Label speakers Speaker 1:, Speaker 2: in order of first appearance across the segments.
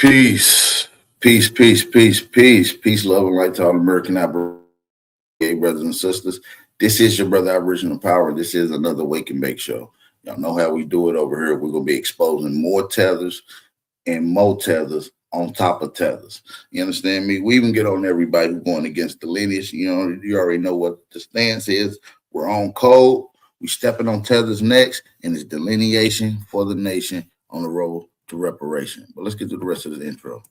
Speaker 1: Peace, peace, peace, peace, peace, peace, love, and light to all American brothers and sisters. This is your brother Aboriginal Power. This is another Wake and Bake show. Y'all know how we do it over here. We're gonna be exposing more tethers and more tethers on top of tethers. You understand me? We even get on everybody who's going against the lineage. You know, you already know what the stance is. We're on code. We stepping on tethers next, and it's delineation for the nation on the road to reparation. But let's get to the rest of the intro.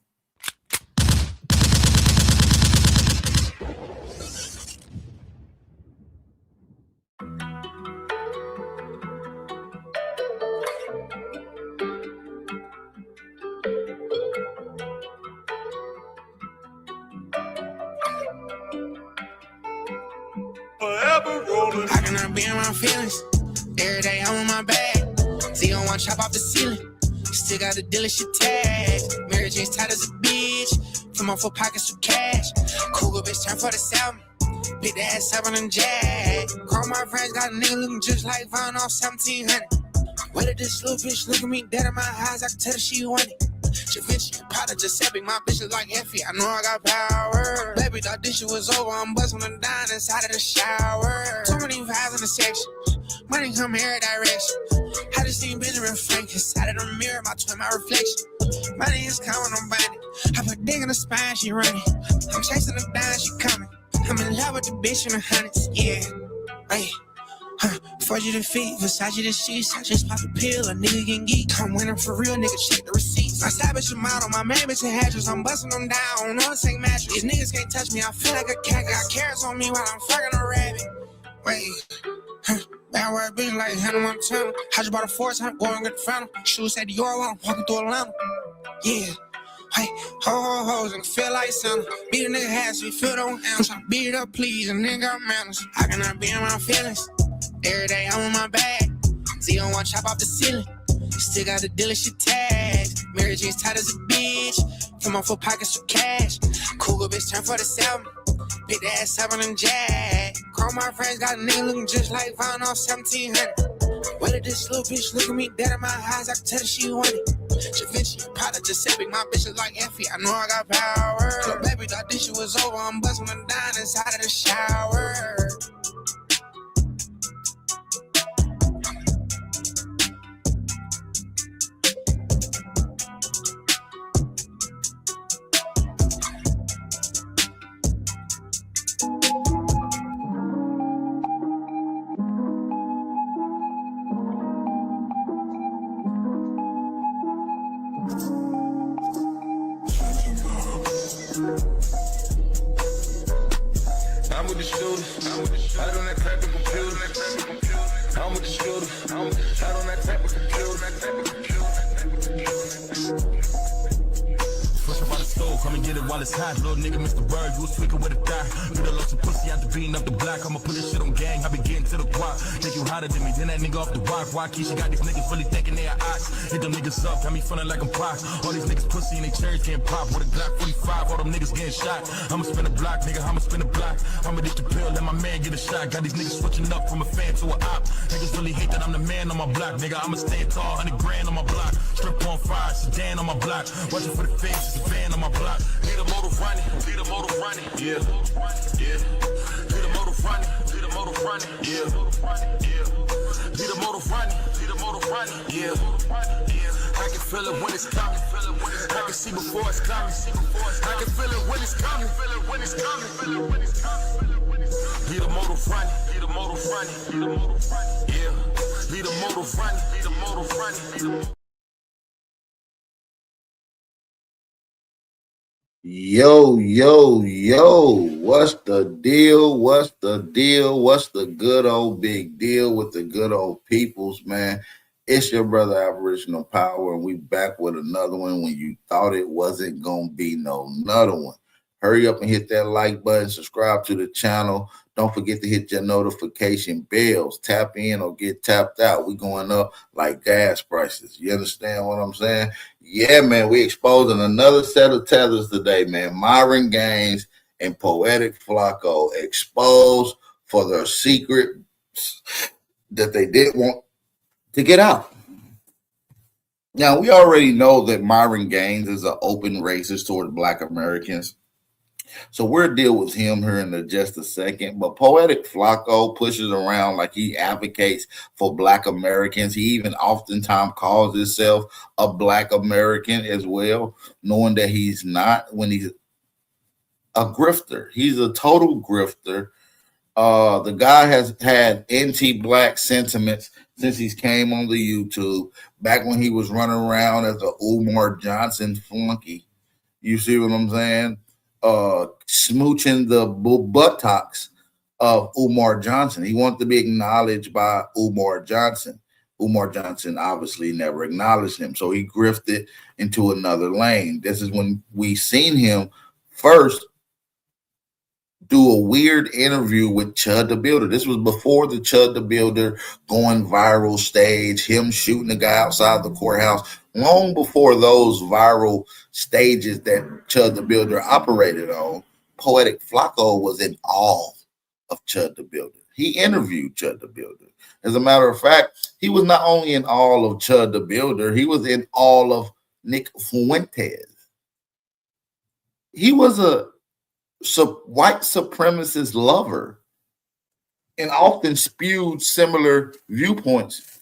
Speaker 2: I cannot be in my feelings. Every day I'm on my bag. See, I want to chop off the ceiling. Still got the dealership tag. Mary Jane's tight as a bitch. From off for pockets of cash. Cougar bitch turn for the salmon. Pick the ass up on them jag. Call my friends, got a nigga looking just like Von off 1700. Where did this little bitch look at me dead in my eyes? I can tell that she want it. She bitch, powder just epic. My bitch is like Effie. I know I got power. Baby, thought this shit was over. I'm busting them down inside of the shower. Too many vibes in the section. Money come here direction. I just seen Benjamin Frank inside of the mirror. My twin, my reflection. Money is coming, I'm buying it. I put dick in the spine, she running. I'm chasing her down, she coming. I'm in love with the bitch in the hundreds. Yeah. Hey. 4G the feet, Versace the sheets. I just pop a pill, a nigga can geek. I'm winning for real, nigga, check the receipts. I stab at your model, my main bitch and hatches. I'm busting them down, on the same mattress. These niggas can't touch me, I feel like a cat. Got carrots on me while I'm fucking a rabbit. Wait, bad word bitch like Hannah Montana. I just bought a force, I'm going to get the final. Shoes at the Euro while I'm walking through Atlanta. Yeah. Hey, hoes, and feel like Santa. Beat a nigga ass, we feel don't answer. Beat it up, please, a nigga got manners. I cannot be in my feelings. Every day I'm on my bag. See, I want to chop off the ceiling. Still got the dealership tags. Mary Jane's tight as a bitch. From off for pockets of cash. Cougar bitch turn for the salmon. Pick the ass up on them jag. Call my friends, got a nigga looking just like Von off 1700. Where did this little bitch look at me dead in my eyes? I can tell that she want it. She bitch, powder just epic. My bitch is like Effie. I know I got power. So baby, thought this shit was over. I'm busting them down inside of the shower.
Speaker 3: I'm with the shooter. I on that type of computer. I'm with the shooter. I on that type of computer. Fresh up out the stove, come and get it while it's hot. Little nigga, Mr. Bird, you was tweaking with a thigh. Put a load of pussy out the beating up the block. I'ma put this shit on gang, I be getting to the guap. Think you hotter than me, then that nigga off the rock. Why Keisha got these niggas really thinking they are ox. Hit them niggas up, got me feeling like I'm Pox. All these niggas pussy and they cherries getting pop. With a Glock 45, all them niggas getting shot. I'ma spin a block, nigga, I'ma spin a block. I'ma ditch the pill, let my man get a shot. Got these niggas switching up from a fan to a op. Niggas really hate that I'm the man on my block, nigga. I'ma stand tall, 100 grand on my block. Strip on fire, sedan on my block. Watching for the face, it's a van on my block. Need a motor running, need a motor running, yeah, yeah. Need a motor running, need a motor running, yeah, yeah. Need a motor running, need a motor running, yeah, yeah. I can feel it when it's coming, I can see before it's coming, I can feel it when it's coming, feel it when it's coming, feel it when it's coming. Need a motor running, need a motor running, need a motor running, yeah. Need a motor running, need a motor running, need a motor.
Speaker 1: Yo, what's the deal? What's the deal? What's the good old big deal with the good old peoples, man? It's your brother Aboriginal Power, and we back with another one when you thought it wasn't gonna be no another one. Hurry up and hit that like button, subscribe to the channel. Don't forget to hit your notification bells. Tap in or get tapped out. We going up like gas prices. You understand what I'm saying? Yeah, man, we exposing another set of tethers today, man. Myron Gaines and Poetik Flakko exposed for their secret that they didn't want to get out. Now, we already know that Myron Gaines is an open racist towards Black Americans. So we'll deal with him here in just a second. But Poetik Flakko pushes around like he advocates for Black Americans. He even oftentimes calls himself a Black American as well, knowing that he's not when he's a grifter. He's a total grifter. The guy has had anti-Black sentiments since he came on the YouTube, back when he was running around as a Umar Johnson flunky. You see what I'm saying? Smooching the buttocks of Umar Johnson. He wanted to be acknowledged by Umar Johnson. Umar Johnson obviously never acknowledged him, so he grifted into another lane. This is when we seen him first do a weird interview with Chud the Builder. This was before the Chud the Builder going viral stage, him shooting the guy outside the courthouse, long before those viral stages that Chud the Builder operated on. Poetik Flakko was in awe of Chud the Builder. He interviewed Chud the Builder. As a matter of fact, he was not only in awe of Chud the Builder, he was in awe of Nick Fuentes. He was a white supremacist lover and often spewed similar viewpoints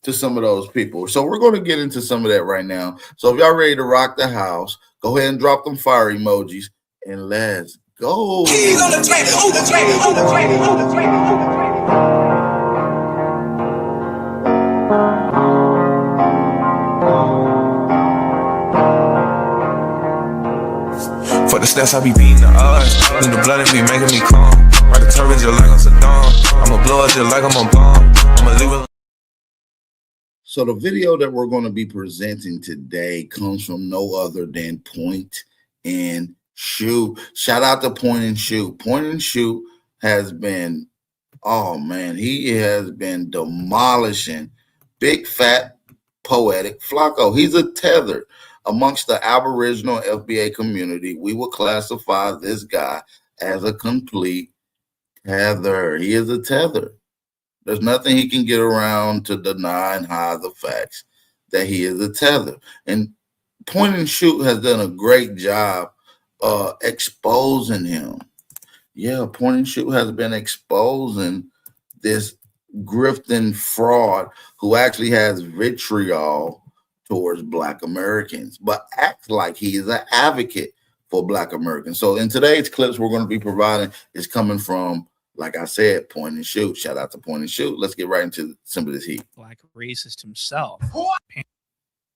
Speaker 1: to some of those people. So we're going to get into some of that right now. So if y'all ready to rock the house, go ahead and drop them fire emojis and let's go.
Speaker 2: Keys on the track, on the track, on the track, on the track, on the track.
Speaker 4: For the stats, I be beating the odds. In the blood, it be making me calm. Ride the turbine just like I'm Saddam. I'ma blow it just like I'm a bomb. I'ma leave it.
Speaker 1: So the video that we're going to be presenting today comes from no other than Point and Shoot. Shout out to Point and Shoot. Point and Shoot has been, oh man, he has been demolishing big fat Poetik Flakko. He's a tether. Amongst the Aboriginal FBA community, we will classify this guy as a complete tether. He is a tether. There's nothing he can get around to deny and hide the facts that he is a tether. And Point and Shoot has done a great job exposing him. Yeah, Point and Shoot has been exposing this grifting fraud who actually has vitriol towards Black Americans, but acts like he is an advocate for Black Americans. So in today's clips we're going to be providing is coming from, like I said, Point and Shoot. Shout out to Point and Shoot. Let's get right into some of this heat.
Speaker 5: Black racist himself.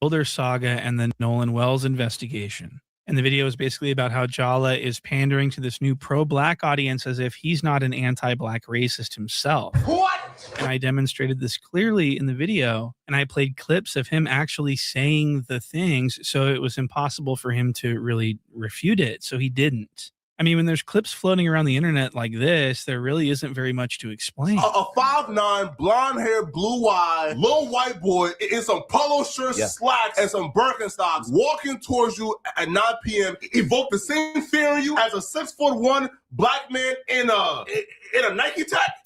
Speaker 5: Builder saga and the Nolan Wells investigation. And the video is basically about how Jala is pandering to this new pro-Black audience as if he's not an anti-Black racist himself. What? And I demonstrated this clearly in the video, and I played clips of him actually saying the things, so it was impossible for him to really refute it, so he didn't. I mean, when there's clips floating around the internet like this, there really isn't very much to explain.
Speaker 6: A 5'9", blonde-haired, blue-eyed, little white boy in some polo shirt, slacks, and some Birkenstocks walking towards you at 9 p.m. evoke the same fear in you as a 6'1" Black man in a Nike tech.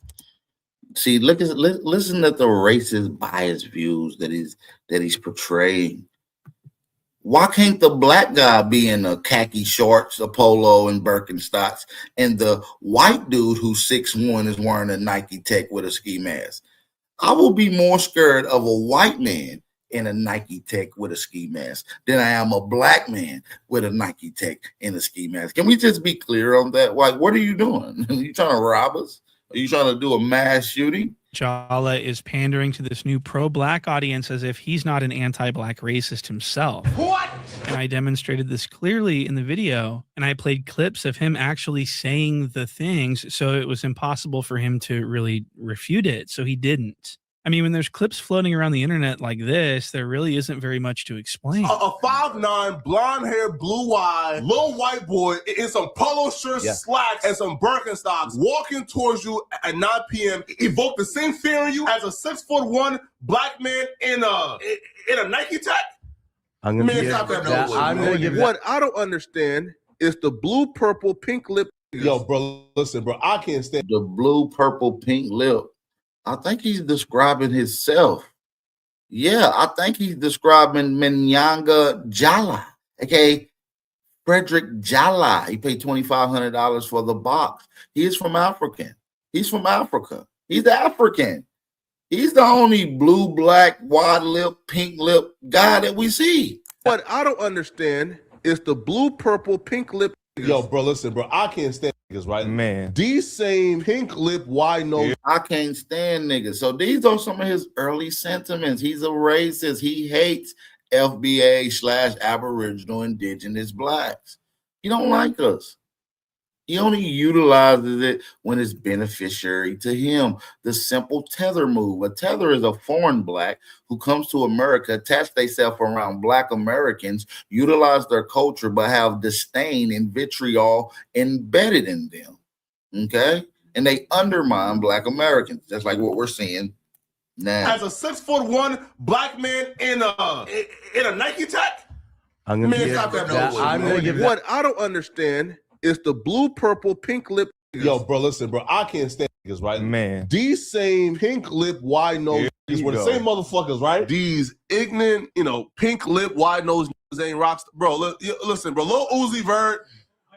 Speaker 1: See, listen to the racist bias views that he's portraying. Why can't the Black guy be in a khaki shorts, a polo, and Birkenstocks, and the white dude who's 6'1" is wearing a Nike Tech with a ski mask? I will be more scared of a white man in a Nike Tech with a ski mask than I am a Black man with a Nike Tech and a ski mask. Can we just be clear on that? Like, what are you doing? Are you trying to rob us? Are you trying to do a mass shooting?
Speaker 5: Jala is pandering to this new pro-Black audience as if he's not an anti-Black racist himself. What? And I demonstrated this clearly in the video, and I played clips of him actually saying the things, so it was impossible for him to really refute it, so he didn't. I mean, when there's clips floating around the internet like this, there really isn't very much to explain.
Speaker 6: A 5'9", blonde-haired, blue-eyed, little white boy in some polo shirt, slacks, and some Birkenstocks walking towards you at 9 p.m. evoke the same fear in you as a 6'1" Black man in a Nike tech.
Speaker 7: I'm gonna give that. What I don't understand is the blue, purple, pink lip.
Speaker 6: Yo, bro, listen, bro, I can't stand
Speaker 1: the blue, purple, pink lip. I think he's describing himself. Yeah, I think he's describing Minyanga Jala, aka Frederick Jala. He paid $2,500 for the box. He is from African. He's from Africa. He's African. He's the only blue, black, wide lip, pink lip guy that we see.
Speaker 7: What I don't understand is the blue, purple, pink lip.
Speaker 6: Yo, bro, listen, bro. I can't stand niggas, right?
Speaker 8: Man.
Speaker 6: These same pink lip, wide nose.
Speaker 1: I can't stand niggas. So these are some of his early sentiments. He's a racist. He hates FBA/Aboriginal Indigenous blacks. He don't like us. He only utilizes it when it's beneficiary to him. The simple tether move. A tether is a foreign black who comes to America, attach themselves around black Americans, utilize their culture, but have disdain and vitriol embedded in them. Okay? And they undermine black Americans, just like what we're seeing now.
Speaker 6: As a 6'1" black man in a Nike Tech?
Speaker 7: I'm gonna give what I don't understand is the blue, purple, pink lip.
Speaker 6: Yo, bro, listen, bro. I can't stand niggas, right?
Speaker 8: Man.
Speaker 6: These same pink lip, wide nose niggas were the same motherfuckers, right? These ignorant, pink lip, wide nose niggas ain't rocks. Bro, listen, bro. Lil Uzi Vert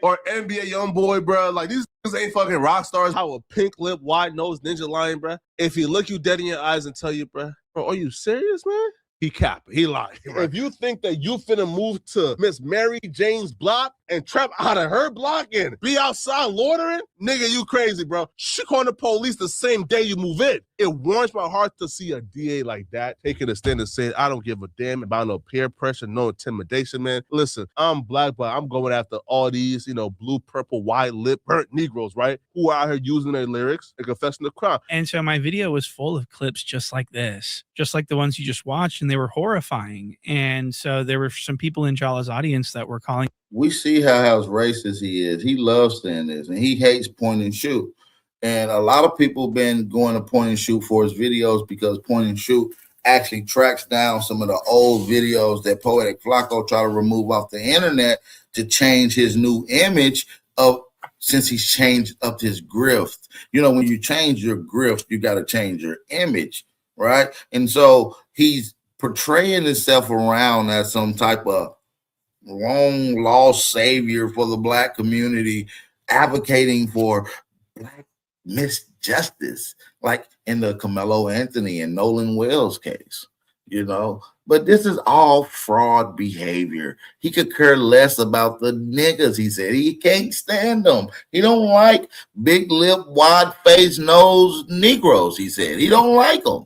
Speaker 6: or NBA Youngboy, bro. Like, these niggas ain't fucking rock stars. How a pink lip, wide nose ninja lion, bro. If he look you dead in your eyes and tell you, bro, are you serious, man? He capping. He lying. Right? If you think that you finna move to Miss Mary Jane's block and trap out of her block and be outside loitering, nigga, you crazy, bro. She call the police the same day you move in. It warms my heart to see a DA like that taking a stand and saying, I don't give a damn about no peer pressure, no intimidation, man. Listen, I'm black, but I'm going after all these, blue, purple, white lip, burnt Negroes, right? Who are out here using their lyrics and confessing the crime.
Speaker 5: And so my video was full of clips just like this, just like the ones you just watched, and they were horrifying. And so there were some people in Jala's audience that were calling.
Speaker 1: We see how racist he is. He loves saying this, and he hates point and shoot. And a lot of people been going to point and shoot for his videos because point and shoot actually tracks down some of the old videos that Poetik Flakko try to remove off the internet to change his new image of, since he's changed up his grift. When you change your grift, you got to change your image, right? And so he's portraying himself around as some type of long lost savior for the black community, advocating for black misjustice, like in the Carmelo Anthony and Nolan Wells case, But this is all fraud behavior. He could care less about the niggas, he said. He can't stand them. He don't like big lip, wide face, nose Negroes, he said. He don't like them.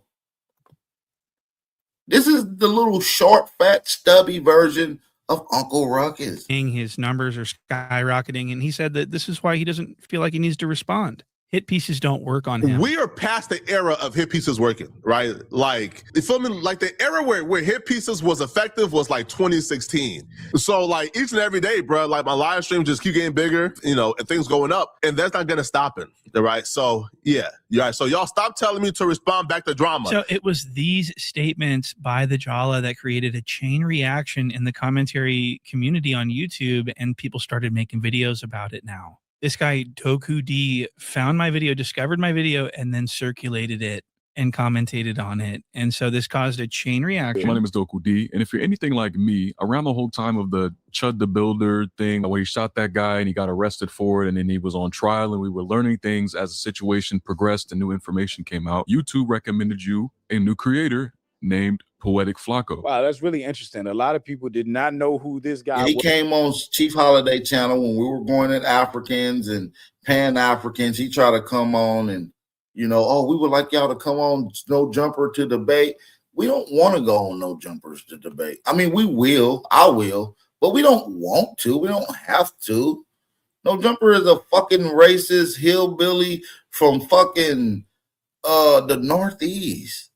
Speaker 1: This is the little short, fat, stubby version of Uncle Ruckus.
Speaker 5: His numbers are skyrocketing, and he said that this is why he doesn't feel like he needs to respond. Hit pieces don't work on him.
Speaker 6: We are past the era of hit pieces working, right? Like, you feel me? Like the era where hit pieces was effective was like 2016. So like each and every day, bro, like my live stream just keep getting bigger, and things going up, and that's not gonna stop it, right? So yeah, right. So y'all stop telling me to respond back to drama.
Speaker 5: So it was these statements by the Jala that created a chain reaction in the commentary community on YouTube, and people started making videos about it now. This guy, Doku D, found my video, discovered my video, and then circulated it and commented on it. And so this caused a chain reaction.
Speaker 9: My name is Doku D. And if you're anything like me, around the whole time of the Chud the Builder thing, where he shot that guy and he got arrested for it, and then he was on trial, and we were learning things as the situation progressed and new information came out, YouTube recommended you a new creator named Poetik Flakko.
Speaker 8: Wow, that's really interesting. A lot of people did not know who this guy was.
Speaker 1: He came on Chief Holiday channel when we were going at Africans and Pan-Africans. He tried to come on and, we would like y'all to come on No Jumper to debate. We don't want to go on No Jumpers to debate. I mean, I will, but we don't want to. We don't have to. No Jumper is a fucking racist hillbilly from fucking the Northeast.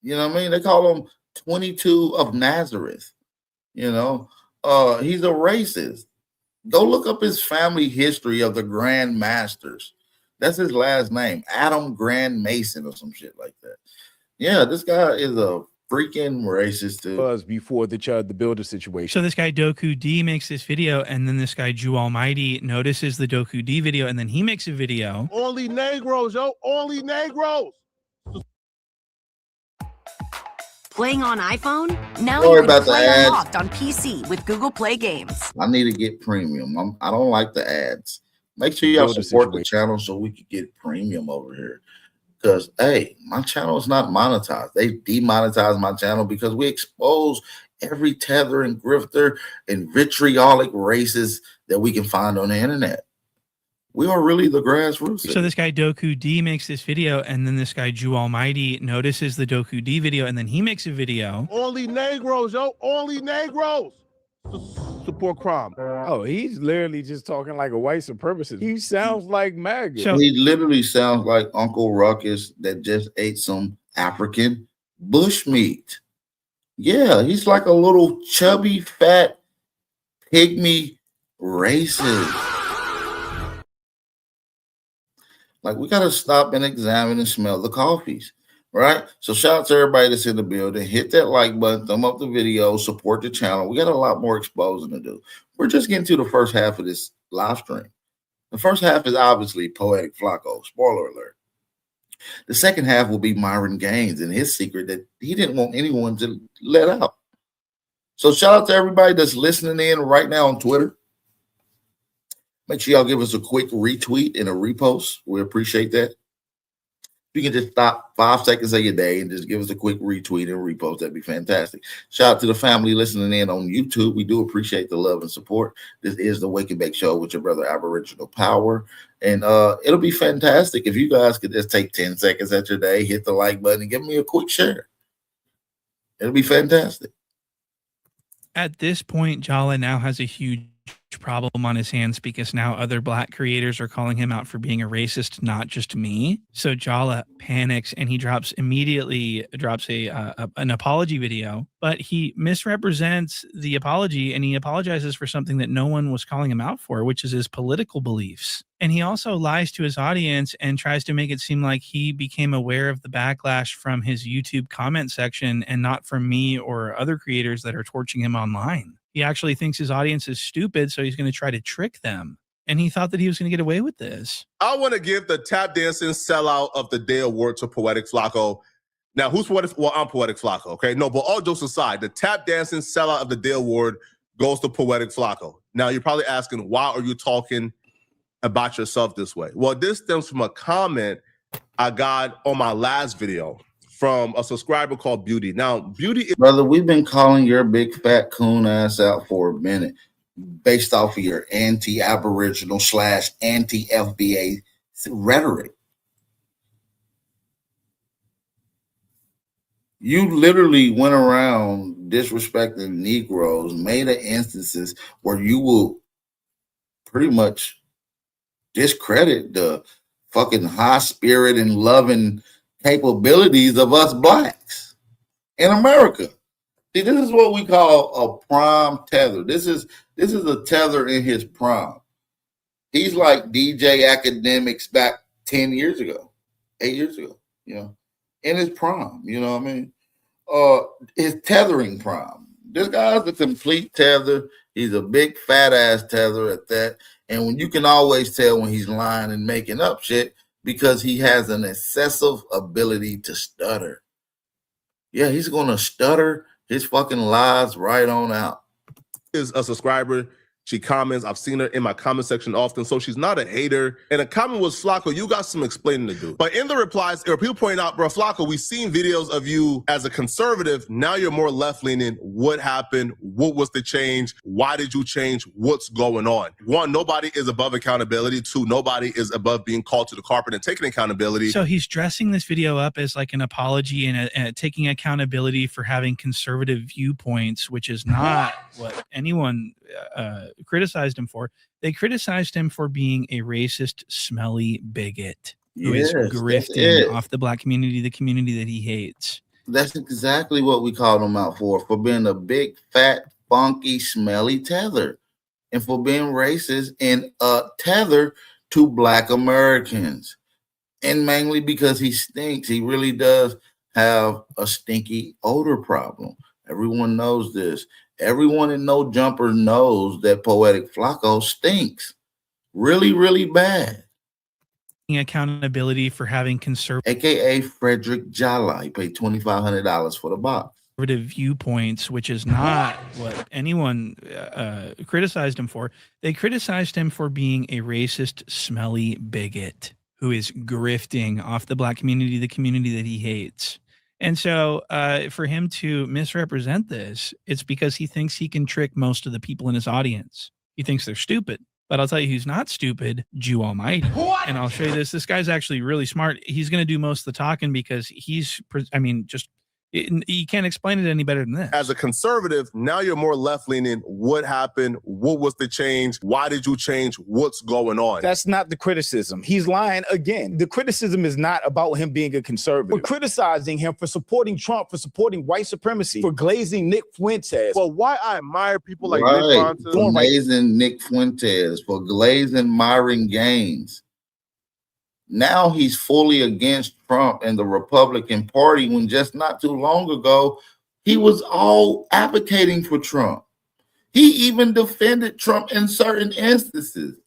Speaker 1: You know what I mean? They call him 22 of Nazareth. He's a racist. Go look up his family history of the Grand Masters. That's his last name, Adam Grand Mason or some shit like that. Yeah, this guy is a freaking racist too.
Speaker 8: Was before the Chud the Builder situation.
Speaker 5: So this guy Doku D makes this video, and then this guy Jew Almighty notices the Doku D video, and then he makes a video.
Speaker 6: Only Negroes, yo. Only Negroes.
Speaker 10: Playing on iPhone? Now
Speaker 1: Sorry
Speaker 10: you can
Speaker 1: about the
Speaker 10: play
Speaker 1: ads.
Speaker 10: unlocked on PC with Google Play Games.
Speaker 1: I need to get premium. I don't like the ads. Make sure y'all support the channel so we can get premium over here. Because, hey, my channel is not monetized. They demonetized my channel because we expose every tether and grifter and vitriolic races that we can find on the internet. We are really the grassroots.
Speaker 5: So this guy Doku D makes this video, and then this guy Jew Almighty notices the Doku D video, and then he makes a video.
Speaker 7: Only Negroes, yo. Only Negroes support crime.
Speaker 8: Oh, he's literally just talking like a white supremacist. He sounds like MAGA.
Speaker 5: So
Speaker 1: he literally sounds like Uncle Ruckus that just ate some African bushmeat. Yeah, he's like a little chubby, fat, pygmy racist. Like, we got to stop and examine and smell the coffees, right? So shout out to everybody that's in the building. Hit that like button, thumb up the video, support the channel. We got a lot more exposing to do. We're just getting to the first half of this live stream. The first half is obviously Poetik Flakko, spoiler alert. The second half will be Myron Gaines and his secret that he didn't want anyone to let out. So shout out to everybody that's listening in right now on Twitter. Make sure y'all give us a quick retweet and a repost. We appreciate that. If you can just stop 5 seconds of your day and just give us a quick retweet and repost, that'd be fantastic. Shout out to the family listening in on YouTube. We do appreciate the love and support. This is the Wake and Bake Show with your brother Aboriginal Power. And it'll be fantastic if you guys could just take 10 seconds at your day, hit the like button, and give me a quick share. It'll be fantastic.
Speaker 5: At this point, Jala now has a huge problem on his hands because now other black creators are calling him out for being a racist, not just me. So Jala panics and he immediately drops an apology video, but he misrepresents the apology and he apologizes for something that no one was calling him out for, which is his political beliefs. And he also lies to his audience and tries to make it seem like he became aware of the backlash from his YouTube comment section and not from me or other creators that are torching him online. He actually thinks his audience is stupid, so he's going to try to trick them. And he thought that he was going to get away with this.
Speaker 6: I want to give the tap dancing sellout of the day award to Poetik Flakko. Now, who's Poetik? Well, I'm Poetik Flakko, okay? No, but all jokes aside, the tap dancing sellout of the day award goes to Poetik Flakko. Now, you're probably asking, why are you talking about yourself this way? Well, this stems from a comment I got on my last video from a subscriber called Beauty. Now, Beauty is—
Speaker 1: Brother, we've been calling your big fat coon ass out for a minute based off of your anti-Aboriginal / anti-FBA rhetoric. You literally went around disrespecting Negroes, made instances where you will pretty much discredit the fucking high spirit and loving capabilities of us blacks in America. See, this is what we call a prime tether. This is a tether in his prime. He's like DJ Academics back 10 years ago, 8 years ago, you know, in his prime, you know what I mean? His tethering prime. This guy's a complete tether. He's a big fat ass tether at that. And when you can always tell when he's lying and making up shit, because he has an excessive ability to stutter. Yeah, he's going to stutter his fucking lies right on out.
Speaker 6: Is a subscriber. She comments. I've seen her in my comment section often, so she's not a hater. And a comment was, Flakko, you got some explaining to do. But in the replies, there are people pointing out, bro, Flakko, we've seen videos of you as a conservative. Now you're more left-leaning. What happened? What was the change? Why did you change? What's going on? One, nobody is above accountability. Two, nobody is above being called to the carpet and taking accountability.
Speaker 5: So he's dressing this video up as like an apology and taking accountability for having conservative viewpoints, which is not what anyone criticized him for. They criticized him for being a racist, smelly bigot who is grifting off the black community, the community that he hates.
Speaker 1: That's exactly what we called him out for being a big, fat, funky, smelly tether, and for being racist and a tether to black Americans. And mainly because he stinks. He really does have a stinky odor problem. Everyone knows this. Everyone in No Jumper knows that Poetik Flakko stinks really, really bad.
Speaker 5: Accountability for having conservative,
Speaker 1: AKA Frederick Jala. He paid $2,500 for the box.
Speaker 5: viewpoints, which is not what anyone criticized him for. They criticized him for being a racist, smelly bigot who is grifting off the black community, the community that he hates. And so for him to misrepresent this, it's because he thinks he can trick most of the people in his audience. He thinks they're stupid. But I'll tell you who's not stupid, Jew Almighty. What? And I'll show you this. This guy's actually really smart. He's going to do most of the talking because he's, I mean, just, you can't explain it any better than this.
Speaker 6: As a conservative, now you're more left-leaning. What happened? What was the change? Why did you change? What's going on?
Speaker 8: That's not the criticism. He's lying again. The criticism is not about him being a conservative. We're criticizing him for supporting Trump, for supporting white supremacy, for glazing Nick Fuentes.
Speaker 6: Well, why I admire people like
Speaker 1: Nick
Speaker 6: Fuentes.
Speaker 1: For glazing Nick Fuentes, for glazing Myron Gaines. Now he's fully against Trump and the Republican Party when just not too long ago, he was all advocating for Trump. He even defended Trump in certain instances.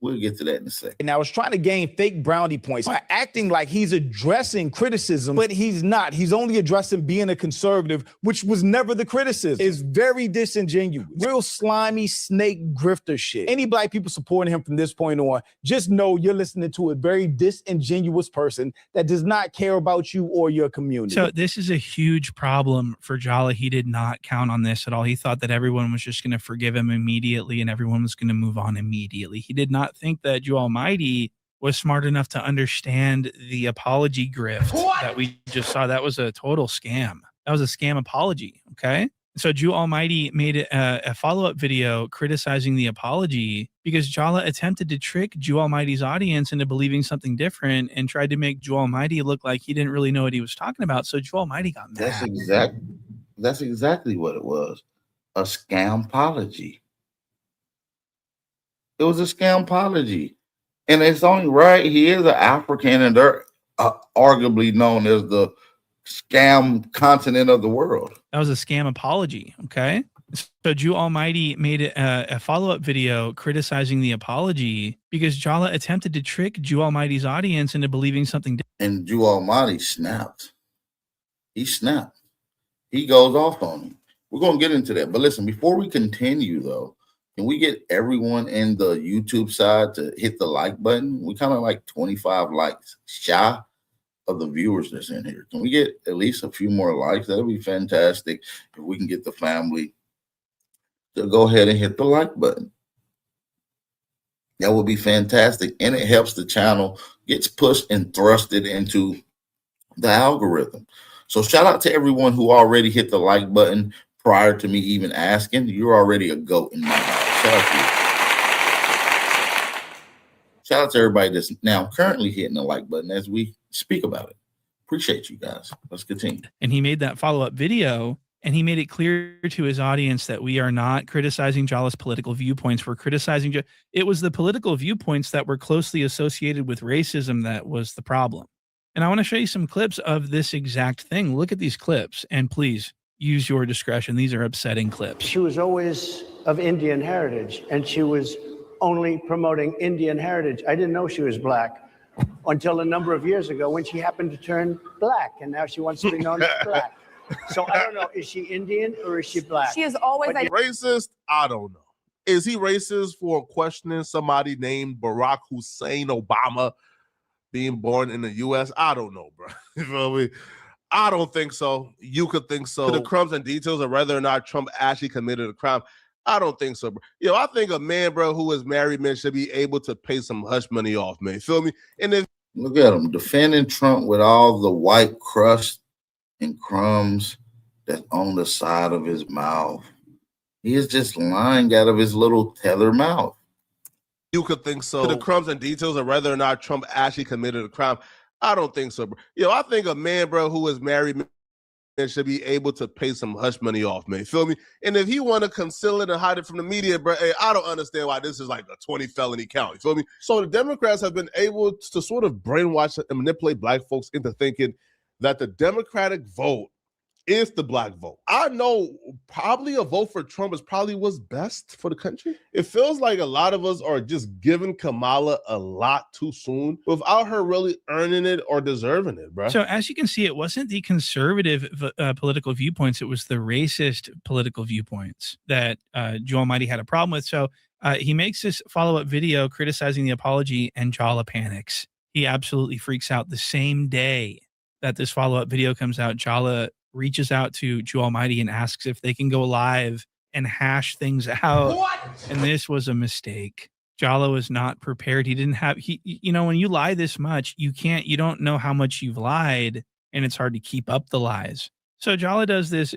Speaker 1: We'll get to that in a second.
Speaker 8: And I was trying to gain fake brownie points by acting like he's addressing criticism, but he's not. He's only addressing being a conservative, which was never the criticism. It's very disingenuous. Real slimy snake grifter shit. Any black people supporting him from this point on, just know you're listening to a very disingenuous person that does not care about you or your community.
Speaker 5: So this is a huge problem for Jala. He did not count on this at all. He thought that everyone was just going to forgive him immediately and everyone was going to move on immediately. He did not think that Jew Almighty was smart enough to understand the apology grift that we just saw. That was a total scam. That was a scam apology. Okay. So Jew Almighty made a follow-up video criticizing the apology because Jala attempted to trick Jew Almighty's audience into believing something different and tried to make Jew Almighty look like he didn't really know what he was talking about. So Jew Almighty got mad.
Speaker 1: That's exactly what it was. A scam apology. It was a scam apology. And it's only right. He is an African and they're arguably known as the scam continent of the world.
Speaker 5: That was a scam apology. Okay. So Jew Almighty made a follow-up video criticizing the apology because Jala attempted to trick Jew Almighty's audience into believing something different.
Speaker 1: And Jew Almighty snapped. He snapped. He goes off on him. We're going to get into that. But listen, before we continue, though, can we get everyone in the YouTube side to hit the like button? We kind of like 25 likes shy of the viewers that's in here. Can we get at least a few more likes? That'd be fantastic if we can get the family to go ahead and hit the like button. That would be fantastic. And it helps the channel gets pushed and thrusted into the algorithm. So shout out to everyone who already hit the like button prior to me even asking. You're already a GOAT in my eyes. Shout out to everybody that's now currently hitting the like button as we speak about it. Appreciate you guys. Let's continue.
Speaker 5: And he made that follow-up video and he made it clear to his audience that we are not criticizing Jala's political viewpoints. We're criticizing, it was the political viewpoints that were closely associated with racism that was the problem. And I want to show you some clips of this exact thing. Look at these clips and please use your discretion. These are upsetting clips.
Speaker 11: She was always of Indian heritage, and she was only promoting Indian heritage. I didn't know she was black until a number of years ago when she happened to turn black, and now she wants to be known as black. So I don't know, is she Indian or is she black?
Speaker 12: She is always
Speaker 6: racist. I don't know. Is he racist for questioning somebody named Barack Hussein Obama being born in the U.S.? I don't know, bro. You feel me? I don't think so. You could think so. The crumbs and details of whether or not Trump actually committed a crime, I don't think so, bro. Yo, I think a man, bro, who is married, man, should be able to pay some hush money off, man. Feel me? And then
Speaker 1: look at him defending Trump with all the white crust and crumbs that's on the side of his mouth. He is just lying out of his little tether mouth.
Speaker 6: You could think so. The crumbs and details of whether or not Trump actually committed a crime, I don't think so, bro. Yo, I think a man, bro, who is married, man, should be able to pay some hush money off, man. Feel me? And if he want to conceal it and hide it from the media, bro, hey, I don't understand why this is like a 20 felony count. You feel me? So the Democrats have been able to sort of brainwash and manipulate black folks into thinking that the Democratic vote
Speaker 7: is the black vote. I know probably a vote for Trump is probably what's best for the country. It feels like a lot of us are just giving Kamala a lot too soon without her really earning it or deserving it, bro.
Speaker 5: So as you can see, it wasn't the conservative political viewpoints. It was the racist political viewpoints that Joe Almighty had a problem with. So he makes this follow-up video criticizing the apology, and Jala panics. He absolutely freaks out. The same day that this follow-up video comes out, Jala reaches out to Joe Almighty and asks if they can go live and hash things out. What? And this was a mistake. Jala was not prepared. He didn't have, when you lie this much, you don't know how much you've lied, and it's hard to keep up the lies. So Jala does this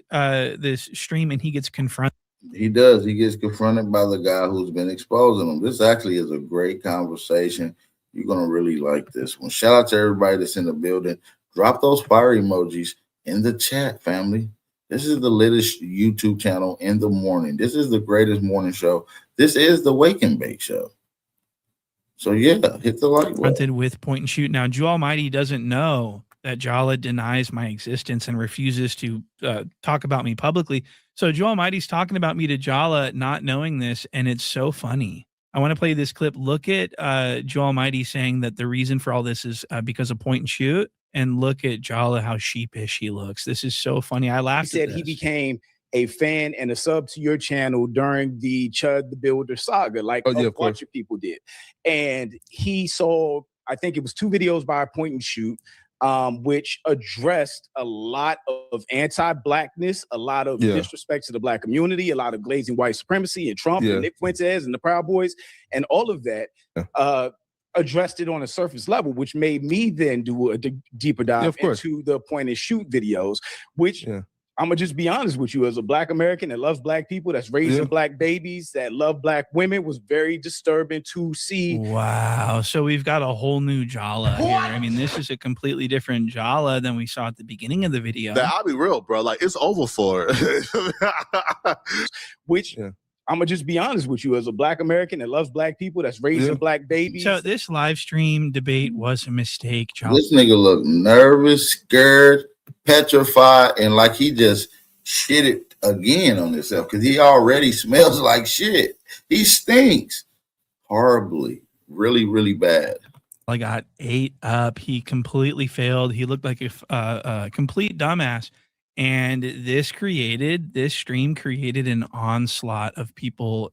Speaker 5: stream, and he gets confronted.
Speaker 1: He does. He gets confronted by the guy who's been exposing him. This actually is a great conversation. You're going to really like this one. Shout out to everybody that's in the building. Drop those fire emojis in the chat, family. This is the latest YouTube channel in the morning. This is the greatest morning show. This is the Wake and Bake show. So yeah, hit the like
Speaker 5: button. With point and shoot. Now, Joe Almighty doesn't know that Jala denies my existence and refuses to talk about me publicly. So Joe Almighty's talking about me to Jala, not knowing this, and it's so funny. I want to play this clip. Look at Joe Almighty saying that the reason for all this is because of point and shoot. And look at Jala, how sheepish he looks. This is so funny. I laughed.
Speaker 8: He said he became a fan and a sub to your channel during the Chud the Builder saga, like a bunch of people did. And he saw, I think it was 2 videos by Point and Shoot, which addressed a lot of anti-blackness, a lot of disrespect to the black community, a lot of glazing white supremacy and Trump and Nick Fuentes and the Proud Boys, and all of that. Addressed it on a surface level, which made me then do a deeper dive into the Point and Shoot videos, which I'm gonna just be honest with you, as a black American that loves black people, that's raising black babies, that love black women, was very disturbing to see.
Speaker 5: Wow. So we've got a whole new Jala here. I mean, this is a completely different Jala than we saw at the beginning of the video.
Speaker 7: I'll be real, bro. Like, it's over for it.
Speaker 8: Which I'm gonna just be honest with you, as a black American that loves black people, that's raising black babies.
Speaker 5: So this live stream debate was a mistake, Jala.
Speaker 1: This nigga look nervous, scared, petrified, and like he just shit it again on himself because he already smells like shit. He stinks horribly, really, really bad.
Speaker 5: I got ate up. He completely failed. He looked like a complete dumbass. And this stream created an onslaught of people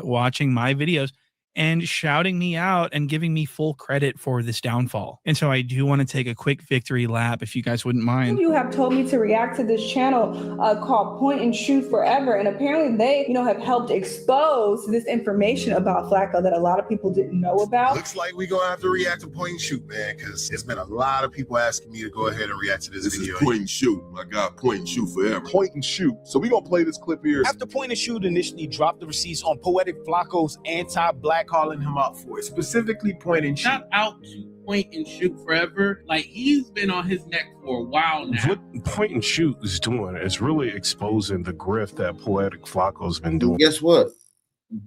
Speaker 5: watching my videos and shouting me out and giving me full credit for this downfall. And so I do want to take a quick victory lap, if you guys wouldn't mind.
Speaker 12: You have told me to react to this channel called Point and Shoot Forever. And apparently they, have helped expose this information about Flakko that a lot of people didn't know about.
Speaker 13: Looks like we're going to have to react to Point and Shoot, man, because there's been a lot of people asking me to go ahead and react to this video.
Speaker 6: Is Point and Shoot. I got Point and Shoot Forever. Point and Shoot. So we're going to play this clip here.
Speaker 8: After Point and Shoot initially dropped the receipts on Poetik Flakko's anti-black,
Speaker 13: calling him out for it, specifically Point and Shoot.
Speaker 14: Shout out to Point and Shoot Forever. Like, he's been on his neck for a while now.
Speaker 15: What Point and Shoot is doing is really exposing the grift that Poetik Flakko's been doing.
Speaker 1: Guess what?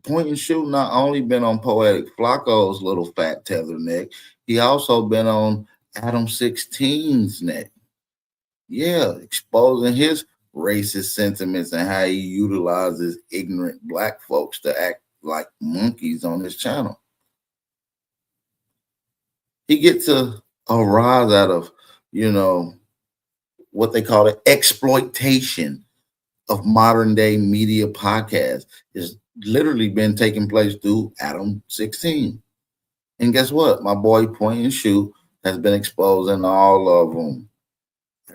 Speaker 1: Point and Shoot not only been on Poetik Flakko's little fat tether neck, he also been on Adam 16's neck. Yeah, exposing his racist sentiments and how he utilizes ignorant black folks to act like monkeys on his channel. He gets a rise out of, what they call the exploitation of modern day media podcasts. It's literally been taking place through Adam 16. And guess what? My boy Point and Shoot has been exposing all of them.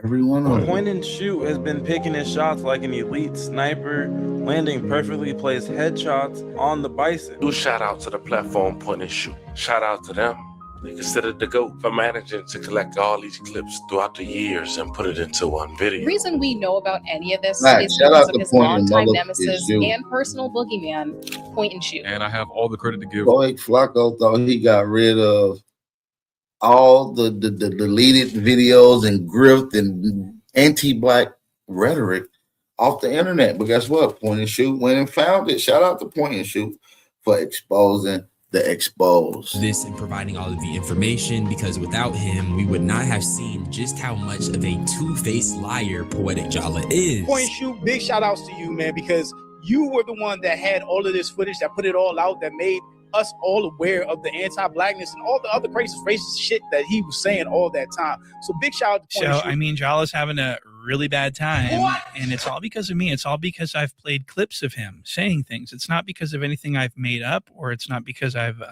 Speaker 1: Every one of them.
Speaker 16: Point and Shoot has been picking his shots like an elite sniper, landing perfectly placed headshots on the bison.
Speaker 17: Do shout out to the platform Point and Shoot. Shout out to them. They considered the GOAT for managing to collect all these clips throughout the years and put it into one video.
Speaker 18: The reason we know about any of this is because of his longtime nemesis and personal boogeyman, Point and Shoot.
Speaker 9: And I have all the credit to give.
Speaker 1: Boy, Flakko thought he got rid of all the deleted videos and grift and anti-black rhetoric off the internet. But guess what? Point and Shoot went and found it. Shout out to Point and Shoot for exposing the exposed.
Speaker 19: This and providing all of the information, because without him, we would not have seen just how much of a two-faced liar Poetik Jala is.
Speaker 8: Point and shoot, big shout outs to you, man, because you were the one that had all of this footage, that put it all out, that made us all aware of the anti-blackness and all the other racist shit that he was saying all that time. So big shout out to Point and shoot.
Speaker 5: I mean, Jala's having a really bad time, and it's all because of me. It's all because I've played clips of him saying things. It's not because of anything I've made up, or it's not because I've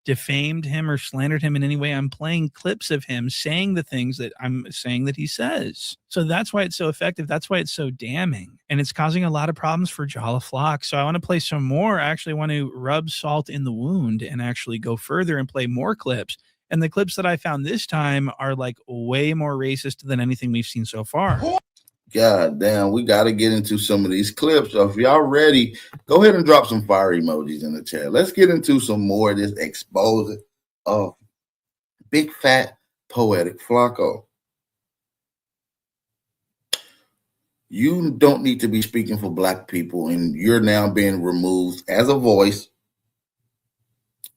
Speaker 5: defamed him or slandered him in any way. I'm playing clips of him saying the things that I'm saying that he says. So that's why it's so effective. That's why it's so damning. And it's causing a lot of problems for Jala Flock. So I want to play some more. I actually want to rub salt in the wound and actually go further and play more clips. And the clips that I found this time are like way more racist than anything we've seen so far.
Speaker 1: God damn, we got to get into some of these clips. So if y'all ready, go ahead and drop some fire emojis in the chat. Let's get into some more of this exposing of big fat Poetik Flakko. You don't need to be speaking for black people, and you're now being removed as a voice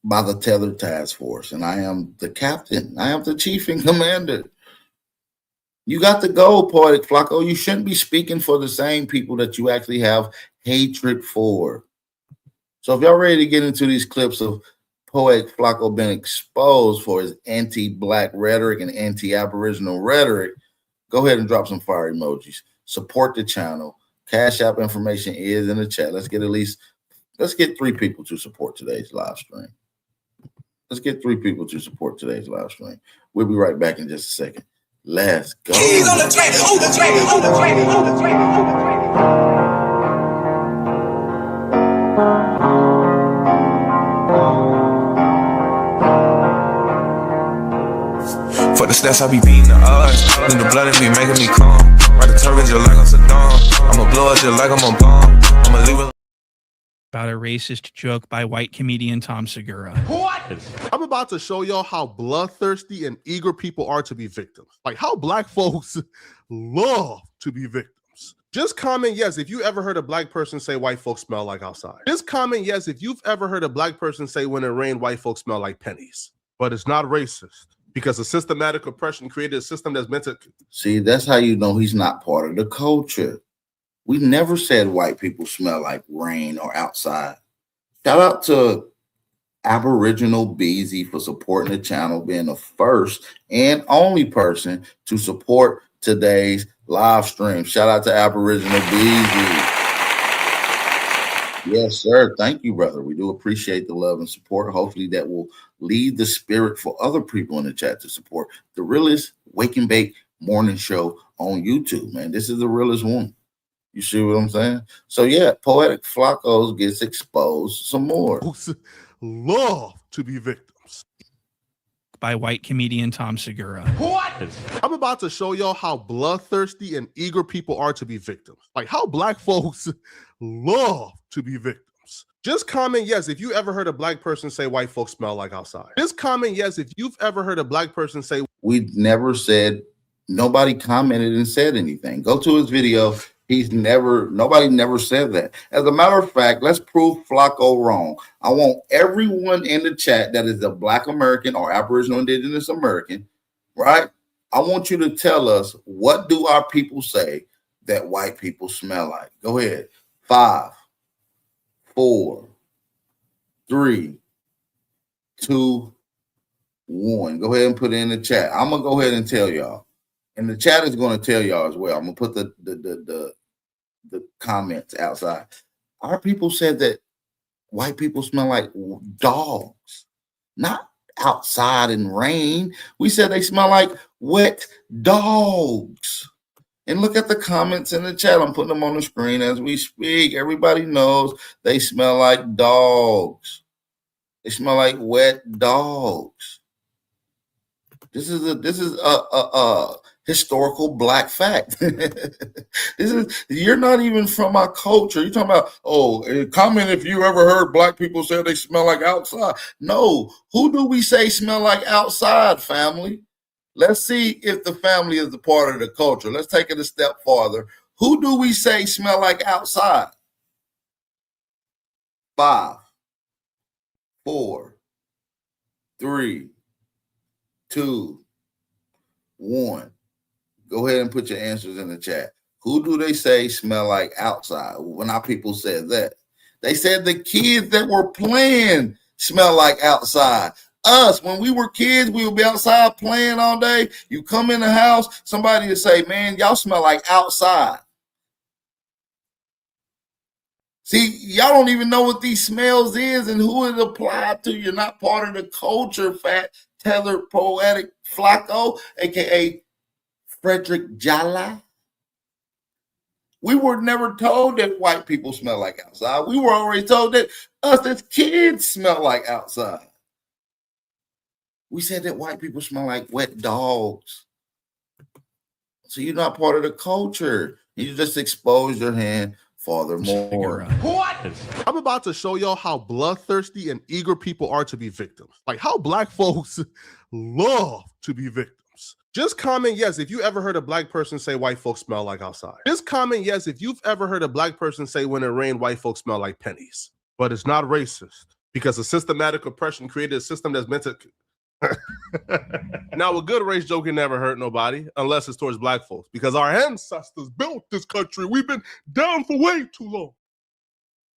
Speaker 1: by the Tether task force. And I am the captain. I am the chief and commander. You got to go, Poetik Flakko. You shouldn't be speaking for the same people that you actually have hatred for. So if y'all ready to get into these clips of Poetik Flakko being exposed for his anti-black rhetoric and anti-Aboriginal rhetoric, go ahead and drop some fire emojis. Support the channel. Cash App information is in the chat. Let's get 3 people to support today's live stream. Let's get 3 people to support today's live stream. We'll be right back in just a second. Let's go.
Speaker 2: Keys on the track, on the track, on the track, on the track, on the track.
Speaker 4: For the stats, I be beating the odds. In the blood, it be making me calm. Ride the turbines just like I'm Saddam. I'ma blow it just like I'm a bomb. I'ma leave it.
Speaker 5: About a racist joke by white comedian Tom Segura.
Speaker 7: What? I'm about to show y'all how bloodthirsty and eager people are to be victims. Like how black folks love to be victims. Just comment yes if you ever heard a black person say white folks smell like outside. Just comment yes if you've ever heard a black person say when it rained, white folks smell like pennies. But it's not racist because the systematic oppression created a system that's meant to...
Speaker 1: See, that's how you know he's not part of the culture. We never said white people smell like rain or outside. Shout out to Aboriginal Beezy for supporting the channel, being the first and only person to support today's live stream. Shout out to Aboriginal Beezy. Yes, sir. Thank you, brother. We do appreciate the love and support. Hopefully that will lead the spirit for other people in the chat to support the realest wake and bake morning show on YouTube, man. This is the realest one. You see what I'm saying? So yeah, Poetik Flakko gets exposed some more.
Speaker 7: Love to be victims.
Speaker 5: By white comedian Tom Segura.
Speaker 7: What? I'm about to show y'all how bloodthirsty and eager people are to be victims. Like how black folks love to be victims. Just comment yes if you ever heard a black person say white folks smell like outside. Just comment yes if you've ever heard a black person say...
Speaker 1: We never said, nobody commented and said anything. Go to his video. Nobody never said that. As a matter of fact, let's prove Flakko wrong. I want everyone in the chat that is a Black American or Aboriginal Indigenous American, right? I want you to tell us, what do our people say that white people smell like? Go ahead. 5, 4, 3, 2, 1. Go ahead and put it in the chat. I'm going to go ahead and tell y'all. And the chat is going to tell y'all as well. I'm going to put the comments outside. Our people said that white people smell like dogs, not outside in rain. We said they smell like wet dogs. And look at the comments in the chat. I'm putting them on the screen as we speak. Everybody knows they smell like dogs. They smell like wet dogs. This is a historical black fact. You're not even from our culture. You're talking about, comment if you ever heard black people say they smell like outside. No, who do we say smell like outside, family? Let's see if the family is a part of the culture. Let's take it a step farther. Who do we say smell like outside? 5, 4, 3, 2, 1. Go ahead and put your answers in the chat. Who do they say smell like outside? When our people said that, they said the kids that were playing smell like outside. Us, when we were kids, we would be outside playing all day. You come in the house, somebody would say, man, y'all smell like outside. See, y'all don't even know what these smells is and who it applied to. You're not part of the culture, Fat Tether, Poetik, Flakko, aka Frederick Jala. We were never told that white people smell like outside. We were already told that us as kids smell like outside. We said that white people smell like wet dogs. So you're not part of the culture. You just expose your hand furthermore.
Speaker 7: What? I'm about to show y'all how bloodthirsty and eager people are to be victims. Like how black folks love to be victims. Just comment yes if you ever heard a black person say white folks smell like outside. Just comment yes if you've ever heard a black person say when it rained, white folks smell like pennies. But it's not racist because the systematic oppression created a system that's meant to... Now, a good race joke can never hurt nobody unless it's towards black folks because our ancestors built this country. We've been down for way too long.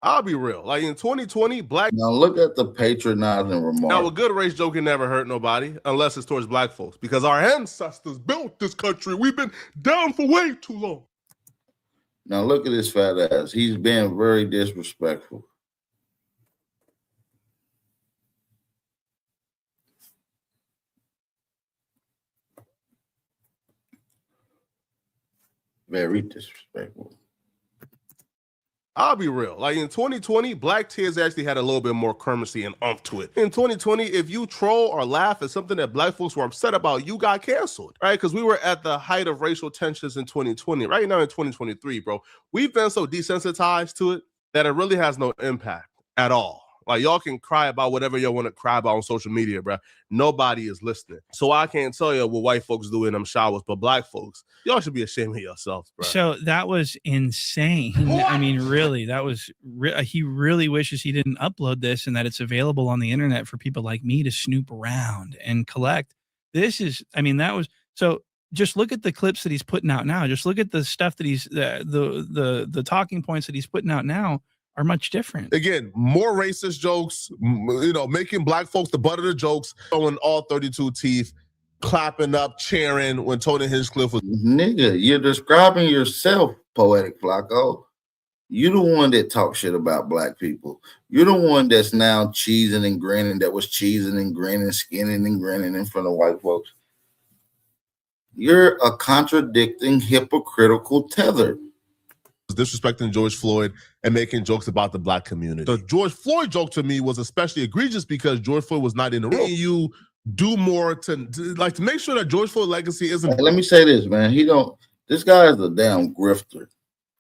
Speaker 7: I'll be real. Like in 2020, black...
Speaker 1: Now look at the patronizing remark.
Speaker 7: Now, a good race joke can never hurt nobody unless it's towards black folks because our ancestors built this country. We've been down for way too long.
Speaker 1: Now look at his fat ass. He's being very disrespectful. Very disrespectful.
Speaker 7: I'll be real. Like in 2020, black tears actually had a little bit more currency and oomph to it. In 2020, if you troll or laugh at something that black folks were upset about, you got canceled, right? Because we were at the height of racial tensions in 2020. Right now in 2023, bro, we've been so desensitized to it that it really has no impact at all. Like y'all can cry about whatever y'all want to cry about on social media, bro. Nobody is listening. So I can't tell you what white folks do in them showers, but black folks, y'all should be ashamed of yourselves, bro.
Speaker 5: So that was insane. What? I mean, really, that was, he really wishes he didn't upload this and that it's available on the internet for people like me to snoop around and collect. This is, I mean, that was, so just look at the clips that he's putting out now. Just look at the stuff that he's, the talking points that he's putting out now are much different.
Speaker 7: Again, more racist jokes, you know, making black folks the butt of the jokes, showing all 32 teeth, clapping up, cheering when Tony Hinchcliffe was...
Speaker 1: Nigga, you're describing yourself, Poetik Flakko. You're the one that talks shit about black people. You're the one that's now cheesing and grinning, that was cheesing and grinning, skinning and grinning in front of white folks. You're a contradicting, hypocritical tether.
Speaker 7: Disrespecting George Floyd and making jokes about the black community. The George Floyd joke to me was especially egregious because George Floyd was not in the room. You do more to make sure that George Floyd legacy isn't...
Speaker 1: Hey, let me say this, man. This guy is a damn grifter.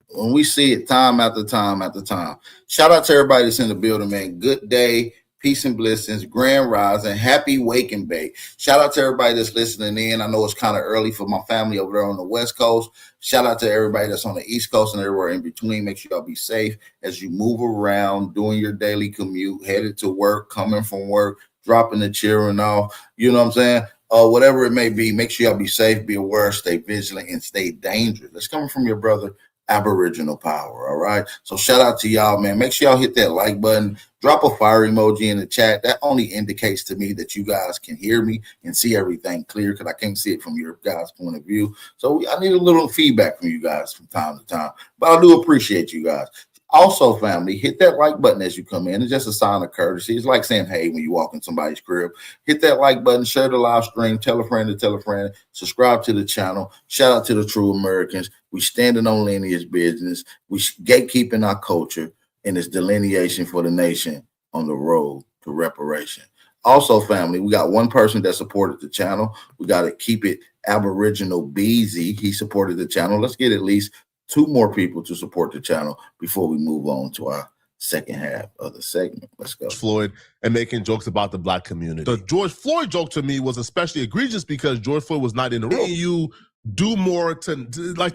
Speaker 1: When we see it time after time after time. Shout out to everybody that's in the building, man. Good day. Peace and blessings, grand rising, happy wake and bake. Shout out to everybody that's listening in. I know it's kind of early for my family over there on the West Coast. Shout out to everybody that's on the East Coast and everywhere in between. Make sure y'all be safe as you move around, doing your daily commute, headed to work, coming from work, dropping the children off. You know what I'm saying? Whatever it may be, make sure y'all be safe, be aware, stay vigilant, and stay dangerous. That's coming from your brother, Aboriginal Power, all right? So shout out to y'all, man. Make sure y'all hit that like button. Drop a fire emoji in the chat. That only indicates to me that you guys can hear me and see everything clear because I can't see it from your guys' point of view. So I need a little feedback from you guys from time to time. But I do appreciate you guys. Also, family, hit that like button as you come in. It's just a sign of courtesy. It's like saying, hey, when you walk in somebody's crib. Hit that like button, share the live stream, tell a friend to tell a friend, subscribe to the channel. Shout out to the true Americans. We standing on lineage business. We gatekeeping our culture and its delineation for the nation on the road to reparation. Also, family, we got one person that supported the channel. We got to keep it Aboriginal Beezy. He supported the channel. Let's get at least 2 more people to support the channel before we move on to our second half of the segment. Let's go.
Speaker 7: Floyd and making jokes about the black community. The George Floyd joke to me was especially egregious because George Floyd was not in the room. You
Speaker 6: do more to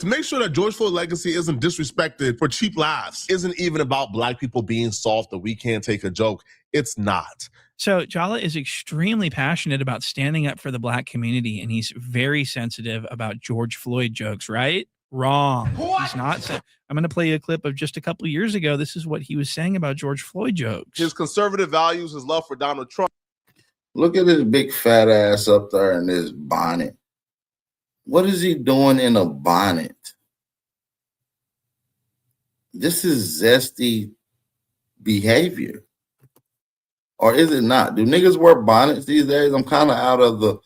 Speaker 6: make sure that George Floyd's legacy isn't disrespected for cheap laughs. Isn't even about black people being soft or we can't take a joke. It's not.
Speaker 5: So Jala is extremely passionate about standing up for the black community, and he's very sensitive about George Floyd jokes, right? Wrong. He's not. I'm going to play you a clip of just a couple of years ago. This is what he was saying about George Floyd jokes.
Speaker 7: His conservative values, his love for Donald Trump.
Speaker 1: Look at this big fat ass up there in this bonnet. What is he doing in a bonnet? This is zesty behavior. Or is it not? Do niggas wear bonnets these days? I'm kind of out of the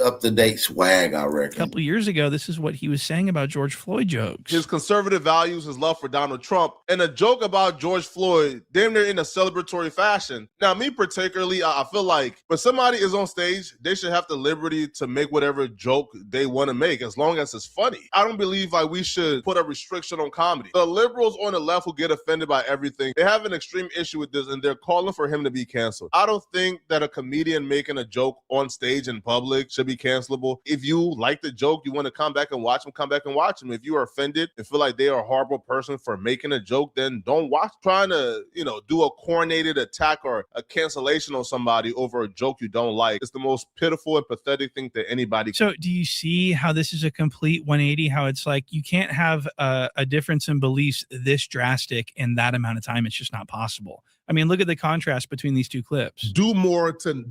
Speaker 1: up-to-date swag, I reckon.
Speaker 5: A couple of years ago, this is what he was saying about George Floyd jokes.
Speaker 7: His conservative values, his love for Donald Trump, and a joke about George Floyd, damn near in a celebratory fashion. Now, me particularly, I feel like when somebody is on stage, they should have the liberty to make whatever joke they want to make, as long as it's funny. I don't believe like we should put a restriction on comedy. The liberals on the left who get offended by everything, they have an extreme issue with this, and they're calling for him to be canceled. I don't think that a comedian making a joke on stage in public should be cancelable. If you like the joke, you want to come back and watch them, come back and watch them. If you are offended and feel like they are a horrible person for making a joke, then don't watch. Trying to, do a coordinated attack or a cancellation on somebody over a joke you don't like. It's the most pitiful and pathetic thing that anybody.
Speaker 5: So do you see how this is a complete 180? How it's like you can't have a difference in beliefs this drastic in that amount of time. It's just not possible. I mean, look at the contrast between these two clips.
Speaker 6: Do more to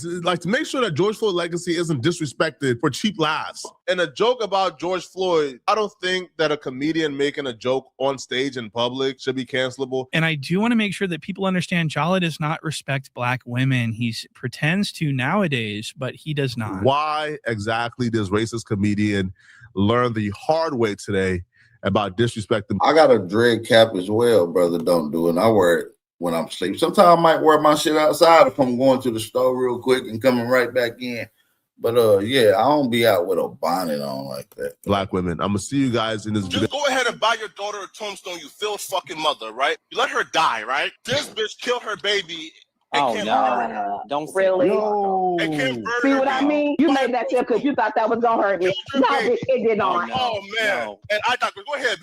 Speaker 6: make sure that George Floyd's legacy isn't disrespected for cheap laughs.
Speaker 7: And a joke about George Floyd, I don't think that a comedian making a joke on stage in public should be cancelable.
Speaker 5: And I do want to make sure that people understand Jala does not respect black women. He pretends to nowadays, but he does not.
Speaker 6: Why exactly does racist comedian learn the hard way today about disrespecting?
Speaker 1: I got a dread cap as well, brother. Don't do it. I wear it when I'm asleep. Sometimes I might wear my shit outside if I'm going to the store real quick and coming right back in. But yeah, I don't be out with a bonnet on like that.
Speaker 6: Black women, I'm gonna see you guys in this video.
Speaker 7: Just go ahead and buy your daughter a tombstone, you filth fucking mother, right? You let her die, right? This bitch killed her baby.
Speaker 20: Oh no! Don't really.
Speaker 21: See what I mean? You made that tip because you thought that was gonna hurt me. No, bitch, it did not.
Speaker 7: Oh man! No. And I thought, go ahead.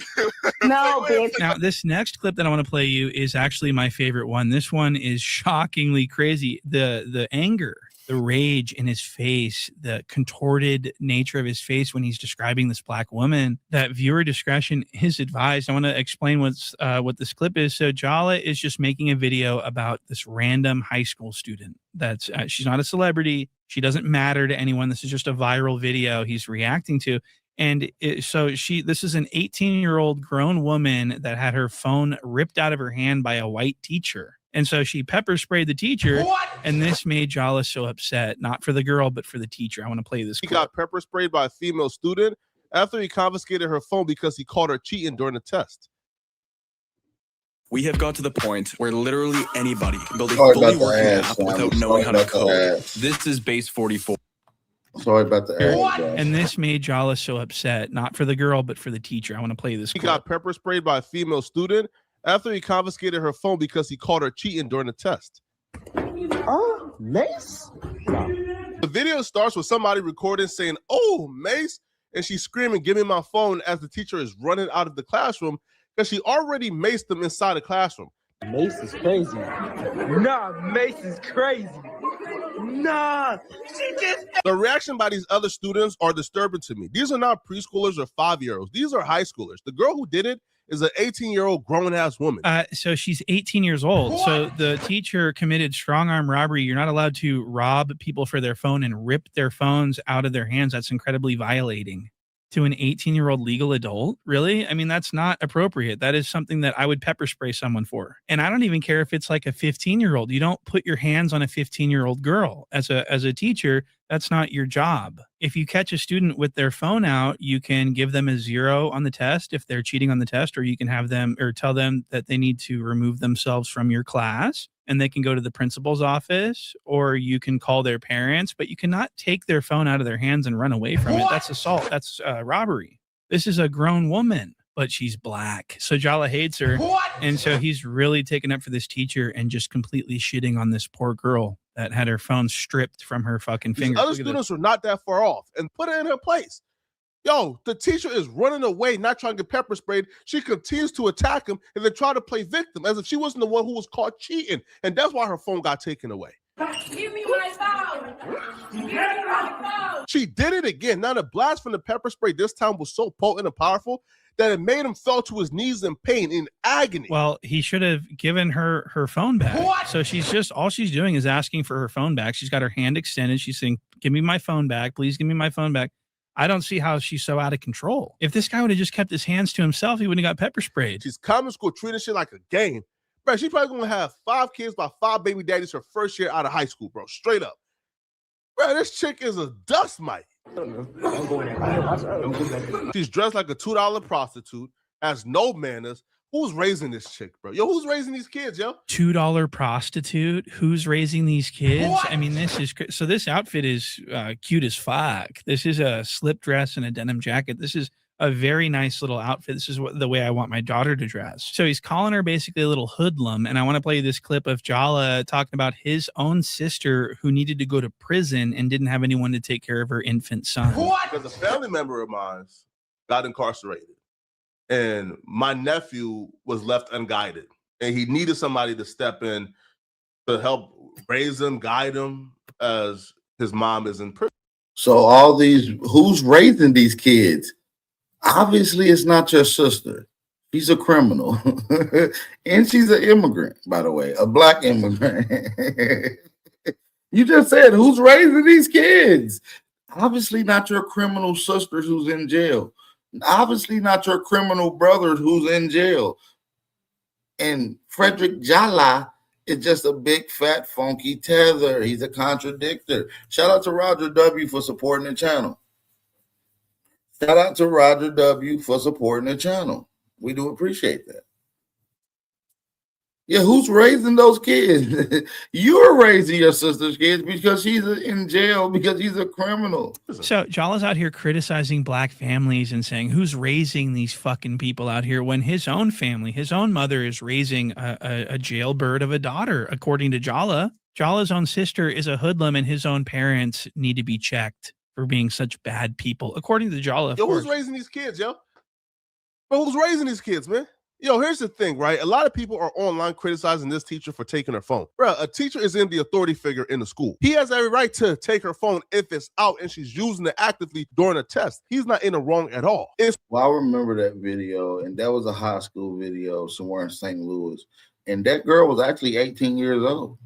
Speaker 21: No, bitch.
Speaker 5: Now, this next clip that I want to play you is actually my favorite one. This one is shockingly crazy. The anger, the rage in his face, the contorted nature of his face when he's describing this black woman, that viewer discretion is advised. I want to explain what this clip is. So Jala is just making a video about this random high school student. That's she's not a celebrity. She doesn't matter to anyone. This is just a viral video he's reacting to. And this is an 18-year-old grown woman that had her phone ripped out of her hand by a white teacher. And so she pepper sprayed the teacher. What? And this made Jala so upset, not for the girl, but for the teacher. I want to play this clip.
Speaker 7: He got pepper sprayed by a female student after he confiscated her phone because he caught her cheating during the test.
Speaker 22: We have got to the point where literally anybody can build a fully working app without knowing how to code. This is base 44.
Speaker 1: Sorry about the
Speaker 5: ad. And this made Jala so upset, not for the girl, but for the teacher. I want to play this clip.
Speaker 7: He got pepper sprayed by a female student after he confiscated her phone because he caught her cheating during the test.
Speaker 21: Mace?
Speaker 7: The video starts with somebody recording saying, "Oh, Mace," and she's screaming, "Give me my phone," as the teacher is running out of the classroom because she already maced them inside the classroom.
Speaker 21: Mace is crazy. Nah, Mace is crazy. Nah,
Speaker 7: The reaction by these other students are disturbing to me. These are not preschoolers or 5-year-olds. These are high schoolers. The girl who did it is an 18-year-old grown-ass woman.
Speaker 5: So she's 18 years old. What? So the teacher committed strong-arm robbery. You're not allowed to rob people for their phone and rip their phones out of their hands. That's incredibly violating to an 18-year-old legal adult. Really? I mean, that's not appropriate. That is something that I would pepper spray someone for. And I don't even care if it's like a 15-year-old. You don't put your hands on a 15-year-old girl. As a teacher, that's not your job. If you catch a student with their phone out, you can give them a 0 on the test if they're cheating on the test, or you can have them or tell them that they need to remove themselves from your class and they can go to the principal's office, or you can call their parents, but you cannot take their phone out of their hands and run away from it. That's assault. That's robbery. This is a grown woman, but she's black. So Jala hates her. And so he's really taken up for this teacher and just completely shitting on this poor girl that had her phone stripped from her fucking fingers.
Speaker 7: Other students are not that far off, and put her in her place. Yo, the teacher is running away, not trying to get pepper sprayed. She continues to attack him and then try to play victim as if she wasn't the one who was caught cheating. And that's why her phone got taken away.
Speaker 2: Give me my phone. Give me my phone.
Speaker 7: She did it again. Now the blast from the pepper spray this time was so potent and powerful that it made him fall to his knees in pain, in agony.
Speaker 5: Well, he should have given her phone back. What? So all she's doing is asking for her phone back. She's got her hand extended. She's saying, give me my phone back. Please give me my phone back. I don't see how she's so out of control. If this guy would have just kept his hands to himself, he wouldn't have got pepper sprayed.
Speaker 7: She's coming to school treating shit like a game. Bro, she's probably going to have 5 kids by 5 baby daddies her first year out of high school, bro. Straight up. Bro, this chick is a dust mite. She's dressed like a $2 prostitute, has no manners. Who's raising this chick, bro? Yo, who's raising these kids, yo?
Speaker 5: $2 prostitute. Who's raising these kids? What? I mean, so this outfit is cute as fuck. This is a slip dress and a denim jacket. This is a very nice little outfit. This is the way I want my daughter to dress. So he's calling her basically a little hoodlum. And I want to play this clip of Jala talking about his own sister who needed to go to prison and didn't have anyone to take care of her infant son.
Speaker 7: What? Because a family member of mine got incarcerated. And my nephew was left unguided. And he needed somebody to step in to help raise him, guide him, as his mom is in prison.
Speaker 1: So who's raising these kids? Obviously, it's not your sister. She's a criminal. And she's an immigrant, by the way, a black immigrant. You just said, who's raising these kids? Obviously not your criminal sister who's in jail. Obviously not your criminal brother who's in jail. And Frederick Jala is just a big, fat, funky tether. He's a contradictor. Shout out to Roger W. for supporting the channel. Shout out to Roger W. for supporting the channel. We do appreciate that. Yeah, who's raising those kids? You're raising your sister's kids because she's in jail because he's a criminal.
Speaker 5: So Jala's out here criticizing black families and saying, who's raising these fucking people out here when his own family, his own mother is raising a jailbird of a daughter, according to Jala. Jala's own sister is a hoodlum and his own parents need to be checked for being such bad people, according to Jala.
Speaker 7: Yo, who's raising these kids, yo? But who's raising these kids, man? Yo, here's the thing, right? A lot of people are online criticizing this teacher for taking her phone. Bro, a teacher is in the authority figure in the school. He has every right to take her phone if it's out and she's using it actively during a test. He's not in the wrong at all.
Speaker 1: Well, I remember that video, and that was a high school video somewhere in St. Louis. And that girl was actually 18 years old.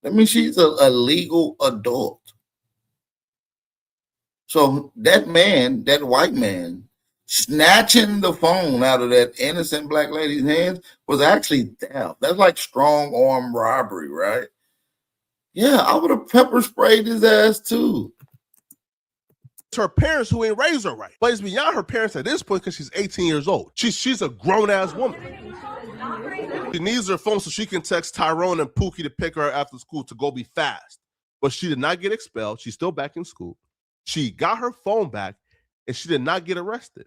Speaker 1: I mean, she's a legal adult. So that man, that white man, snatching the phone out of that innocent black lady's hands was actually theft. That's like strong arm robbery, right? Yeah, I would have pepper sprayed his ass too.
Speaker 7: It's her parents who ain't raised her right. But it's beyond her parents at this point because she's 18 years old. She's a grown-ass woman. She needs her phone so she can text Tyrone and Pookie to pick her after school to go be fast. But she did not get expelled. She's still back in school. She got her phone back and she did not get arrested.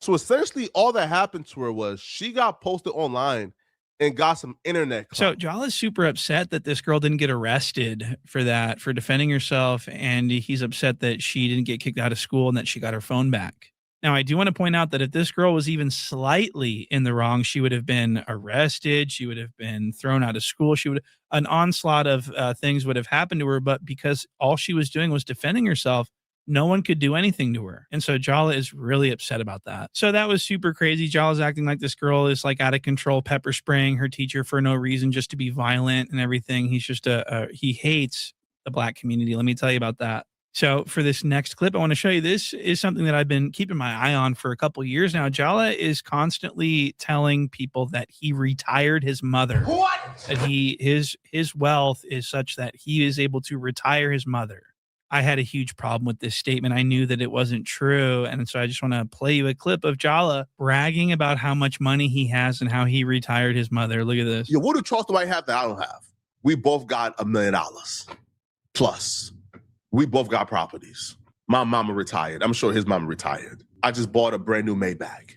Speaker 7: So essentially all that happened to her was she got posted online and got some internet.
Speaker 5: So Jala's super upset that this girl didn't get arrested for that, for defending herself. And he's upset that she didn't get kicked out of school and that she got her phone back. Now, I do want to point out that if this girl was even slightly in the wrong, she would have been arrested. She would have been thrown out of school. An onslaught of things would have happened to her. But because all she was doing was defending herself, no one could do anything to her. And so Jala is really upset about that. So that was super crazy. Jala's acting like this girl is like out of control, pepper spraying her teacher for no reason, just to be violent and everything. He's just he hates the black community. Let me tell you about that. So for this next clip, I want to show you, this is something that I've been keeping my eye on for a couple years now. Jala is constantly telling people that he retired his mother. What? That his wealth is such that he is able to retire his mother. I had a huge problem with this statement. I knew that it wasn't true. And so I just want to play you a clip of Jala bragging about how much money he has and how he retired his mother. Look at this.
Speaker 7: Yeah, what do Charleston White have that I don't have? We both got $1 million plus. We both got properties. My mama retired. I'm sure his mama retired. I just bought a brand new Maybach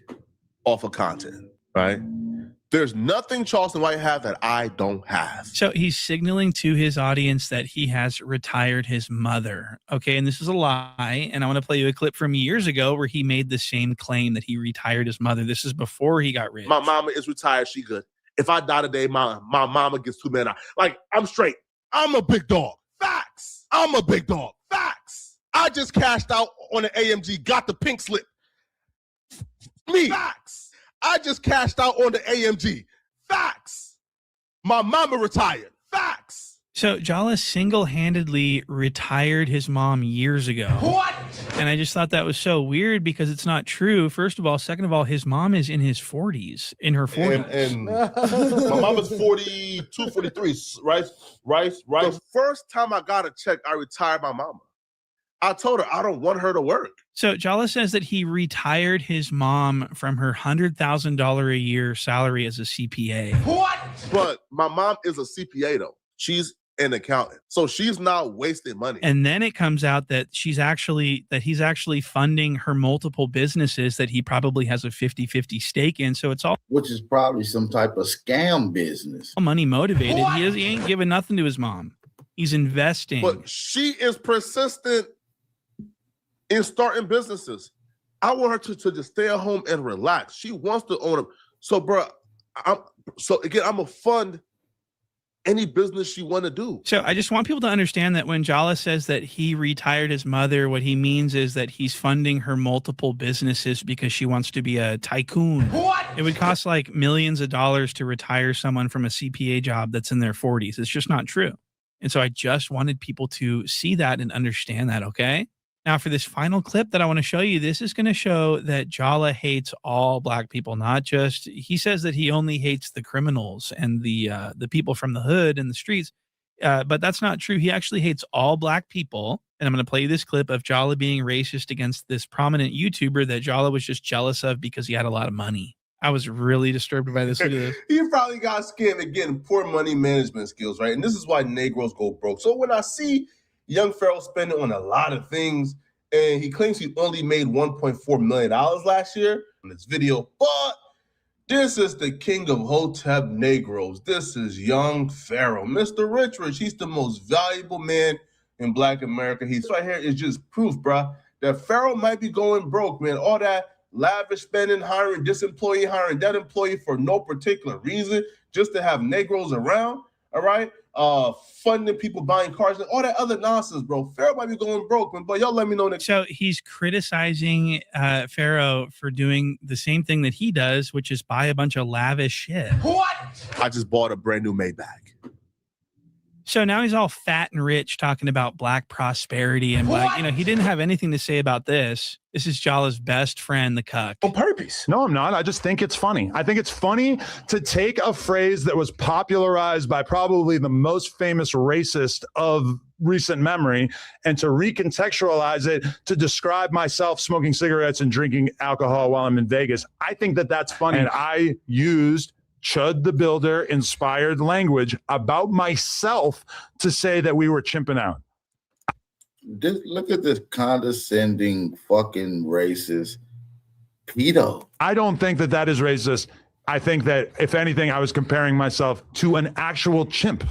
Speaker 7: off of content, right? There's nothing Charleston White have that I don't have.
Speaker 5: So he's signaling to his audience that he has retired his mother. Okay, and this is a lie. And I want to play you a clip from years ago where he made the same claim that he retired his mother. This is before he got rich.
Speaker 7: My mama is retired. She good. If I die today, my mama gets $2 million. Like, I'm straight. I'm a big dog. Facts. I'm a big dog. Facts. I just cashed out on an AMG, got the pink slip. Me. Facts. I just cashed out on the AMG. Facts. My mama retired. Facts.
Speaker 5: So Jala single-handedly retired his mom years ago.
Speaker 7: What?
Speaker 5: And I just thought that was so weird because it's not true. First of all. Second of all, his mom is in her 40s.
Speaker 7: And my mama's 42, 43, right? The first time I got a check, I retired my mama. I told her I don't want her to work.
Speaker 5: So Jala says that he retired his mom from her $100,000 a year salary as a CPA.
Speaker 7: What? But my mom is a CPA though. She's an accountant. So she's not wasting money.
Speaker 5: And then it comes out that he's actually funding her multiple businesses that he probably has a 50-50 stake in. So it's all,
Speaker 1: which is probably some type of scam business.
Speaker 5: Money motivated. He ain't giving nothing to his mom. He's investing.
Speaker 7: But she is persistent in starting businesses. I want her to just stay at home and relax. She wants to own them. So, bro, I'm gonna fund any business she want to do.
Speaker 5: So I just want people to understand that when Jala says that he retired his mother, what he means is that he's funding her multiple businesses because she wants to be a tycoon.
Speaker 7: What?
Speaker 5: It would cost like millions of dollars to retire someone from a CPA job that's in their 40s. It's just not true. And so I just wanted people to see that and understand that, okay? Now, for this final clip that I want to show you, this is going to show that Jala hates all black people, not just, he says that he only hates the criminals and the people from the hood and the streets, but that's not true. He actually hates all black people. And I'm going to play you this clip of Jala being racist against this prominent YouTuber that Jala was just jealous of because he had a lot of money. I was really disturbed by this video.
Speaker 7: He probably got scammed again, poor money management skills, right? And this is why Negroes go broke. So when I see Young Pharaoh spending on a lot of things, and he claims he only made $1.4 million last year in this video, but this is the king of Hotep Negroes. This is Young Pharaoh, Mr. Rich. He's the most valuable man in Black America. He's right here is just proof, bro, that Pharaoh might be going broke, man. All that lavish spending, hiring this employee, hiring that employee for no particular reason, just to have Negroes around, all right? Funding people buying cars and all that other nonsense, bro. Pharaoh might be going broke, but y'all let me know next.
Speaker 5: So he's criticizing Pharaoh for doing the same thing that he does, which is buy a bunch of lavish shit.
Speaker 7: What? I just bought a brand new Maybach.
Speaker 5: So now he's all fat and rich talking about black prosperity and black, he didn't have anything to say about this. This is Jala's best friend, the cuck.
Speaker 3: On purpose. No, I'm not. I just think it's funny. I think it's funny to take a phrase that was popularized by probably the most famous racist of recent memory and to recontextualize it to describe myself smoking cigarettes and drinking alcohol while I'm in Vegas. I think that that's funny. And I used Chud the Builder inspired language about myself to say that we were chimping out.
Speaker 1: Look at this condescending fucking racist pedo.
Speaker 3: I don't think that that is racist. I think that if anything, I was comparing myself to an actual chimp.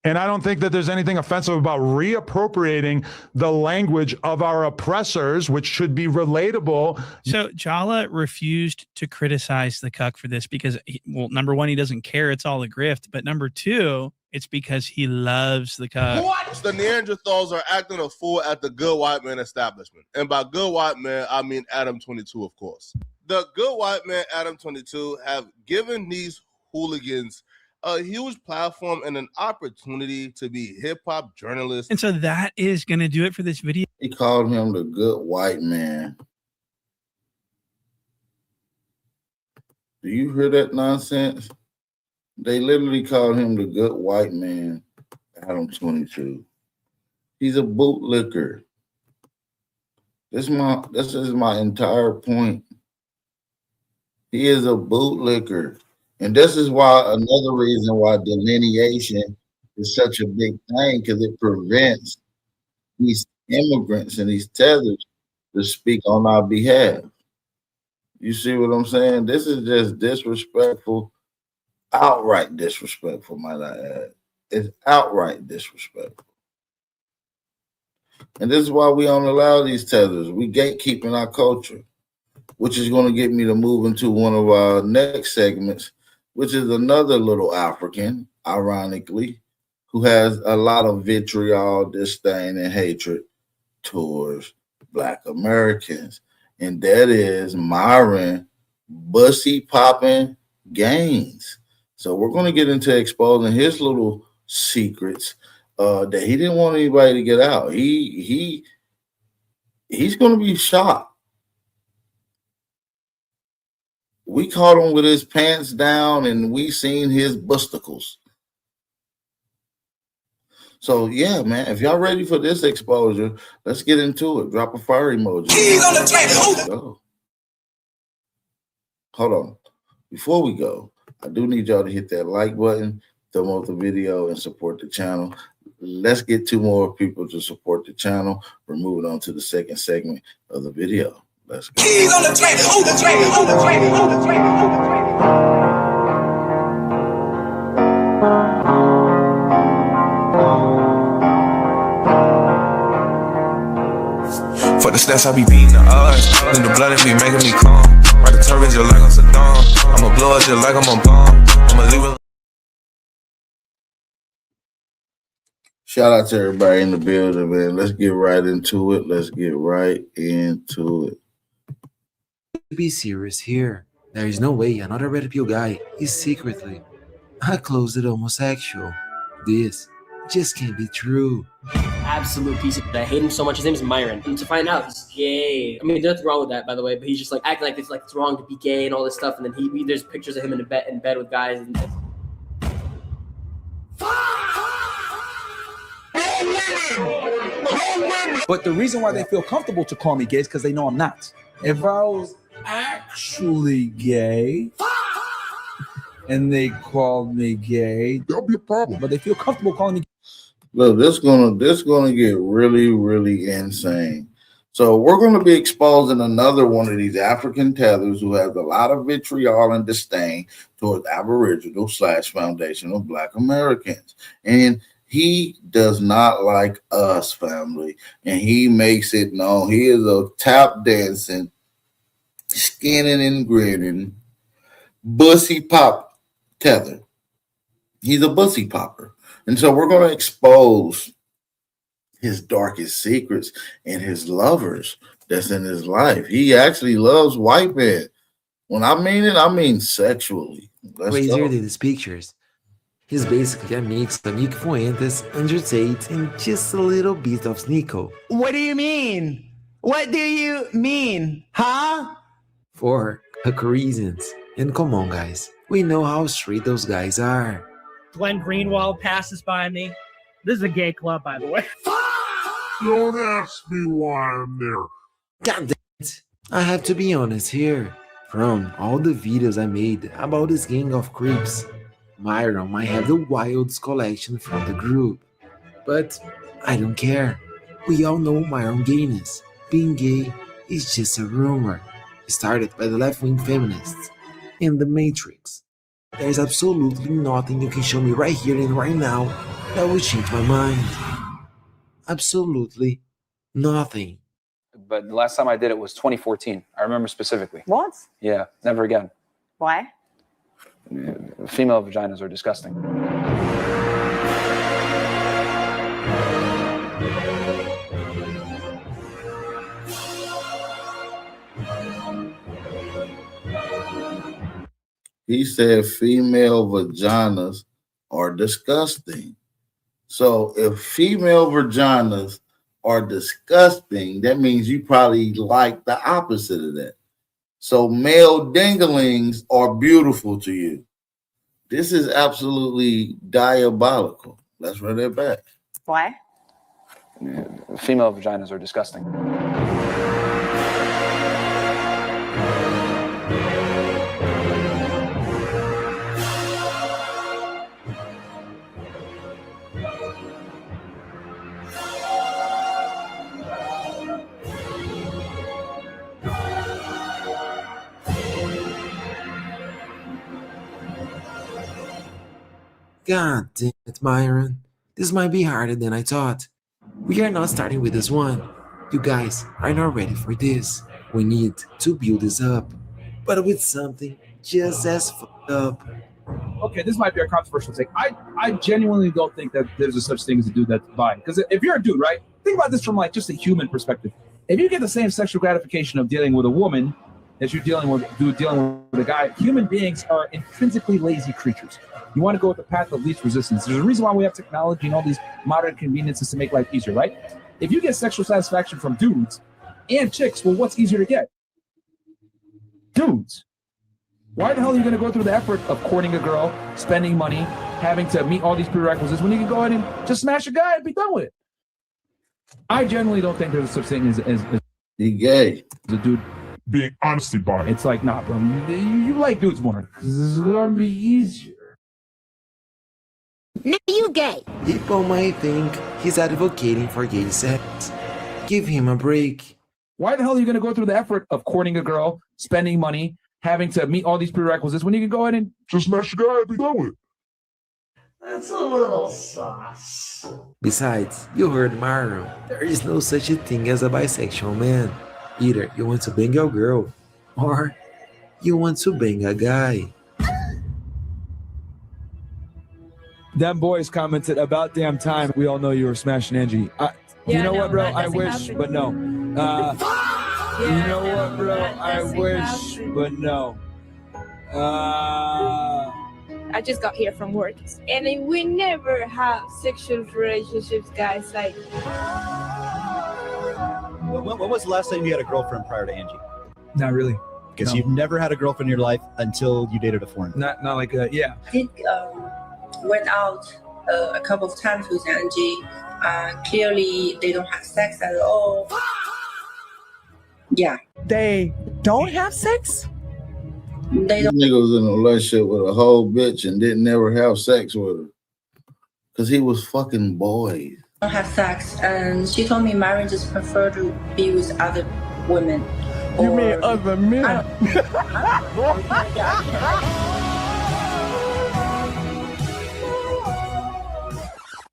Speaker 3: And I don't think that there's anything offensive about reappropriating the language of our oppressors, which should be relatable.
Speaker 5: So Jala refused to criticize the cuck for this because, number one, he doesn't care. It's all a grift. But number two, it's because he loves the cuck.
Speaker 7: What? The Neanderthals are acting a fool at the good white man establishment. And by good white man, I mean Adam 22, of course. The good white man, Adam 22, have given these hooligans a huge platform and an opportunity to be hip-hop journalists.
Speaker 5: And so that is going to do it for this video.
Speaker 1: He called him the good white man. Do you hear that nonsense? They literally called him the good white man, Adam 22. He's a bootlicker. This is my entire point. He is a bootlicker. And this is why another reason why delineation is such a big thing, because it prevents these immigrants and these tethers to speak on our behalf. You see what I'm saying? This is just disrespectful, outright disrespectful, might I add. It's outright disrespectful. And this is why we don't allow these tethers. We gatekeeping our culture, which is going to get me to move into one of our next segments, which is another little African, ironically, who has a lot of vitriol, disdain, and hatred towards Black Americans. And that is Myron Bussy Poppin' Gaines. So we're going to get into exposing his little secrets that he didn't want anybody to get out. He's going to be shot. We caught him with his pants down and we seen his busticles. So yeah, man, if y'all ready for this exposure, let's get into it. Drop a fire emoji. Go. Hold on. Before we go, I do need y'all to hit that like button, thumb up the video, and support the channel. Let's get 2 more people to support the channel. We're moving on to the second segment of the video. Let's go.
Speaker 4: For the stats, I be beating the odds. In the blood, it be making me calm. Ride the turbines just like I'm Saddam. I'ma blow it just like I'm a bomb. I'ma leave it.
Speaker 1: Shout out to everybody in the building, man. Let's get right into it.
Speaker 10: Be serious here. There is no way another red pill guy is secretly a closet homosexual. This just can't be true.
Speaker 11: Absolute piece of shit. I hate him so much. His name is Myron. And to find out he's gay. I mean, there's nothing wrong with that, by the way. But he's just like acting like it's wrong to be gay and all this stuff. And then there's pictures of him in bed with guys. And
Speaker 23: But the reason why they feel comfortable to call me gay is because they know I'm not. If I was actually gay and they called me gay, there'll be a problem. But they feel comfortable calling me gay.
Speaker 1: Look, this gonna get really, really insane. So we're gonna be exposing another one of these African tethers who has a lot of vitriol and disdain towards Aboriginal / foundational Black Americans. And he does not like us, family. And he makes it known. He is a tap dancing, skinning and grinning, bussy pop tether. He's a bussy popper. And so we're going to expose his darkest secrets and his lovers that's in his life. He actually loves white men. When I mean it, I mean sexually.
Speaker 10: Crazier than his pictures. He's basically a mix of Nick Fuentes, Andrew Tate, and just a little bit of Sneeko.
Speaker 24: What do you mean? What do you mean? Huh?
Speaker 10: For hook reasons. And come on, guys. We know how straight those guys are.
Speaker 25: Glenn Greenwald passes by me. This is a gay club, by the way.
Speaker 10: Don't ask me why I'm there. God damn it. I have to be honest here. From all the videos I made about this gang of creeps, Myron might have the wildest collection from the group. But I don't care. We all know Myron gayness. Being gay is just a rumor, started by the left-wing feminists in the Matrix. There's absolutely nothing you can show me right here and right now that will change my mind. Absolutely nothing.
Speaker 26: But the last time I did it was 2014. I remember specifically.
Speaker 27: What?
Speaker 26: Yeah, never again.
Speaker 27: Why?
Speaker 26: Female vaginas are disgusting.
Speaker 1: He said female vaginas are disgusting. So if female vaginas are disgusting, that means you probably like the opposite of that. So male dinglings are beautiful to you. This is absolutely diabolical. Let's run that back.
Speaker 27: Why?
Speaker 26: Female vaginas are disgusting.
Speaker 10: God damn it, Myron. This might be harder than I thought. We are not starting with this one. You guys are not ready for this. We need to build this up, but with something just as fucked up.
Speaker 23: Okay, this might be a controversial take. I genuinely don't think that there's a such thing as a dude that's bi. Because if you're a dude, right? Think about this from like just a human perspective. If you get the same sexual gratification of dealing with a woman as you're dealing with a guy, human beings are intrinsically lazy creatures. You want to go with the path of least resistance. There's a reason why we have technology and all these modern conveniences to make life easier, right? If you get sexual satisfaction from dudes and chicks, well, what's easier to get? Dudes. Why the hell are you going to go through the effort of courting a girl, spending money, having to meet all these prerequisites when you can go ahead and just smash a guy and be done with it? I generally don't think there's such thing as
Speaker 1: he gay.
Speaker 23: The dude being honestly bi. It's like, nah, bro. You like dudes more. This is going to be easier.
Speaker 10: Now you gay. People might think he's advocating for gay sex. Give him a break.
Speaker 23: Why the hell are you going to go through the effort of courting a girl, spending money, having to meet all these prerequisites when you can go ahead and just smash a guy and be done with it?
Speaker 10: That's a little sauce. Besides, you heard Myron. There is no such a thing as a bisexual man. Either you want to bang a girl, or you want to bang a guy.
Speaker 23: Them boys commented, about damn time we all know you were smashing Angie. You know what, bro? I wish, but no. You know what, bro? I wish, but no.
Speaker 12: I just got here from work, and we never have sexual relationships, guys. Like,
Speaker 13: when was the last time you had a girlfriend prior to Angie?
Speaker 23: Not really.
Speaker 13: Because
Speaker 23: No.
Speaker 13: you've never had a girlfriend in your life until you dated a foreigner.
Speaker 23: Not like yeah.
Speaker 14: I think went out a couple of times with Angie. Clearly, they don't have sex at all. Yeah.
Speaker 15: They don't have sex?
Speaker 14: They
Speaker 1: This nigga was in a relationship with a whole bitch and didn't never have sex with her. Because he was fucking boys.
Speaker 14: don't have sex, and she told me Myron just prefer to be with other women.
Speaker 15: You mean other men?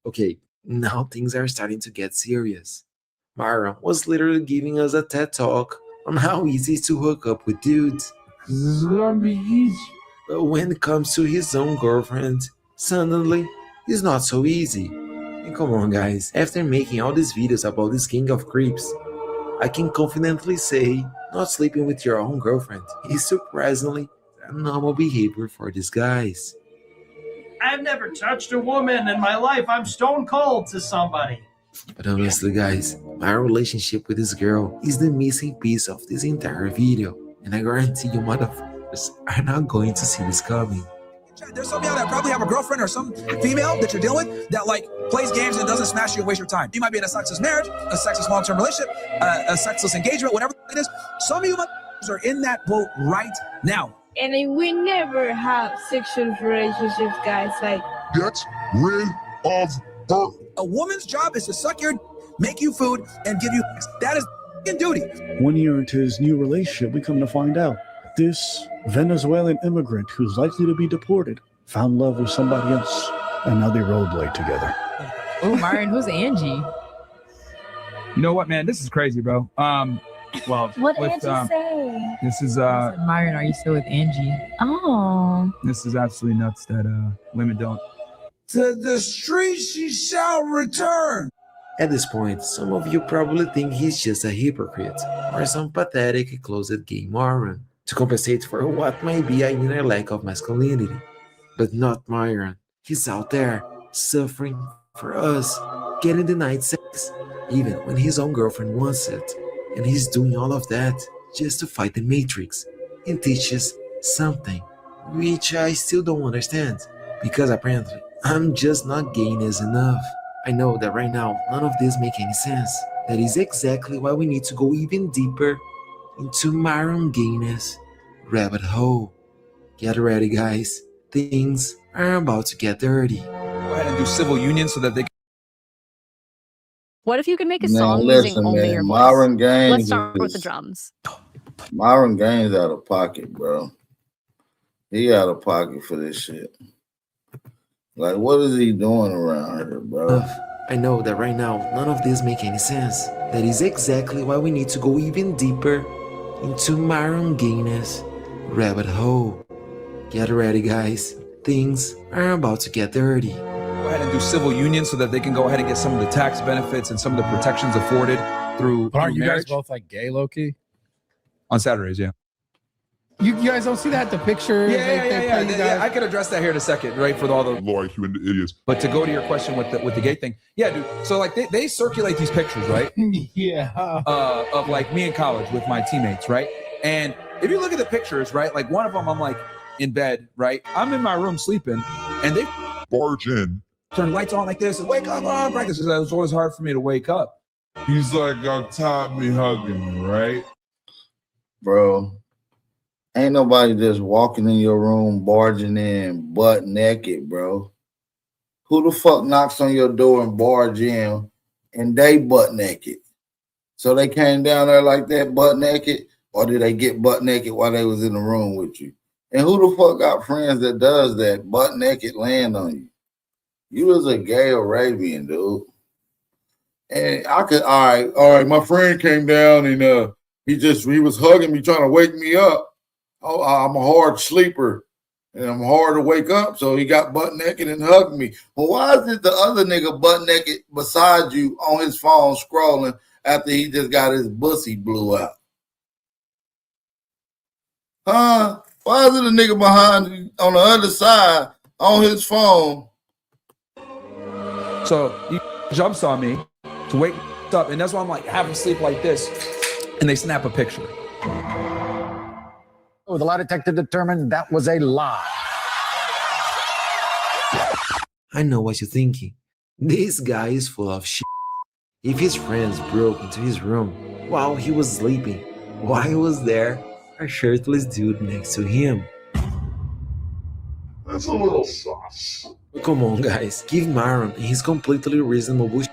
Speaker 10: Okay, now things are starting to get serious. Myron was literally giving us a TED talk on how easy it is to hook up with dudes.
Speaker 23: This is gonna be easy.
Speaker 10: But when it comes to his own girlfriend, suddenly it's not so easy. And come on guys, after making all these videos about this king of creeps, I can confidently say not sleeping with your own girlfriend is surprisingly a normal behavior for these guys.
Speaker 25: I've never touched a woman in my life. I'm stone cold to somebody.
Speaker 10: But honestly guys, my relationship with this girl is the missing piece of this entire video, and I guarantee you motherfuckers are not going to see this coming.
Speaker 16: There's some of y'all that probably have a girlfriend or some female that you're dealing with that like plays games and doesn't smash you and waste your time. You might be in a sexless marriage, a sexless long-term relationship, a sexless engagement, whatever it is. Some of you are in that boat right now.
Speaker 12: And we never have sexual relationships, guys. Like,
Speaker 16: Get rid of her. A woman's job is to suck your, make you food, and give you. That is duty.
Speaker 17: 1 year into his new relationship, we come to find out this Venezuelan immigrant who's likely to be deported found love with somebody else, and now they rollerblade together.
Speaker 27: Oh, Myron, who's Angie?
Speaker 23: You know what, man? This is crazy, bro. Well,
Speaker 12: what
Speaker 23: with,
Speaker 12: Angie say?
Speaker 23: this is
Speaker 27: Myron, are you still with Angie? Oh.
Speaker 23: this is absolutely nuts that women don't.
Speaker 16: To the streets she shall return.
Speaker 10: At this point, some of you probably think he's just a hypocrite or some pathetic closet gay moron to compensate for what might be an inner lack of masculinity. But not Myron. He's out there suffering for us, getting denied sex, even when his own girlfriend wants it. And he's doing all of that just to fight the Matrix and teach us something, which I still don't understand, because apparently I'm just not gayness enough. I know that right now none of this makes any sense. That is exactly why we need to go even deeper into Myron gayness rabbit hole. Get ready guys, things are about to get dirty.
Speaker 16: Go ahead and do civil union so that they.
Speaker 28: What if you could make a
Speaker 1: Man,
Speaker 28: song
Speaker 1: listen,
Speaker 28: using only
Speaker 1: man,
Speaker 28: your voice?
Speaker 1: Myron Gaines
Speaker 28: Let's start with
Speaker 1: is-
Speaker 28: the drums.
Speaker 1: Myron Gaines out of pocket, bro. He out of pocket for this shit. Like, what is he doing around here, bro?
Speaker 10: I know that right now none of this make any sense. That is exactly why we need to go even deeper into Myron gayness rabbit hole. Get ready, guys. Things are about to get dirty.
Speaker 23: Go ahead and do civil union so that they can go ahead and get some of the tax benefits and some of the protections afforded through,
Speaker 6: But aren't
Speaker 23: through
Speaker 6: you guys
Speaker 23: marriage.
Speaker 6: both like gay, Loki?
Speaker 23: On Saturdays, yeah.
Speaker 6: You guys don't see that the picture?
Speaker 23: Yeah. I could address that here in a second, right? For all the low IQ idiots. But to go to your question with the gay thing, yeah, dude. So like they circulate these pictures, right?
Speaker 6: Yeah.
Speaker 23: Of like me in college with my teammates, right? And if you look at the pictures, right? Like one of them, I'm like in bed, right? I'm in my room sleeping, and they barge in, turn lights on like this, and wake up, practice. It was always hard for me to wake up. He's like, on top of me hugging me, right?
Speaker 1: Bro, ain't nobody just walking in your room, barging in butt naked, bro. Who the fuck knocks on your door and barge in and they butt naked? So they came down there like that butt naked, or did they get butt naked while they was in the room with you? And who the fuck got friends that does that butt naked land on you? You was a gay Arabian, dude. And I could, all right, my friend came down and he was hugging me, trying to wake me up. Oh, I'm a hard sleeper and I'm hard to wake up. So he got butt naked and hugged me. Well, why is it the other nigga butt naked beside you on his phone scrolling after he just got his pussy blew out? Huh? Why is it a nigga behind you on the other side on his phone?
Speaker 23: So he jumps on me to wake up, and that's why I'm like having sleep like this, and they snap a picture.
Speaker 15: The lie detector determined that was a lie.
Speaker 10: I know what you're thinking. This guy is full of shit. If his friends broke into his room while he was sleeping, why was there a shirtless dude next to him?
Speaker 23: That's a little sauce.
Speaker 10: Come on, guys. Give Myron and his completely reasonable shit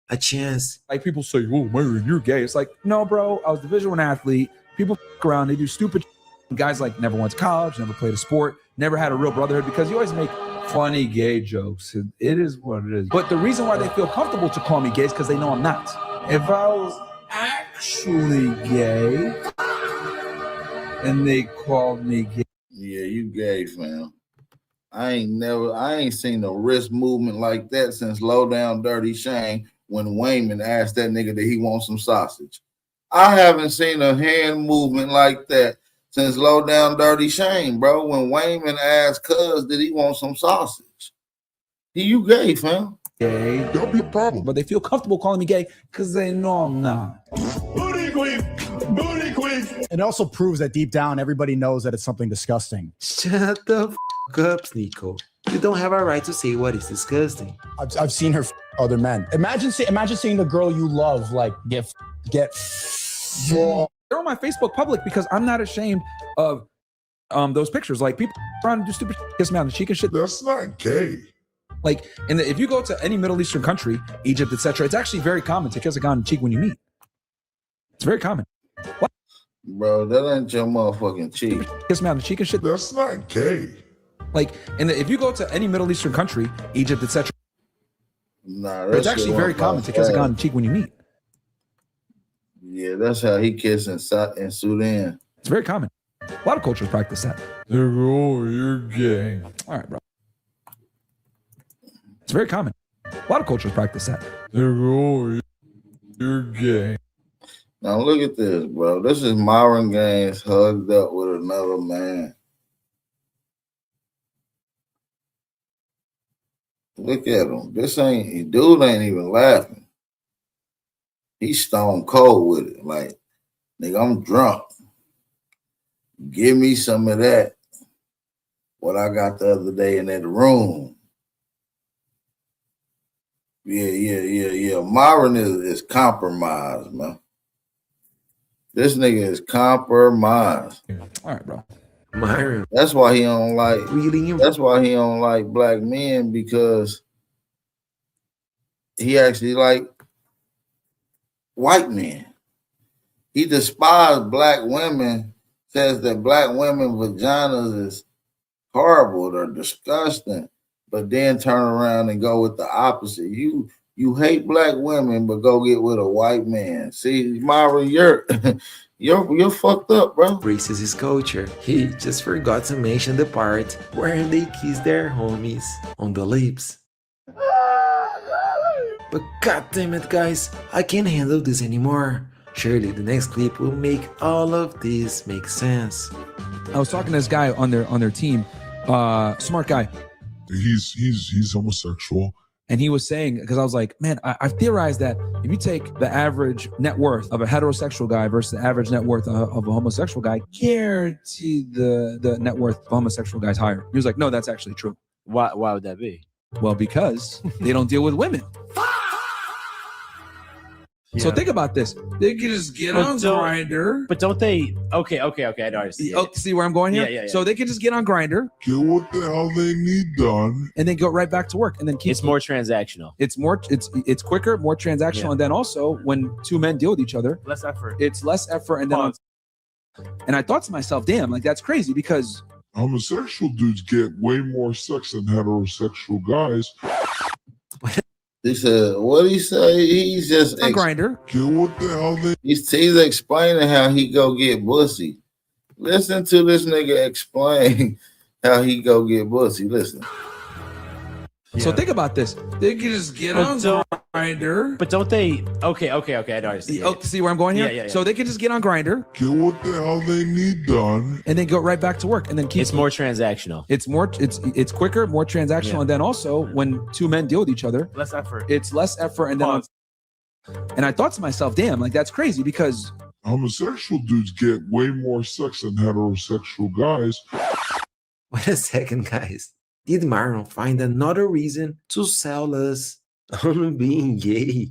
Speaker 10: a chance.
Speaker 23: Like people say, oh, Myron, you're gay. It's like, no, bro, I was a Division I athlete. People f around, they do stupid shit. Guys like never went to college, never played a sport, never had a real brotherhood, because you always make funny gay jokes. It is what it is. But the reason why they feel comfortable to call me gay is because they know I'm not. If I was actually gay and they called me gay.
Speaker 1: Yeah, you gay, fam. I ain't seen a wrist movement like that since Low Down Dirty Shane when Wayman asked that nigga that he wants some sausage. I haven't seen a hand movement like that since Low Down Dirty Shane, bro. When Wayman asked Cuz did he want some sausage. You gay, fam.
Speaker 23: Gay. That'll be a problem. But they feel comfortable calling me gay because they know I'm not.
Speaker 15: Booty queen! Booty queen! It also proves that deep down, everybody knows that it's something disgusting.
Speaker 10: Shut the f up, Sneeko. You don't have a right to say what is disgusting.
Speaker 15: I've seen her other men. Imagine seeing the girl you love like get.
Speaker 23: They're on my Facebook public because I'm not ashamed of those pictures. Like people trying to do stupid shit, kiss me on the cheek and shit.
Speaker 8: That's not gay.
Speaker 23: Like, if you go to any Middle Eastern country, Egypt, etc., it's actually very common to kiss a guy on the cheek when you meet. It's very common. What?
Speaker 1: Bro, that ain't your motherfucking cheek.
Speaker 23: Kiss me on the cheek and shit.
Speaker 8: That's not gay.
Speaker 23: Like, if you go to any Middle Eastern country, Egypt, etc., it's actually very common to kiss a guy on the cheek when you meet.
Speaker 1: Yeah, that's how he kissed in Sudan.
Speaker 23: It's very common. A lot of cultures practice that. Oh, you're gay. All right, bro. It's very common. A lot of cultures practice that. Oh, you're gay.
Speaker 1: Now look at this, bro. This is Myron Gaines hugged up with another man. Look at him. Dude ain't even laughing. He's stone cold with it. Like, nigga, I'm drunk. Give me some of that. What I got the other day in that room. Yeah. Myron is compromised, man. This nigga is compromised.
Speaker 23: All right, bro.
Speaker 10: Myron.
Speaker 1: That's why he don't like. That's why he don't like black men, because he actually like white men. He despised black women. Says that black women vaginas is horrible. They're disgusting. but then turn around and go with the opposite. You hate black women, but go get with a white man. See, Myron, you're fucked up, bro.
Speaker 10: Embraces his culture. He just forgot to mention the part where they kiss their homies on the lips. But goddamn it, guys, I can't handle this anymore. Surely the next clip will make all of this make sense.
Speaker 23: I was talking to this guy on their team, smart guy.
Speaker 8: He's homosexual.
Speaker 23: And he was saying, because I was like, man, I've theorized that if you take the average net worth of a heterosexual guy versus the average net worth of a homosexual guy, guaranteed the net worth of a homosexual guy is higher. He was like, no, that's actually true.
Speaker 2: Why would that be?
Speaker 23: Well, because they don't deal with women. So think about this. They can just get on Grindr.
Speaker 2: But don't they? Okay, I know. I see.
Speaker 23: Oh, see where I'm going here?
Speaker 2: Yeah.
Speaker 23: So they can just get on Grindr.
Speaker 8: Get what the hell they need done.
Speaker 23: And then go right back to work. And then keep.
Speaker 2: It's more transactional.
Speaker 23: It's quicker, more transactional.
Speaker 2: Yeah.
Speaker 23: And then also when two men deal with each other,
Speaker 2: Less effort.
Speaker 23: It's less effort. And then and I thought to myself, damn, like that's crazy because
Speaker 8: homosexual dudes get way more sex than heterosexual guys.
Speaker 1: He said, what did he say? He's just
Speaker 23: on Grindr.
Speaker 8: What the hell?
Speaker 1: He's explaining how he go get pussy. Listen to this nigga explain how he go get pussy. Listen.
Speaker 23: So think about this. They can just get on Grindr.
Speaker 2: But don't they? Okay, I know. I see.
Speaker 23: Oh, see where I'm going here?
Speaker 2: Yeah.
Speaker 23: So they can just get on Grindr.
Speaker 8: Get what the hell they need done.
Speaker 23: And then go right back to work. And then keep.
Speaker 2: It's more transactional.
Speaker 23: It's quicker, more transactional.
Speaker 2: Yeah.
Speaker 23: And then also when two men deal with each other,
Speaker 2: Less effort.
Speaker 23: It's less effort. And then and I thought to myself, damn, like that's crazy because
Speaker 8: homosexual dudes get way more sex than heterosexual guys.
Speaker 10: Wait a second, guys. Did Myron find another reason to sell us on being gay?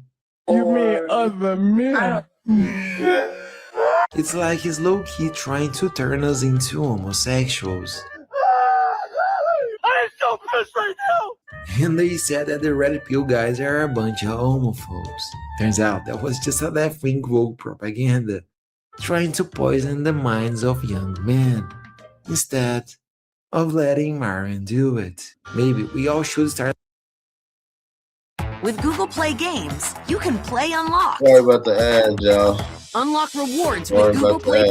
Speaker 24: You mean other men?
Speaker 10: It's like he's low-key trying to turn us into homosexuals.
Speaker 24: I'm so pissed right now.
Speaker 10: And they said that the red pill guys are a bunch of homophobes. Turns out that was just a left-wing woke propaganda, trying to poison the minds of young men. Instead of letting Myron do it. Maybe we all should start.
Speaker 9: With Google Play Games, you can play unlocked.
Speaker 1: Sorry about the ads, y'all.
Speaker 9: Unlock rewards
Speaker 1: Sorry
Speaker 9: with Google
Speaker 1: about the
Speaker 9: Play.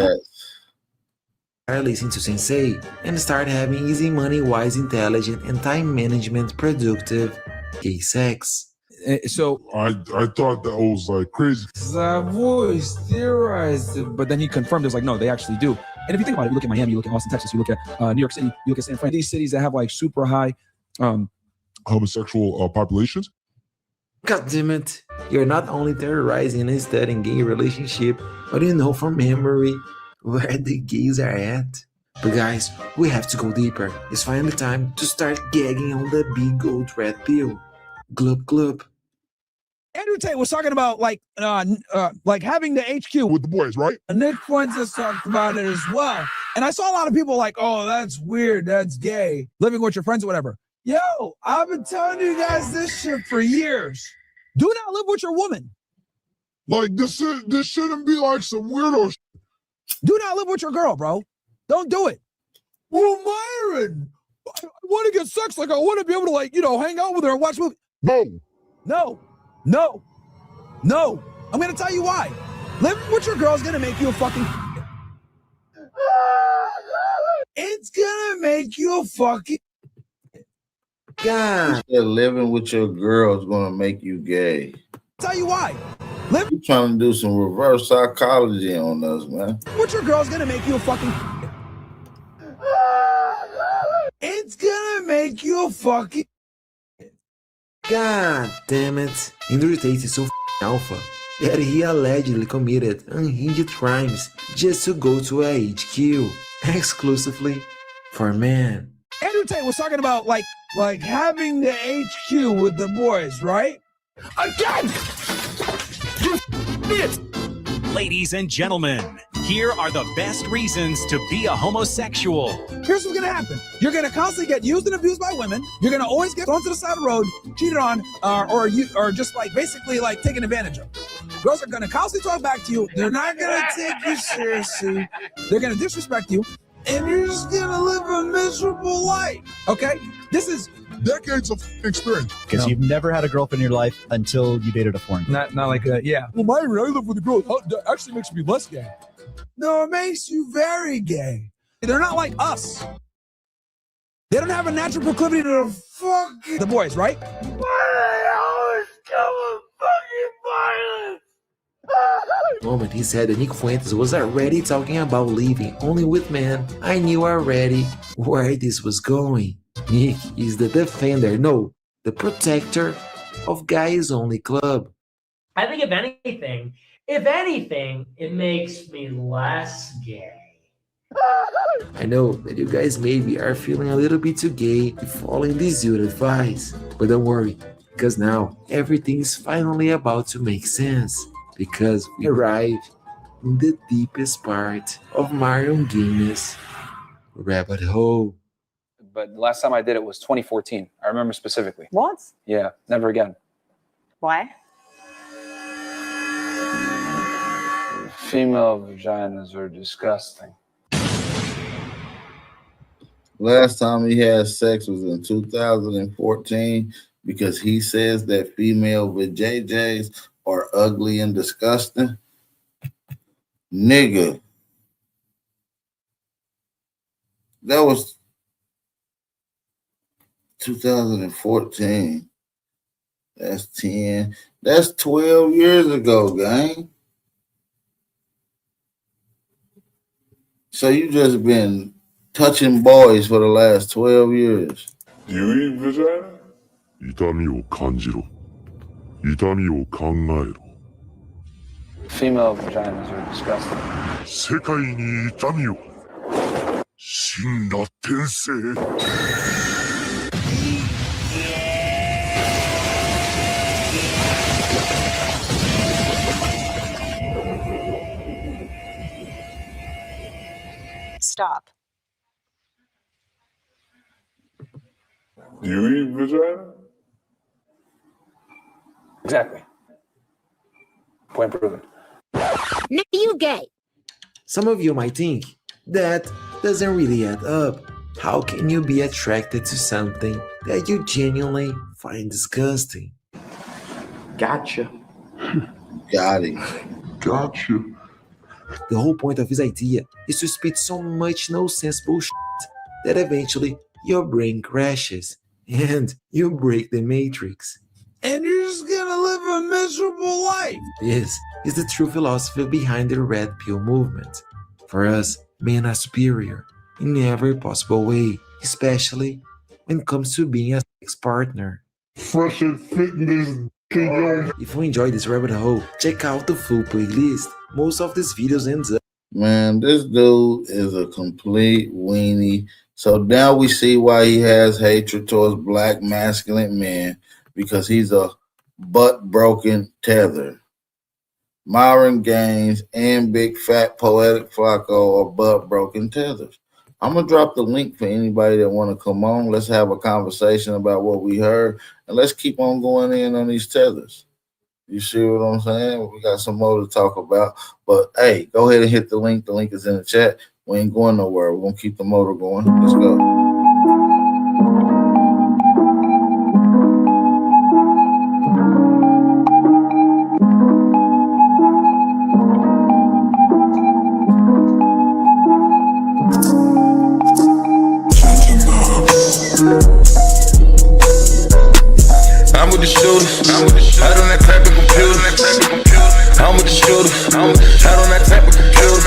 Speaker 1: ads.
Speaker 10: Listen to Sensei and start having easy money, wise, intelligent, and time management productive gay sex.
Speaker 23: So
Speaker 8: I thought that was like crazy.
Speaker 23: I've always theorized it, but then he confirmed it was like, no, they actually do. And if you think about it, you look at Miami, you look at Austin, Texas, you look at New York City, you look at San Francisco, these cities that have like super high
Speaker 8: homosexual populations.
Speaker 10: God damn it. You're not only terrorizing and studying gay relationship, but you know from memory where the gays are at. But guys, we have to go deeper. It's finally time to start gagging on the big old red pill. Glub glub.
Speaker 23: Andrew Tate was talking about like having the HQ
Speaker 8: with the boys, right?
Speaker 23: And Nick Fuentes talked about it as well. And I saw a lot of people like, oh, that's weird, that's gay, living with your friends or whatever. Yo, I've been telling you guys this shit for years. Do not live with your woman.
Speaker 8: Like this shouldn't be like some weirdo shit.
Speaker 23: Do not live with your girl, bro. Don't do it. Well, Myron, I want to get sex. Like I want to be able to hang out with her and watch movies. No. I'm going to tell you why. Living with your girl is going to make you a fucking... It's going to make you a fucking...
Speaker 10: God.
Speaker 1: Living with your girl is going to make you gay.
Speaker 23: Tell you why.
Speaker 1: You trying to do some reverse psychology on us, man.
Speaker 23: With your girl is going to make you a fucking... It's going to make you a fucking...
Speaker 10: God damn it. Andrew Tate is so alpha that he allegedly committed unhinged crimes just to go to a HQ exclusively for men.
Speaker 23: Andrew Tate was talking about like having the HQ with the boys, right?
Speaker 18: Again! You it! Ladies and gentlemen, here are the best reasons to be a homosexual.
Speaker 23: Here's what's gonna happen. You're gonna constantly get used and abused by women. You're gonna always get thrown to the side of the road, cheated on, or just basically taken advantage of. Girls are gonna constantly talk back to you. They're not gonna take you seriously. They're gonna disrespect you, and you're just gonna live a miserable life. Okay? This is
Speaker 8: decades of experience.
Speaker 13: Because you've never had a girlfriend in your life until you dated a foreigner.
Speaker 23: Not like that. Yeah.
Speaker 8: Well, Myron, I live with a girl. That actually makes me less gay.
Speaker 23: No, it makes you very gay. They're not like us. They don't have a natural proclivity to fuck the boys, right?
Speaker 24: Why do they always come with fucking violence?
Speaker 10: The moment he said that Nick Fuentes was already talking about leaving only with men, I knew already where this was going. Nick is the defender, no, the protector of Guys Only Club.
Speaker 25: I think if anything, it makes me less gay.
Speaker 10: I know that you guys maybe are feeling a little bit too gay to following this dude advice, but don't worry, because now everything is finally about to make sense, because we arrive in the deepest part of Myron Guinness rabbit hole.
Speaker 26: But the last time I did it was 2014. I remember specifically.
Speaker 3: What?
Speaker 26: Yeah, never again.
Speaker 3: Why?
Speaker 26: Female vaginas are disgusting.
Speaker 1: Last time he had sex was in 2014 because he says that female vajayjays are ugly and disgusting. Nigga. That was 2014. That's 10. That's 12 years ago, gang. So you just been touching boys for the last 12 years.
Speaker 8: Do you eat vagina? 痛みを感じろ。痛みを考えろ。
Speaker 26: Female vaginas are disgusting.
Speaker 8: 世界に痛みを。死んだ天性。
Speaker 3: Stop.
Speaker 8: Do you eat vagina?
Speaker 26: Exactly. Point proven.
Speaker 3: No, you gay.
Speaker 10: Some of you might think that doesn't really add up. How can you be attracted to something that you genuinely find disgusting?
Speaker 13: Gotcha.
Speaker 1: Got it.
Speaker 8: Gotcha.
Speaker 10: The whole point of his idea is to spit so much no-sense bullshit that eventually your brain crashes and you break the matrix.
Speaker 23: And you're just gonna live a miserable life.
Speaker 10: This is the true philosophy behind the Red Pill movement. For us, men are superior in every possible way, especially when it comes to being a sex partner.
Speaker 8: Fresh and fitness.
Speaker 10: If you enjoyed this rabbit hole, check out the full playlist. Most of these videos ends up.
Speaker 1: Man, this dude is a complete weenie. So now we see why he has hatred towards black masculine men, because he's a butt-broken tether. Myron Gaines and Big Fat Poetic Flakko are butt-broken tethers. I'm going to drop the link for anybody that want to come on. Let's have a conversation about what we heard, and let's keep on going in on these tethers. You see what I'm saying? We got some more to talk about. But, hey, go ahead and hit the link. The link is in the chat. We ain't going nowhere. We're going to keep the motor going. Let's go.
Speaker 4: I'm with the shooter. I don't that type of computer. I'm with the shooter. I don't that type of computer.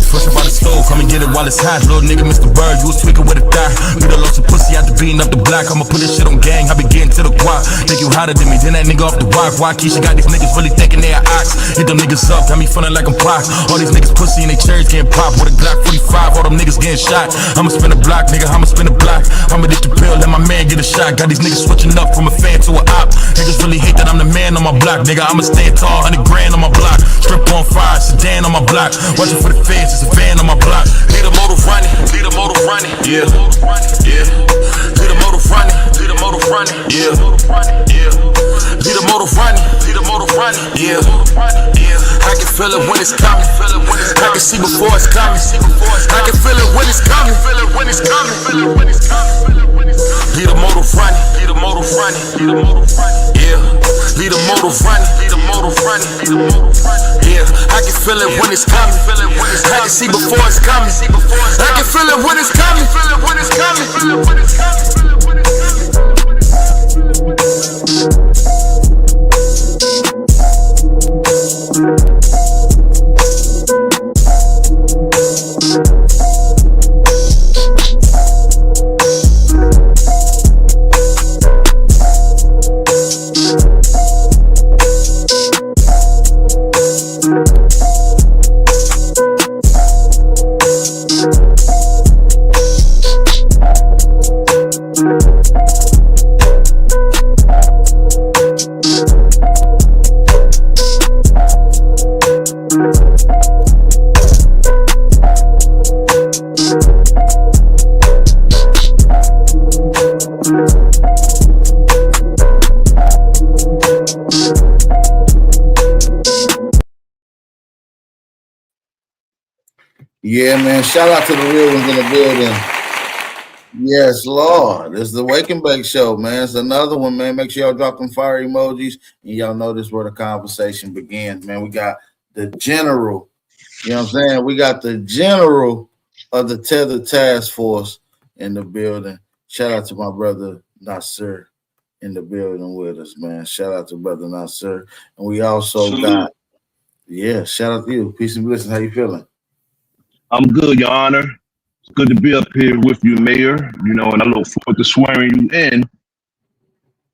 Speaker 4: Fresh up out the stove, come and get it while it's hot. Little nigga, Mr. Bird, you was tweaking with a thigh. Beat a lost of pussy out the beating up the block. I'ma put this shit on gang, I be getting to the guap. Think you hotter than me, then that nigga off the rock. Why Keisha got these niggas really thinking they are ox? Hit them niggas up, got me feeling like I'm Pac. All these niggas pussy and they cherries getting popped. With a Glock 45, all them niggas getting shot. I'ma spin a block, nigga, I'ma spin a block. I'ma ditch the pill, let my man get a shot. Got these niggas switching up from a fan to a op. Niggas really hate that I'm the man on my block, nigga. I'ma stand tall, 100 grand on my block. Strip on fire, sedan on my block. Watching for the feds, it's a van on my block. Lead a motor running, yeah, yeah. Lead a motor running, yeah, yeah. Lead a motor running, yeah, yeah. I can feel feel it when it's coming. I can see before it's coming. I can feel it when it's coming. Lead the motor running. Yeah. Lead the motor running. Yeah. I can feel it when it's coming. I can see before it's coming. I can feel it when it's coming.
Speaker 1: Yeah, man. Shout out to the real ones in the building. Yes, Lord. It's the Wake and Bake Show, man. It's another one, man. Make sure y'all drop them fire emojis. And y'all know this is where the conversation begins, man. We got the general, you know what I'm saying? We got the general of the Tether Task Force in the building. Shout out to my brother Nasir in the building with us, man. Shout out to brother Nasir. And we also got, shout out to you. Peace and blessings. How you feeling?
Speaker 5: I'm good, Your Honor. It's good to be up here with you, Mayor. You know, and I look forward to swearing you in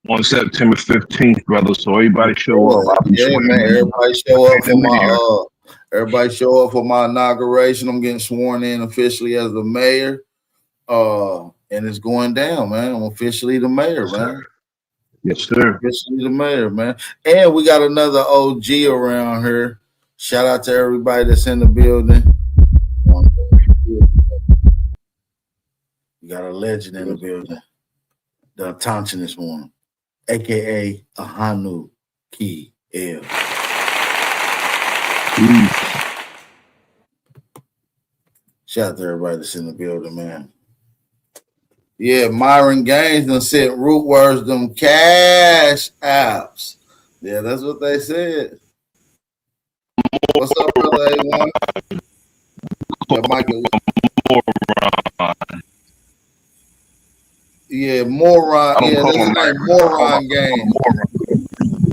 Speaker 5: on September 15th, brother. So everybody show up.
Speaker 1: Yeah, man. Everybody show up for my everybody show up for my inauguration. I'm getting sworn in officially as the mayor. And it's going down, man. I'm officially the mayor, man.
Speaker 5: Yes, sir.
Speaker 1: Officially the mayor, man. And we got another OG around here. Shout out to everybody that's in the building. We got a legend in the building. The Attentionist one, aka Ahanu Key L. Shout out to everybody that's in the building, man. Yeah, Myron Gaines done sent root words them cash apps. Yeah, that's what they said. What's up, brother A1? Yeah, Michael. Yeah, moron. Yeah, that's his name, Moron Game.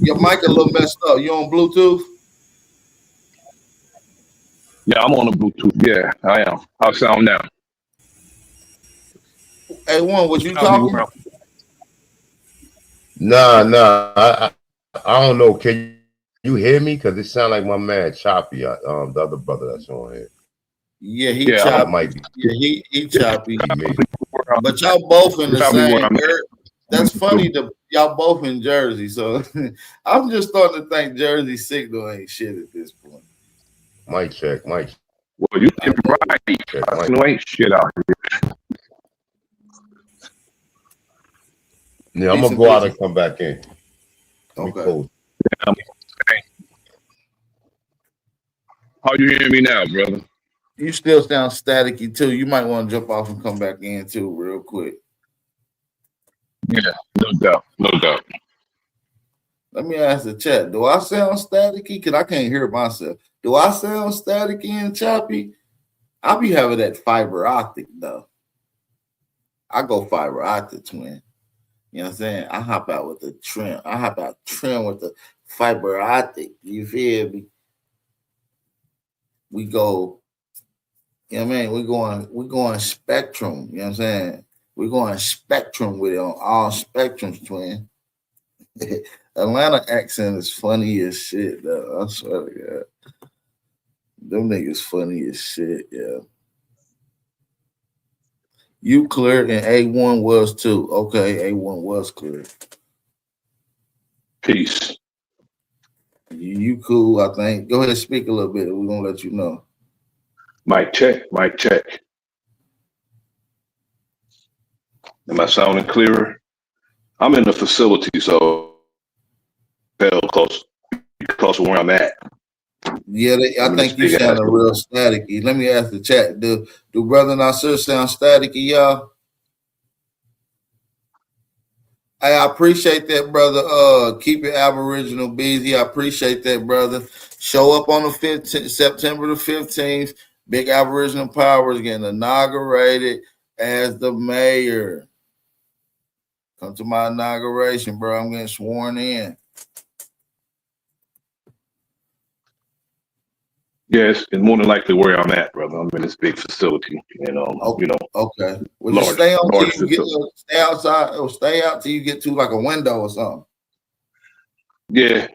Speaker 1: Your mic a little messed up. You on Bluetooth?
Speaker 5: Yeah, I'm on the Bluetooth. Yeah, I am. How sound now?
Speaker 1: A1, was you talking?
Speaker 7: Nah. I don't know. Can you hear me? Because it sounds like my man Choppy, the other brother that's on here.
Speaker 1: Yeah, he choppy.
Speaker 7: Might be.
Speaker 1: Yeah, he choppy. But y'all both in the same. That's funny. Y'all both in Jersey, so I'm just starting to think Jersey signal ain't shit at this point.
Speaker 7: Mic check.
Speaker 5: Well, you can right. Signal ain't shit out here.
Speaker 7: Yeah, I'm gonna go out and come back in.
Speaker 1: Okay.
Speaker 7: Cool.
Speaker 5: Yeah, how you hearing me now, brother?
Speaker 1: You still sound staticky too. You might want to jump off and come back in too, real quick.
Speaker 5: Yeah, no doubt.
Speaker 1: Let me ask the chat. Do I sound staticky? Because I can't hear myself. Do I sound staticky and choppy? I'll be having that fiber optic though. I go fiber optic, twin. You know what I'm saying? I hop out with the trim. I hop out trim with the fiber optic. You feel me? We go, you know what I mean? We're going spectrum. You know what I'm saying? We're going spectrum with it on all spectrums, twin. Atlanta accent is funny as shit, though. I swear to God. Them niggas funny as shit, yeah. You clear and A1 was too. Okay, A1 was clear.
Speaker 5: Peace.
Speaker 1: You cool, I think. Go ahead and speak a little bit. We're going to let you know.
Speaker 5: Mic check. Am I sounding clearer? I'm in the facility, so close to where I'm at.
Speaker 1: Yeah, I think you sounding real staticky. Let me ask the chat. Do brother Nasir sound staticky, y'all? Hey, I appreciate that, brother. Keep it Aboriginal busy. I appreciate that, brother. Show up on the 15th, September the 15th. Big Aboriginal Power is getting inaugurated as the mayor. Come to my inauguration, bro. I'm getting sworn in.
Speaker 5: Yes, and more than likely where I'm at, brother. I'm in this big facility, and
Speaker 1: Okay.
Speaker 5: you know,
Speaker 1: Okay. Well, just stay on till you get stay outside or stay out till you get to like a window or something.
Speaker 5: Yeah.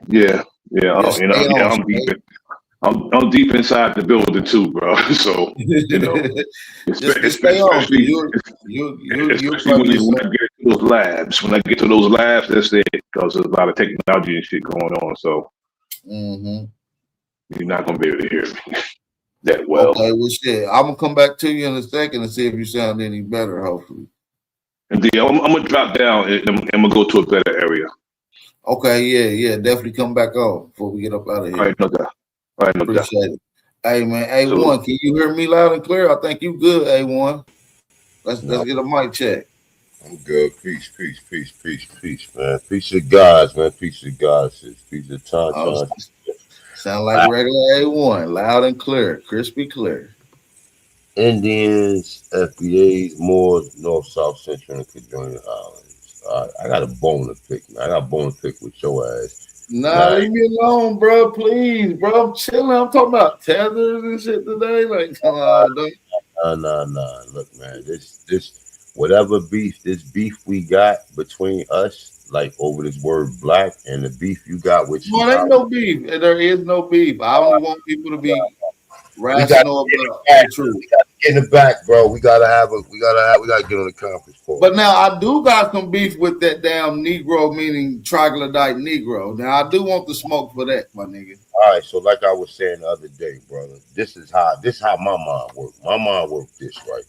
Speaker 5: I'm deep inside the building too, bro. So you know,
Speaker 1: just stay on.
Speaker 5: Especially when I get to those labs. When I get to those labs, that's it, because there's a lot of technology and shit going on. So you're not gonna be able to hear me that well.
Speaker 1: Okay, well, shit. I'm gonna come back to you in a second and see if you sound any better. Hopefully.
Speaker 5: And I'm gonna drop down and I'm gonna go to a better area.
Speaker 1: Okay, yeah, definitely come back on before we get up out of here.
Speaker 5: All right, no doubt. All right, no doubt.
Speaker 1: Appreciate it. Hey man, A1, can you hear me loud and clear? I think you good, A1. Let's get a mic check.
Speaker 7: I'm good. Peace, man. Peace to guys, man. Peace to guys. Peace to time.
Speaker 1: Sound like regular A1, loud and clear, crispy clear.
Speaker 7: Indians, FBAs, Moors, North, South, Central, and Conjoined Islands. I got a bone to pick, man. I got a bone to pick with your ass.
Speaker 1: Nah, leave me alone, bro. Please, bro. I'm chilling. I'm talking about tethers and shit today. Like,
Speaker 7: nah. Look, man, this whatever beef, this beef we got between us, like over this word black, and the beef you got with you.
Speaker 1: Well, there's no beef. There is no beef. I only want people to be rational about the truth.
Speaker 7: We gotta get in the back, bro. We gotta get on the conference call.
Speaker 1: But now I do got some beef with that damn Negro, meaning troglodyte Negro. Now I do want the smoke for that, my nigga.
Speaker 7: All right, so like I was saying the other day, brother, this is how my mind works. My mind works this, right?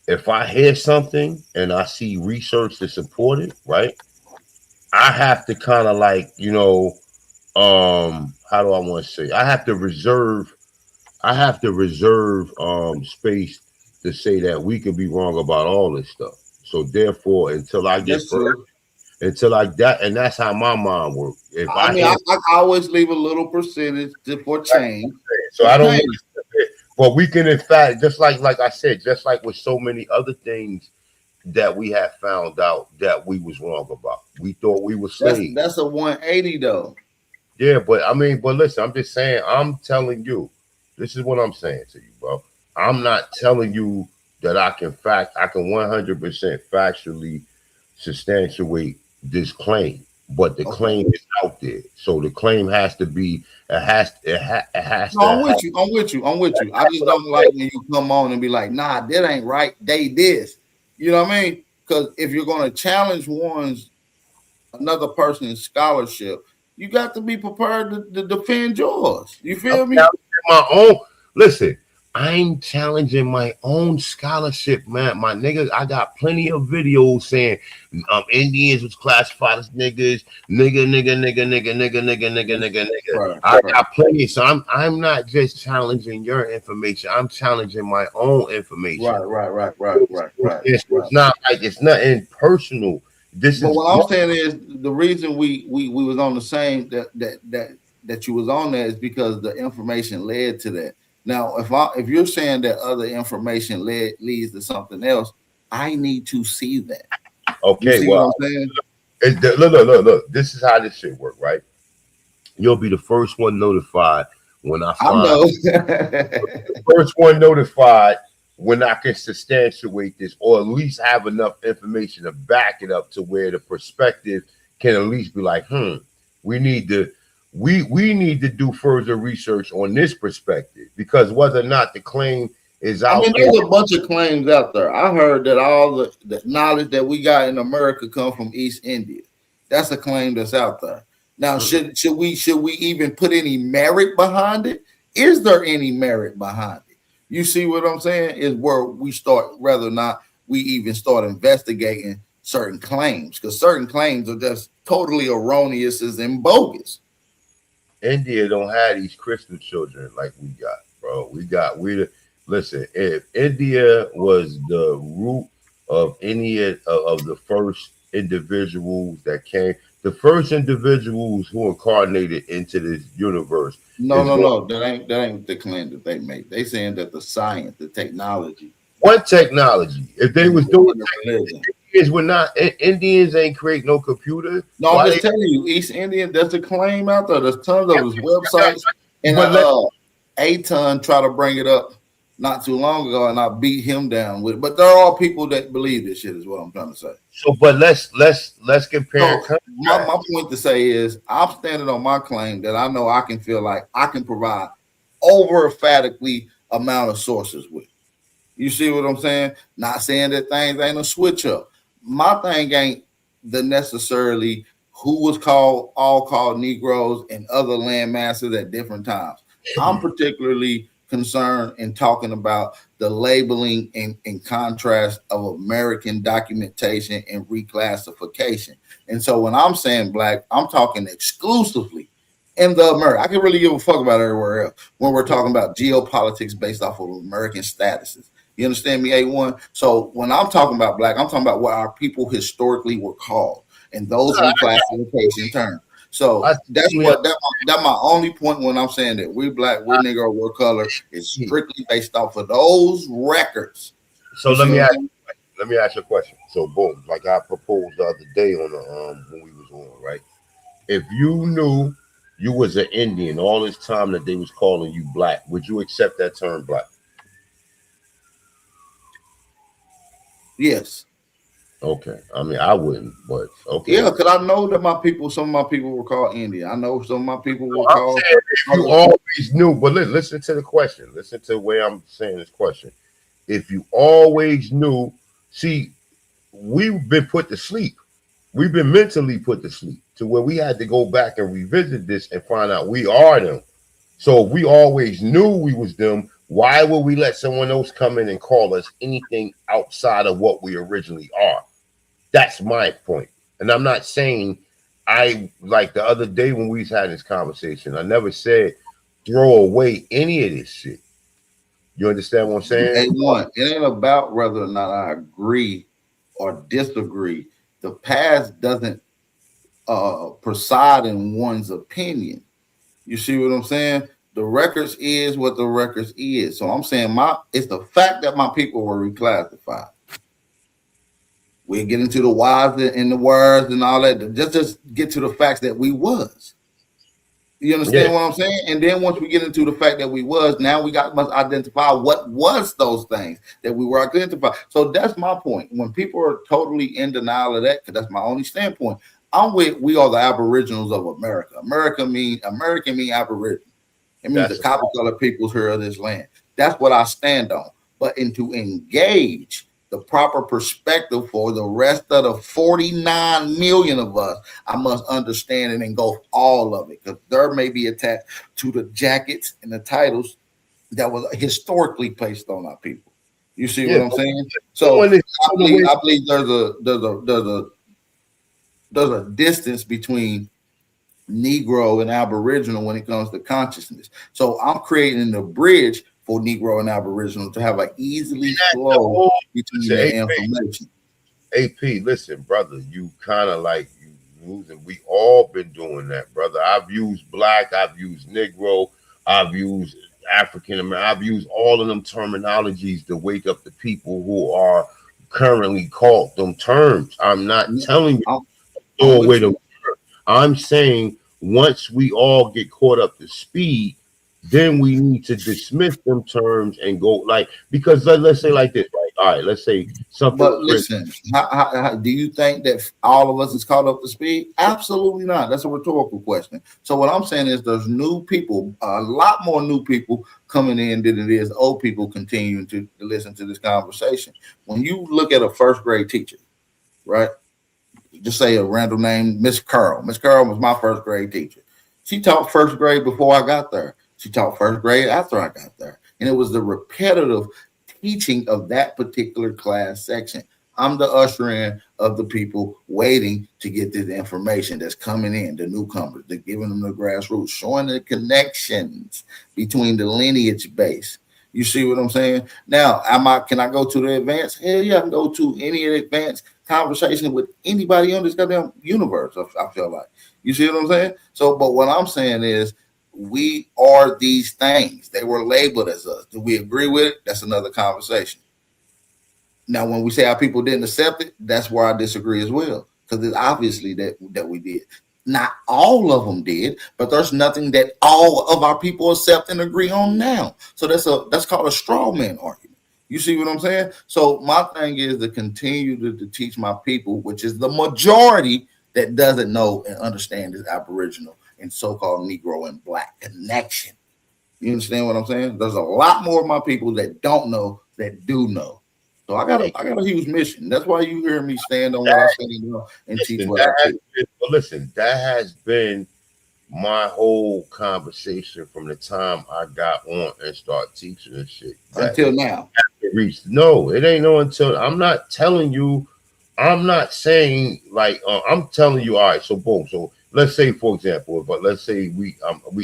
Speaker 7: If I hear something and I see research to support it, right, I have to kind of like, you know, how do I want to say? I have to reserve space to say that we could be wrong about all this stuff. So therefore, until I get and that's how my mind works. If
Speaker 1: I always leave a little percentage for change.
Speaker 7: So I don't. But we can, in fact, just like I said, just like with so many other things that we have found out that we was wrong about. We thought we were slaves.
Speaker 1: That's a 180 though.
Speaker 7: Yeah, but listen, I'm just saying, I'm telling you, this is what I'm saying to you, bro. I'm not telling you that I can 100% factually substantiate this claim, but the claim is out there. So the claim has to be, I'm with you.
Speaker 1: I just don't like when you come on and be like, nah, that ain't right. They this. You know what I mean? Because if you're going to challenge another person's scholarship, you got to be prepared to defend yours. You feel me?
Speaker 7: Listen, I'm challenging my own scholarship, man. My niggas, I got plenty of videos saying Indians was classified as niggas, nigga. I got plenty. So I'm not just challenging your information. I'm challenging my own information.
Speaker 1: Right.
Speaker 7: It's not like it's nothing personal.
Speaker 1: What I'm saying is the reason we was on the same that you was on there is because the information led to that. Now, if you're saying that other information leads to something else, I need to see that.
Speaker 7: Okay, well,
Speaker 1: what I'm saying?
Speaker 7: Look. This is how this shit work, right? You'll be the first one notified when I find. First one notified when I can substantiate this, or at least have enough information to back it up to where the perspective can at least be like, we need to do further research on this perspective, because whether or not the claim is out there.
Speaker 1: There's a bunch of claims out there. I heard that all the knowledge that we got in America come from East India. That's a claim that's out there. Now, should we even put any merit behind it? Is there any merit behind it? You see what I'm saying? Is where we start, whether or not we even start investigating certain claims, because certain claims are just totally erroneous and bogus.
Speaker 7: India don't have these crystal children like we got, bro. Listen, if India was the root of any of the first individuals that came, the first individuals who incarnated into this universe.
Speaker 1: No. That ain't the claim that they make. They saying that the science, the technology.
Speaker 7: What technology? If they was doing Indians would not. Indians ain't create no computer.
Speaker 1: No, I'm just telling you, East Indian. There's a claim out there. There's tons of his websites, and Aton tried to bring it up not too long ago, and I beat him down with it. But there are people that believe this shit. Is what I'm trying to say.
Speaker 7: So, but let's compare.
Speaker 1: So my point to say is, I'm standing on my claim that I know I can feel like I can provide over emphatically amount of sources with. You see what I'm saying? Not saying that things ain't a switch up. My thing ain't the necessarily who was called Negroes and other land masses at different times. I'm particularly concerned in talking about the labeling and contrast of American documentation and reclassification. And so when I'm saying black, I'm talking exclusively in the America. I can really give a fuck about everywhere else when we're talking about geopolitics based off of American statuses. You understand me, A1? So when I'm talking about black, I'm talking about what our people historically were called and those reclassification terms. So that's my only point when I'm saying that we're black, we're Negro, we're color is strictly based off of those records.
Speaker 7: So let me ask you a question. So boom, like I proposed the other day on the when we was on, right? If you knew you was an Indian all this time that they was calling you black, would you accept that term black?
Speaker 1: Yes.
Speaker 7: Okay. I mean, I wouldn't, but okay.
Speaker 1: Yeah, because I know that some of my people were called Indian. I know some of my people were called.
Speaker 7: If you always knew, but listen to the question. Listen to the way I'm saying this question. If you always knew, see, we've been put to sleep. We've been mentally put to sleep to where we had to go back and revisit this and find out we are them. So if we always knew we was them, why would we let someone else come in and call us anything outside of what we originally are? That's my point. And I'm not saying like the other day when we had this conversation, I never said throw away any of this shit. You understand what I'm saying?
Speaker 1: It ain't about whether or not I agree or disagree. The past doesn't preside in one's opinion. You see what I'm saying? The records is what the records is. So I'm saying it's the fact that my people were reclassified. We'll get into the whys and the words and all that. Just get to the facts that we was. You understand what I'm saying? And then once we get into the fact that we was, now we must identify what was those things that we were identified. So that's my point. When people are totally in denial of that, because that's my only standpoint, we are the aboriginals of America. American mean aboriginal. It means the copper colored peoples here of this land. That's what I stand on. But to engage the proper perspective for the rest of the 49 million of us, I must understand and engulf all of it, because there may be attached to the jackets and the titles that was historically placed on our people. You see what I'm saying? So I believe there's a distance between Negro and Aboriginal when it comes to consciousness. So I'm creating the bridge for Negro and Aboriginal to have an easily flow between the information.
Speaker 7: AP, listen, brother, you kind of like losing. We all been doing that, brother. I've used black, I've used Negro, I've used African American, I've used all of them terminologies to wake up the people who are currently called them terms. I'm not telling you throw away them. I'm saying once we all get caught up to speed, then we need to dismiss them terms and go because let's say like this, right? All right, let's say something.
Speaker 1: But listen, how do you think that all of us is caught up to speed? Absolutely not. That's a rhetorical question. So what I'm saying is there's new people, a lot more new people coming in than it is old people continuing to listen to this conversation. When you look at a first grade teacher, right? Just say a random name, Miss Curl. Miss Curl was my first grade teacher. She taught first grade before I got there. She taught first grade after I got there. And it was the repetitive teaching of that particular class section. I'm the usher in of the people waiting to get this information that's coming in, the newcomers, they're giving them the grassroots, showing the connections between the lineage base. You see what I'm saying? Now, can I go to the advanced? Hell yeah, I can go to any advanced conversation with anybody on this goddamn universe. I feel like. You see what I'm saying? So, but what I'm saying is, we are these things. They were labeled as us. Do we agree with it? That's another conversation. Now, when we say our people didn't accept it, that's where I disagree as well, because it's obviously that we did. Not all of them did, but there's nothing that all of our people accept and agree on now. So that's called a straw man argument. You see what I'm saying? So my thing is to continue to teach my people, which is the majority that doesn't know and understand this Aboriginal and so-called Negro and Black connection. You understand what I'm saying? There's a lot more of my people that don't know that do know. So I got a huge mission. That's why you hear me stand on what I stand on and teach what I teach.
Speaker 7: Listen, that has been my whole conversation from the time I got on and start teaching this shit.
Speaker 1: Until now.
Speaker 7: No, it ain't no until. I'm not telling you. I'm not saying like I'm telling you. All right, so boom. So let's say, for example, but let's say we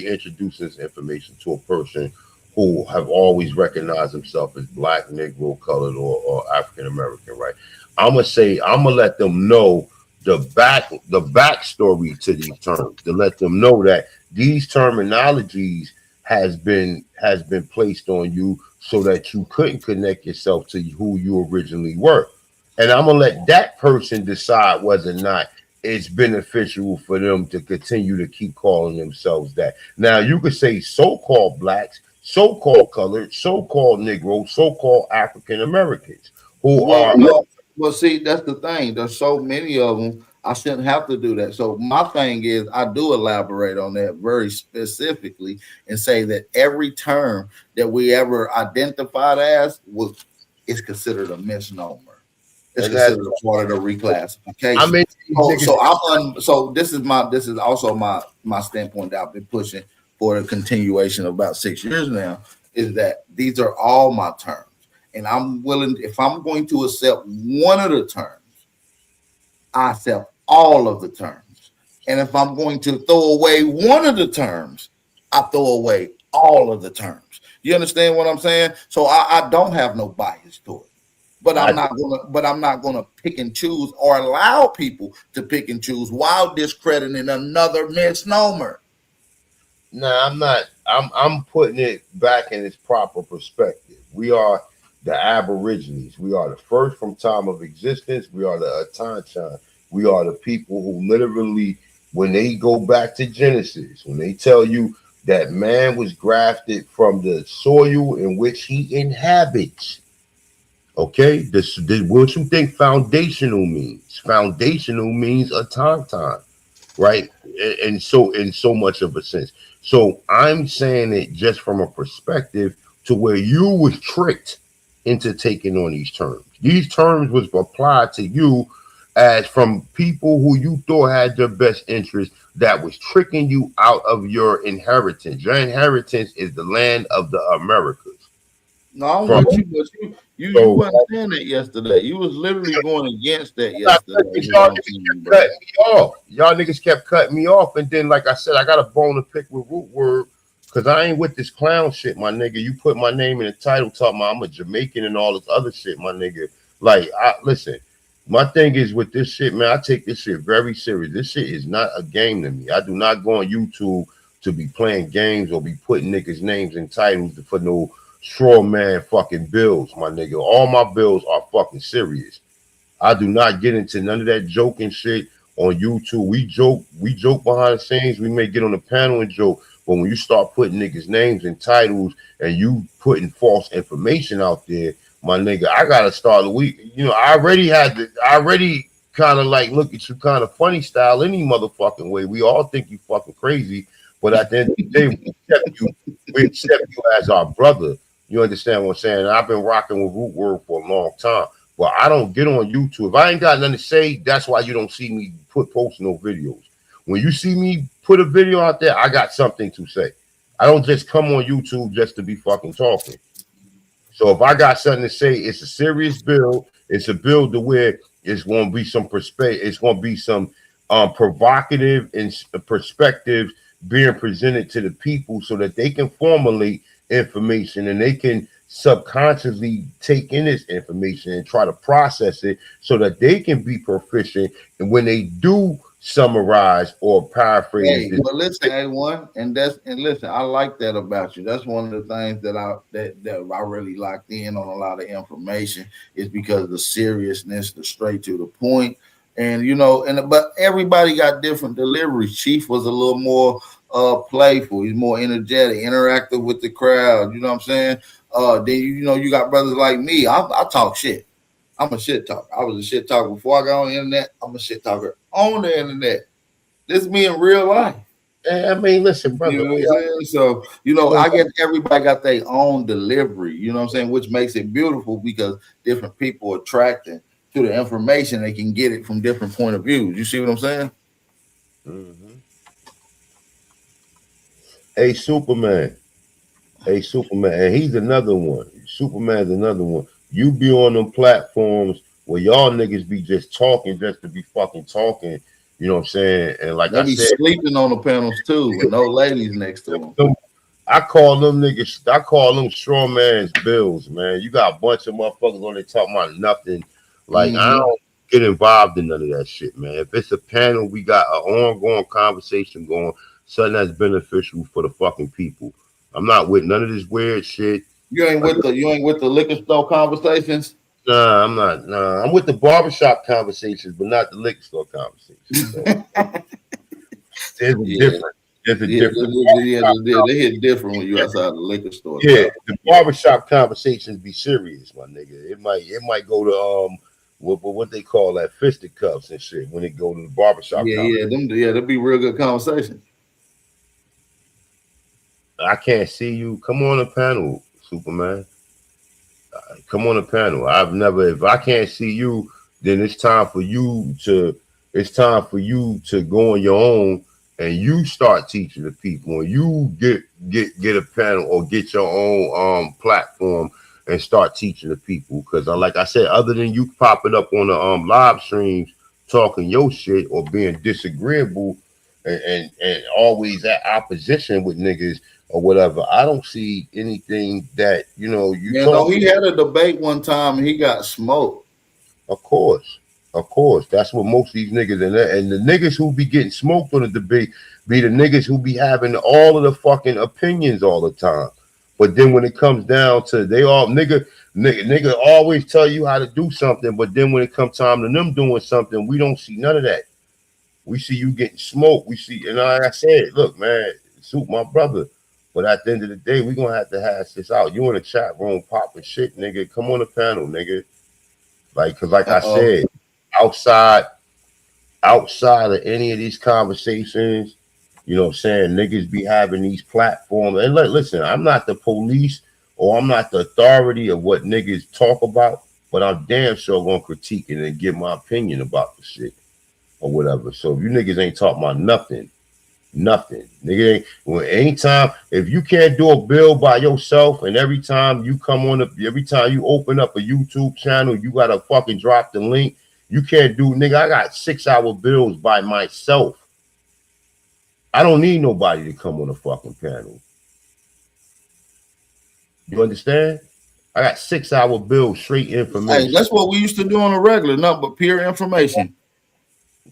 Speaker 7: introduce this information to a person who have always recognized himself as Black, Negro, colored, or African American, right? I'm gonna let them know the backstory to these terms, to let them know that these terminologies has been placed on you so that you couldn't connect yourself to who you originally were. And I'm gonna let that person decide whether or not it's beneficial for them to continue to keep calling themselves that. Now you could say so-called Blacks, so-called colored, so-called Negro, so-called African Americans who are.
Speaker 1: Well, see, that's the thing. There's so many of them. I shouldn't have to do that. So my thing is, I do elaborate on that very specifically and say that every term that we ever identified as is considered a misnomer. It's considered a part of the reclassification. I mean, so this is also my standpoint that I've been pushing for a continuation of about 6 years now, is that these are all my terms. And I'm willing, if I'm going to accept one of the terms, I accept all of the terms. And if I'm going to throw away one of the terms, I throw away all of the terms. You understand what I'm saying? So I don't have no bias to it. But I'm not gonna pick and choose or allow people to pick and choose while discrediting another misnomer.
Speaker 7: No, I'm not. I'm putting it back in its proper perspective. We are the Aborigines. We are the first from time of existence. We are the Atanchan. We are the people who literally, when they go back to Genesis, when they tell you that man was grafted from the soil in which he inhabits. Okay, this what you think foundational means? Foundational means a time, right? And so in so much of a sense. So I'm saying it just from a perspective to where you was tricked into taking on these terms. These terms was applied to you as from people who you thought had your best interest, that was tricking you out of your inheritance. Your inheritance is the land of the Americas.
Speaker 1: No, I'm with you, but you wasn't saying that yesterday. You was literally going against that yesterday.
Speaker 7: Y'all niggas kept cutting me off, and then, like I said, I got a bone to pick with Root Word, because I ain't with this clown shit, my nigga. You put my name in the title, talking about I'm a Jamaican and all this other shit, my nigga. Like, listen, my thing is with this shit, man, I take this shit very serious. This shit is not a game to me. I do not go on YouTube to be playing games or be putting niggas' names in titles for no straw man fucking bills, my nigga. All my bills are fucking serious. I do not get into none of that joking shit on YouTube. We joke behind the scenes. We may get on the panel and joke, but when you start putting niggas' names and titles and you putting false information out there, my nigga, I gotta start the week. You know, I already kind of like look at you kind of funny style any motherfucking way. We all think you fucking crazy, but at the end of the day, we accept you as our brother. You understand what I'm saying? And I've been rocking with Root Word for a long time, but I don't get on YouTube. If I ain't got nothing to say, that's why you don't see me post no videos. When you see me put a video out there, I got something to say. I don't just come on YouTube just to be fucking talking. So if I got something to say, it's a serious bill. It's a bill to where it's going to be some perspective. It's going to be some provocative and perspectives being presented to the people so that they can formulate information and they can subconsciously take in this information and try to process it so that they can be proficient. And when they do summarize or paraphrase
Speaker 1: Hey, well, listen, A1, and listen, I like that about you. That's one of the things that I really locked in on a lot of information is because of the seriousness, the straight to the point. And but everybody got different deliveries. Chief was a little more playful, he's more energetic, interactive with the crowd. You know what I'm saying? Then you got brothers like me. I talk shit. I'm a shit talker. I was a shit talker before I got on the internet. I'm a shit talker on the internet. This is me in real life.
Speaker 7: I mean, listen, brother.
Speaker 1: You know what I'm saying? So, I guess everybody got their own delivery, you know what I'm saying, which makes it beautiful because different people are attracted to the information. They can get it from different point of views. You see what I'm saying?
Speaker 7: Mm-hmm. Hey, Superman. And he's another one. Superman's another one. You be on them platforms where y'all niggas be just talking just to be fucking talking. You know what I'm saying? And like
Speaker 1: they be sleeping on the panels too with no ladies next to them.
Speaker 7: I call them niggas, I call them straw man's bills, man. You got a bunch of motherfuckers on there talking about nothing. Like, I don't get involved in none of that shit, man. If it's a panel, we got an ongoing conversation going, something that's beneficial for the fucking people. I'm not with none of this weird shit.
Speaker 1: You ain't with the liquor store conversations?
Speaker 7: Nah, I'm not. Nah, I'm with the barbershop conversations, but not the liquor store conversations. So. There's a difference. There's a difference.
Speaker 1: They hit different when you outside the liquor store.
Speaker 7: Yeah, the barbershop conversations be serious, my nigga. It might go to what they call that, fisticuffs and shit when it go to the barbershop.
Speaker 1: That'll be real good conversation.
Speaker 7: I can't see you. Come on the panel, Superman. Come on the panel. If I can't see you, then it's time for you to go on your own and you start teaching the people, and you get a panel or get your own platform and start teaching the people. Because like I said, other than you popping up on the live streams talking your shit or being disagreeable and always at opposition with niggas or whatever, I don't see anything that he
Speaker 1: had a debate one time and he got smoked.
Speaker 7: Of course. That's what most of these niggas and the niggas who be getting smoked on the debate be the niggas who be having all of the fucking opinions all the time. But then when it comes down to nigga always tell you how to do something, but then when it comes time to them doing something, we don't see none of that. We see you getting smoked. We see, and like I said, look, man, Suit my brother. But at the end of the day, we're gonna have to hash this out. You in the chat room popping shit, nigga. Come on the panel, nigga. Cause I said, outside of any of these conversations, you know what I'm saying, niggas be having these platforms. And listen, I'm not the police or I'm not the authority of what niggas talk about, but I'm damn sure gonna critique it and give my opinion about the shit or whatever. So if you niggas ain't talking about nothing, nigga. Anytime, if you can't do a bill by yourself, and every time you open up a YouTube channel, you gotta fucking drop the link. You can't do, nigga. I got 6-hour bills by myself. I don't need nobody to come on a fucking panel. You understand? I got 6-hour bills, straight information.
Speaker 1: Hey, that's what we used to do on a regular, nothing but pure information.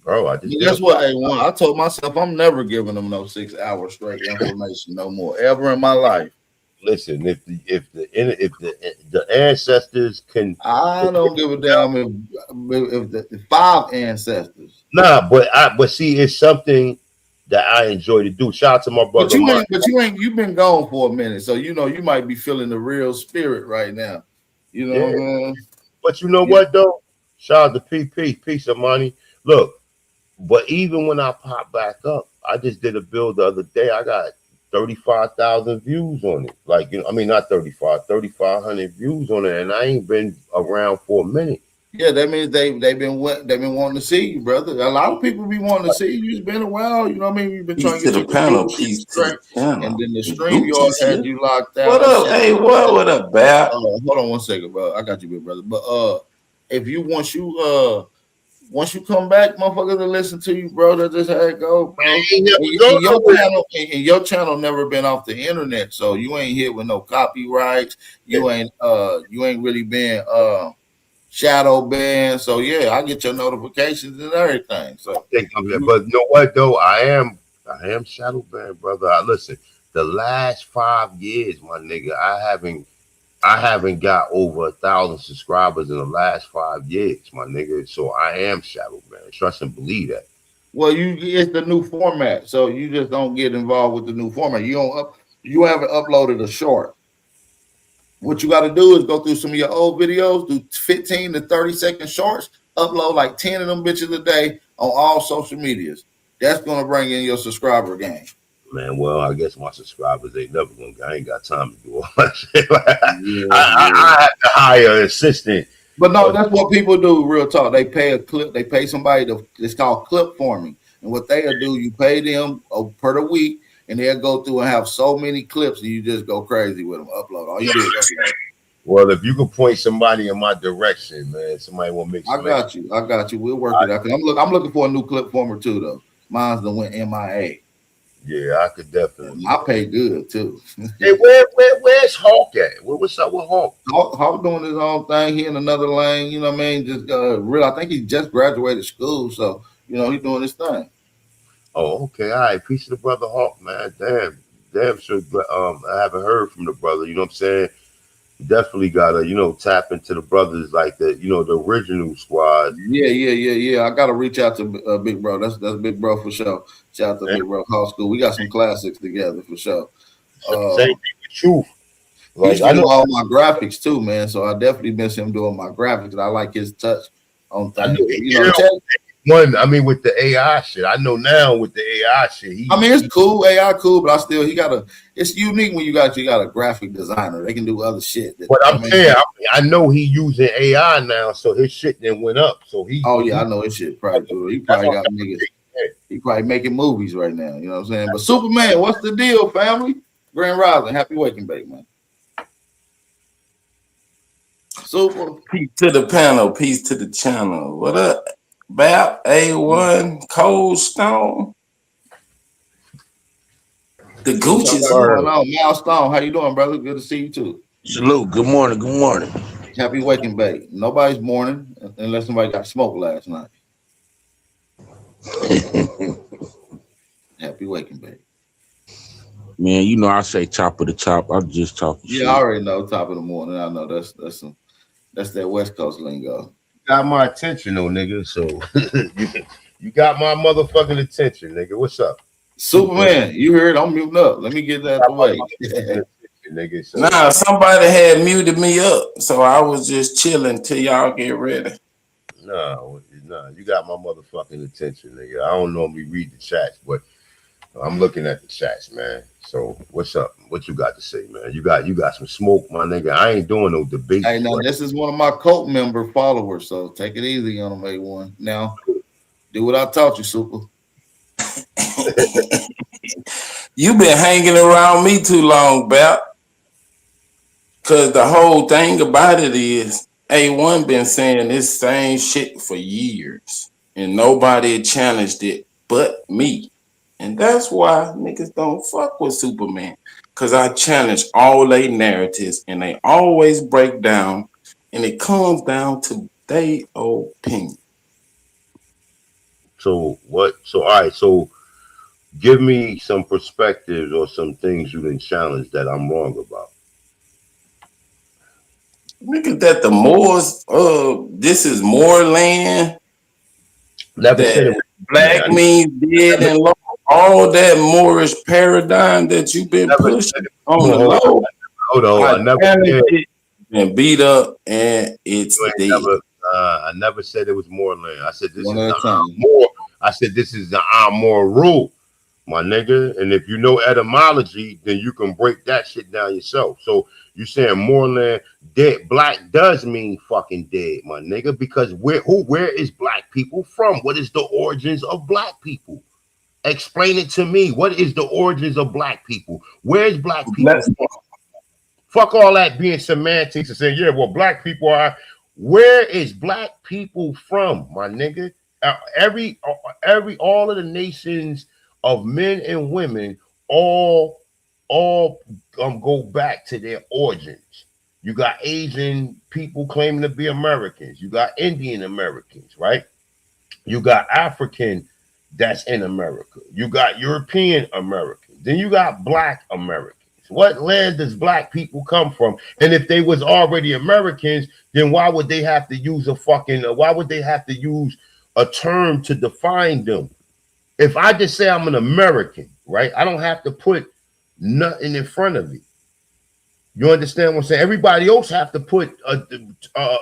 Speaker 7: Bro,
Speaker 1: that's what I told myself. I'm never giving them no 6 hours straight information no more ever in my life.
Speaker 7: Listen, if the ancestors can,
Speaker 1: I don't give a damn if the 5 ancestors.
Speaker 7: Nah, but see, it's something that I enjoy to do. Shout out to my brother.
Speaker 1: You've been gone for a minute, so you might be feeling the real spirit right now. You know what I mean?
Speaker 7: But you know what though? Shout out to PP, peace of money. Look. But even when I pop back up, I just did a build the other day. I got 35,000 views on it. Not 3,500 views on it, and I ain't been around for a minute.
Speaker 1: Yeah, that means they've been wanting to see you, brother. A lot of people be wanting to see you. It's been a while, you know what I mean? You've been trying to get
Speaker 11: the panel piece to the panel.
Speaker 1: And then the stream y'all had you locked out.
Speaker 11: What up? Hey, what up, Bab?
Speaker 1: Hold on one second, bro. I got you, big brother. But if you once you come back, motherfuckers will listen to you, bro. That's just how it go, bro. And your channel never been off the internet, so you ain't hit with no copyrights. You ain't really been shadow banned. So yeah, I get your notifications and everything. So
Speaker 7: but you know what though? I am shadow banned, brother. Listen, the last 5 years, my nigga, I haven't got over 1,000 subscribers in the last 5 years, my nigga. So I am shadow banned. Trust and believe that.
Speaker 1: Well, it's the new format, so you just don't get involved with the new format. You haven't uploaded a short. What you got to do is go through some of your old videos, do 15 to 30-second shorts, upload like 10 of them bitches a day on all social medias. That's gonna bring in your subscriber game.
Speaker 7: Man, well, I guess my subscribers ain't never gonna. I ain't got time to do all that shit. I have to hire an assistant.
Speaker 1: But no, that's what people do. Real talk. They pay a clip. They pay somebody to. It's called clip forming. And what they'll do, you pay them per the week, and they'll go through and have so many clips, and you just go crazy with them. Upload. All you do is upload.
Speaker 7: Well, if you could point somebody in my direction, man, somebody will make.
Speaker 1: I got you. We'll work it out. I'm looking for a new clip former too, though. Mine's the went MIA.
Speaker 7: Yeah, I could definitely.
Speaker 1: I pay good too.
Speaker 7: Hey, where's Hawk at? What's up with Hawk?
Speaker 1: Hawk doing his own thing. He in another lane. You know what I mean? Just real. I think he just graduated school, so you know he's doing his thing.
Speaker 7: Oh, okay. All right. Peace to the brother Hawk, man. Damn sure. I haven't heard from the brother. You know what I'm saying? Definitely gotta, tap into the brothers like the, the original squad.
Speaker 1: Yeah. I gotta reach out to Big Bro. That's Big Bro for sure. Shout out to Big Bro High School. We got some classics together for sure.
Speaker 7: Same thing with Truth.
Speaker 1: Like, I know all my graphics too, man. So I definitely miss him doing my graphics. I like his touch on things.
Speaker 7: With the AI shit. I know now with the AI shit.
Speaker 1: It's cool, AI cool, but it's unique when you got a graphic designer. They can do other shit.
Speaker 7: But I'm saying, I know he using AI now, so his shit then went up. So
Speaker 1: I know his shit probably too. He probably got niggas. He probably making movies right now. You know what I'm saying? But Superman, what's the deal, family? Grand Rising, happy waking day, man. Super.
Speaker 11: Peace to the panel, peace to the channel. What up? Bap, A1, Cold Stone. The Gucci's are.
Speaker 1: Milestone, how you doing, brother? Good to see you too.
Speaker 11: Salute. Good morning. Good morning.
Speaker 1: Happy waking day. Nobody's morning unless somebody got smoked last night. Happy waking day.
Speaker 11: Man, you know I say top of the top. I'm just talking.
Speaker 1: Yeah, shit. I already know top of the morning. I know that's that West Coast lingo.
Speaker 7: Got my attention, though, nigga. So you got my motherfucking attention, nigga. What's up?
Speaker 1: Superman, you heard? I'm muting up. Let me get that away.
Speaker 7: Nigga, so.
Speaker 11: Nah, somebody had muted me up, so I was just chilling till y'all get ready.
Speaker 7: No, you got my motherfucking attention, nigga. I don't normally read the chats, but I'm looking at the chats, man. So what's up? What you got to say, man? You got some smoke, my nigga. I ain't doing no debate.
Speaker 1: Hey, now this is one of my cult member followers, so take it easy on him, A1. Now, do what I taught you, Super.
Speaker 11: You been hanging around me too long, Bap. Cause the whole thing about it is A1 been saying this same shit for years, and nobody challenged it but me. And that's why niggas don't fuck with Superman. Cause I challenge all they narratives and they always break down and it comes down to their opinion.
Speaker 7: So what? So all right, so give me some perspectives or some things you didn't challenge that I'm wrong about.
Speaker 11: Nigga, that the Moors, this is more land.
Speaker 7: Never said it was
Speaker 11: black means dead and low. All that Moorish paradigm that you've been pushing on the low.
Speaker 7: Hold on, I never said
Speaker 11: it and beat up, and it's dead.
Speaker 7: I never said it was more land. I said this is the more. I said this is the more rule, my nigga. And if you know etymology, then you can break that shit down yourself. So you saying more land dead? Black does mean fucking dead, my nigga. Because where is black people from? What is the origins of black people? Explain it to me. What is the origins of black people? Where's black people from? Fuck all that being semantics and saying, yeah, well, black people are. Where is black people from, my nigga? All of the nations of men and women all go back to their origins. You got Asian people claiming to be Americans. You got Indian Americans, right? You got African that's in America. You got European Americans. Then you got black Americans. What land does black people come from? And if they was already Americans, then why would they have to use a term to define them? If I just say I'm an American, right? I don't have to put nothing in front of it. You understand what I'm saying? Everybody else have to put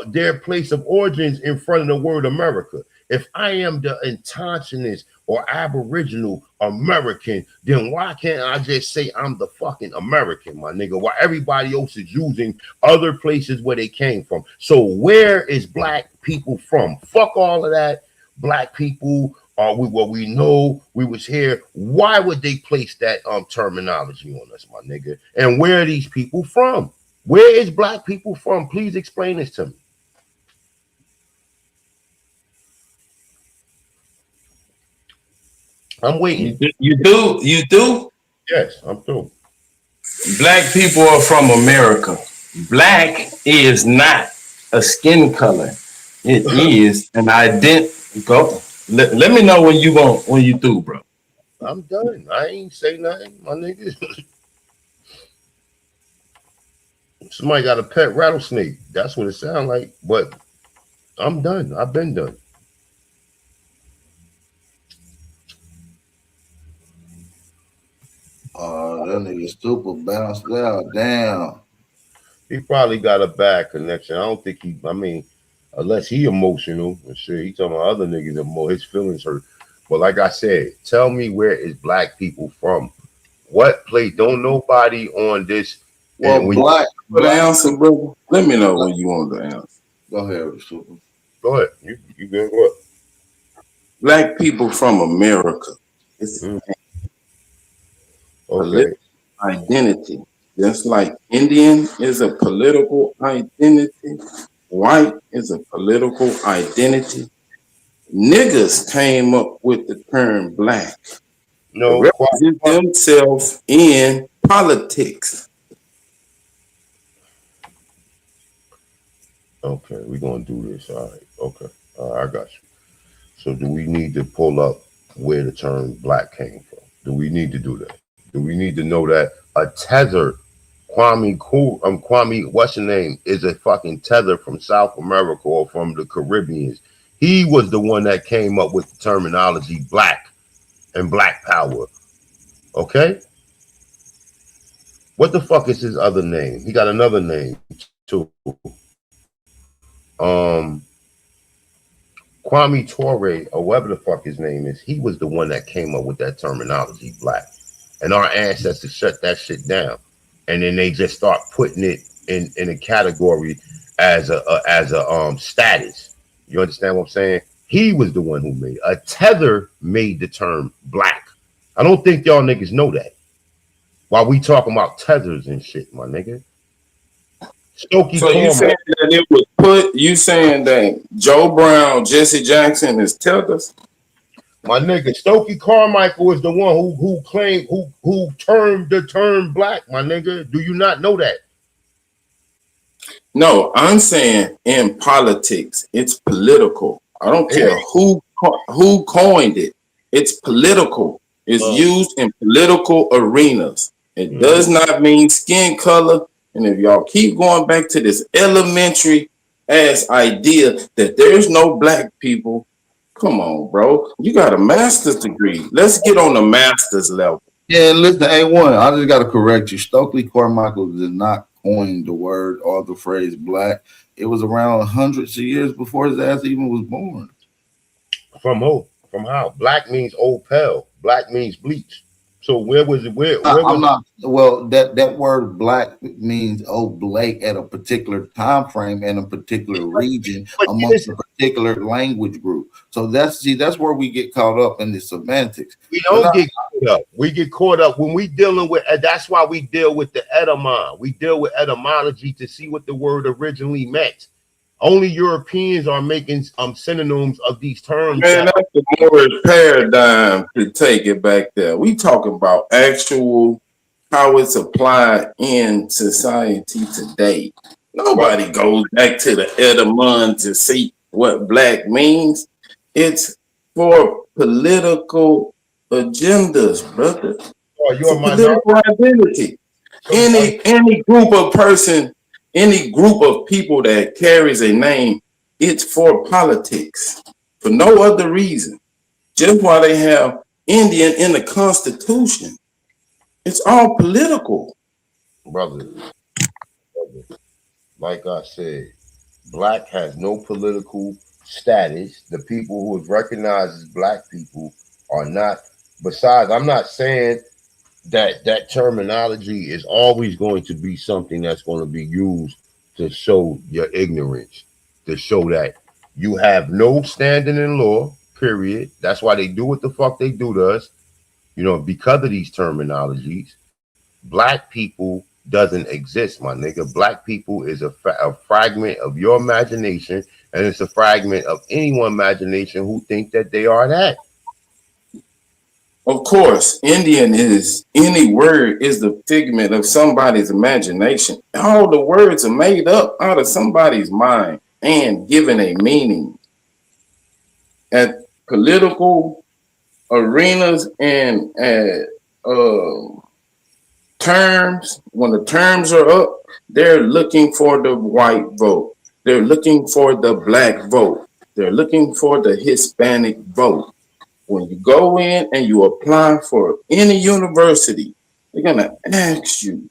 Speaker 7: their place of origins in front of the word America. If I am the indigenous or Aboriginal American, then why can't I just say I'm the fucking American, my nigga? While everybody else is using other places where they came from. So where is black people from? Fuck all of that. Black people are we know we was here. Why would they place that terminology on us, my nigga? And where are these people from? Where is black people from? Please explain this to me. I'm waiting.
Speaker 11: You do?
Speaker 7: Yes, I'm through.
Speaker 11: Black people are from America. Black is not a skin color. It is an identity. Go. Let me know when you through, bro.
Speaker 7: I'm done. I ain't say nothing, my nigga. Somebody got a pet rattlesnake. That's what it sounds like. But I'm done. I've been done.
Speaker 1: That nigga stupid bounced out. Damn.
Speaker 7: He probably got a bad connection. I don't think unless he emotional and shit. He talking about other niggas that his feelings hurt. But like I said, tell me where is black people from? What place? Don't nobody on this.
Speaker 1: Well, black
Speaker 11: answer, brother. Let me know when you want the answer.
Speaker 1: Go ahead, super.
Speaker 7: Go ahead. You good? What?
Speaker 11: Black people from America. It's
Speaker 7: okay.
Speaker 11: Identity. Just like Indian is a political identity, white is a political identity. Niggas came up with the term black.
Speaker 7: No,
Speaker 11: represent themselves in politics.
Speaker 7: Okay, we're gonna do this. All right. Okay. I got you. So do we need to pull up where the term black came from? Do we need to do that? Do we need to know that a tether, Kwame, what's the name, is a fucking tether from South America or from the Caribbeans? He was the one that came up with the terminology black and black power. Okay? What the fuck is his other name? He got another name too. Kwame Ture, or whatever the fuck his name is, he was the one that came up with that terminology, black. And our ancestors shut that shit down. And then they just start putting it in a category as a status. You understand what I'm saying? He was the one who made it. A tether made the term black. I don't think y'all niggas know that. While we talking about tethers and shit, my nigga.
Speaker 11: So you saying that it was you saying that Joe Brown, Jesse Jackson is tethers?
Speaker 7: My nigga, Stokely Carmichael is the one who claimed who termed the term black, my nigga. Do you not know that?
Speaker 11: No, I'm saying in politics, it's political. I don't care who coined it. It's political. It's used in political arenas. It does not mean skin color. And if y'all keep going back to this elementary ass idea that there's no black people, come on, bro. You got a master's degree. Let's get on the master's level.
Speaker 1: Yeah, listen, A1, I just got to correct you. Stokely Carmichael did not coin the word or the phrase black. It was around hundreds of years before his ass even was born.
Speaker 7: From who? From how? Black means old pale. Black means bleach. So where was it?
Speaker 1: That word black means oblate at a particular time frame in a particular region amongst a particular language group. So that's where we get caught up in the semantics.
Speaker 7: We don't get caught up. We get caught up when we dealing with. That's why we deal with the etymon. We deal with etymology to see what the word originally meant. Only Europeans are making synonyms of these terms.
Speaker 11: Man, that's the Moorish paradigm to take it back there. We talking about actual how it's applied in society today. Nobody goes back to the Edamon to see what black means. It's for political agendas, brother.
Speaker 7: Oh, you're a
Speaker 11: political identity. Any group of person, any group of people that carries a name, it's for politics. For no other reason. Just why they have Indian in the Constitution. It's all political.
Speaker 7: Brother, like I said, black has no political status. The people who is recognized as black people are not. Besides, I'm not saying that terminology is always going to be something that's going to be used to show your ignorance, to show that you have no standing in law, period. That's why they do what the fuck they do to us, you know, because of these terminologies. Black people doesn't exist, my nigga. Black people is a fragment of your imagination, and it's a fragment of anyone's imagination who think that they are that.
Speaker 11: Of course, Indian is any word is the figment of somebody's imagination. All the words are made up out of somebody's mind and given a meaning. At political arenas and at terms, when the terms are up, they're looking for the white vote. They're looking for the black vote. They're looking for the Hispanic vote. When you go in and you apply for any university, they're going to ask you,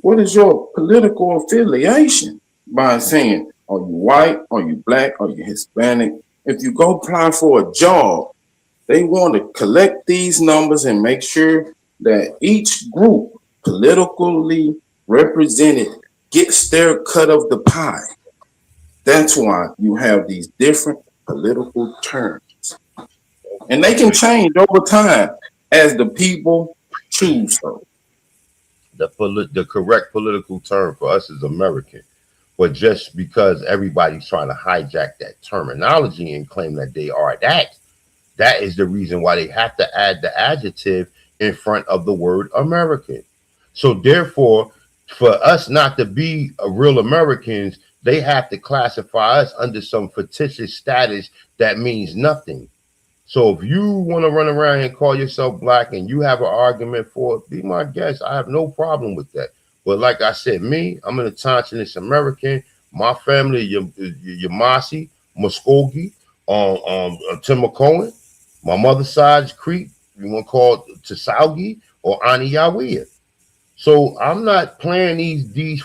Speaker 11: what is your political affiliation? By saying, are you white? Are you black? Are you Hispanic? If you go apply for a job, they want to collect these numbers and make sure that each group politically represented gets their cut of the pie. That's why you have these different political terms. And they can change over time as the people choose so.
Speaker 7: The correct political term for us is American. But just because everybody's trying to hijack that terminology and claim that they are that is the reason why they have to add the adjective in front of the word American. So therefore, for us not to be real Americans, they have to classify us under some fictitious status that means nothing. So if you want to run around and call yourself black and you have an argument for it, be my guest. I have no problem with that. But like I said, me, I'm an Atanchinist American. My family, Yamasi, Muskogee, Timacoan. My mother's side is Creek. You want to call it Tsaugi or Ani Yahweh. So I'm not playing these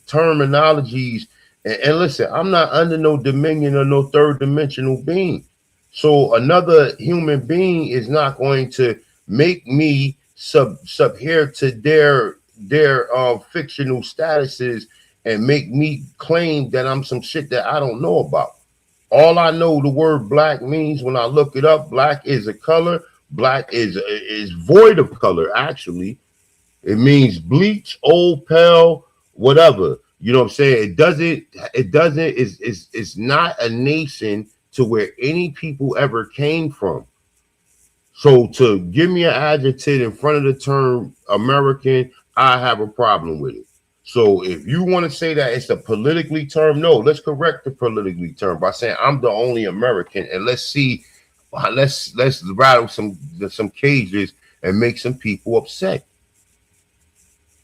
Speaker 7: terminologies. And listen, I'm not under no dominion or no third dimensional being. So another human being is not going to make me subhere to their fictional statuses and make me claim that I'm some shit that I don't know about. All I know the word black means when I look it up, black is a color. Black is void of color, actually. It means bleach, old, pale, whatever. You know what I'm saying? It's not a nation to where any people ever came from. So to give me an adjective in front of the term American, I have a problem with it. So if you want to say that it's a politically term, no, let's correct the politically term by saying I'm the only American, and let's rattle some cages and make some people upset.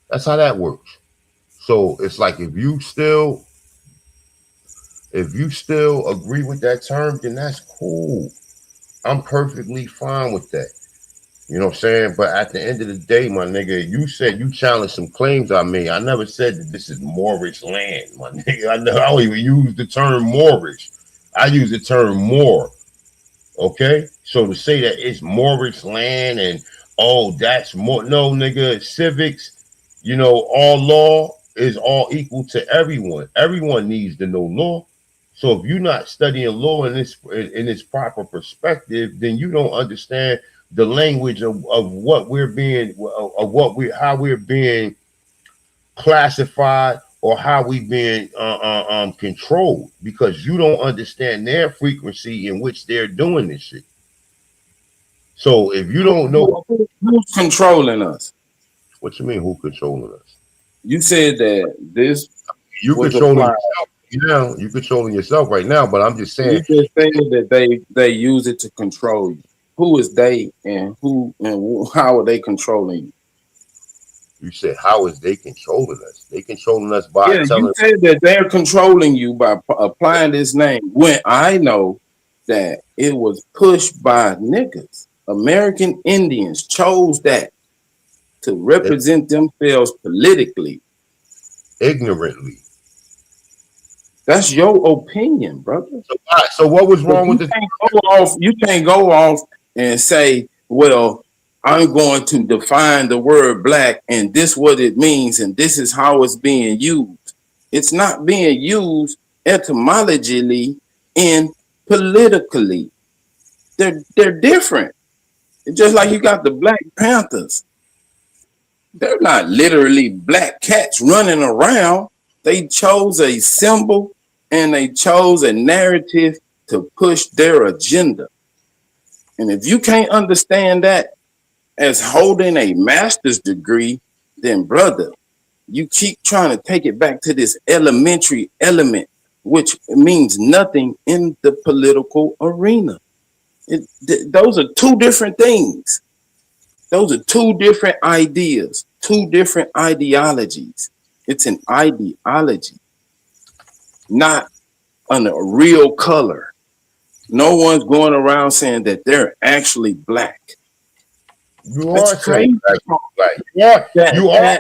Speaker 7: That's how that works. So it's like if you still agree with that term, then that's cool. I'm perfectly fine with that. You know what I'm saying? But at the end of the day, my nigga, you said you challenged some claims I made. I never said that this is Moorish land, my nigga. I don't even use the term Moorish. I use the term Moor. Okay? So to say that it's Moorish land and, oh, that's more, no, nigga, civics, you know, all law is all equal to everyone. Everyone needs to know law. So if you're not studying law in its proper perspective, then you don't understand the language of what we're being, how we're being classified or how we being controlled, because you don't understand their frequency in which they're doing this shit. So if you don't know
Speaker 11: who's controlling us,
Speaker 7: what you mean, who controlling us?
Speaker 11: You said that this
Speaker 7: you
Speaker 11: was
Speaker 7: controlling
Speaker 11: applied.
Speaker 7: yourself now. You controlling yourself right now, but I'm just saying.
Speaker 11: You just saying that they use it to control you. Who is they, and who and how are they controlling you?
Speaker 7: You said, how is they controlling us? They controlling us by telling.
Speaker 11: You said that they're controlling you by applying this name. When I know that it was pushed by niggas, American Indians chose that to represent themselves politically,
Speaker 7: ignorantly.
Speaker 11: That's your opinion, brother.
Speaker 7: So what was wrong with this?
Speaker 11: You can't go off and say, well, I'm going to define the word black and this what it means and this is how it's being used. It's not being used etymologically and politically. They're different. It's just like you got the Black Panthers. They're not literally black cats running around. They chose a symbol and they chose a narrative to push their agenda. And if you can't understand that as holding a master's degree, then brother, you keep trying to take it back to this elementary element, which means nothing in the political arena. Those are two different things. Those are two different ideas, two different ideologies. It's an ideology, not a real color. No one's going around saying that they're actually black.
Speaker 7: You are saying black. You are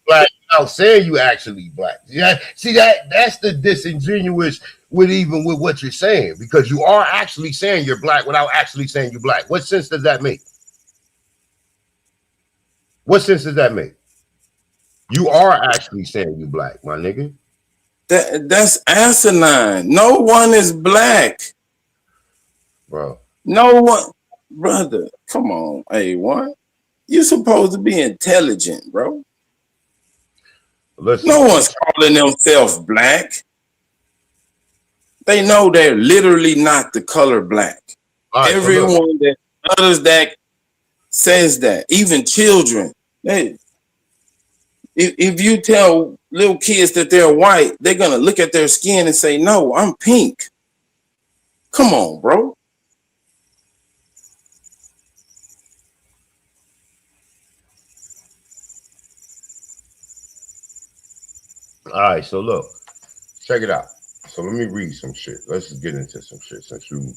Speaker 7: black without saying you actually black. Yeah, see that's the disingenuous with even with what you're saying, because you are actually saying you're black without actually saying you're black. What sense does that make? What sense does that make? You are actually saying you black, my nigga.
Speaker 11: That's asinine. No one is black,
Speaker 7: bro.
Speaker 11: No one, brother. Come on, A1. You supposed to be intelligent, bro.
Speaker 7: Listen,
Speaker 11: no one's calling themselves black. They know they're literally not the color black.
Speaker 7: Right,
Speaker 11: everyone that others that says that, even children, if you tell little kids that they're white, they're gonna look at their skin and say, "No, I'm pink." Come on, bro.
Speaker 7: All right, so look, check it out. So let me read some shit. Let's just get into some shit since you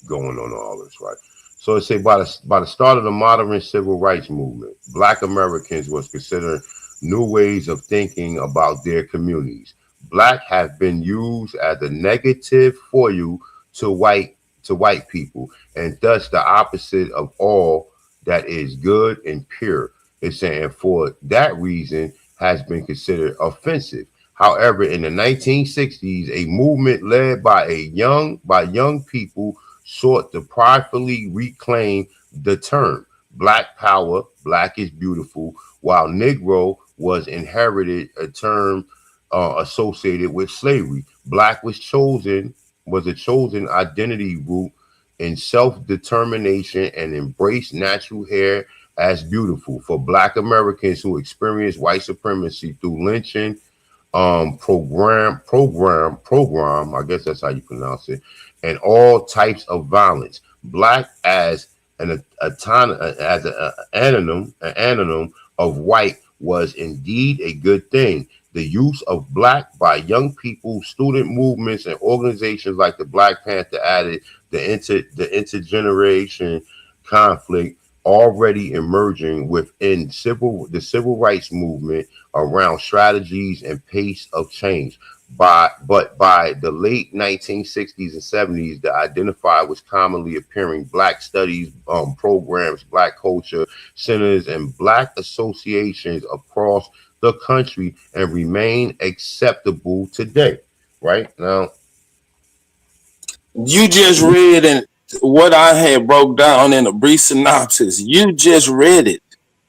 Speaker 7: going on all this, right? So it say by the start of the modern civil rights movement, Black Americans was considered new ways of thinking about their communities. Black have been used as a negative foil to white people, and thus the opposite of all that is good and pure. It's saying for that reason has been considered offensive. However, in the 1960s, a movement led by young people sought to pridefully reclaim the term Black Power, Black is beautiful, while Negro was inherited a term associated with slavery. Black was a chosen identity root in self-determination and embraced natural hair as beautiful. For Black Americans who experienced white supremacy through lynching, program, I guess that's how you pronounce it, and all types of violence. Black as an anonym of white was indeed a good thing. The use of black by young people, student movements, and organizations like the Black Panther added the intergeneration conflict already emerging within the civil rights movement around strategies and pace of change. But by the late 1960s and 70s, the identified was commonly appearing Black studies programs, Black culture centers, and Black associations across the country and remain acceptable today. Right now,
Speaker 11: you just read and what I had broke down in a brief synopsis. You just read it.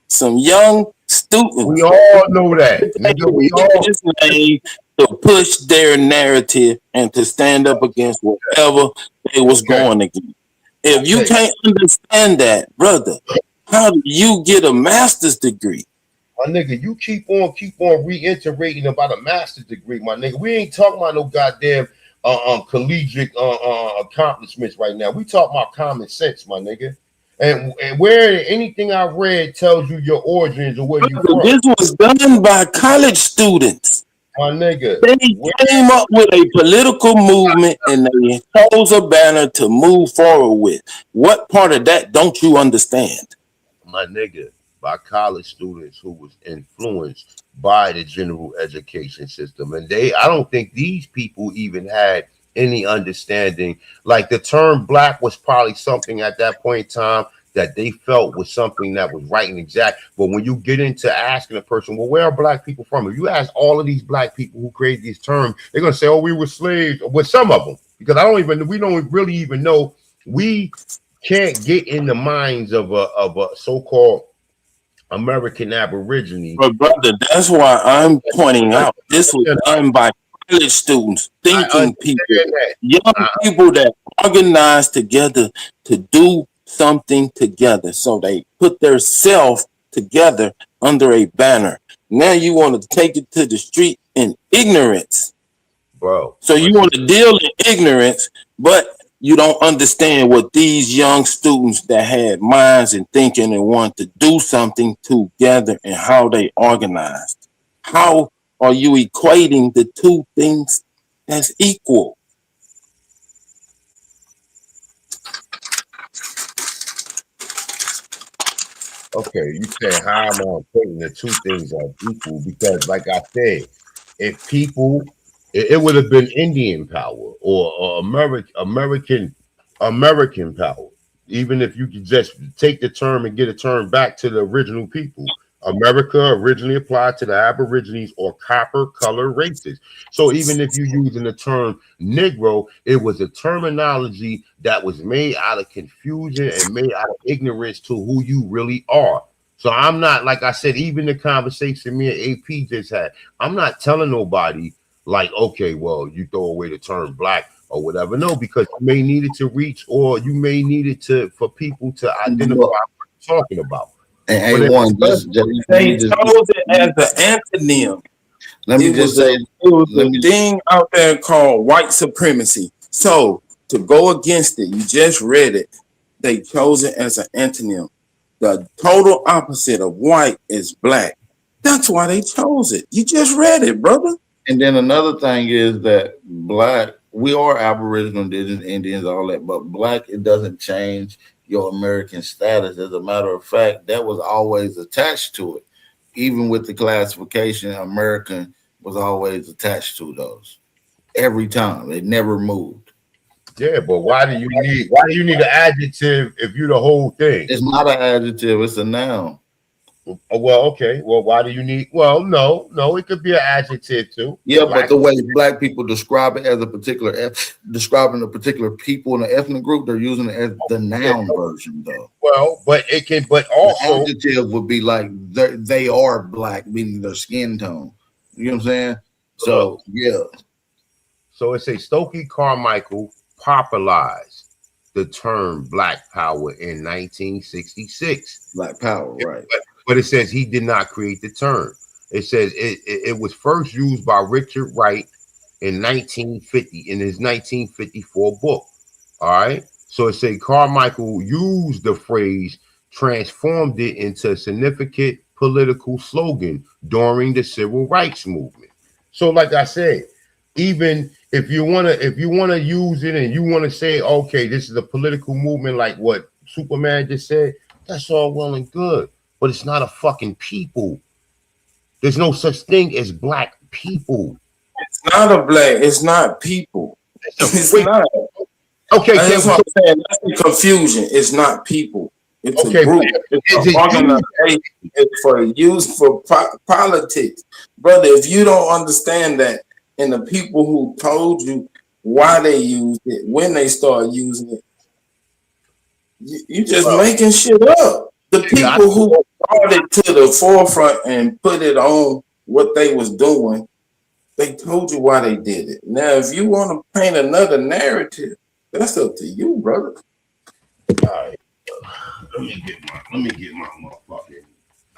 Speaker 11: Some young students.
Speaker 7: We all know that. Nigga, we all
Speaker 11: His name to push their narrative and to stand up against whatever they was going against. If you can't understand that, brother, how do you get a master's degree?
Speaker 7: My nigga, you keep on reiterating about a master's degree, my nigga. We ain't talking about no goddamn collegiate accomplishments right now. We talking about common sense, my nigga. And where anything I read tells you your origins or where you from.
Speaker 11: This was done by college students.
Speaker 7: My nigga.
Speaker 11: They came up with a political movement and they chose a banner to move forward with. What part of that don't you understand?
Speaker 7: My nigga, by college students who was influenced by the general education system. And I don't think these people even had any understanding. Like the term black was probably something at that point in time that they felt was something that was right and exact. But when you get into asking a person, well, where are black people from? If you ask all of these black people who created these terms, they're going to say, oh, we were slaves. With some of them, because we don't really even know. We can't get in the minds of a so-called American Aborigine.
Speaker 11: But brother, that's why I'm pointing out this was done by college students, thinking people, young people that organized together to do something together. So they put their self together under a banner. Now you want to take it to the street in ignorance.
Speaker 7: Bro.
Speaker 11: So you want to deal in ignorance, but you don't understand what these young students that had minds and thinking and want to do something together and how they organized. How are you equating the two things as equal?
Speaker 7: Okay, you saying how am I equating the two things as equal? Because like I said, if people, it would have been Indian power or American power. Even if you could just take the term and get a term back to the original people. America originally applied to the Aborigines or copper color races. So even if you're using the term Negro, it was a terminology that was made out of confusion and made out of ignorance to who you really are. So I'm not, like I said, even the conversation me and AP just had, I'm not telling nobody like, okay, well, you throw away the term black or whatever. No, because you may need it to reach, or you may need it for people to identify what you're talking about.
Speaker 11: And they chose it as an antonym.
Speaker 1: Let me just say,
Speaker 11: it was a thing out there called white supremacy. So to go against it, you just read it. They chose it as an antonym. The total opposite of white is black. That's why they chose it. You just read it, brother.
Speaker 1: And then another thing is that black, we are Aboriginal, Indigenous, Indians, all that, but black, it doesn't change your American status. As a matter of fact, that was always attached to it. Even with the classification, American was always attached to those. Every time. It never moved.
Speaker 7: Yeah, but why do you need an adjective if you're the whole thing?
Speaker 1: It's not an adjective, it's a noun.
Speaker 7: Well, okay. Well, why do you need? Well, no, it could be an adjective too.
Speaker 1: Yeah, but the way black people describe it as a particular describing a particular people in an ethnic group, they're using it as the noun version, though.
Speaker 7: Well, but it can, but also
Speaker 1: the adjective would be like they are black, meaning their skin tone. You know what I'm saying? So yeah.
Speaker 7: So it says Stokely Carmichael popularized the term Black Power in 1966.
Speaker 1: Black Power, right?
Speaker 7: But it says he did not create the term. It says it was first used by Richard Wright in 1950 in his 1954 book. All right. So it said Carmichael used the phrase, transformed it into a significant political slogan during the civil rights movement. So, like I said, even if you wanna use it and you want to say, okay, this is a political movement, like what Superman just said, that's all well and good. But it's not a fucking people. There's no such thing as black people.
Speaker 11: It's not a black. It's not people. It's not.
Speaker 7: Okay,
Speaker 11: that's what I'm saying. That's the confusion. It's not people. It's a group. It's an organization. It's for use for politics, brother. If you don't understand that, and the people who told you why they used it, when they start using it, you just making shit up. The people who brought it to the forefront and put it on what they was doing, they told you why they did it. Now, if you want to paint another narrative, that's up to you, brother.
Speaker 7: All right. Let me get my motherfucking.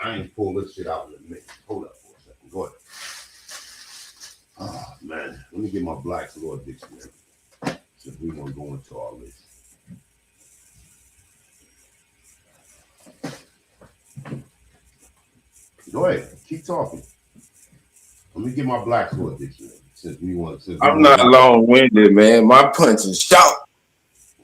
Speaker 7: I ain't pull this shit out in a minute. Hold up for a second. Go ahead. Oh man, let me get my Black's Law Dictionary. Since we want to go into all this. Go ahead, keep talking. Let me get my Black's Law Dictionary. Since we want to.
Speaker 11: I'm not long-winded, man. My punch is sharp.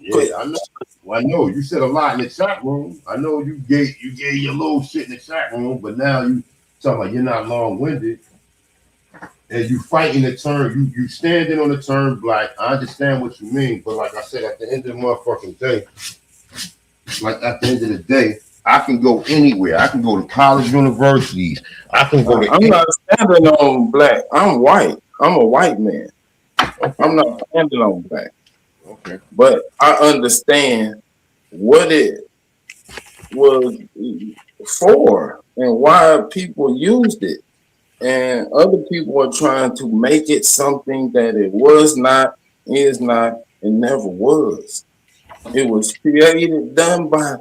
Speaker 7: Yeah, I know. Well, I know you said a lot in the chat room. I know you gave your little shit in the chat room, but now you talking like you're not long-winded. And you fighting the term, you standing on the term Black. I understand what you mean, but like I said, at the end of the motherfucking day, I can go anywhere. I can go to college, universities. I can go to.
Speaker 11: I'm not standing on Black. I'm white. I'm a white man. I'm not standing on Black.
Speaker 7: Okay.
Speaker 11: But I understand what it was for and why people used it. And other people are trying to make it something that it was not, is not, and never was. It was created, done by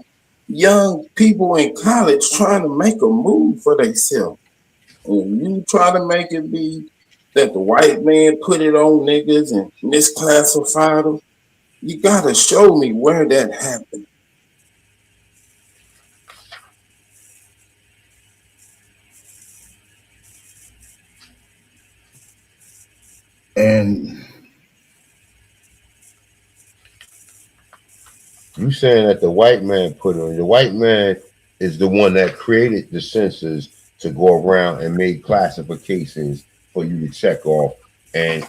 Speaker 11: young people in college trying to make a move for themselves. And you try to make it be that the white man put it on niggas and misclassified them. You gotta show me where that happened.
Speaker 7: And you saying that the white man put on, the white man is the one that created the census to go around and make classifications for you to check off and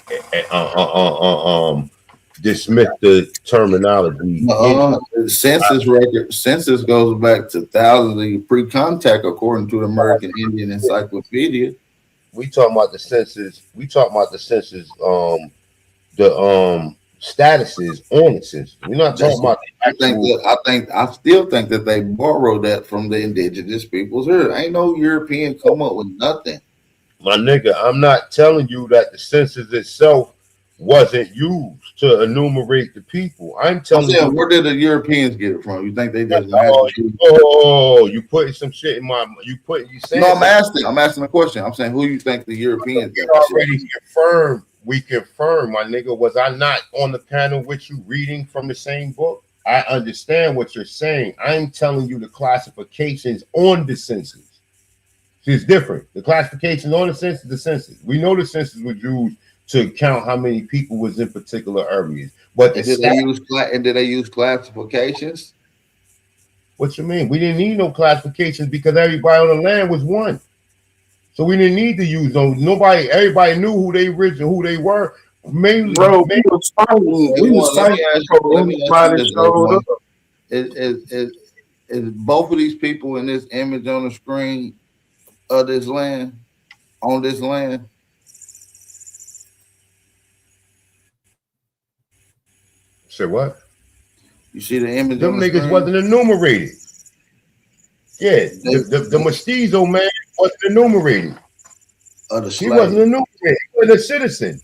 Speaker 7: dismiss the terminology.
Speaker 1: The census record, census goes back to thousands of pre-contact, according to the American Indian Encyclopedia.
Speaker 7: We talking about the census. We talking about the census. The statuses on the census. We're not talking about.
Speaker 1: I still think that they borrowed that from the indigenous peoples here. Ain't no European come up with nothing.
Speaker 7: My nigga, I'm not telling you that the census itself wasn't used to enumerate the people. I'm telling you,
Speaker 1: where did the Europeans get it from? You think they just
Speaker 7: you putting some shit in my you saying
Speaker 1: no, I'm asking a question. I'm saying who you think the Europeans got
Speaker 7: already confirmed. We confirmed, my nigga. Was I not on the panel with you reading from the same book? I understand what you're saying. I'm telling you the classifications on the census. See, it's different. The classifications on the census. We know the census was used to count how many people was in particular areas. But
Speaker 1: did they use classifications?
Speaker 7: What you mean? We didn't need no classifications because everybody on the land was one. So we didn't need to use those. Everybody knew who they were. Mainly,
Speaker 11: bro, we was fighting.
Speaker 1: Is both of these people in this image on the screen of this land, on this land?
Speaker 7: Say what?
Speaker 1: You see the image?
Speaker 7: Them niggas wasn't enumerated. Yeah, the mestizo man wasn't enumerated. He wasn't enumerated. He wasn't a citizen.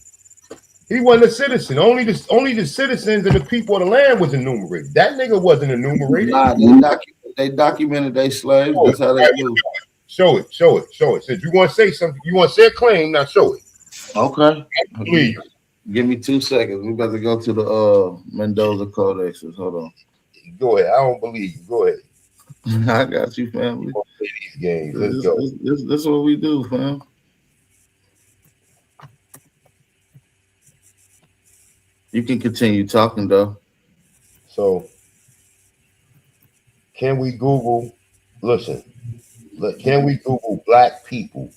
Speaker 7: He wasn't a citizen. Only the citizens and the people of the land was enumerated. That nigga wasn't enumerated.
Speaker 1: Nah, they documented they slaves. That's how they do.
Speaker 7: Show it. Since you want to say something, you want to say a claim, now show it.
Speaker 1: Okay. Give me 2 seconds. We about to go to the Mendoza Codexes. Hold on.
Speaker 7: Go ahead. I don't believe you. Go ahead.
Speaker 1: I got you, family.
Speaker 7: These games. Let's go.
Speaker 1: This is what we do, fam. You can continue talking though.
Speaker 7: So, can we Google? Listen, can we Google black people?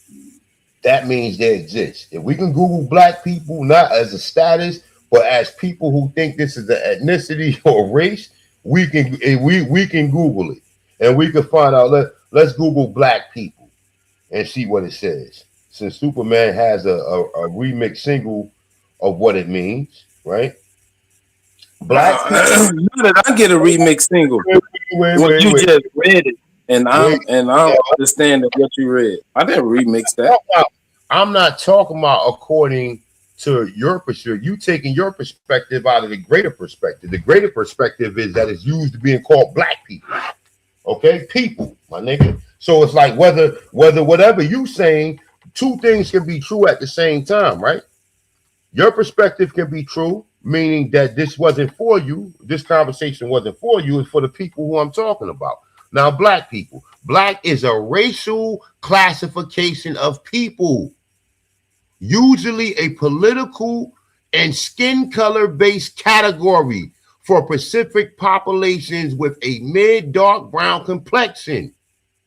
Speaker 7: That means they exist. If we can Google black people, not as a status, but as people who think this is an ethnicity or race, we can Google it, and we can find out. Let's Google black people and see what it says. Since Superman has a remix single of what it means, right? Black people.
Speaker 11: How did I get a remix single?
Speaker 7: Wait,
Speaker 11: you just read it. And I'm understanding what you read. I didn't remix that.
Speaker 7: I'm not talking about according to your perspective. You taking your perspective out of the greater perspective. The greater perspective is that it's used to being called black people. Okay, people, my nigga. So it's like whether whatever you saying, two things can be true at the same time, right? Your perspective can be true, meaning that this wasn't for you. This conversation wasn't for you. It's for the people who I'm talking about. Now, black people. Black is a racial classification of people, usually a political and skin color based category for Pacific populations with a mid-dark brown complexion.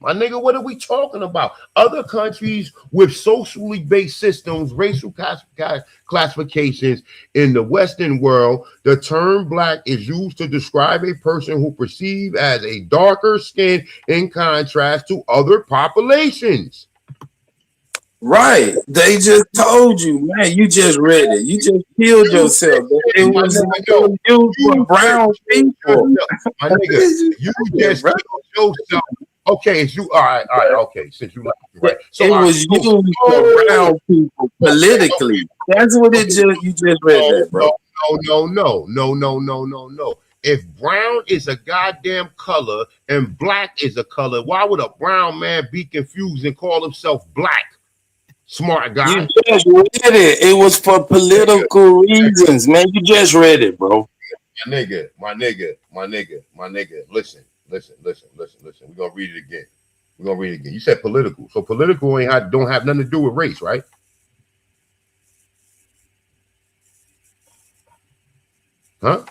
Speaker 7: My nigga, what are we talking about? Other countries with socially based systems, racial classifications in the Western world, the term black is used to describe a person who perceived as a darker skin in contrast to other populations.
Speaker 11: Right. They just told you, man. You just read it. You just killed yourself. It was used for brown people.
Speaker 7: My nigga, you just killed yourself. Okay, it's you. All right. Okay, since you like it, right. So
Speaker 11: it was used for brown people politically. That's what it just. You just read that, bro.
Speaker 7: No. If brown is a goddamn color and black is a color, why would a brown man be confused and call himself black? Smart guy.
Speaker 11: You just read it. It was for political reasons, man. You just read it, bro.
Speaker 7: My nigga. Listen. We're gonna read it again. You said political. So political don't have nothing to do with race, right? Huh?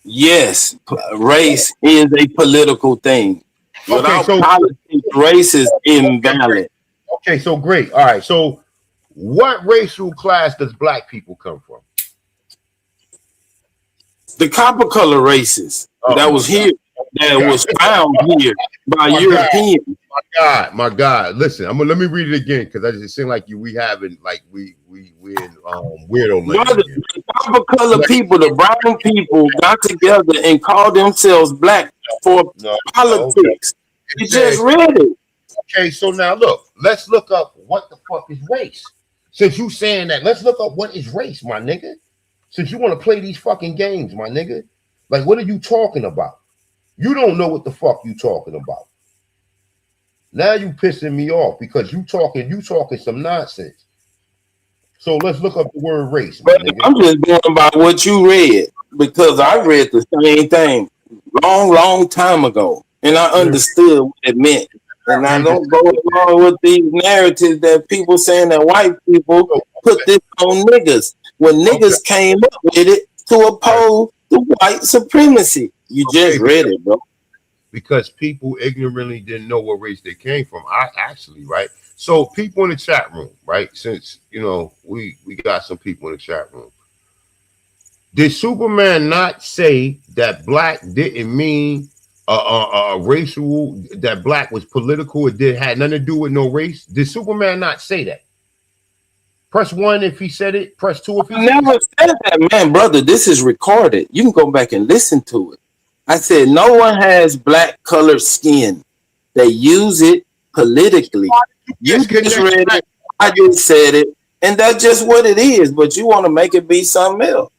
Speaker 11: Yes, race is a political thing. Without politics, race is invalid.
Speaker 7: Okay, so great. All right. So what racial class does black people come from?
Speaker 11: The copper color races that was here, that was found here by Europeans.
Speaker 7: My God. Listen, let me read it again because it seems like we haven't we in weirdo land.
Speaker 11: The copper color people, the brown people, got together and called themselves black for politics. You just read it.
Speaker 7: Okay, so now look, let's look up what the fuck is race. Since you saying that, let's look up what is race, my nigga. Since you want to play these fucking games, my nigga. Like, what are you talking about? You don't know what the fuck you talking about. Now you pissing me off because you talking some nonsense. So let's look up the word race, my nigga.
Speaker 11: I'm just going by what you read because I read the same thing long time ago, and I understood what it meant. And I don't go along with these narratives that people saying that white people put this on niggas when niggas came up with it to oppose the white supremacy. You just read it, bro.
Speaker 7: Because people ignorantly didn't know what race they came from. Right? So people in the chat room, right? Since, we got some people in the chat room. Did Superman not say that black didn't mean racial, that black was political? It had nothing to do with no race. Did Superman not say that? Press 1 if he said it. Press 2 if he
Speaker 11: never said that, man, brother. This is recorded. You can go back and listen to it. I said no one has black colored skin. They use it politically. You just read it. I just said it, and that's just what it is. But you want to make it be something else.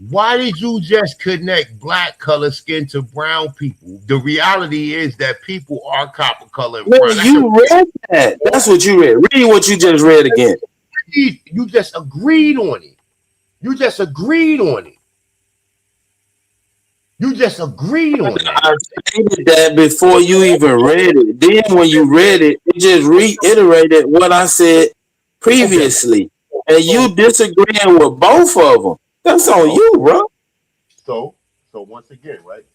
Speaker 7: Why did you just connect black color skin to brown people? The reality is that people are copper color.
Speaker 11: Man, you read that. That's what you read. Read what you just read again.
Speaker 7: You just agreed on it. You just agreed on it.
Speaker 11: I stated that before you even read it. Then when you read it, you just reiterated what I said previously. And you disagreeing with both of them. That's on you, bro.
Speaker 7: So once again, right?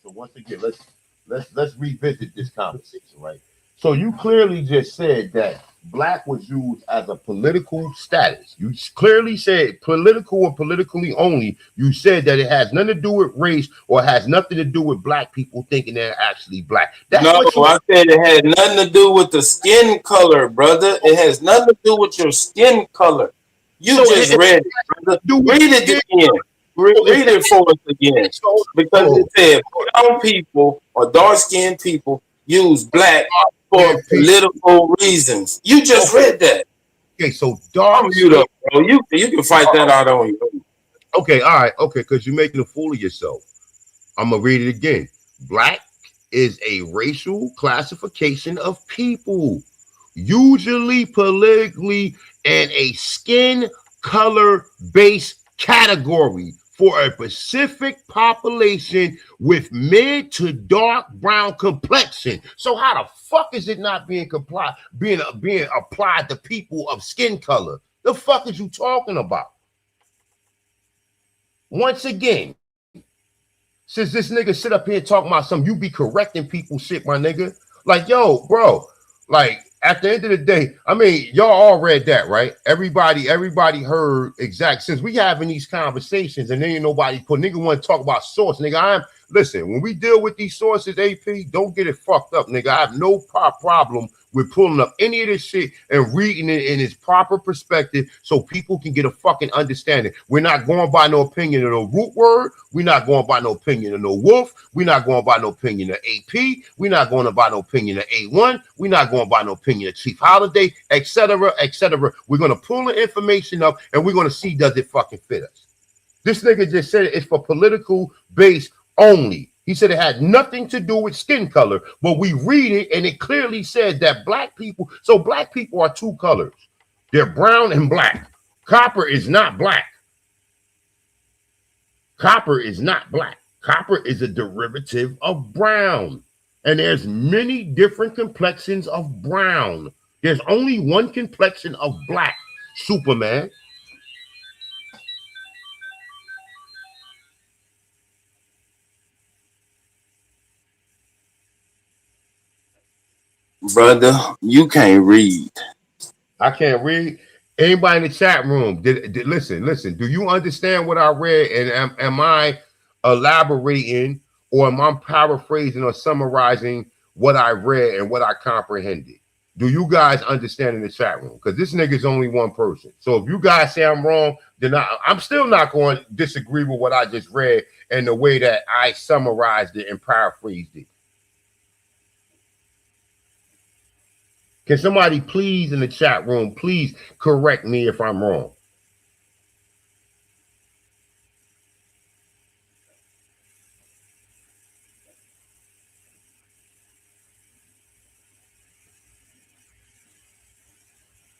Speaker 7: Let's revisit this conversation, right? So you clearly just said that black was used as a political status. You clearly said political and politically only. You said that it has nothing to do with race or has nothing to do with black people thinking they're actually black.
Speaker 11: I said it had nothing to do with the skin color, brother. It has nothing to do with your skin color. You just read it, brother. Read it again. Read it for us again. Because it said brown people or dark-skinned people use black for political reasons. You just read that.
Speaker 7: Okay, so dark.
Speaker 11: I'm mute up, bro. You can fight that out on you.
Speaker 7: Okay, all right, okay, because you're making a fool of yourself. I'm gonna read it again. Black is a racial classification of people, usually politically, and a skin color based category for a specific population with mid to dark brown complexion. So how the fuck is it not being applied to people of skin color? The fuck is you talking about? Once again, since this nigga sit up here talking about something, you be correcting people shit, my nigga. Like, yo, bro, like at the end of the day, I mean, y'all all read that, right? Everybody heard exact. Since we having these conversations and then ain't nobody put, nigga want to talk about source, nigga. Listen, when we deal with these sources, AP, don't get it fucked up, nigga. I have no problem with pulling up any of this shit and reading it in its proper perspective so people can get a fucking understanding. We're not going by no opinion of no root word. We're not going by no opinion of no wolf. We're not going by no opinion of AP. We're not going by no opinion of A1. We're not going by no opinion of Chief Holiday, etc., etc. We're going to pull the information up and we're going to see does it fucking fit us. This nigga just said it's for political base only. He said it had nothing to do with skin color, but we read it and it clearly said that black people, so black people are two colors. They're brown and black. Copper is not black. Copper is not black. Copper is a derivative of brown. And there's many different complexions of brown. There's only one complexion of black, Superman.
Speaker 11: Brother, you can't read.
Speaker 7: I can't read. Anybody in the chat room, listen, do you understand what I read? And am I elaborating or am I paraphrasing or summarizing what I read and what I comprehended? Do you guys understand in the chat room? Because this nigga's only one person. So if you guys say I'm wrong, then I'm still not going to disagree with what I just read and the way that I summarized it and paraphrased it. Can somebody please in the chat room, please correct me if I'm wrong?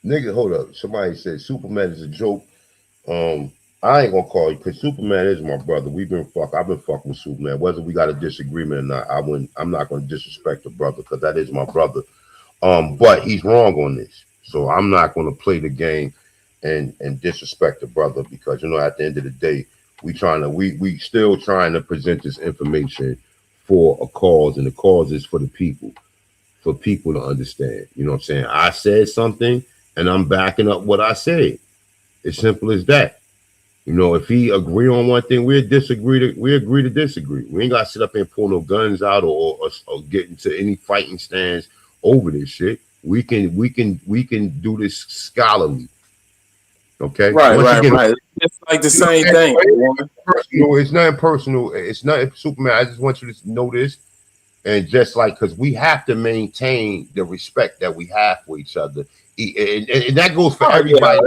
Speaker 7: Nigga, hold up. Somebody said Superman is a joke. I ain't gonna call you because Superman is my brother. I've been fucking with Superman. Whether we got a disagreement or not, I'm not gonna disrespect the brother because that is my brother. But he's wrong on this. So I'm not gonna play the game and disrespect the brother because at the end of the day, we still trying to present this information for a cause, and the cause is for the people, for people to understand. You know what I'm saying? I said something and I'm backing up what I said. It's simple as that. If he agree on one thing, we agree to disagree. We ain't got to sit up and pull no guns out or get into any fighting stands over this shit. We can do this scholarly. Okay.
Speaker 11: Right. It's like the same thing.
Speaker 7: It's nothing personal. It's nothing Superman. I just want you to know this. And just like, because we have to maintain the respect that we have for each other. And that goes for everybody.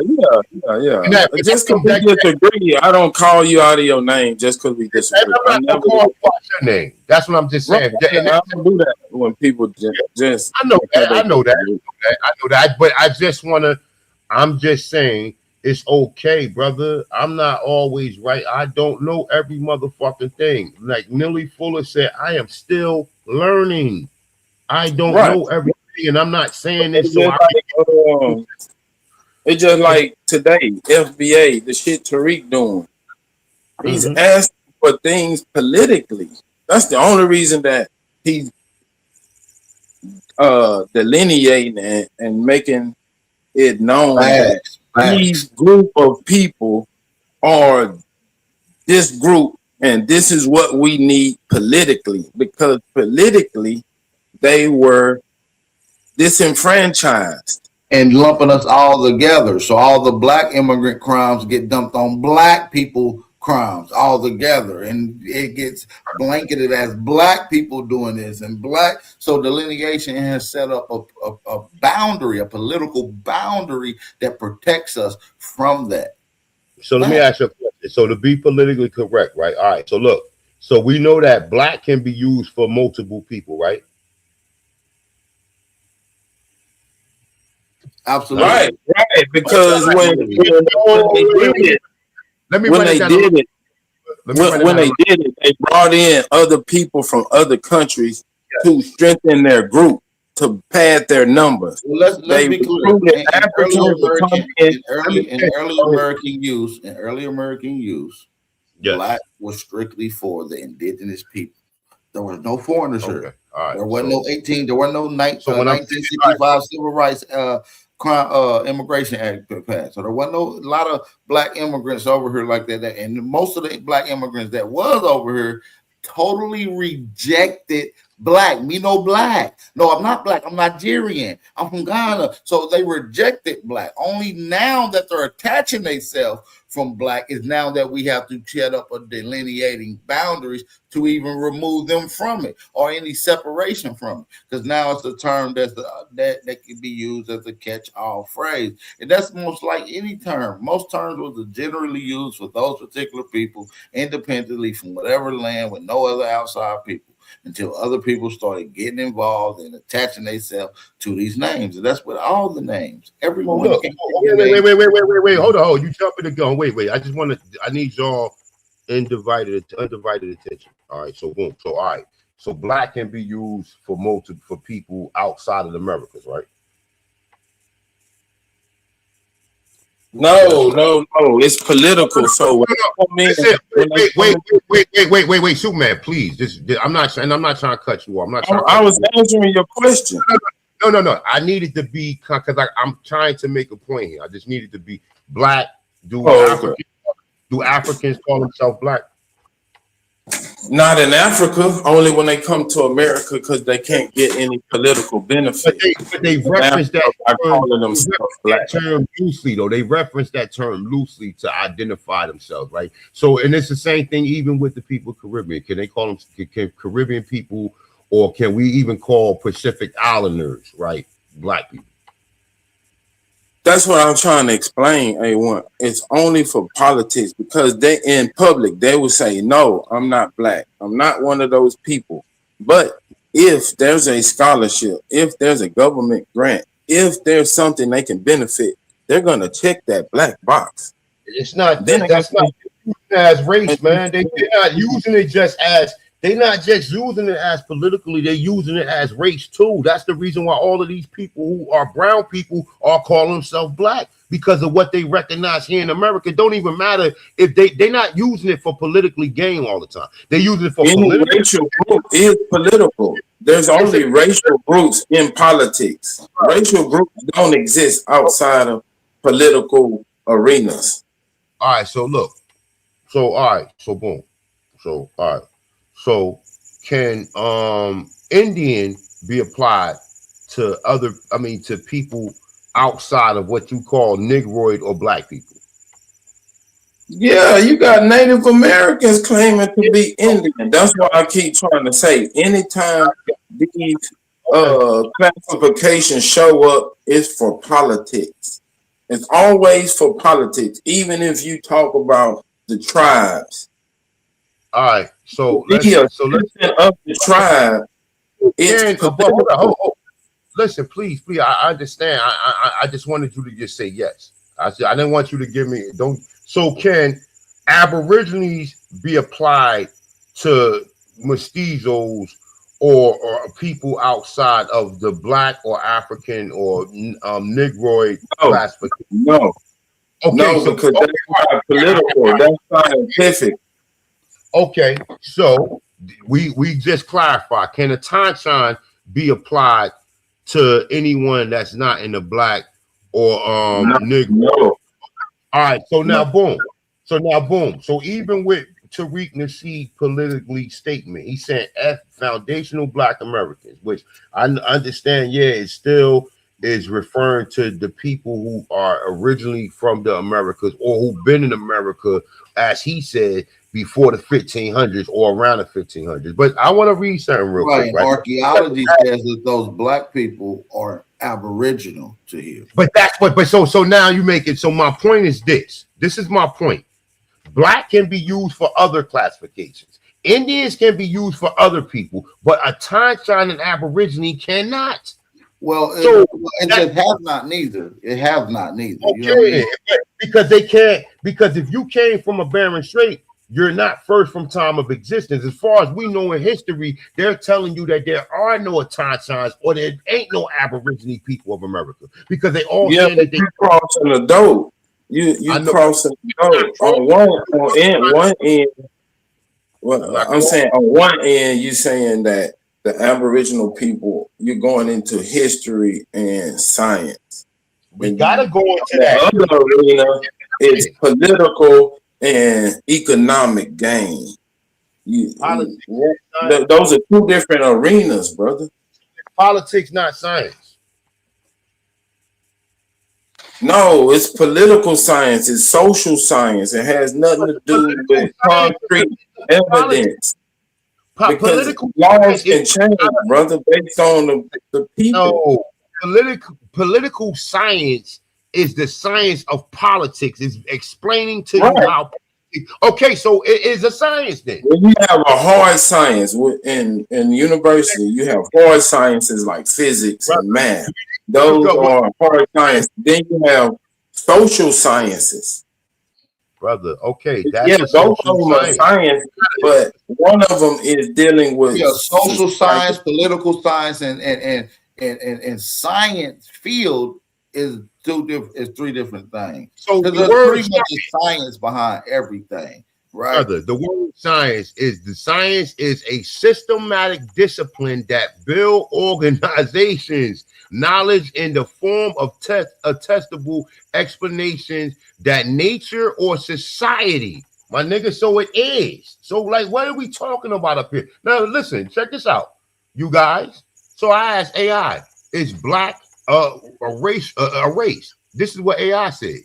Speaker 11: Yeah. Just because we disagree, I don't call you out of your name just because we disagree.
Speaker 7: I'm not calling you out your name. That's what I'm just saying.
Speaker 11: Right. I don't do that when people just.
Speaker 7: I know that. But I'm just saying it's okay, brother. I'm not always right. I don't know every motherfucking thing. Like Millie Fuller said, I am still learning. I don't know everything. And I'm not saying this so
Speaker 11: it's just like today, FBA, the shit Tariq doing. He's asking for things politically. That's the only reason that he's delineating and making it known that these group of people are this group and this is what we need politically, because politically they were disenfranchised
Speaker 1: and lumping us all together. So all the black immigrant crimes get dumped on black people crimes all together, and it gets blanketed as black people doing this and black. So delineation has set up a boundary, a political boundary that protects us from that.
Speaker 7: So let me ask you a question. So to be politically correct, right? All right. So look, so we know that black can be used for multiple people, right?
Speaker 1: Absolutely.
Speaker 11: Right. Because when they did it, they brought in other people from other countries to strengthen their group, to pad their numbers.
Speaker 1: Well, let's be clear. In early American use, black was strictly for the indigenous people. There was no foreigners here.
Speaker 7: All right.
Speaker 1: There wasn't no 18. There wasn't no 1965 civil rights immigration act passed. So there wasn't a lot of black immigrants over here like that. And most of the black immigrants that was over here totally rejected black. Me no black. No, I'm not black. I'm Nigerian. I'm from Ghana. So they rejected black. Only now that they're attaching themselves from black is now that we have to set up a delineating boundaries to even remove them from it or any separation from it. Because now it's a term that can be used as a catch-all phrase. And that's most like any term. Most terms was generally used for those particular people independently from whatever land with no other outside people, until other people started getting involved and attaching themselves to these names. And that's what all the names. Everyone.
Speaker 7: Wait. Hold on. You jumping the gun. Wait. I need y'all undivided attention. All right. So boom. So all right. So black can be used for people outside of the Americas, right?
Speaker 11: No. It's political. So
Speaker 7: wait, Superman, please. I'm not trying to cut you off.
Speaker 11: I was answering your question.
Speaker 7: No. I needed to be, because I'm trying to make a point here. I just needed to be black. Do Africans call themselves black?
Speaker 11: Not in Africa, only when they come to America because they can't get any political benefit.
Speaker 7: But they reference that term loosely, though. They reference that term loosely to identify themselves, right? So, and it's the same thing even with the people of Caribbean. Can they call them Caribbean people, or can we even call Pacific Islanders, right, black people?
Speaker 11: That's what I'm trying to explain, A1. It's only for politics, because they in public, they will say, no, I'm not black. I'm not one of those people. But if there's a scholarship, if there's a government grant, if there's something they can benefit, they're going to check that black box.
Speaker 7: It's not, that's not as race, man. They're not using it just as, they're not just using it as politically, they're using it as race too. That's the reason why all of these people who are brown people are calling themselves black, because of what they recognize here in America. It don't even matter if they're not using it for politically gain all the time. They're using it for political.
Speaker 11: Racial group is political. There's only racial groups in politics. Racial groups don't exist outside of political arenas.
Speaker 7: All right, so look. So all right, so boom. So all right. So can Indian be applied to to people outside of what you call Negroid or black people?
Speaker 11: Yeah, you got Native Americans claiming to be Indian. That's why I keep trying to say, anytime these classifications show up, it's for politics. It's always for politics, even if you talk about the tribes.
Speaker 7: All right, so
Speaker 11: let's up the tribe.
Speaker 7: Listen, please, I understand. I just wanted you to just say yes. I didn't want you to give me don't. So can Aborigines be applied to mestizos or people outside of the black or African or Negroid classification?
Speaker 11: No. Okay, no, because that's not political. That's scientific.
Speaker 7: Okay, so we just clarify. Can a tanshan be applied to anyone that's not in the black or Negro?
Speaker 11: No.
Speaker 7: All right, so now boom. So even with Tariq Nasheed politically statement, he said F foundational black Americans, which I understand, yeah, it's still is referring to the people who are originally from the Americas or who've been in America, as he said, before the 1500s or around the 1500s. But I want to read something real quick. Right?
Speaker 1: Archaeology says that those black people are aboriginal to here.
Speaker 7: But that's what. But so now you make it. So my point is this. This is my point. Black can be used for other classifications. Indians can be used for other people, but a Tanshan and Aborigine cannot.
Speaker 1: Well, so it has not neither. It has not neither.
Speaker 7: Okay,
Speaker 1: you know what I mean?
Speaker 7: Because they can't. Because if you came from a barren strait, you're not first from time of existence. As far as we know in history, they're telling you that there are no Tansans or there ain't no Aborigine people of America because they all saying that they
Speaker 11: crossing the dope. You crossing the dope on one end. Well, I'm saying on one end, you're saying that the Aboriginal people, you're going into history and science.
Speaker 7: We gotta go into
Speaker 11: that other arena is political and economic gain. Those are two different arenas, brother.
Speaker 7: Politics, not science.
Speaker 11: No, it's political science. It's social science. It has nothing to do with concrete evidence. Because laws can change, brother, based on the people.
Speaker 7: No, political science is the science of politics. It's explaining to you how. Okay, so it is a science then.
Speaker 11: When you have a hard science in university, you have hard sciences like physics and math. Those are hard science. Then you have social sciences.
Speaker 7: Brother, okay, that's
Speaker 11: both of them are science, but one of them is dealing with
Speaker 1: social science, political science, and science field is three different things.
Speaker 7: So
Speaker 1: there's pretty much science behind everything, right?
Speaker 7: Brother, the word science is a systematic discipline that build organizations, knowledge in the form of testable explanations that nature or society, my nigga, so it is. So like, what are we talking about up here? Now listen, check this out, you guys. So I asked AI, is black a race? This is what AI said.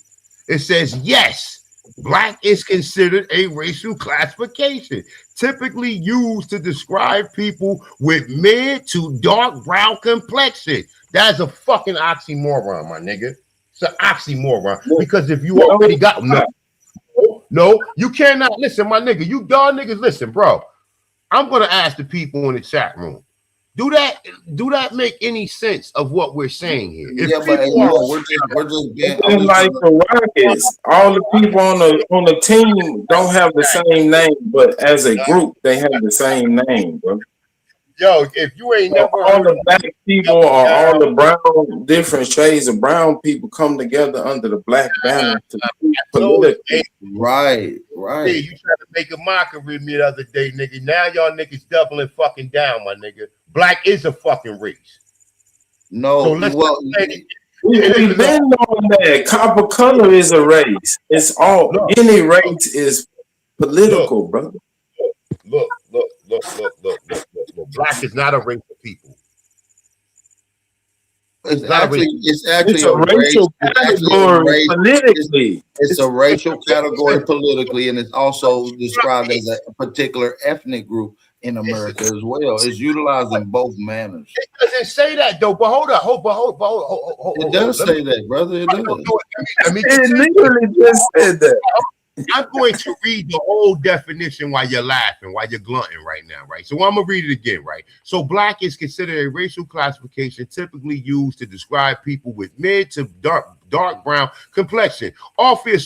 Speaker 7: It says yes, black is considered a racial classification, typically used to describe people with mid to dark brown complexion. That's a fucking oxymoron, my nigga. It's an oxymoron because if you already got no, you cannot listen, my nigga. You y'all niggas listen, bro. I'm gonna ask the people in the chat room. Do that make any sense of what we're saying here? If
Speaker 1: we're just being
Speaker 11: like the Rockets. All the people on the team don't have the same name, but as a group, they have the same name, bro.
Speaker 7: Yo, if you ain't never
Speaker 11: all the black people or all the brown, different shades of brown people come together under the black banner to
Speaker 1: right.
Speaker 7: Hey, you tried to make a mockery of me the other day, nigga. Now y'all niggas doubling fucking down, my nigga. Black is a fucking race.
Speaker 1: No,
Speaker 7: so let's
Speaker 11: we've been on that. Copper color is a race. It's all any race is political, brother.
Speaker 7: Look. Black is not a race of people.
Speaker 1: It's actually
Speaker 11: a racial category politically.
Speaker 1: It's a racial category politically, and it's also described as a particular ethnic group in America as well. It's utilized in both manners.
Speaker 7: It doesn't say that though, but hold up.
Speaker 1: It does say that, brother. It does.
Speaker 11: It literally just said that.
Speaker 7: I'm going to read the whole definition while you're laughing, while you're glutting right now, right? So I'm gonna read it again, right? So black is considered a racial classification typically used to describe people with mid to dark brown complexion, often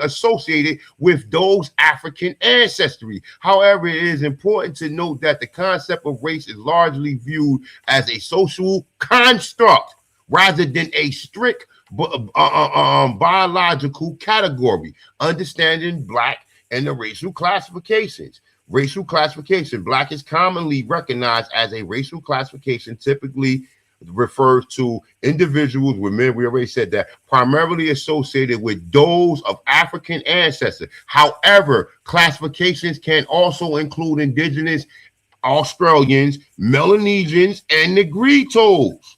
Speaker 7: associated with those African ancestry. However, it is important to note that the concept of race is largely viewed as a social construct rather than a strict biological category. Understanding black and the racial classifications. Racial classification. Black is commonly recognized as a racial classification, typically refers to individuals with men, we already said that, primarily associated with those of African ancestors. However, classifications can also include indigenous Australians, Melanesians, and Negritos.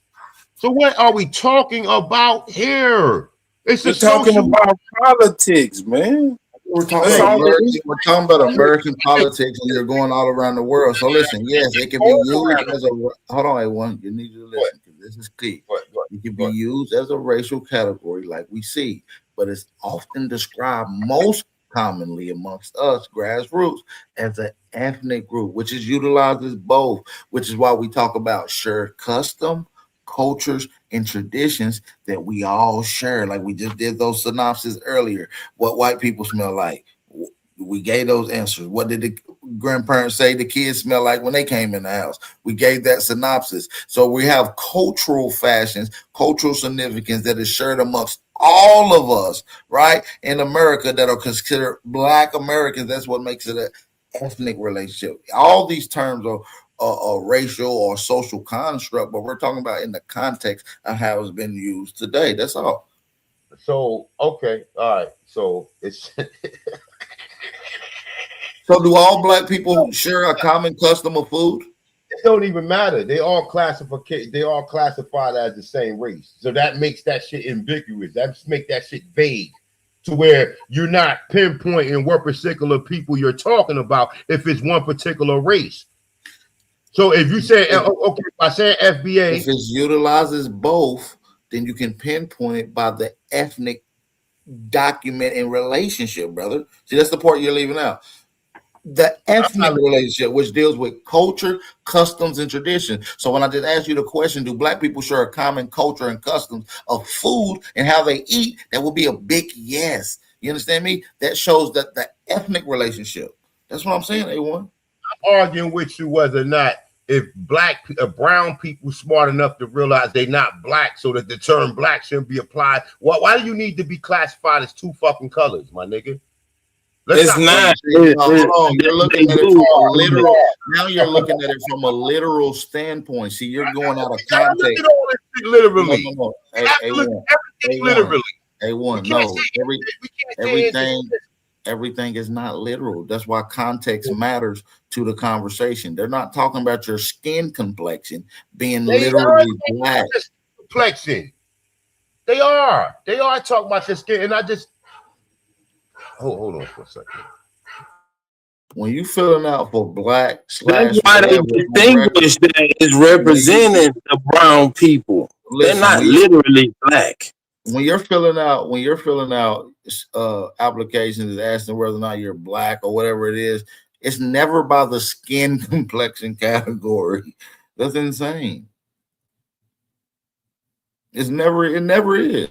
Speaker 7: So what are we talking about here? It's
Speaker 11: We're talking about politics, man.
Speaker 1: We're talking about American politics, and you're going all around the world. So listen, yes, it can be used as a hold on, A1. You need to listen because this is key. It can be used as a racial category, like we see, but it's often described most commonly amongst us grassroots as an ethnic group, which is utilized as both, which is why we talk about shared custom, cultures, and traditions that we all share. Like we just did those synopses earlier. What white people smell like. We gave those answers. What did the grandparents say the kids smell like when they came in the house? We gave that synopsis. So we have cultural fashions, cultural significance that is shared amongst all of us, right? In America that are considered Black Americans. That's what makes it an ethnic relationship. All these terms are a racial or social construct, but we're talking about in the context of how it's been used today. That's all.
Speaker 7: So, okay, all right. So it's
Speaker 1: so do all Black people share a common custom of food?
Speaker 7: It don't even matter. They all classified as the same race. So that makes that shit ambiguous. That just make that shit vague to where you're not pinpointing what particular people you're talking about if it's one particular race. So if you say, okay, by saying FBA.
Speaker 1: If it utilizes both, then you can pinpoint it by the ethnic document and relationship, brother. See, that's the part you're leaving out. The ethnic relationship, which deals with culture, customs, and tradition. So when I just asked you the question, do Black people share a common culture and customs of food and how they eat? That would be a big yes. You understand me? That shows that the ethnic relationship. That's what I'm saying, A1.
Speaker 7: I'm arguing with you whether or not if brown people smart enough to realize they're not Black, so that the term Black shouldn't be applied. Why do you need to be classified as two fucking colors, my nigga?
Speaker 11: It's not.
Speaker 1: Hold on. You're looking at it from a literal. Now you're looking at it from a literal standpoint. See, you're going out of context.
Speaker 7: Look at all this shit literally.
Speaker 1: No.
Speaker 7: You have to look at everything literally.
Speaker 1: A1. No. Everything is not literal. That's why context matters to the conversation. They're not talking about your skin complexion being literally Black.
Speaker 7: Complexion. They are talking about your skin, and I just hold on for a second.
Speaker 1: When you filling out for Black /
Speaker 11: that's why they distinguish that is representing the brown people. They're not literally Black.
Speaker 1: When you're filling out applications asking whether or not you're Black or whatever it is, it's never by the skin complexion category. That's insane. It never is.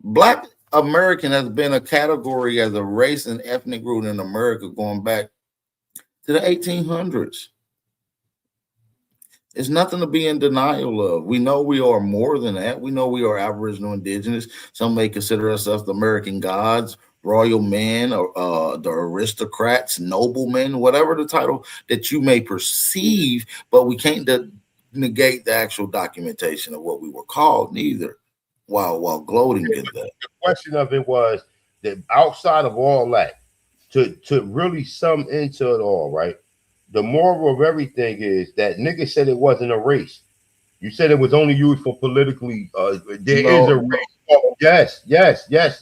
Speaker 1: Black American has been a category as a race and ethnic group in America going back to the 1800s. It's nothing to be in denial of. We know we are more than that. We know we are Aboriginal, Indigenous. Some may consider ourselves the American gods, royal men, or the aristocrats, noblemen, whatever the title that you may perceive, but we can't negate the actual documentation of what we were called neither, while gloating in that.
Speaker 7: The question of it was that outside of all that, to really sum into it all, right? The moral of everything is that nigga said it wasn't a race. You said it was only used for politically. There is a race. Oh, yes. That's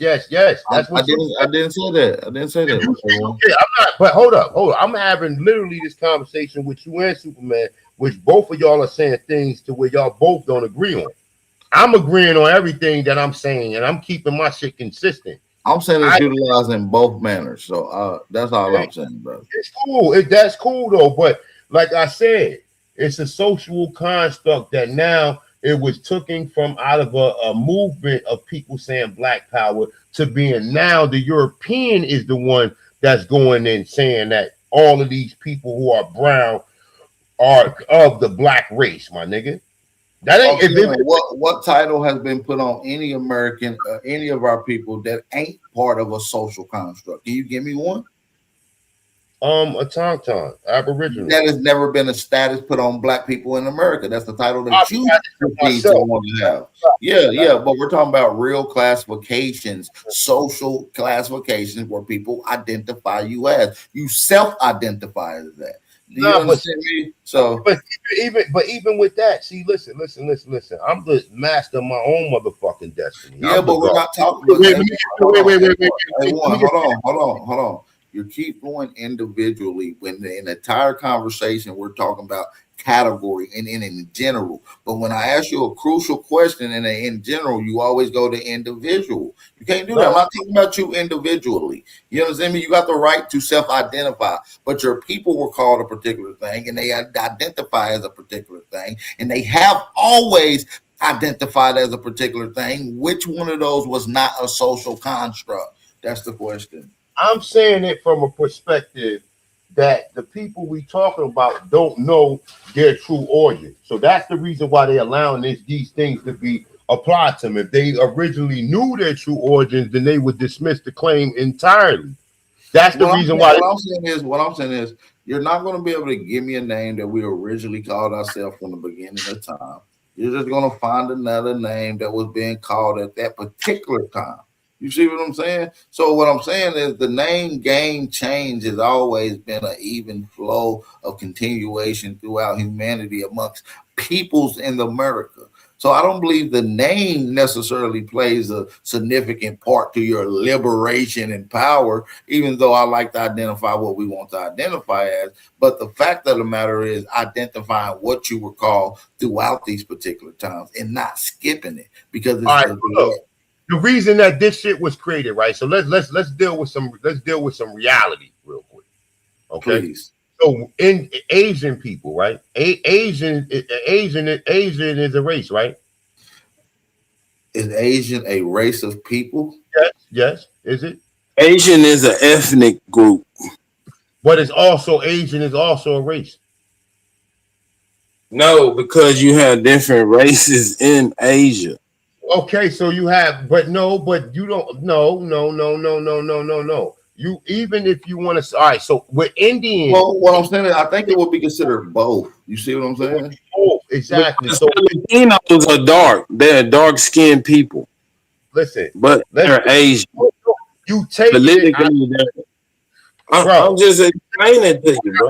Speaker 7: what
Speaker 1: I didn't say that. I didn't say that.
Speaker 7: Okay, I'm not. But hold up. I'm having literally this conversation with you and Superman, which both of y'all are saying things to where y'all both don't agree on. I'm agreeing on everything that I'm saying, and I'm keeping my shit consistent.
Speaker 1: I'm saying it's utilized in both manners. So that's all I'm saying, brother.
Speaker 7: It's cool. That's cool, though. But like I said, it's a social construct that now it was taken from out of a movement of people saying Black power to being now the European is the one that's going in saying that all of these people who are brown are of the Black race, my nigga. That ain't
Speaker 1: what title has been put on any American, any of our people that ain't part of a social construct? Can you give me one?
Speaker 7: A Tonton, Aboriginal.
Speaker 1: That has never been a status put on Black people in America. That's the title that you want to have. Yeah, but we're talking about real classifications, social classifications where people identify you as. You self-identify as that. You understand me? So,
Speaker 7: but even with that, see, listen. I'm the master of my own motherfucking destiny.
Speaker 1: Yeah, but we're not talking.
Speaker 7: Wait.
Speaker 1: Hold on. You keep going individually when the entire conversation we're talking about category and in general. But when I ask you a crucial question in general, you always go to individual. You can't do that. I'm not talking about you individually. You understand me? You got the right to self-identify, but your people were called a particular thing and they identify as a particular thing, and they have always identified as a particular thing. Which one of those was not a social construct? That's the question.
Speaker 7: I'm saying it from a perspective that the people we talking about don't know their true origin. So that's the reason why they're allowing these things to be applied to them. If they originally knew their true origins, then they would dismiss the claim entirely. That's the reason why.
Speaker 1: What I'm saying is, you're not going to be able to give me a name that we originally called ourselves from the beginning of time. You're just going to find another name that was being called at that particular time. You see what I'm saying? So what I'm saying is the name game change has always been an even flow of continuation throughout humanity amongst peoples in America. So I don't believe the name necessarily plays a significant part to your liberation and power, even though I like to identify what we want to identify as. But the fact of the matter is identifying what you were called throughout these particular times and not skipping it, because it's
Speaker 7: the reason that this shit was created, right? So let's deal with some reality real quick. Okay.
Speaker 1: Please.
Speaker 7: So in Asian people, right? Asian is a race, right?
Speaker 1: Is Asian a race of people?
Speaker 7: Yes. Is it?
Speaker 11: Asian is an ethnic group.
Speaker 7: But it's also Asian is also a race.
Speaker 11: No, because you have different races in Asia.
Speaker 7: Okay, so you have, but you don't. No. You, even if you want to, all right. So with Indian,
Speaker 1: well, what I'm saying is, I think it would be considered both. You see what I'm saying?
Speaker 7: Both, exactly. So
Speaker 11: Filipinos are dark. They're dark-skinned people.
Speaker 7: Listen,
Speaker 11: but they're Asian.
Speaker 7: You take
Speaker 11: politically. I'm just explaining to you, bro.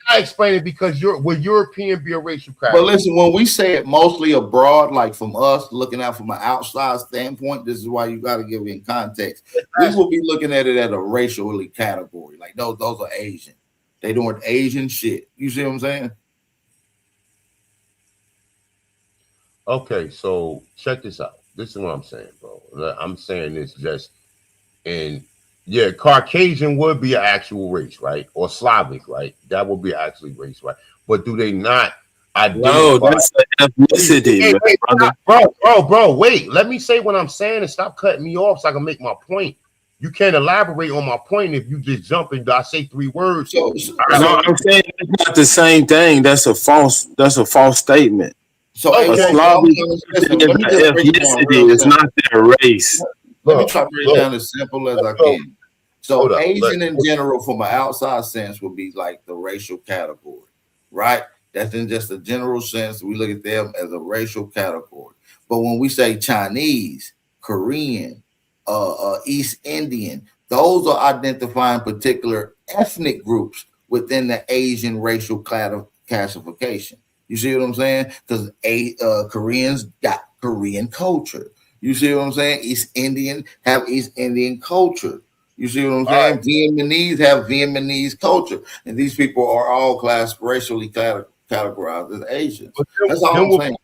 Speaker 7: I explain it because would European be a racial crowd?
Speaker 1: But listen, when we say it mostly abroad, like from us looking out from an outside standpoint, this is why you got to give it in context. We will be looking at it as a racially category. Like those are Asian. They doing Asian shit. You see what I'm saying?
Speaker 7: Okay, so check this out. This is what I'm saying, bro. I'm saying this just in. Yeah, Caucasian would be an actual race, right? Or Slavic, right? That would be actually race, right? But do they not identify?
Speaker 11: No, that's an ethnicity,
Speaker 7: bro. Wait, let me say what I'm saying and stop cutting me off so I can make my point. You can't elaborate on my point if you just jump and I say 3 words.
Speaker 11: No, I'm saying it's not the same thing. That's a false statement.
Speaker 1: So
Speaker 11: a Slavic ethnicity is not their race.
Speaker 1: Let me try to break it down as simple as I can. So Asian in general, from an outside sense, would be like the racial category, right? That's in just a general sense. We look at them as a racial category. But when we say Chinese, Korean, East Indian, those are identifying particular ethnic groups within the Asian racial classification. You see what I'm saying? Because Koreans got Korean culture. You see what I'm saying? East Indian have East Indian culture. You see what I'm saying? Vietnamese have Vietnamese culture. And these people are all racially categorized as Asians. That's all I'm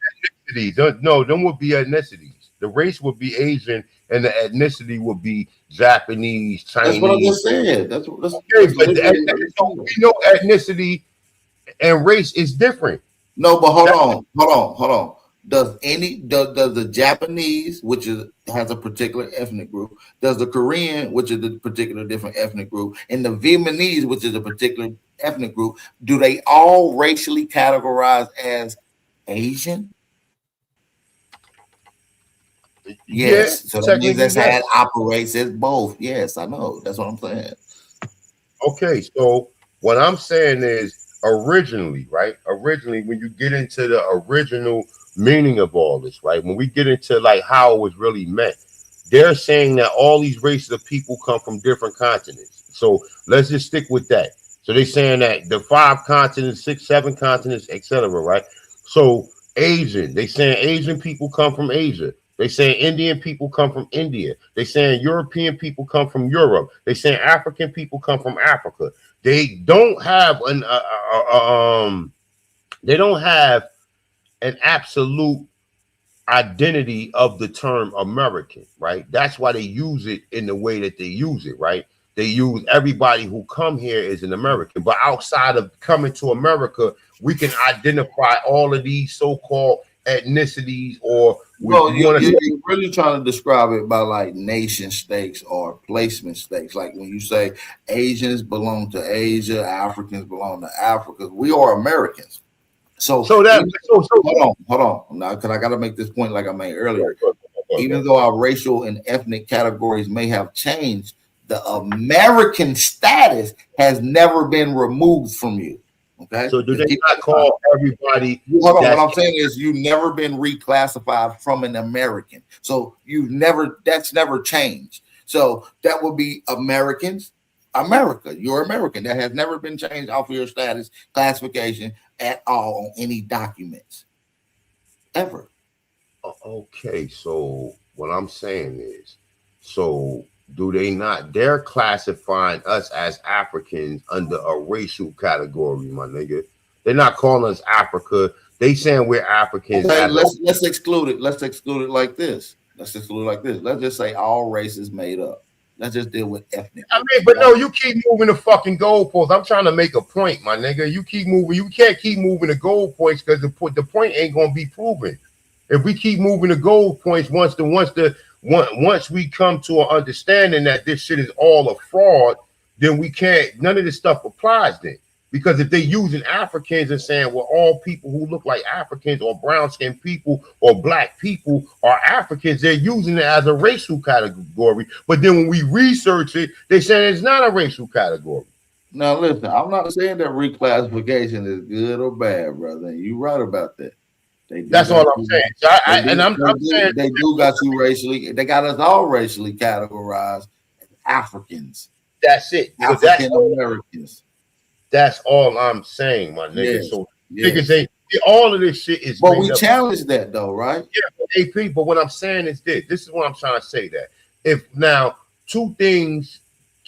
Speaker 1: saying.
Speaker 7: No, them would be ethnicities. The race would be Asian and the ethnicity would be Japanese, Chinese.
Speaker 1: That's what I just said. That's
Speaker 7: okay, but we know ethnicity and race is different.
Speaker 1: No, but hold on. Does the Japanese, which has a particular ethnic group, does the Korean, which is a particular different ethnic group, and the Vietnamese, which is a particular ethnic group, do they all racially categorize as Asian? Yes. So that means that's how it operates as both. Yes, I know. That's what I'm saying.
Speaker 7: Okay, so what I'm saying is originally, right? Originally, when you get into the original meaning of all this, right? When we get into like how it was really meant, they're saying that all these races of people come from different continents. So let's just stick with that. So they saying that the 5 continents, 6, 7 continents, etc. Right? So Asian, they saying Asian people come from Asia. They saying Indian people come from India. They saying European people come from Europe. They saying African people come from Africa. They don't have an they don't have an absolute identity of the term American, right? That's why they use it in the way that they use it, right? They use everybody who come here is an American, but outside of coming to America, we can identify all of these so-called ethnicities, or
Speaker 1: you're really trying to describe it by like nation states or placement states. Like when you say Asians belong to Asia, Africans belong to Africa, we are Americans. So hold on now, because I got to make this point like I made earlier. Even though our racial and ethnic categories may have changed, the American status has never been removed from you. Okay.
Speaker 7: So do they not call everybody?
Speaker 1: Hold on. What I'm saying is you've never been reclassified from an American. So that's never changed. So that would be Americans, America. You're American. That has never been changed off of your status classification at all on any documents. Ever.
Speaker 7: Okay, so what I'm saying is, so do they not? They're classifying us as Africans under a racial category, my nigga. They're not calling us Africa. They saying we're Africans.
Speaker 1: Okay, let's exclude it. Let's exclude it like this. Let's just say all races made up. Let's just deal with ethnic.
Speaker 7: I mean, but no, you keep moving the fucking goalposts. I'm trying to make a point, my nigga. You keep moving. You can't keep moving the goalposts because the point ain't gonna be proven. If we keep moving the goalposts, once we come to an understanding that this shit is all a fraud, then we can't. None of this stuff applies then. Because if they're using Africans and saying, well, all people who look like Africans or brown-skinned people or black people are Africans, they're using it as a racial category. But then when we research it, they're saying it's not a racial category.
Speaker 1: Now, listen, I'm not saying that reclassification is good or bad, brother. You're right about that.
Speaker 7: That's all I'm saying. So I'm saying
Speaker 1: they do got you racially. They got us all racially categorized as Africans.
Speaker 7: That's it.
Speaker 1: African Americans.
Speaker 7: That's all I'm saying, my nigga.
Speaker 1: Yes,
Speaker 7: so niggas ain't all of this shit is.
Speaker 1: But we challenge that though, right?
Speaker 7: Yeah, AP. But what I'm saying is this. This is what I'm trying to say. That if now two things,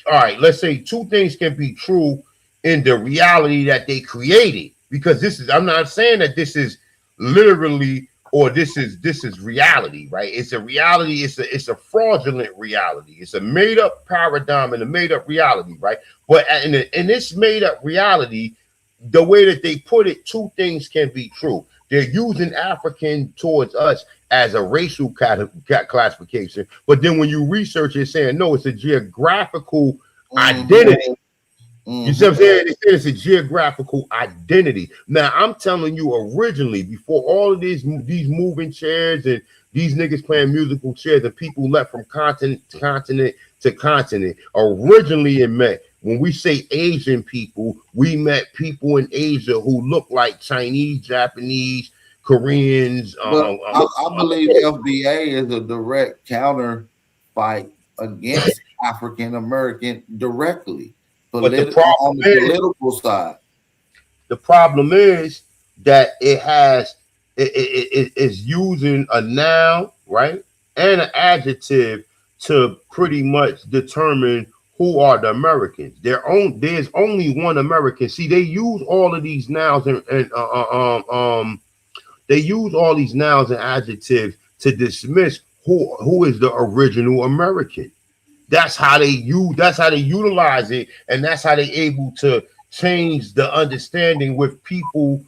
Speaker 7: all right, let's say two things can be true in the reality that they created. Because this is, I'm not saying that this is literally or this is reality, right? It's a reality. It's a fraudulent reality. It's a made up paradigm and a made up reality, right? But in this made up reality, the way that they put it, two things can be true. They're using African towards us as a racial classification, but then when you research it, saying no, it's a geographical identity. You see what I'm saying? They said it's a geographical identity. Now, I'm telling you, originally, before all of these moving chairs and these niggas playing musical chairs and people left from continent to continent, originally it meant, when we say Asian people, we met people in Asia who look like Chinese, Japanese, Koreans.
Speaker 1: I believe FBA is a direct counter fight against African American directly.
Speaker 7: But the problem
Speaker 1: on the political side,
Speaker 7: the problem is that it is using a noun, right, and an adjective to pretty much determine who are the Americans. There's only one American. See, they use all of these nouns and they use all these nouns and adjectives to dismiss who is the original American. That's how they utilize it, and that's how they're able to change the understanding with people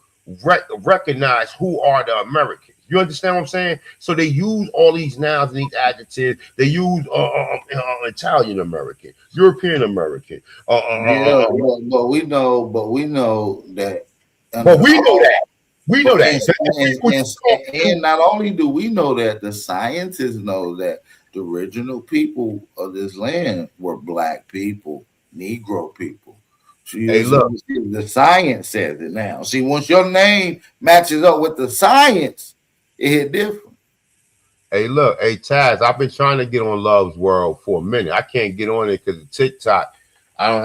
Speaker 7: recognize who are the Americans. You understand what I'm saying? So they use all these nouns and these adjectives. They use Italian American, European American.
Speaker 1: But we know that.
Speaker 7: We know that.
Speaker 1: And not only do we know that, the scientists know that the original people of this land were black people, Negro people.
Speaker 7: Hey, look,
Speaker 1: the science says it now. See, once your name matches up with the science, it hit different.
Speaker 7: Hey, look, hey Taz, I've been trying to get on Love's World for a minute. I can't get on it because of TikTok. I don't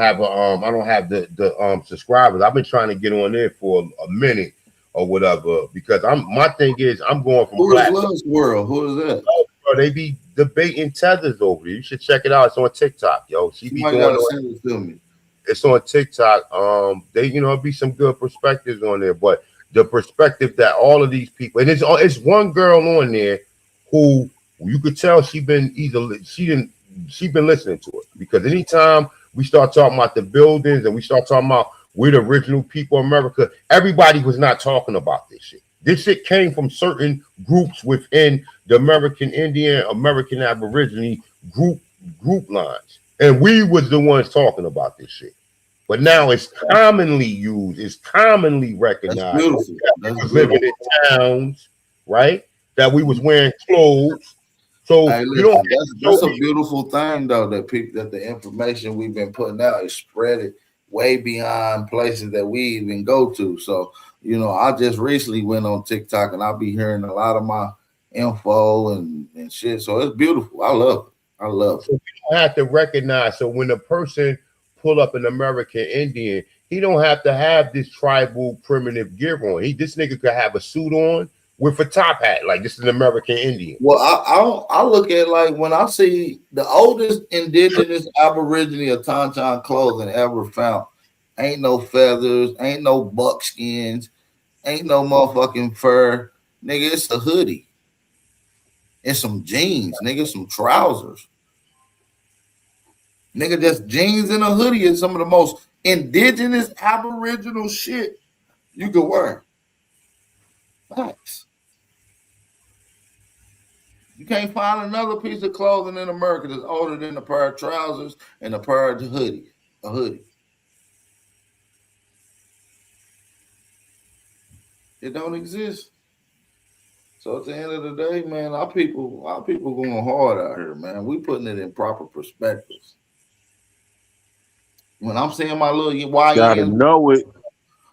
Speaker 7: have the subscribers. I've been trying to get on there for a minute or whatever because my thing is I'm going from
Speaker 1: Who is Love's World? Who is that?
Speaker 7: Oh, bro, they be debating tethers over there. You should check it out. It's on TikTok, yo. She be going on.
Speaker 1: Send it to me.
Speaker 7: It's on TikTok. They be some good perspectives on there, but the perspective that all of these people, and it's one girl on there who you could tell she been listening to it because anytime we start talking about the buildings and we start talking about we're the original people of America, everybody was not talking about this shit. This shit came from certain groups within the American Indian, American Aborigine group lines. And we was the ones talking about this shit. But now it's commonly used, it's commonly recognized.
Speaker 1: That's beautiful.
Speaker 7: That we was living in towns, right? That we was wearing clothes. So
Speaker 1: hey, listen, that's a beautiful thing though, that the information we've been putting out is spreading way beyond places that we even go to. So, I just recently went on TikTok and I'll be hearing a lot of my info and shit. So it's beautiful. I love it. I love it.
Speaker 7: So we don't have to recognize. So when a person pull up an American Indian, he don't have to have this tribal primitive gear on. This nigga could have a suit on with a top hat, like this is an American Indian.
Speaker 1: Well, I look at like when I see the oldest indigenous Aborigine or Tonton clothing ever found, ain't no feathers, ain't no buckskins, ain't no motherfucking fur, nigga. It's a hoodie, it's some jeans, nigga, some trousers, nigga. Just jeans and a hoodie is some of the most indigenous Aboriginal shit you could wear. Facts. You can't find another piece of clothing in America that's older than a pair of trousers and a pair of hoodie. A hoodie. It don't exist. So at the end of the day, man, our people going hard out here, man. We putting it in proper perspectives. When I'm seeing my little YNs,
Speaker 5: gotta know it.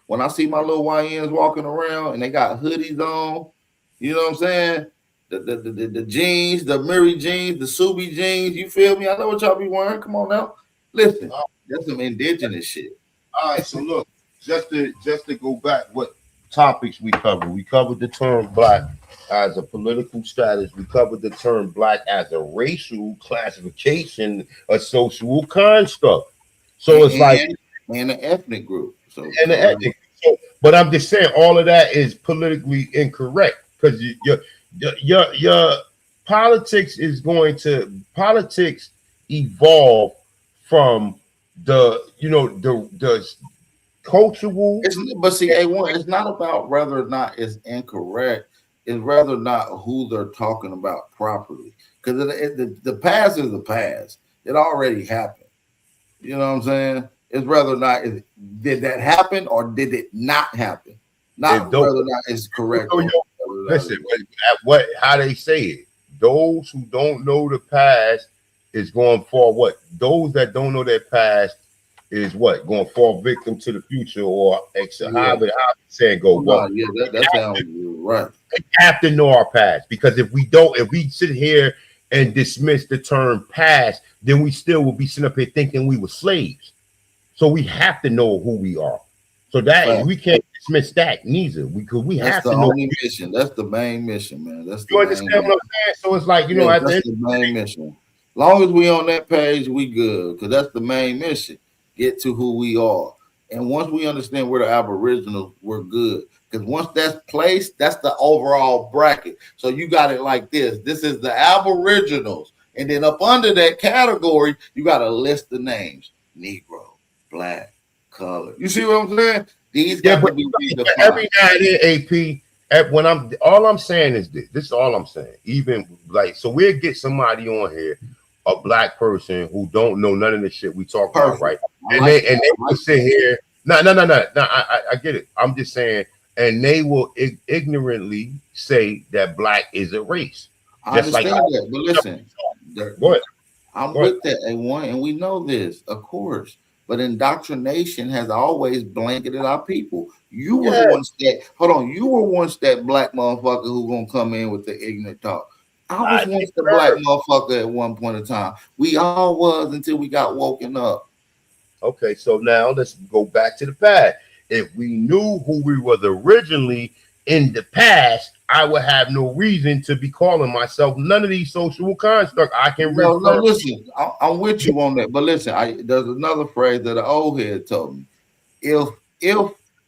Speaker 1: When I see my little YNs walking around and they got hoodies on, you know what I'm saying? The jeans, the Murray jeans, the Subi jeans, you feel me? I know what y'all be wearing. Come on now. Listen, that's some indigenous shit.
Speaker 7: All right, so look, just to go back, what topics we covered. We covered the term black as a political status. We covered the term black as a racial classification, a social construct. So it's like
Speaker 1: and an ethnic group. So
Speaker 7: and an ethnic. So, but I'm just saying all of that is politically incorrect because your politics evolve from the cultural.
Speaker 1: But see, A1, it's not about whether or not it's incorrect. It's whether or not who they're talking about properly. Because the past is the past. It already happened. You know what I'm saying? It's whether or not did that happen or did it not happen. Not whether or not it's correct.
Speaker 7: Listen, how they say it. Those who don't know the past is going for what? Those that don't know their past is what? Going to fall victim to the future or however saying go. Well,
Speaker 1: yeah, that sounds right.
Speaker 7: We have to know our past because if we sit here and dismiss the term past, then we still will be sitting up here thinking we were slaves. So we have to know who we are. So that we can't dismiss that neither. We have to know.
Speaker 1: Mission. That's the main mission, man. That's
Speaker 7: you understand what I'm saying? So it's like
Speaker 1: that's the main mission. Long as we on that page, we good because that's the main mission. Get to who we are, and once we understand we're the Aboriginals, we're good. Because once that's placed, that's the overall bracket. So you got it like this. This is the Aboriginals, and then up under that category, you got a list of names: Negro, Black, Color. You see what I'm saying? These got to be redefined.
Speaker 7: Every now and then, AP, when all I'm saying is this. This is all I'm saying. Even like, so we'll get somebody on here, a black person who don't know none of the shit we talk about, right? And they will sit here. No. I get it. I'm just saying, and they will ignorantly say that black is a race.
Speaker 1: I understand that, but listen, I'm with that, A1, and we know this, of course. But indoctrination has always blanketed our people. You were once that black motherfucker who gonna come in with the ignorant talk. I was once the black motherfucker at one point in time. We all was until we got woken up.
Speaker 7: Okay, so now let's go back to the past. If we knew who we was originally in the past, I would have no reason to be calling myself none of these social constructs. I can
Speaker 1: No, listen, I'm with you on that. But listen, there's another phrase that an old head told me. If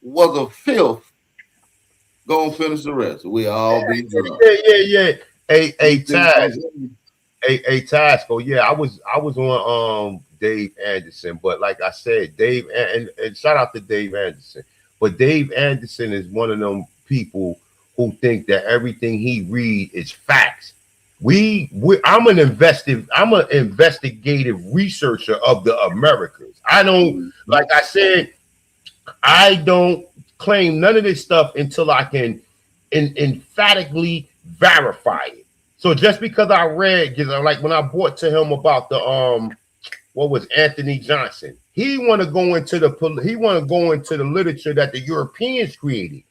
Speaker 1: was a filth, go and finish the rest. We all be drunk.
Speaker 7: Yeah. A task. Oh yeah, I was on Dave Anderson, but like I said, Dave and shout out to Dave Anderson. But Dave Anderson is one of them people who think that everything he read is facts. I'm an investigative researcher of the Americas. I don't, like I said, I don't claim none of this stuff until I can emphatically verify it. So just because I read, like when I brought to him about the what was Anthony Johnson, he want to go into the literature that the Europeans created.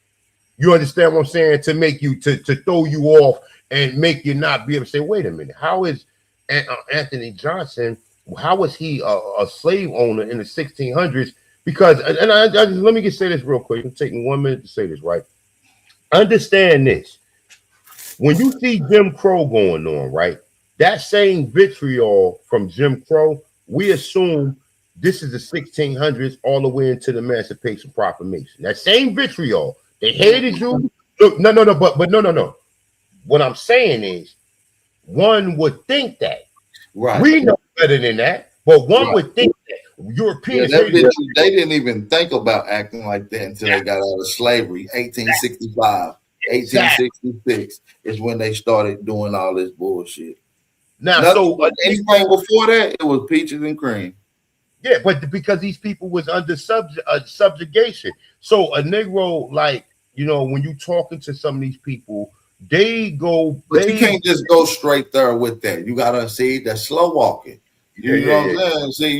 Speaker 7: You understand what I'm saying? To make you to throw you off and make you not be able to say, wait a minute, how is Anthony Johnson? How was he a slave owner in the 1600s? Because let me just say this real quick. I'm taking 1 minute to say this, right? Understand this. When you see Jim Crow going on, right? That same vitriol from Jim Crow, we assume this is the 1600s all the way into the Emancipation Proclamation. That same vitriol, they hated you. Look, no. What I'm saying is, one would think that.
Speaker 1: Right.
Speaker 7: We know better than that, but one would think that Europeans
Speaker 1: they didn't even think about acting like that until they got out of slavery. 1865, 1866 is when they started doing all this bullshit.
Speaker 7: Now,
Speaker 1: anything before that, it was peaches and cream.
Speaker 7: Yeah, but because these people was under subjugation. So a Negro, like, when you talking to some of these people, they go.
Speaker 1: But you can't just go straight there with that. You gotta see that slow walking. You know what I'm saying? See,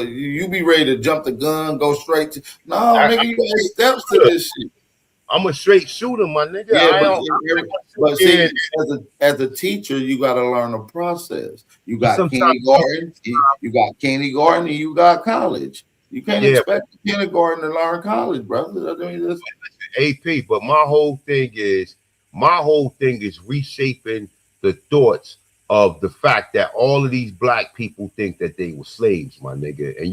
Speaker 1: you be ready to jump the gun, go straight to nigga, you got steps to this shit.
Speaker 7: I'm a straight shooter, my nigga.
Speaker 1: Yeah, but see, as a teacher, you got to learn the process. You got kindergarten, and you got college. You can't expect kindergarten to learn college, brother. I mean, this
Speaker 7: AP. But my whole thing is reshaping the thoughts of the fact that all of these black people think that they were slaves, my nigga. And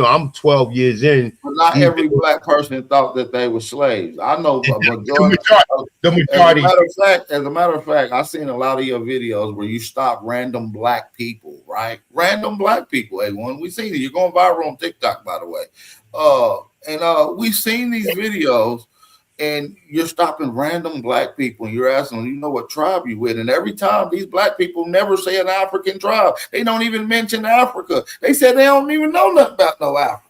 Speaker 7: I'm 12 years in.
Speaker 1: But not every black person thought that they were slaves. I know
Speaker 7: the majority.
Speaker 1: As a matter of fact, I've seen a lot of your videos where you stop random black people, right? Random black people, A1. We seen it. You're going viral on TikTok, by the way. And we've seen these videos. And you're stopping random black people and you're asking them, you know what tribe you with? And every time these black people never say an African tribe. They don't even mention Africa. They said they don't even know nothing about no Africa.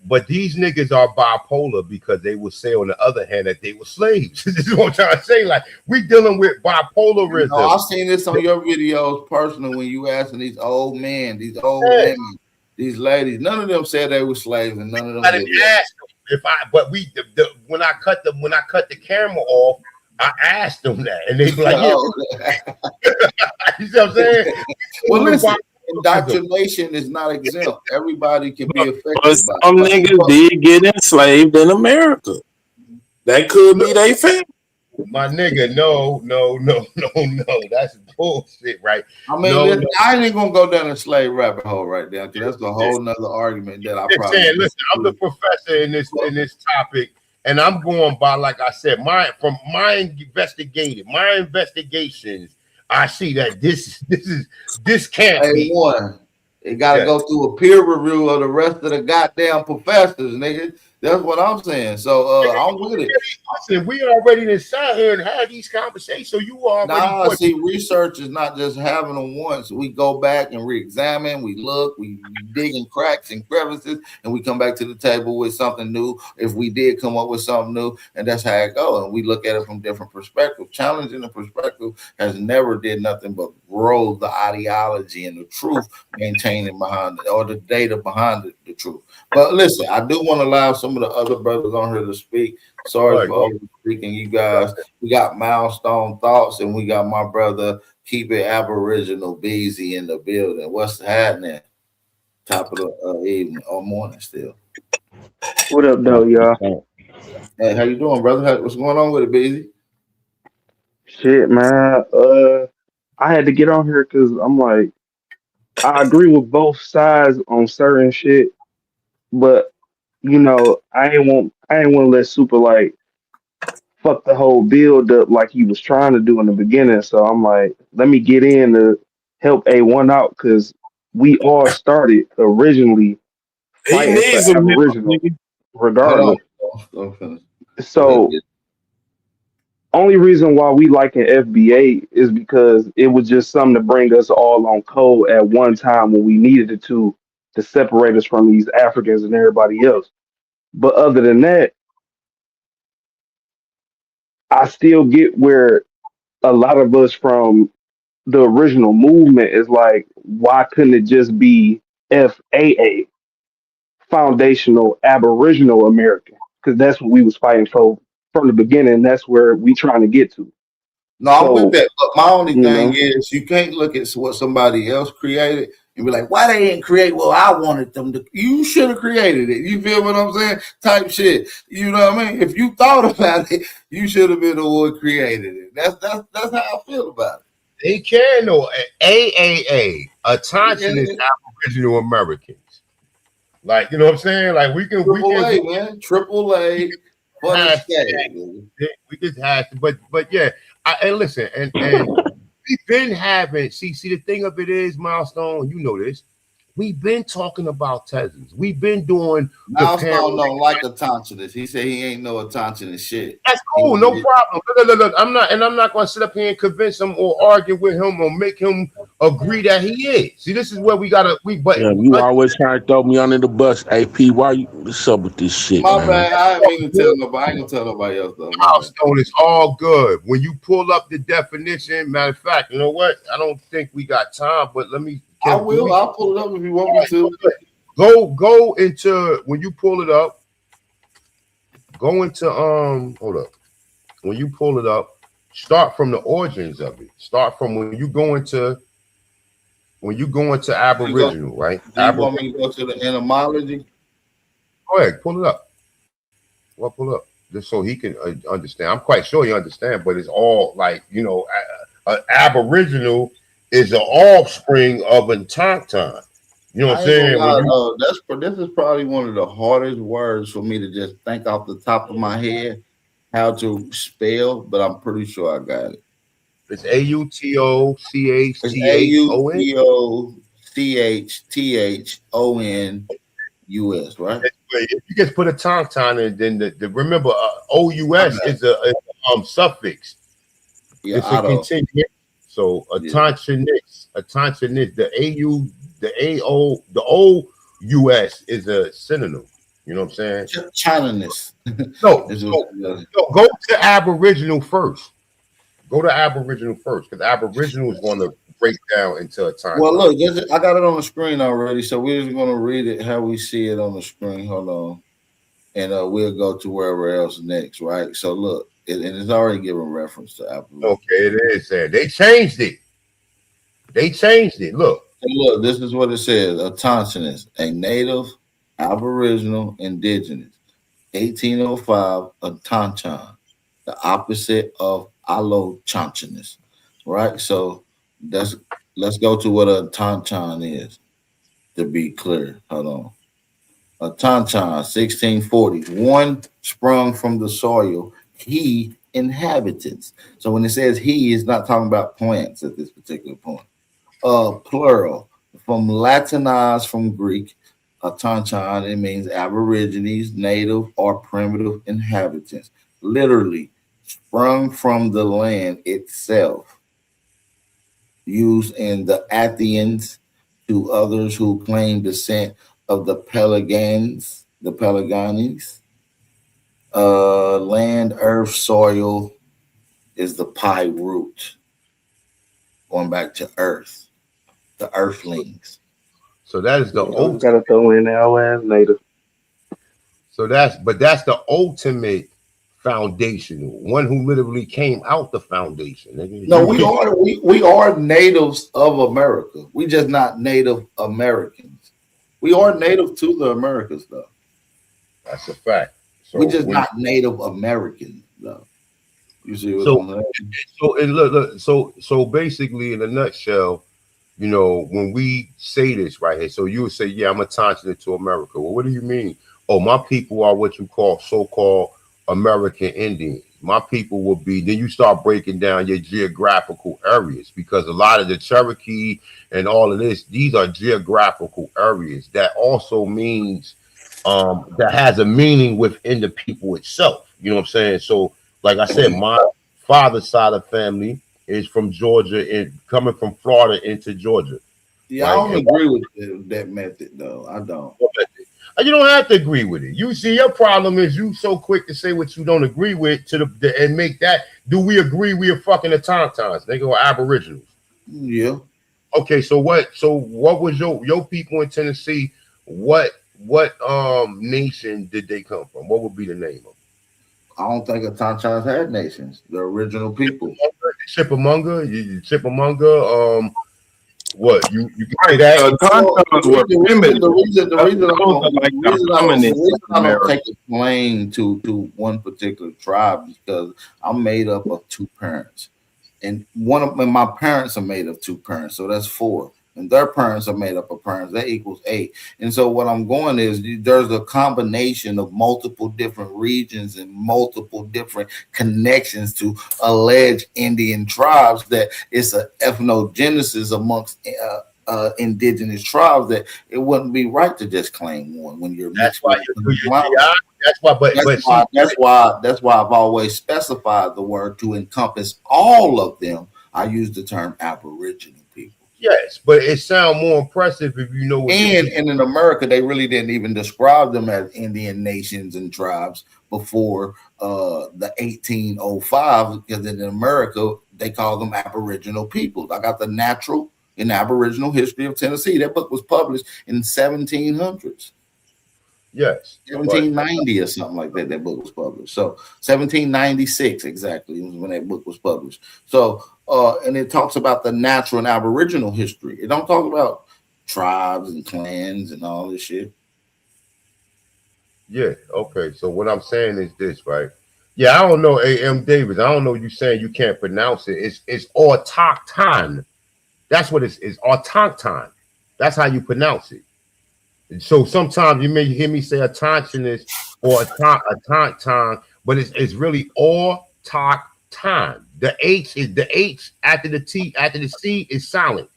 Speaker 7: But these niggas are bipolar because they will say on the other hand that they were slaves. This is what I'm trying to say. Like, we dealing with bipolarism.
Speaker 1: I've seen this on your videos personally when you asking these old men, these old women, these ladies. None of them said they were slaves and none of them did.
Speaker 7: When I cut the camera off, I asked them that, and they be like, "Yeah." You see what I'm saying?
Speaker 1: Well, listen, indoctrination is not exempt. Everybody can be affected.
Speaker 11: But some niggas did get enslaved in America. That could be their family.
Speaker 7: My nigga, no. That's bullshit, right?
Speaker 1: I mean, I ain't gonna go down a slave rabbit hole right now because that's a whole nother argument that I probably.
Speaker 7: Listen, I'm the professor in this topic, and I'm going by, like I said, my investigations. I see that this can't be
Speaker 1: one. It got to go through a peer review of the rest of the goddamn professors, nigga. That's what I'm saying. So I'm with it.
Speaker 7: Listen, we already decided here and had these conversations. So you already
Speaker 1: see, research is not just having them once. We go back and re-examine, we look, we dig in cracks and crevices, and we come back to the table with something new. If we did come up with something new, and that's how it goes. And we look at it from different perspectives. Challenging the perspective has never did nothing but grow the ideology and the truth maintaining behind it, or the data behind the truth. But listen, I do want to allow some of the other brothers on here to speak. Sorry for speaking, you guys. We got Milestone Thoughts, and we got my brother Keep It Aboriginal Beezy in the building. What's happening? Top of the evening or morning still.
Speaker 12: What up, though, y'all?
Speaker 1: Hey, how you doing, brother? What's going on with it, Busy?
Speaker 12: Shit, man. I had to get on here because I'm like, I agree with both sides on certain shit, but you know, I ain't want to let Super like fuck the whole build up like he was trying to do in the beginning. So I'm like, let me get in to help A1 out because we all started originally
Speaker 11: He
Speaker 12: fighting for
Speaker 11: needs a milk,
Speaker 12: Aboriginal,
Speaker 11: nigga.
Speaker 12: regardless.
Speaker 1: Okay.
Speaker 12: So only reason why we like an FBA is because it was just something to bring us all on code at one time when we needed it to separate us from these Africans and everybody else. But other than that, I still get where a lot of us from the original movement is like, why couldn't it just be FAA, Foundational Aboriginal American? Because that's what we was fighting for from the beginning. That's where we trying to get to.
Speaker 1: No, I'm with
Speaker 12: So,
Speaker 1: that. But my only
Speaker 12: you
Speaker 1: thing
Speaker 12: know,
Speaker 1: is you can't look at what somebody else created and be like, why they didn't create what I wanted them to. You should have created it. You feel what I'm saying? Type shit. You know what I mean? If you thought about it, you should have been the one created it. That's how I feel about it.
Speaker 7: They can though. AAA, Attention is Aboriginal Americans. Like, you know what I'm saying? Like we can
Speaker 1: man. Triple A.
Speaker 7: We just have to, but yeah. And listen, and we've been having. See, the thing of it is, Milestone. You know this. We've been talking about Tethers. We've been doing.
Speaker 1: Milestone don't like Attentionist. He said he ain't no Attentionist shit.
Speaker 7: That's cool, no problem. Look, I'm not going to sit up here and convince him or argue with him or make him agree that he is. See, this is where we gotta.
Speaker 14: You always trying to throw me under the bus, AP. What's up with this shit?
Speaker 1: My
Speaker 14: man?
Speaker 1: bad. I ain't mean to tell nobody. I ain't gonna tell nobody else though.
Speaker 7: Milestone is all good. When you pull up the definition, matter of fact, you know what? I don't think we got time, but let me.
Speaker 1: I'll pull it up if you want me to.
Speaker 7: Go into when you pull it up. Go into hold up. When you pull it up, start from the origins of it. Start from when you go into Aboriginal, right?
Speaker 1: You want me to go to the etymology?
Speaker 7: Go ahead, pull it up. Well, pull it up just so he can understand. I'm quite sure he understands, but it's all like, you know, Aboriginal is the offspring of a Tonton. You know what I'm saying?
Speaker 1: This is probably one of the hardest words for me to just think off the top of my head how to spell, but I'm pretty sure I got it.
Speaker 7: It's AUTOCHTHON.
Speaker 1: AUTOCHTHONUS, right?
Speaker 7: If you just put a Tonton and then the remember OUS is a suffix.
Speaker 1: Yeah,
Speaker 7: it's a continuation. So attentionist, the OUS is a synonym. You know what I'm saying?
Speaker 1: Chinaness.
Speaker 7: No, go to Aboriginal first. Go to Aboriginal first, because Aboriginal is going to break down into a time.
Speaker 1: Well, look, I got it on the screen already, so we're just going to read it how we see it on the screen. Hold on. And we'll go to wherever else next, right? So look, and it's already given reference to Aboriginal.
Speaker 7: Okay, it is there. They changed it. Look.
Speaker 1: Look, this is what it says. Attentionist, a native, Aboriginal, indigenous. 1805, Atanchan, the opposite of Allochanchanist, right? So let's go to what a Atanchan is, to be clear. Hold on. Atanchan, 1640, one sprung from the soil, he inhabitants. So when it says he, is not talking about plants at this particular point. Plural, from Latinized from Greek, Atanchan, it means Aborigines, native, or primitive inhabitants. Literally, sprung from the land itself. Used in the Athenians to others who claim descent of the Pelagans, land, earth, soil is the pi root. Going back to earth, the earthlings.
Speaker 7: So that is the ultimate.
Speaker 12: Gotta throw in our ass native.
Speaker 7: So that's the ultimate foundational one who literally came out the foundation.
Speaker 1: No, we are natives of America. We just not Native Americans. We are native to the Americas, though.
Speaker 7: That's a fact. So
Speaker 1: we're just not Native American, though. You see what's on that?
Speaker 7: So and look, so basically, in a nutshell, you know, when we say this right here, so you would say, yeah, I'm a continent to America. Well, what do you mean? Oh, my people are what you call so-called American Indians. My people will be, then you start breaking down your geographical areas, because a lot of the Cherokee and all of this, these are geographical areas. That also means that has a meaning within the people itself. You know what I'm saying? So, like I said, my father's side of family is from Georgia and coming from Florida into Georgia.
Speaker 1: Yeah, right? I don't agree with that method, though. I don't.
Speaker 7: You don't have to agree with it. You see, your problem is you so quick to say what you don't agree with and make that. Do we agree we are fucking the Tauntauns? They go Aboriginals.
Speaker 1: Yeah.
Speaker 7: Okay, so what was your people in Tennessee? What nation did they come from? What would be the name of them?
Speaker 1: I don't think the Tauntauns had nations. The original people.
Speaker 7: Chipamanga. What you can say that?
Speaker 1: The reason I don't take a claim to one particular tribe is because I'm made up of two parents, and my parents are made of two parents, so that's 4. And their parents are made up of parents, that equals 8. And so what I'm going is there's a combination of multiple different regions and multiple different connections to alleged Indian tribes that it's an ethnogenesis amongst indigenous tribes that it wouldn't be right to just claim one when you're
Speaker 7: that's why
Speaker 1: I've always specified the word to encompass all of them. I use the term Aboriginal people.
Speaker 7: Yes, but it sounds more impressive if you know what.
Speaker 1: And in America, they really didn't even describe them as Indian nations and tribes before the 1805, because in America they call them Aboriginal peoples. I got the Natural and Aboriginal History of Tennessee. That book was published in 1700s.
Speaker 7: Yes,
Speaker 1: 1790 or something like that. That book was published. So 1796 exactly was when that book was published. So and it talks about the natural and Aboriginal history. It don't talk about tribes and clans and all this shit.
Speaker 7: Yeah. Okay. So what I'm saying is this, right? Yeah, I don't know, A.M. Davis. I don't know. You saying you can't pronounce it. It's autochthon. That's what it's autochthon. That's how you pronounce it. So sometimes you may hear me say autochthonous or autochthon, but it's really autochthon. The H after the T after the C is silent,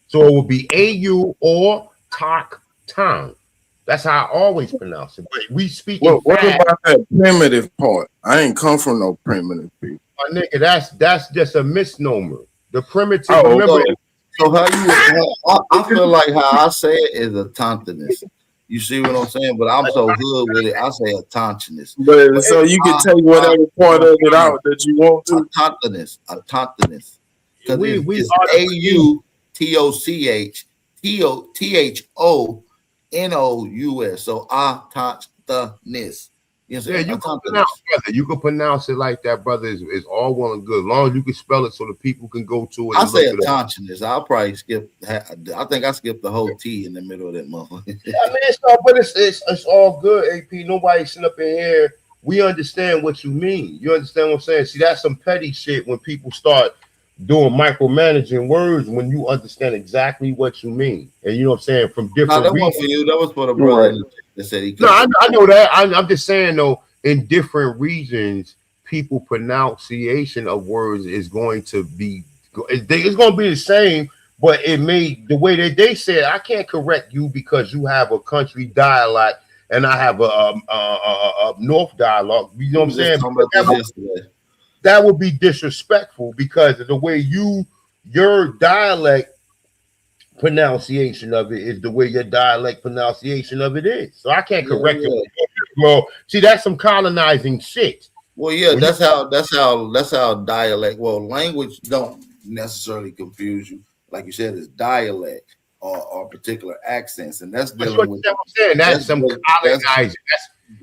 Speaker 7: so it would be AU or autochthon. That's how I always pronounce it. But we speak.
Speaker 11: Well, what about that primitive part? I ain't come from no primitive people.
Speaker 7: My nigga, that's just a misnomer. The primitive. Remember.
Speaker 1: So I feel like how I say it is a tauntiness. You see what I'm saying? But I'm so good with it. I say a tauntiness.
Speaker 11: But so you can take whatever part of it out that you want to.
Speaker 1: A tauntiness. Because it's AUTOCHTHONOUS. So a tauntiness.
Speaker 7: Yeah, you can pronounce it like that, brother. Is all well and good, as long as you can spell it so the people can go to it.
Speaker 1: I say a consciousness. I'll probably skip. I think I skipped the whole T in the middle of that motherfucker.
Speaker 7: It's all good, AP. Nobody sitting up in here. We understand what you mean. You understand what I'm saying? See, that's some petty shit when people start doing micromanaging words when you understand exactly what you mean. And you know what I'm saying? From different
Speaker 1: that wasn't for you. That was for the brother that said he could.
Speaker 7: No, I know that. I'm just saying though, in different regions, people pronunciation of words is going to be it's going to be the same, but it may the way that they said, I can't correct you because you have a country dialect and I have a North dialogue. You know what I'm saying? That would be disrespectful because of the way your dialect pronunciation of it is the way your dialect pronunciation of it is. So I can't correct it. Well, see, that's some colonizing shit.
Speaker 1: Well, yeah, that's how dialect. Well, language don't necessarily confuse you. Like you said, it's dialect or particular accents, and that's dealing with.
Speaker 7: I'm saying that's some colonizing.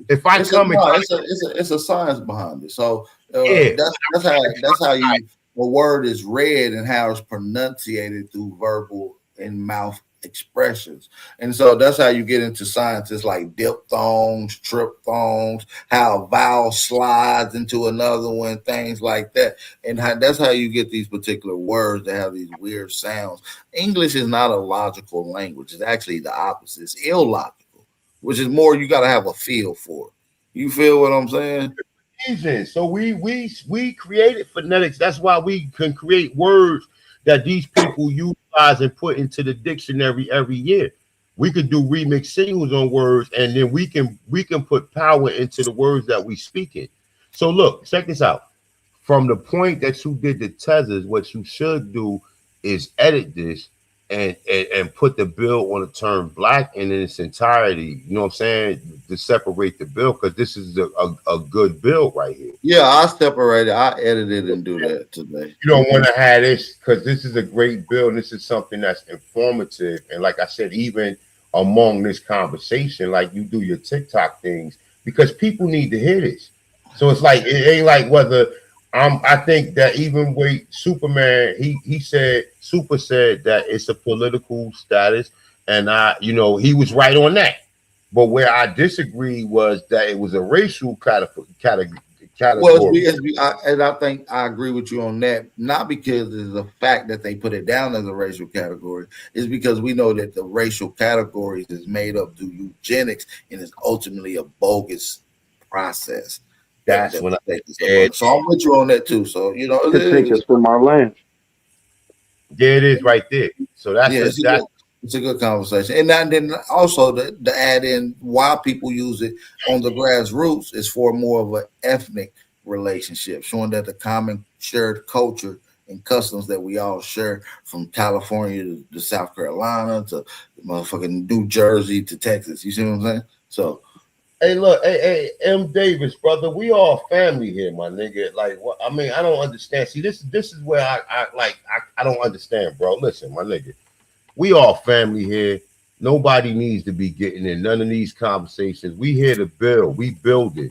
Speaker 7: If I come,
Speaker 1: it's a science behind it. So that's how you the word is read and how it's pronunciated through verbal and mouth expressions. And so that's how you get into sciences like diphthongs, triphthongs, how a vowel slides into another one, things like that. And that's how you get these particular words that have these weird sounds. English is not a logical language. It's actually the opposite. It's illogical, which is more you got to have a feel for it. You feel what I'm saying?
Speaker 7: So we created phonetics. That's why we can create words that these people utilize and put into the dictionary every year. We could do remix singles on words, and then we can put power into the words that we speak in. So look, check this out. From the point that you did the tethers, what you should do is edit this and put the bill on the term black in its entirety. You know what I'm saying? To separate the bill, because this is a good bill right here.
Speaker 1: Yeah, I separated. I edited and do that today.
Speaker 7: You don't want to have this because this is a great bill. And this is something that's informative. And like I said, even among this conversation, like you do your TikTok things, because people need to hear this. So it's like, it ain't like whether I think that even with Superman, he said that it's a political status, and he was right on that. But where I disagree was that it was a racial category.
Speaker 1: Well, and I think I agree with you on that. Not because it's the fact that they put it down as a racial category, it's because we know that the racial categories is made up through eugenics and is ultimately a bogus process. That's when I think so. I'm with you on that too. So
Speaker 12: take us from our land.
Speaker 7: There it is, right there. So that's
Speaker 1: it's a good conversation. And then also to add in why people use it on the grassroots is for more of an ethnic relationship, showing that the common shared culture and customs that we all share, from California to South Carolina to motherfucking New Jersey to Texas. You see what I'm saying? So.
Speaker 7: Hey, look, hey, M. Davis, brother, we all family here, my nigga. Like, what? I mean, I don't understand. See, this is where I don't understand, bro. Listen, my nigga, we all family here. Nobody needs to be getting in none of these conversations. We here to build. We build it.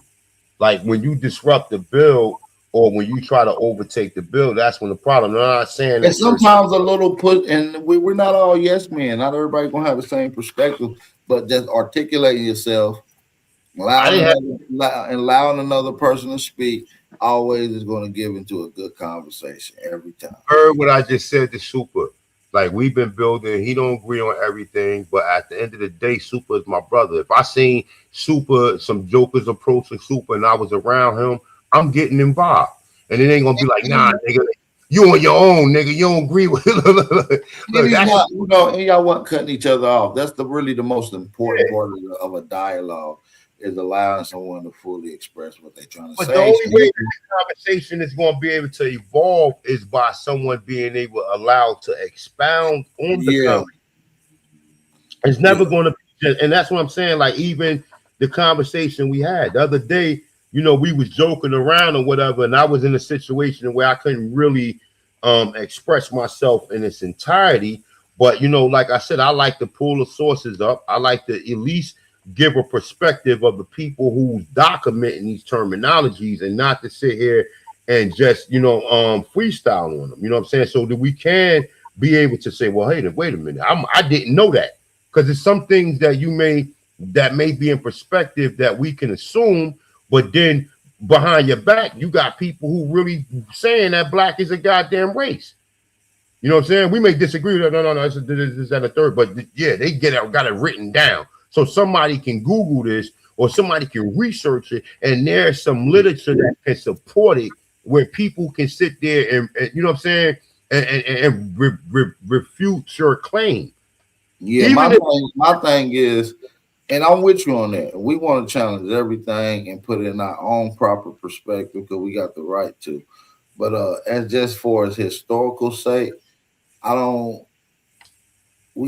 Speaker 7: Like, when you disrupt the build or when you try to overtake the build, that's when the problem. I'm not saying.
Speaker 1: And sometimes a little put, and we're not all yes men. Not everybody gonna have the same perspective, but just articulating yourself. Allowing another person to speak always is going to give into a good conversation every time.
Speaker 7: Heard what I just said to Super. Like, we've been building. He don't agree on everything, but at the end of the day, Super is my brother. If I seen Super, some jokers approaching Super, and I was around him, I'm getting involved. And it ain't gonna be like, nah, nigga, you on your own, nigga. You don't agree with it.
Speaker 1: And y'all weren't cutting each other off. That's really the most important part of a dialogue. Is allowing someone to fully express what they're trying to say.
Speaker 7: But the only way this conversation is going to be able to evolve is by someone being allowed to expound on the conversation. It's never going to be, and that's what I'm saying. Like, even the conversation we had the other day, we was joking around or whatever, and I was in a situation where I couldn't really express myself in its entirety. But like I said, I like to pull the sources up. I like to at least give a perspective of the people who's documenting these terminologies, and not to sit here and just freestyle on them. You know what I'm saying? So that we can be able to say, well, hey, wait a minute, I didn't know that, because there's some things that may be in perspective that we can assume, but then behind your back you got people who really saying that black is a goddamn race. You know what I'm saying? We may disagree with that. No, this is that a third, but yeah, they got it written down. So somebody can Google this, or somebody can research it, and there's some literature that can support it, where people can sit there and you know what I'm saying, and refute your claim.
Speaker 1: Yeah, my thing is, and I'm with you on that. We want to challenge everything and put it in our own proper perspective, because we got the right to. But as just for as historical sake, we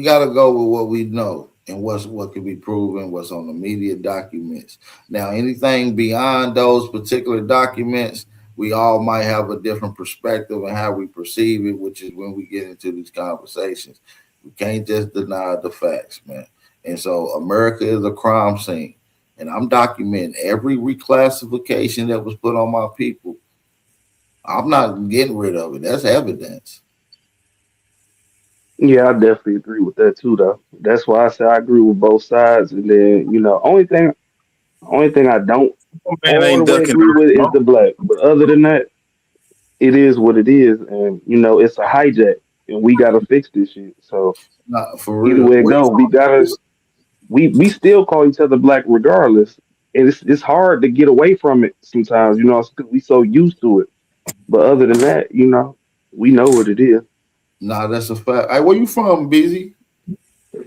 Speaker 1: got to go with what we know. And what can be proven, what's on the media documents. Now, anything beyond those particular documents, we all might have a different perspective on how we perceive it, which is when we get into these conversations. We can't just deny the facts, man. And so America is a crime scene. And I'm documenting every reclassification that was put on my people. I'm not getting rid of it. That's evidence.
Speaker 12: Yeah, I definitely agree with that too, though. That's why I say I agree with both sides. And then, only thing I don't
Speaker 11: Man
Speaker 12: all the
Speaker 11: ain't
Speaker 12: way
Speaker 11: ducking
Speaker 12: agree
Speaker 11: no
Speaker 12: with is
Speaker 11: smoke.
Speaker 12: the black. But other than that, it is what it is, and it's a hijack, and we gotta fix this shit. So
Speaker 1: Nah, for
Speaker 12: either
Speaker 1: real.
Speaker 12: way it
Speaker 1: Where you
Speaker 12: go, we still call each other black regardless. And it's hard to get away from it sometimes, because we so used to it. But other than that, we know what it is.
Speaker 1: Nah, that's a fact. Hey, where you from, Busy?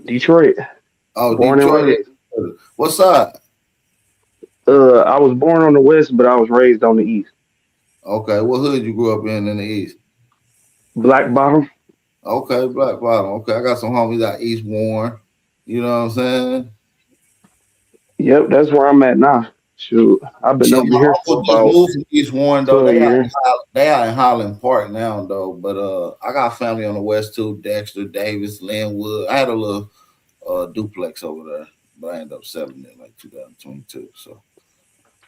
Speaker 12: Detroit,
Speaker 1: Oh,
Speaker 12: born and
Speaker 1: Detroit.
Speaker 12: raised.
Speaker 1: Yeah. What side?
Speaker 12: I was born on the west, but I was raised on the east.
Speaker 1: Okay, what hood you grew up in the east?
Speaker 12: Black Bottom.
Speaker 1: Okay, Black Bottom. Okay, I got some homies out East Warren. You know what I'm saying?
Speaker 12: Yep, that's where I'm at now. Shoot, I've been
Speaker 1: Shit,
Speaker 12: over
Speaker 1: my
Speaker 12: here
Speaker 1: uncle
Speaker 12: for
Speaker 1: just
Speaker 12: about
Speaker 1: moved from East Warren though.
Speaker 12: 12 years.
Speaker 1: They out in Highland Park now though. But I got family on the west too. Dexter, Davis, Linwood. I had a little duplex over there, but I ended up selling it like 2022. So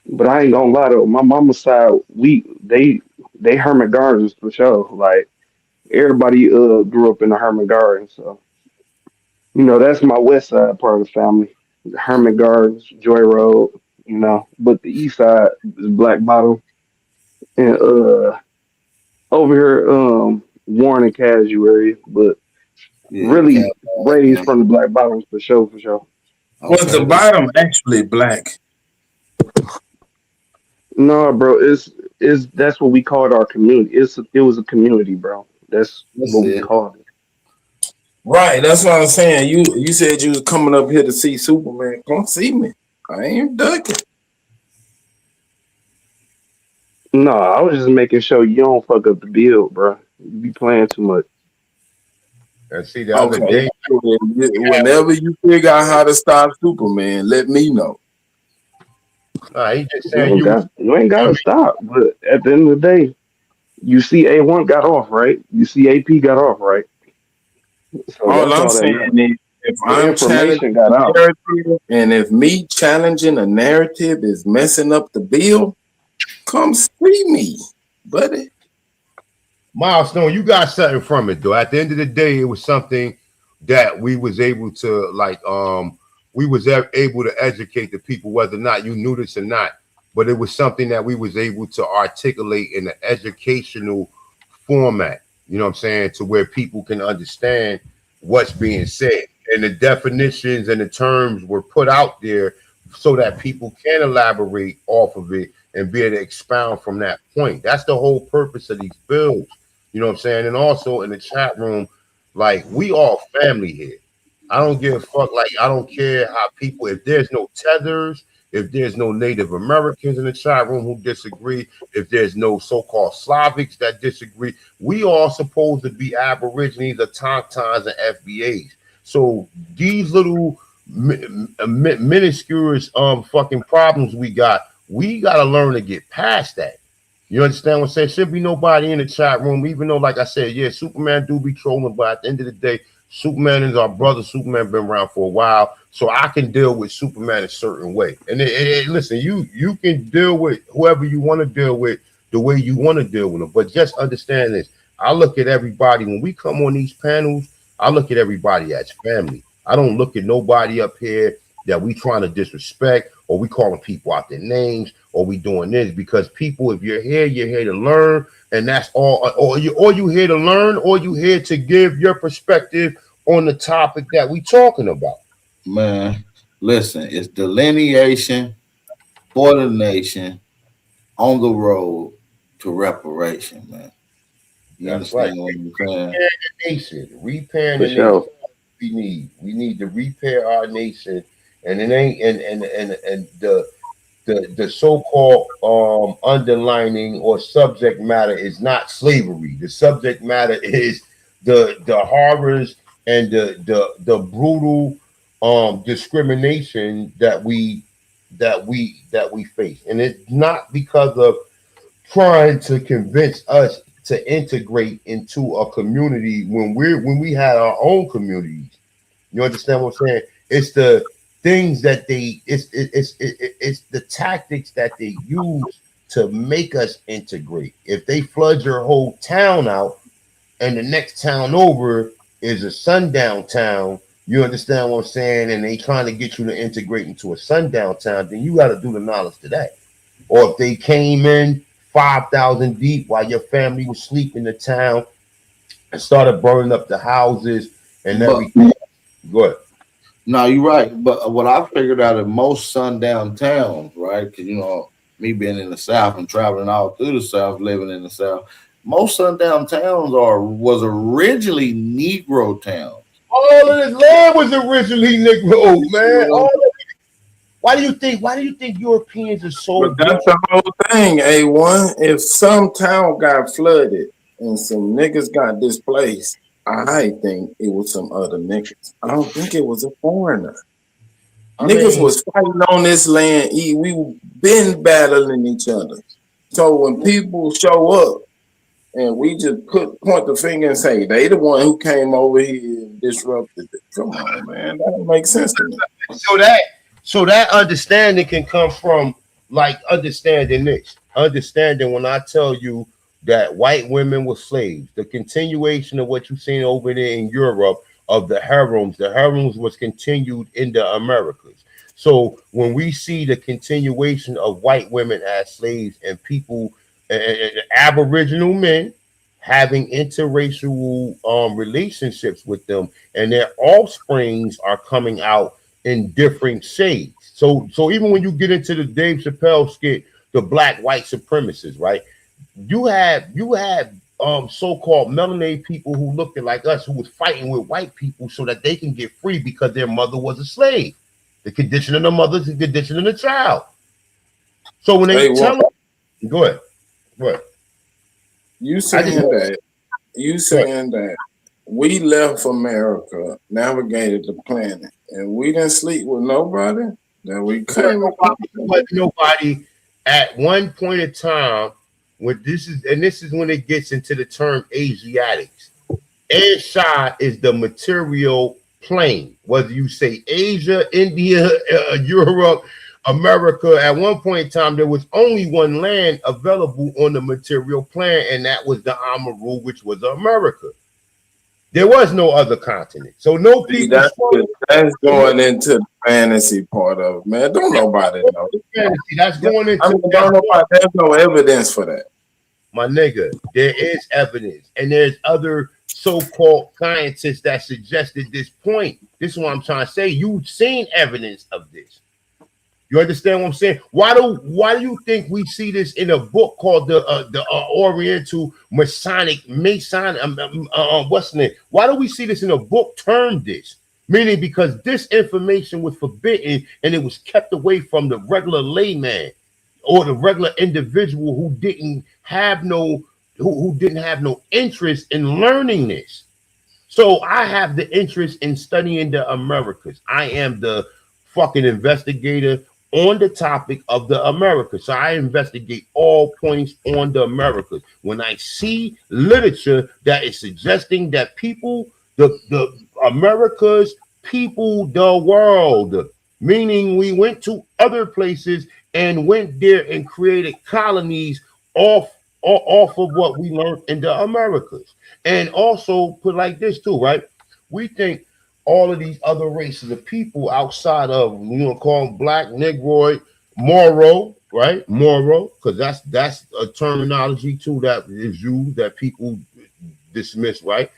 Speaker 12: But I ain't gonna lie though, my mama's side, they Hermit Gardens for sure. Like everybody grew up in the Hermit Gardens, so that's my west side part of the family. The Hermit Gardens, Joy Road, but the east side is Black Bottom and over here Warren and Cashew area, but
Speaker 1: yeah,
Speaker 12: really raised from the Black Bottoms for sure, for sure.
Speaker 11: Was the bottom actually black?
Speaker 12: No, bro, it's that's what we called our community. It was a community, bro. That's
Speaker 1: that's
Speaker 12: what we
Speaker 1: it.
Speaker 12: called it.
Speaker 11: Right, that's what I'm saying. You said you was coming up here to see Superman. Come see me. I ain't ducking.
Speaker 12: No, I was just making sure you don't fuck up the build, bro. You be playing too much.
Speaker 7: And see, the other day,
Speaker 11: Whenever you figure out how to stop Superman, let me know.
Speaker 7: he just saying you was.
Speaker 12: You ain't gotta stop. But at the end of the day, you see A1 got off, right? You see AP got off, right? So
Speaker 11: All
Speaker 12: that's
Speaker 11: I'm
Speaker 12: all that
Speaker 11: saying
Speaker 12: matters.
Speaker 11: is if
Speaker 12: The
Speaker 11: I'm challenging
Speaker 12: information got
Speaker 11: the
Speaker 12: out.
Speaker 11: narrative, and if me challenging a narrative is messing up the bill, come see me, buddy.
Speaker 7: Milestone, you got something from it though. At the end of the day, it was something that we was able to able to educate the people, whether or not you knew this or not. But it was something that we was able to articulate in an educational format. You know what I'm saying? To where people can understand what's being said. And the definitions and the terms were put out there so that people can elaborate off of it and be able to expound from that point. That's the whole purpose of these bills. You know what I'm saying? And also in the chat room, like we all family here. I don't give a fuck. Like I don't care how people. If there's no tethers, if there's no Native Americans in the chat room who disagree, if there's no so-called Slavics that disagree, we all supposed to be Aborigines, the Tauntauns, and FBAs. So these little minuscule fucking problems we got to learn to get past that. You understand what I'm saying? Should be nobody in the chat room, even though, like I said, yeah, Superman do be trolling, but at the end of the day, Superman is our brother. Superman been around for a while, so I can deal with Superman a certain way. And listen, you can deal with whoever you want to deal with the way you want to deal with them. But just understand this: I look at everybody when we come on these panels. I look at everybody as family. I don't look at nobody up here that we trying to disrespect, or we calling people out their names, or we doing this, because people, if you're here to learn, and that's all, or you here to learn, or you here to give your perspective on the topic that we talking about.
Speaker 1: Man, listen, it's delineation for the nation on the road to reparation, man. You
Speaker 7: That's right.
Speaker 1: understand what I'm saying?
Speaker 7: Repair the nation. Repair
Speaker 12: For
Speaker 7: the
Speaker 12: sure.
Speaker 7: nation. We need to repair our nation, and it ain't and the so-called underlining or subject matter is not slavery. The subject matter is the horrors and the brutal discrimination that we face. And it's not because of trying to convince us to integrate into a community when we had our own communities. You understand what I'm saying? It's the things that it's the tactics that they use to make us integrate. If they flood your whole town out and the next town over is a sundown town, you understand what I'm saying, and they trying to get you to integrate into a sundown town, then you got to do the knowledge to that. Or if they came in 5,000 deep while your family was sleeping in the town and started burning up the houses and everything. Go ahead.
Speaker 1: No, you're right. But what I figured out in most sundown towns, right? Because me being in the South and traveling all through the South, living in the South, most sundown towns was originally Negro towns.
Speaker 7: All of this land was originally Negro, man. All of it. Why do you think Europeans are so?
Speaker 11: But that's the whole thing, A1. If some town got flooded and some niggas got displaced, I think it was some other niggas. I don't think it was a foreigner. Niggas was fighting on this land. We been battling each other. So when people show up and we just point the finger and say they the one who came over here and disrupted it. Come on, man. That don't make sense to me.
Speaker 7: So that understanding can come from like understanding this. Understanding when I tell you that white women were slaves, the continuation of what you've seen over there in Europe of the harems was continued in the Americas. So when we see the continuation of white women as slaves and people, Aboriginal men having interracial relationships with them, and their offsprings are coming out in different shades. So even when you get into the Dave Chappelle skit, the black white supremacists, right? You have so-called melanated people who looked like us, who was fighting with white people so that they can get free because their mother was a slave. The condition of the mother is the condition of the child. So when they tell them, go ahead.
Speaker 11: You saying that we left America, navigated the planet, and we didn't sleep with nobody? That we came
Speaker 7: with nobody at one point in time. This is when it gets into the term Asiatics. Asia is the material plane. Whether you say Asia, India, Europe, America, at one point in time, there was only one land available on the material plane, and that was the Amaru, which was America. There was no other continent. So no people.
Speaker 11: That's going into the fantasy part of it, man. Don't nobody know.
Speaker 7: Fantasy, that's going into.
Speaker 11: There's no evidence for that.
Speaker 7: My nigga, there is evidence, and there's other so-called scientists that suggested this point. This is what I'm trying to say. You've seen evidence of this. You understand what I'm saying? Why do you think we see this in a book called the Oriental Masonic what's the name? Why do we see this in a book termed this? Meaning because this information was forbidden and it was kept away from the regular layman or the regular individual who didn't have no interest in learning this. So I have the interest in studying the Americas. I am the fucking investigator on the topic of the Americas. So I investigate all points on the Americas. When I see literature that is suggesting that people, the Americas, people the world, meaning we went to other places and went there and created colonies off of what we learned in the Americas. And also put like this too, right? We think all of these other races of people outside of, call them black, negroid, Moro, right? Moro, because that's a terminology too that is used that people dismiss, right?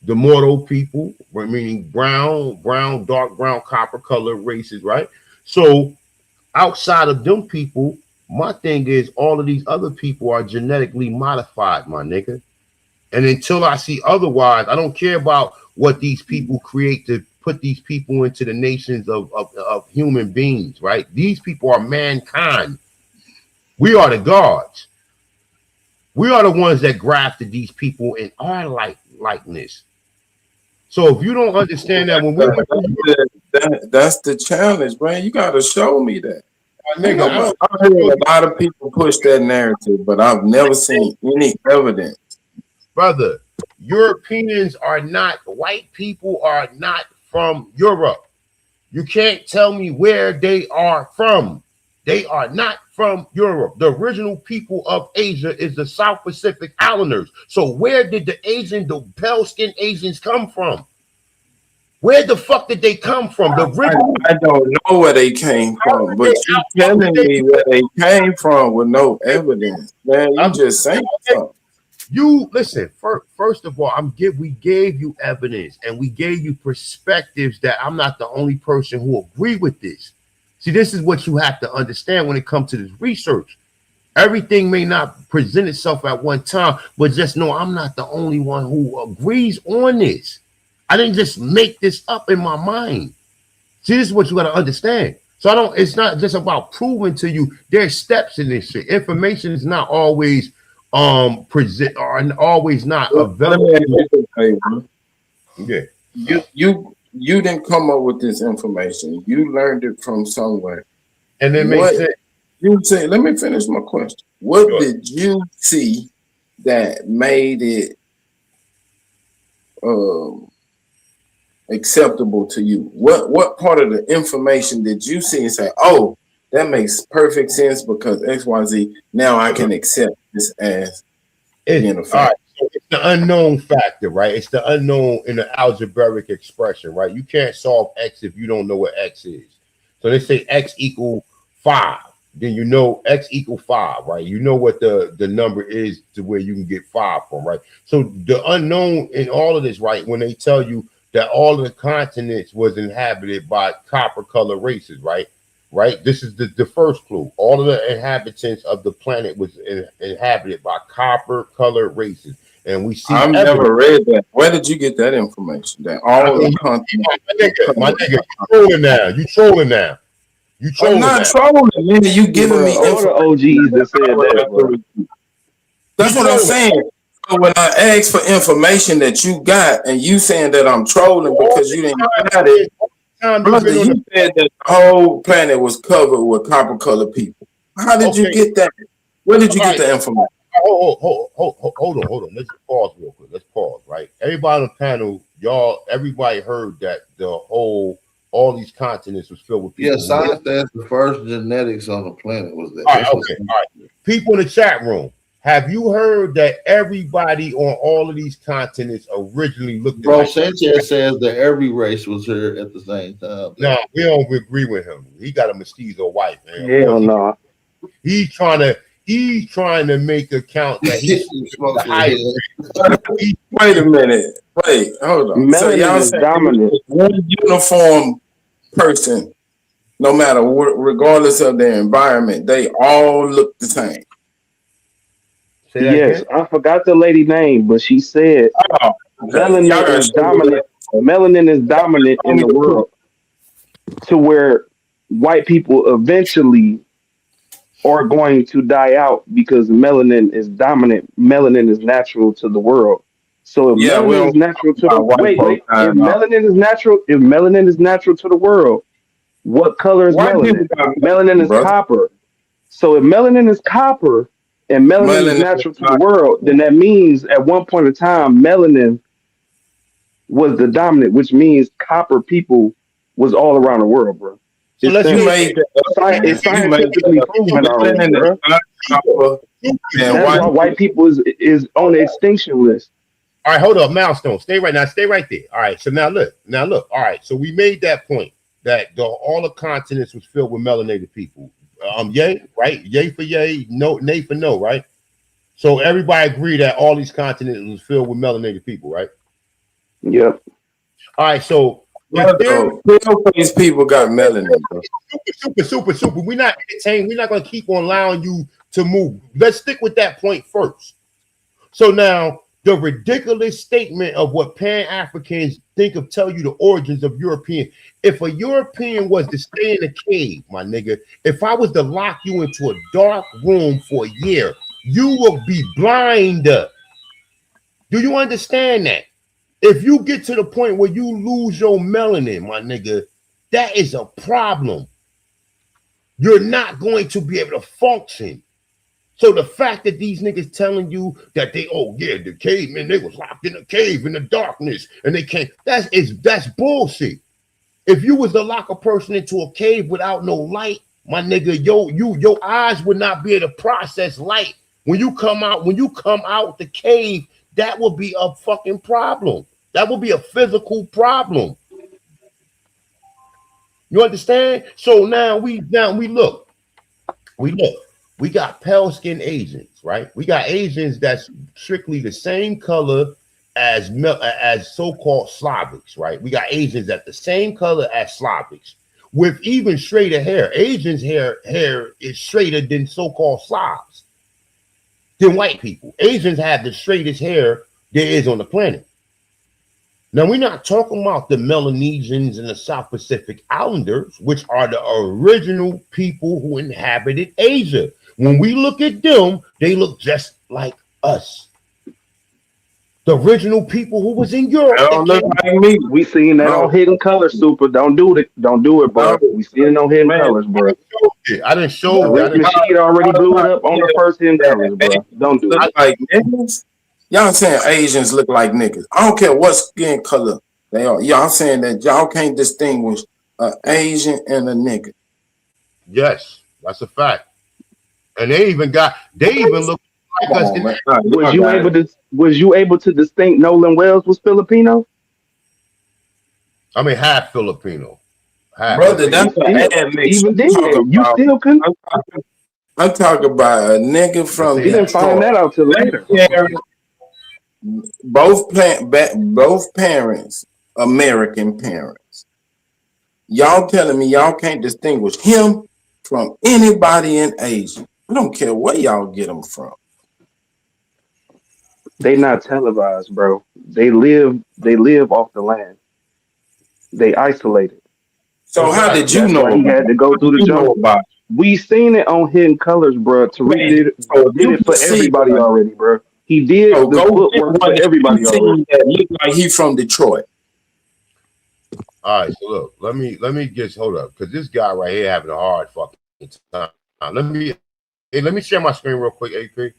Speaker 7: The Moro people, meaning brown, dark brown, copper color races, right? So outside of them people, my thing is all of these other people are genetically modified, my nigga. And until I see otherwise, I don't care about what these people create to put these people into the nations of human beings, right? These people are mankind. We are the gods. We are the ones that grafted these people in our likeness. So if you don't understand that, when
Speaker 11: that's the challenge, man. You got to show me that.
Speaker 7: Nigga,
Speaker 11: I've heard a lot of people push that narrative, but I've never seen any evidence.
Speaker 7: Brother, Europeans are not, white people are not from Europe. You can't tell me where they are from. They are not from Europe. The original people of Asia is the South Pacific Islanders. So where did the pale-skinned Asians come from? Where the fuck did they come from? The original.
Speaker 11: I don't know where they came from, but you telling me where they came from with no evidence, man. You just saying something.
Speaker 7: You listen. First of all, we gave you evidence and we gave you perspectives that I'm not the only person who agree with this. See, this is what you have to understand when it comes to this research. Everything may not present itself at one time, but just know I'm not the only one who agrees on this. I didn't just make this up in my mind. See, this is what you got to understand. So it's not just about proving to you. There's steps in this shit. Information is not always present or always not available.
Speaker 11: Yeah. You didn't come up with this information. You learned it from somewhere.
Speaker 7: And it makes sense.
Speaker 11: You say, let me finish my question. What did you see that made it acceptable to you? What part of the information did you see and say, oh, that makes perfect sense because XYZ, now I can accept this as being a fact?
Speaker 7: So it's the unknown factor, right? It's the unknown in the algebraic expression, right? You can't solve X if you don't know what X is. So they say X equal 5. Then you know X equal 5, right? You know what the number is to where you can get 5 from, right? So the unknown in all of this, right? When they tell you that all of the continents was inhabited by copper color races, right? Right. This is the first clue. All of the inhabitants of the planet was inhabited by copper colored races. And we see
Speaker 11: I've never read that. Where did you get that information? That all the continents.
Speaker 7: My nigga, you trolling now. You trolling now. You trolling.
Speaker 11: I'm not trolling, nigga. You giving me
Speaker 12: all the OGs that said that, bro.
Speaker 11: That's what I'm saying. So when I ask for information that you got and you saying that I'm trolling because you didn't got it, brother, you said that the whole planet was covered with copper colored people. How did you get that? Where did you get the information?
Speaker 7: Hold on. Let's pause real quick. Let's pause, right? Everybody on the panel, everybody heard that all these continents was filled with people.
Speaker 1: Yeah, science says the first genetics on the planet was there.
Speaker 7: All right. People in the chat room, have you heard that everybody on all of these continents originally looked at
Speaker 1: Bro, Sanchez says that every race was here at the same time.
Speaker 7: No, we don't agree with him. He got a mestizo wife, man.
Speaker 12: Hell no.
Speaker 7: He's trying to make a count that he's the highest.
Speaker 11: Wait a minute. Wait, hold on.
Speaker 12: Melanin
Speaker 11: So y'all
Speaker 12: is
Speaker 11: say
Speaker 12: dominant.
Speaker 11: one uniform person, no matter what, regardless of their environment, they all look the same.
Speaker 12: Yes, I forgot the lady name, but she said melanin is dominant. Melanin is dominant in the world to where white people eventually are going to die out because melanin is dominant. Melanin is natural to the world. So if melanin is natural to the if melanin is natural to the world, what color is melanin? Melanin is copper. So if melanin is copper and melanin is natural to the world, then that means at one point in time, melanin was the dominant, which means copper people was all around the world, bro.
Speaker 7: So let's
Speaker 12: it's scientifically proven already, bro. That's why white people is on the extinction list.
Speaker 7: All right, hold up, milestone. Stay right there. All right, so now look. All right, so we made that point that all the continents was filled with melanated people. Yay, right? Yay for yay, no, nay for no, right? So everybody agree that all these continents was filled with melanated people, right?
Speaker 12: Yep.
Speaker 7: All right, so
Speaker 11: these people got melanin.
Speaker 7: Super. We're not entertained. We're not going to keep on allowing you to move. Let's stick with that point first. So now the ridiculous statement of what Pan-Africans tell you the origins of European. If a European was to stay in a cave, my nigga, if I was to lock you into a dark room for a year, you will be blind. Do you understand that? If you get to the point where you lose your melanin, my nigga, that is a problem. You're not going to be able to function. So the fact that these niggas telling you that the cavemen, they was locked in a cave in the darkness and they can't, that's bullshit. If you was to lock a person into a cave without no light, my nigga, your eyes would not be able to process light. When you come out the cave, that will be a fucking problem. That will be a physical problem. You understand? So now we look. We got pale skin Asians, right? We got Asians that's strictly the same color as so-called Slavics, right? We got Asians that the same color as Slavics with even straighter hair. Asians' hair is straighter than so-called Slavs, than white people. Asians have the straightest hair there is on the planet. Now, we're not talking about the Melanesians and the South Pacific Islanders, which are the original people who inhabited Asia. When we look at them, they look just like us. The original people who was in Europe.
Speaker 11: Don't look like me.
Speaker 12: We seen that on Hidden Colors, Super. Don't do it, bro. We seen it on Hidden Colors, bro.
Speaker 7: I didn't show
Speaker 12: it. Machine already blew it up on the first Hidden Colors, bro. Don't do it.
Speaker 11: Like niggas? Y'all saying Asians look like niggas. I don't care what skin color they are. Y'all saying that y'all can't distinguish an Asian and a nigga.
Speaker 7: Yes, that's a fact. And they even look like us.
Speaker 12: Was you able to distinct Nolan Wells was Filipino?
Speaker 7: I mean, half Filipino.
Speaker 11: Brother, that's
Speaker 12: even then. You still couldn't.
Speaker 11: I'm talking about a nigga from.
Speaker 12: You didn't find that out till later.
Speaker 11: Both parents, American parents. Y'all telling me y'all can't distinguish him from anybody in Asia. I don't care where y'all get them from.
Speaker 12: They not televised, bro. They live off the land. They isolated.
Speaker 11: So how did you know?
Speaker 12: He had to go through the jungle. We seen it on Hidden Colors, bro. Tariq did it for everybody already, bro. He did the footwork for everybody already.
Speaker 11: That look like he from Detroit.
Speaker 7: All right, so look, let me just hold up, because this guy right here having a hard fucking time. Let me share my screen real quick, AP.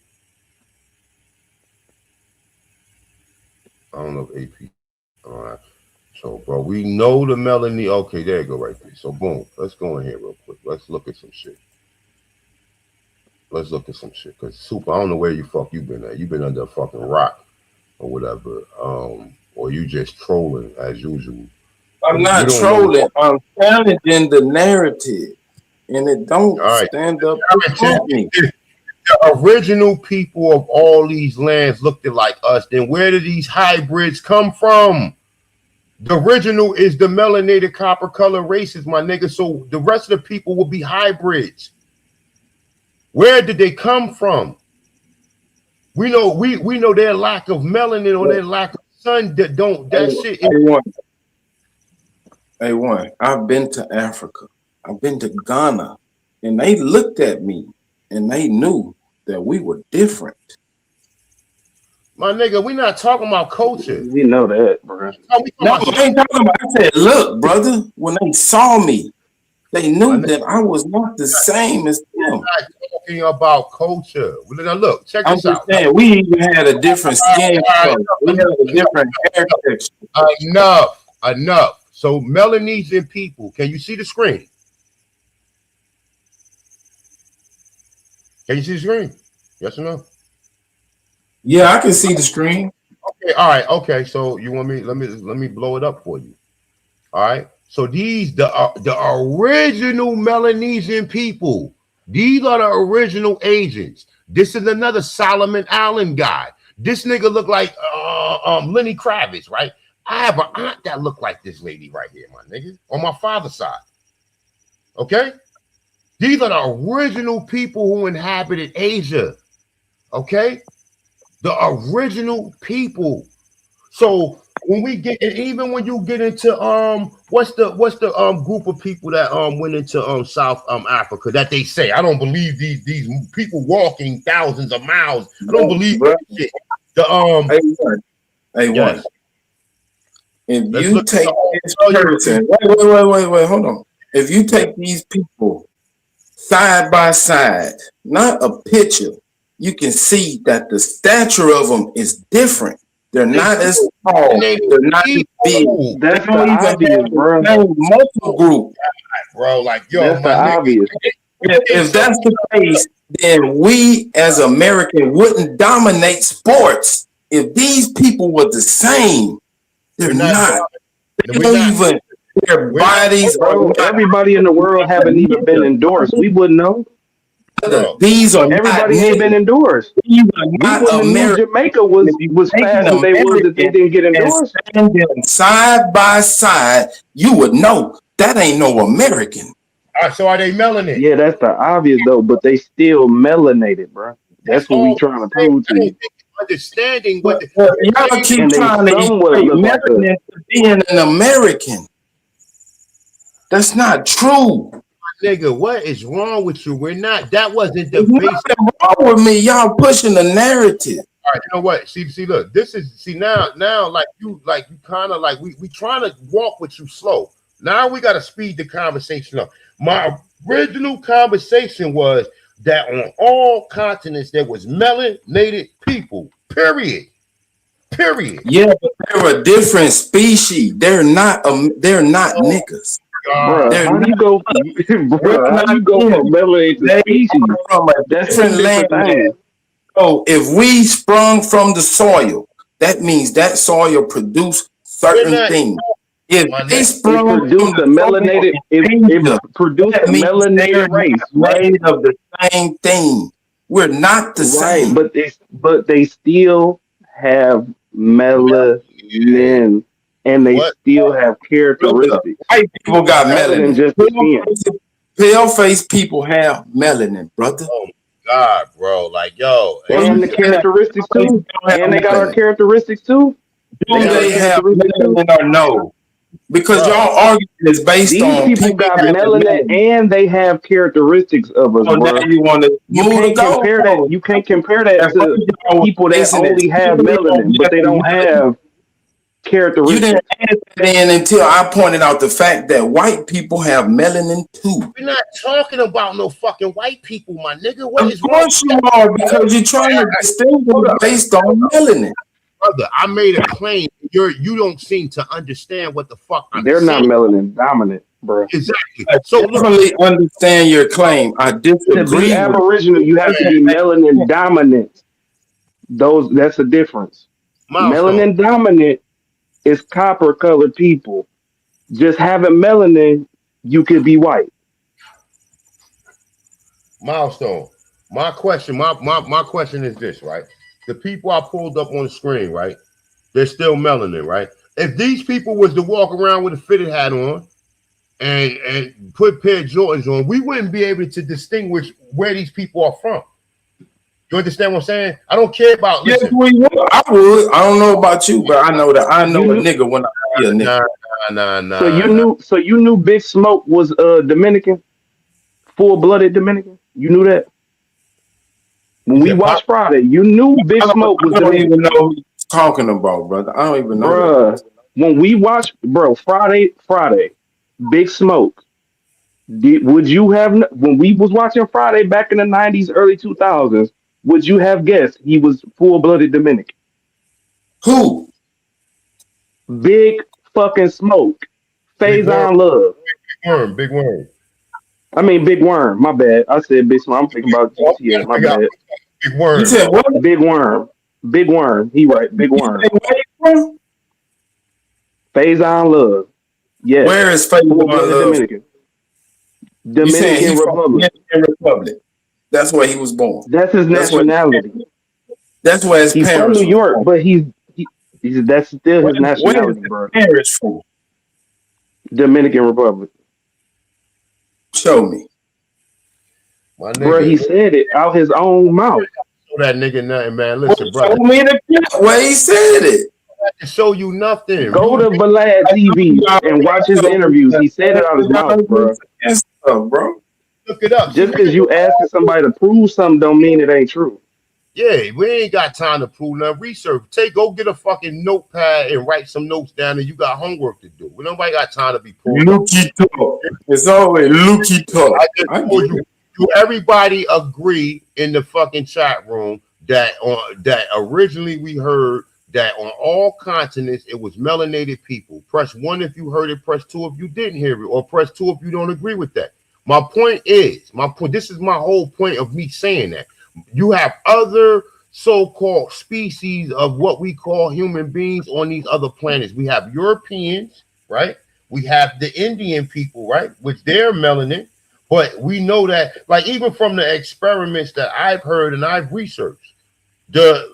Speaker 7: I don't know if AP. All right. So, bro, we know the Melanie. Okay, there you go, right there. So, boom. Let's go in here real quick. Let's look at some shit. Because Super, I don't know where you been at. You've been under a fucking rock or whatever. Or you just trolling as usual.
Speaker 11: I'm not trolling. I'm challenging the narrative, and it don't stand up to me.
Speaker 7: The original people of all these lands looked like us. Then where did these hybrids come from? The original is the melanated copper color races, my nigga. So the rest of the people will be hybrids. Where did they come from? We know their lack of melanin or their lack of sun shit.
Speaker 11: A1, I've been to Africa. I've been to Ghana, and they looked at me and they knew that we were different.
Speaker 7: My nigga, we not talking about culture.
Speaker 12: We know that, bro.
Speaker 11: No, I ain't talking about. I said, look, brother, when they saw me, they knew that I was not the same as them.
Speaker 7: We're not talking about culture. Now look, check this out.
Speaker 11: Saying, we even had a different skin color. We had a different hair texture.
Speaker 7: Enough. So Melanesian people, can you see the screen? Can you see the screen? Yes or no?
Speaker 11: Yeah, I can see the screen.
Speaker 7: Okay, all right, okay. So you want me? Let me blow it up for you. All right. So these the original Melanesian people. These are the original Asians. This is another Solomon Island guy. This nigga look like Lenny Kravitz, right? I have an aunt that look like this lady right here, my nigga, on my father's side. Okay? These are the original people who inhabited Asia. Okay? The original people. So when we get, and even when you get into what's the group of people that went into South Africa that they say, I don't believe these people walking thousands of miles. I don't believe that shit.
Speaker 11: Yes. If you take this person, wait, hold on. If you take these people side by side, not a picture, you can see that the stature of them is different. They're not as tall. They're not as big.
Speaker 12: That's the obvious, bro.
Speaker 11: Muscle group.
Speaker 7: bro. Like, yo,
Speaker 12: That's the obvious.
Speaker 11: If that's the case, then we as Americans wouldn't dominate sports. If these people were the same, they're not. They don't even. Their bodies
Speaker 12: bro. Everybody in the world haven't even been endorsed. We wouldn't know.
Speaker 11: These are
Speaker 12: everybody ain't been endorsed.
Speaker 11: These are
Speaker 12: We
Speaker 11: not
Speaker 12: wouldn't have knew Jamaica was fast as they was if they didn't get endorsed.
Speaker 11: Stand them side by side, you would know that ain't no American.
Speaker 7: All right, so are they melanin?
Speaker 12: Yeah, that's the obvious though, but they still melanated, bro. That's what we trying to prove to you.
Speaker 7: Understanding what
Speaker 11: y'all keep trying to equate melanin to being an American. That's not true.
Speaker 7: Nigga, what is wrong with you? We're not. That wasn't the
Speaker 11: base. Nothing wrong with me. Y'all pushing the narrative.
Speaker 7: All right, you know what? See, look. This is now. Like you kind of like we trying to walk with you slow. Now we got to speed the conversation up. My original conversation was that on all continents there was melanated people. Period.
Speaker 11: Yeah, but they're a different species. They're not niggas.
Speaker 12: Bruh, how do you go? How do you go from melanated to species?
Speaker 11: From a different land. So if we sprung from the soil, that means that soil produced certain things. If they sprung
Speaker 12: produced a melanated, it produced a melanated race,
Speaker 11: made of the same thing. We're not the same,
Speaker 12: but they still have melanin. And they still have characteristics.
Speaker 11: White people got melanin.
Speaker 12: Just
Speaker 11: Pale-faced people have melanin, brother.
Speaker 7: Oh my God, bro! Like, yo,
Speaker 12: and the characteristics too. And they got our characteristics too.
Speaker 11: Do they have melanin or no? Because y'all argument is based on
Speaker 12: these people got melanin and they have characteristics of us.
Speaker 11: So now you want to
Speaker 12: compare that. You can't compare that to people that only have melanin, but they don't have characteristics.
Speaker 11: You didn't add that in until I pointed out the fact that white people have melanin too.
Speaker 7: We're not talking about no fucking white people, my nigga. What is
Speaker 11: wrong? Of course you are, because you're trying to distinguish based on melanin.
Speaker 7: Brother, I made a claim. You don't seem to understand what the fuck I'm
Speaker 12: They're
Speaker 7: saying.
Speaker 12: not melanin dominant, bro.
Speaker 7: Exactly.
Speaker 11: So definitely understand your claim. I disagree.
Speaker 12: To be Aboriginal, you have to be melanin dominant. That's a difference. Melanin dominant is copper colored people. Just having melanin, you could be white.
Speaker 7: Milestone. My question is this, right? The people I pulled up on the screen, right? They're still melanin, right? If these people was to walk around with a fitted hat on and put a pair of Jordans on, we wouldn't be able to distinguish where these people are from. You understand what I'm saying? I don't care about.
Speaker 11: Yes, we would. I would. I don't know about you, but I know that I know a nigga when I see a nigga.
Speaker 7: Nah.
Speaker 12: So you knew Big Smoke was Dominican, full-blooded Dominican. You knew that. When we watched Friday, you knew Big Smoke was Dominican.
Speaker 11: I don't even know who you're talking about, brother. I don't even know.
Speaker 12: Bruh, when we watched, Friday, Big Smoke. Would you have, when we was watching Friday back in the 90s, early 2000s, would you have guessed he was full-blooded Dominican?
Speaker 11: Who?
Speaker 12: Big fucking Smoke. Faison Love.
Speaker 7: Big Worm.
Speaker 12: I mean, Big Worm. My bad. I said Big Smoke. I'm thinking about GTA. My bad.
Speaker 7: Big Worm.
Speaker 11: You said what?
Speaker 12: Big Worm. Big Worm. He right. Big Worm. Faison Love. Yes.
Speaker 11: Where is Faison Love?
Speaker 12: Dominican Republic.
Speaker 11: Republic. That's where he was born.
Speaker 12: That's his nationality.
Speaker 11: That's where his
Speaker 12: he's
Speaker 11: parents
Speaker 12: from New York, but that's still his nationality, bro.
Speaker 11: Parents from
Speaker 12: Dominican Republic.
Speaker 11: Show me.
Speaker 12: Bro, he said it out his own mouth.
Speaker 7: Show that nigga nothing, man. Listen,
Speaker 11: Show
Speaker 7: brother.
Speaker 11: me the clip where he said it.
Speaker 7: To show you nothing.
Speaker 12: Go to Vlad TV and watch his interviews. He said it out his mouth, bro.
Speaker 11: Bro.
Speaker 7: Look it up.
Speaker 12: Just because you asking somebody to prove something don't mean it ain't true.
Speaker 7: Yeah, we ain't got time to prove nothing. Research. Go get a fucking notepad and write some notes down, and you got homework to do. Nobody got time to be proved.
Speaker 11: Lukey talk. It's always Lukey talk.
Speaker 7: I just told you. Do everybody agree in the fucking chat room that originally we heard that on all continents it was melanated people? Press 1 if you heard it. Press 2 if you didn't hear it, or press 2 if you don't agree with that. My point is, this is my whole point of me saying that. You have other so-called species of what we call human beings on these other planets. We have Europeans, right? We have the Indian people, right? Which they're melanin. But we know that, like, even from the experiments that I've heard and I've researched, the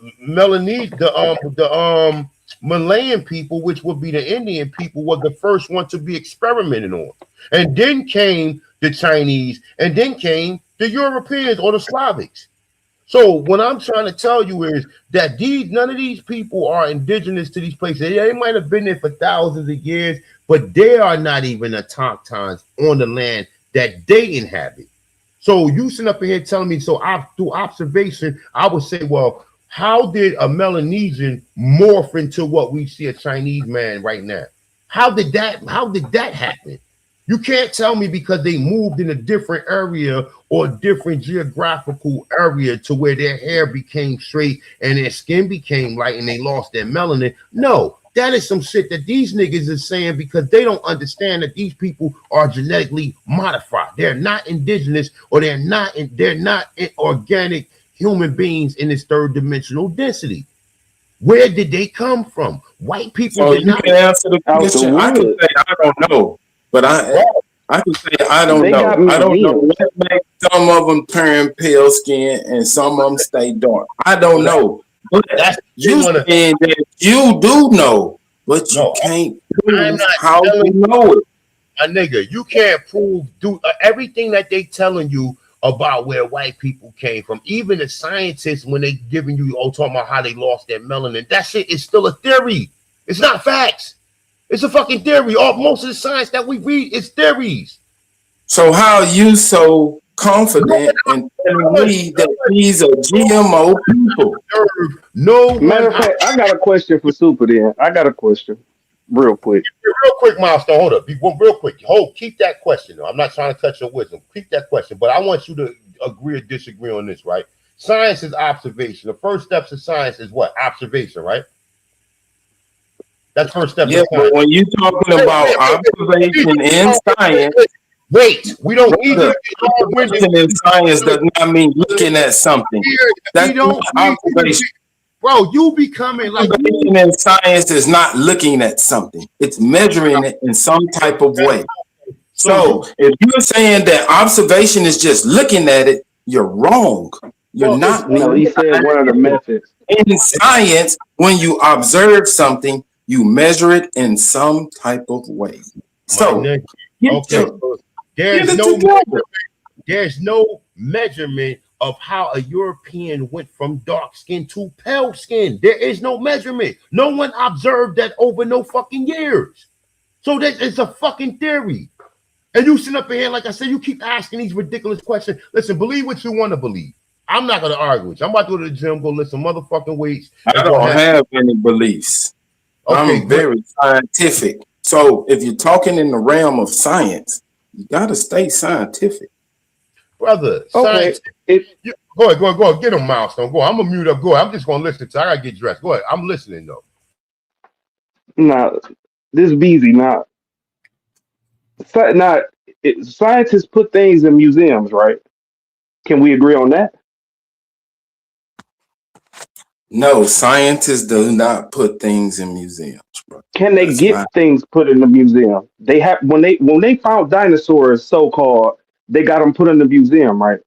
Speaker 7: Malayan people, which would be the Indian people, were the first one to be experimented on. And then came the Chinese, and then came the Europeans or the Slavics. So what I'm trying to tell you is that none of these people are indigenous to these places. They might have been there for thousands of years, but they are not even autochtons on the land that they inhabit. So you sitting up here telling me, so through observation, I would say, well, how did a Melanesian morph into what we see a Chinese man right now? How did that happen? You can't tell me because they moved in a different area or different geographical area to where their hair became straight and their skin became light and they lost their melanin. No, that is some shit that these niggas is saying because they don't understand that these people are genetically modified. They're not indigenous, or they're not organic human beings in this third dimensional density. Where did they come from? White people.
Speaker 11: So you can answer the question. I can say I don't know. But I can say I don't know. I don't know what makes some of them turn pale skin and some of them stay dark. I don't know. But you saying that you do know, but you can't prove how you know it.
Speaker 7: My nigga, you can't prove everything that they telling you about where white people came from. Even the scientists, when they giving you talking about how they lost their melanin, that shit is still a theory. It's not facts. It's a fucking theory. Most of the science that we read is theories.
Speaker 11: So how are you so confident in telling me that these are GMO people?
Speaker 7: No.
Speaker 12: Matter of fact, I got a question for Super then. I got a question. Real quick.
Speaker 7: Real quick, Milestone. Hold up. Real quick. Keep that question. I'm not trying to cut your wisdom. Keep that question. But I want you to agree or disagree on this, right? Science is observation. The first steps of science is what? Observation, right? That's first step.
Speaker 11: Yeah, but when you're talking about observation in science,
Speaker 7: wait, we don't need to.
Speaker 11: Observation in science does not mean looking at something. That's not observation.
Speaker 7: Bro, you becoming like
Speaker 11: observation in science is not looking at something. It's measuring it in some type of way. So if you're saying that observation is just looking at it, you're wrong. You're not.
Speaker 12: No, he said one of the methods.
Speaker 11: In science, when you observe something, you measure it in some type of way. So,
Speaker 7: there's no measurement of how a European went from dark skin to pale skin. There is no measurement. No one observed that over no fucking years. So that is a fucking theory. And you sit up here, like I said, you keep asking these ridiculous questions. Listen, believe what you want to believe. I'm not going to argue with you. I'm about to go to the gym, go lift some motherfucking weights.
Speaker 11: I don't have any beliefs. Okay, I'm very scientific. So if you're talking in the realm of science, you got to stay scientific.
Speaker 7: Brother,
Speaker 12: okay.
Speaker 7: Go ahead. Get him, Milestone. Go. I'm going to mute up. Go ahead. I'm just going to listen. I got to get dressed. Go ahead. I'm listening, though.
Speaker 12: Now, this is Beezy. Now, scientists put things in museums, right? Can we agree on that?
Speaker 11: No, scientists do not put things in museums, bro.
Speaker 12: Can they get things put in the museum? They have when they found dinosaurs, so called, they got them put in the museum, right?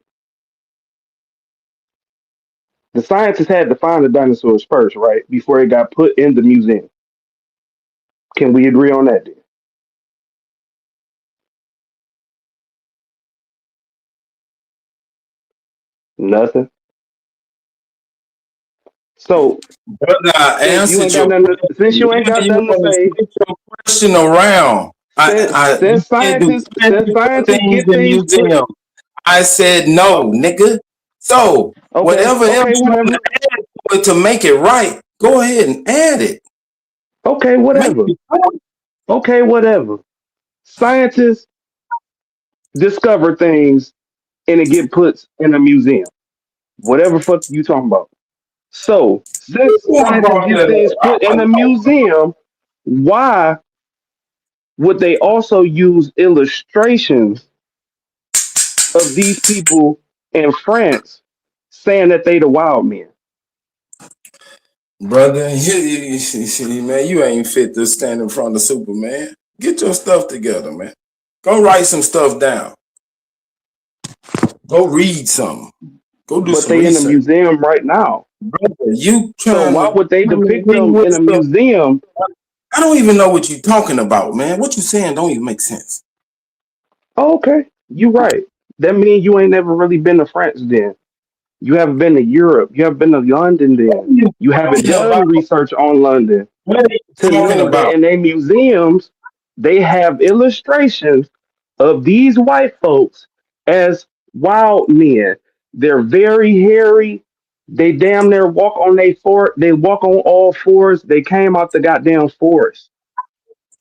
Speaker 12: The scientists had to find the dinosaurs first, right, before it got put in the museum. Can we agree on that, then? Nothing. So,
Speaker 11: since you ain't got nothing to say, your question around. Since scientists get things I said no, nigga. So whatever else you want to add to make it right, go ahead and add it.
Speaker 12: Okay, whatever. Okay, whatever. Scientists discover things and it get put in a museum. Whatever fuck you talking about. So, since scientists get things put in a museum, why would they also use illustrations of these people in France saying that they the wild men?
Speaker 11: Brother, man, you ain't fit to stand in front of Superman. Get your stuff together, man. Go write some stuff down. Go read something. Go do
Speaker 12: But
Speaker 11: some
Speaker 12: they in the
Speaker 11: research.
Speaker 12: museum right now.
Speaker 11: Brother, you
Speaker 12: So why would they depict them in a museum?
Speaker 11: I don't even know what you're talking about, man. What you saying don't even make sense.
Speaker 12: Oh, okay, you right. That means you ain't never really been to France then. You haven't been to Europe. You haven't been to London then. You haven't done research on London
Speaker 11: What are you
Speaker 12: to
Speaker 11: talking
Speaker 12: know that
Speaker 11: about?
Speaker 12: in their museums they have illustrations of these white folks as wild men. They're very hairy. They damn near walk on they walk on all fours. They came out the goddamn forest.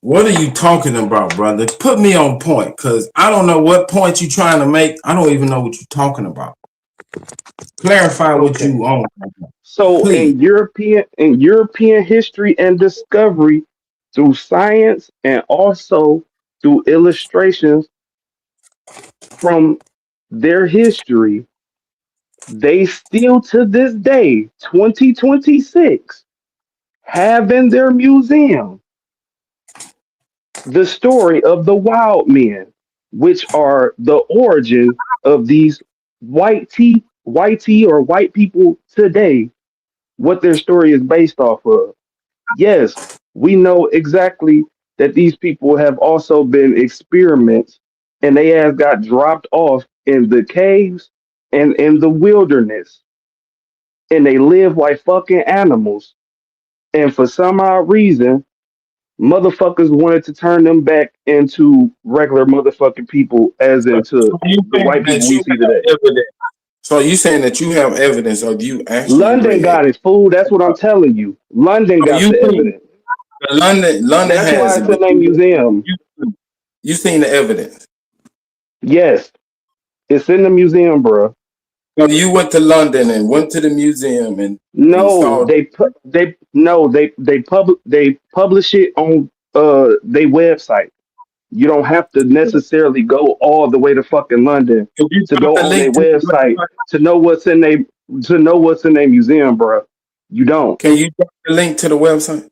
Speaker 11: What are you talking about, brother? Put me on point, because I don't know what point you're trying to make. I don't even know what you're talking about. Clarify what you on.
Speaker 12: So
Speaker 11: Please.
Speaker 12: in European history and discovery through science and also through illustrations from their history, they still to this day, 2026, have in their museum the story of the wild men, which are the origin of these white or white people today, what their story is based off of. Yes, we know exactly that these people have also been experiments and they have got dropped off in the caves and in the wilderness and they live like fucking animals. And for some odd reason, motherfuckers wanted to turn them back into regular motherfucking people, as into the white people we see today.
Speaker 11: So you saying that you have evidence of you actually
Speaker 12: London
Speaker 11: read?
Speaker 12: got it, fool. That's what I'm telling you. London got the evidence.
Speaker 11: London
Speaker 12: That's
Speaker 11: has
Speaker 12: why
Speaker 11: it,
Speaker 12: it's
Speaker 11: but
Speaker 12: in a museum.
Speaker 11: you seen the evidence.
Speaker 12: Yes, it's in the museum, bro.
Speaker 11: So you went to London and went to the museum and
Speaker 12: No,
Speaker 11: saw.
Speaker 12: they publish it on their website. You don't have to necessarily go all the way to fucking London to go
Speaker 11: the
Speaker 12: on their
Speaker 11: link to the
Speaker 12: website
Speaker 11: website?
Speaker 12: to know what's in their museum, bro. You don't.
Speaker 11: Can you drop the link to the website?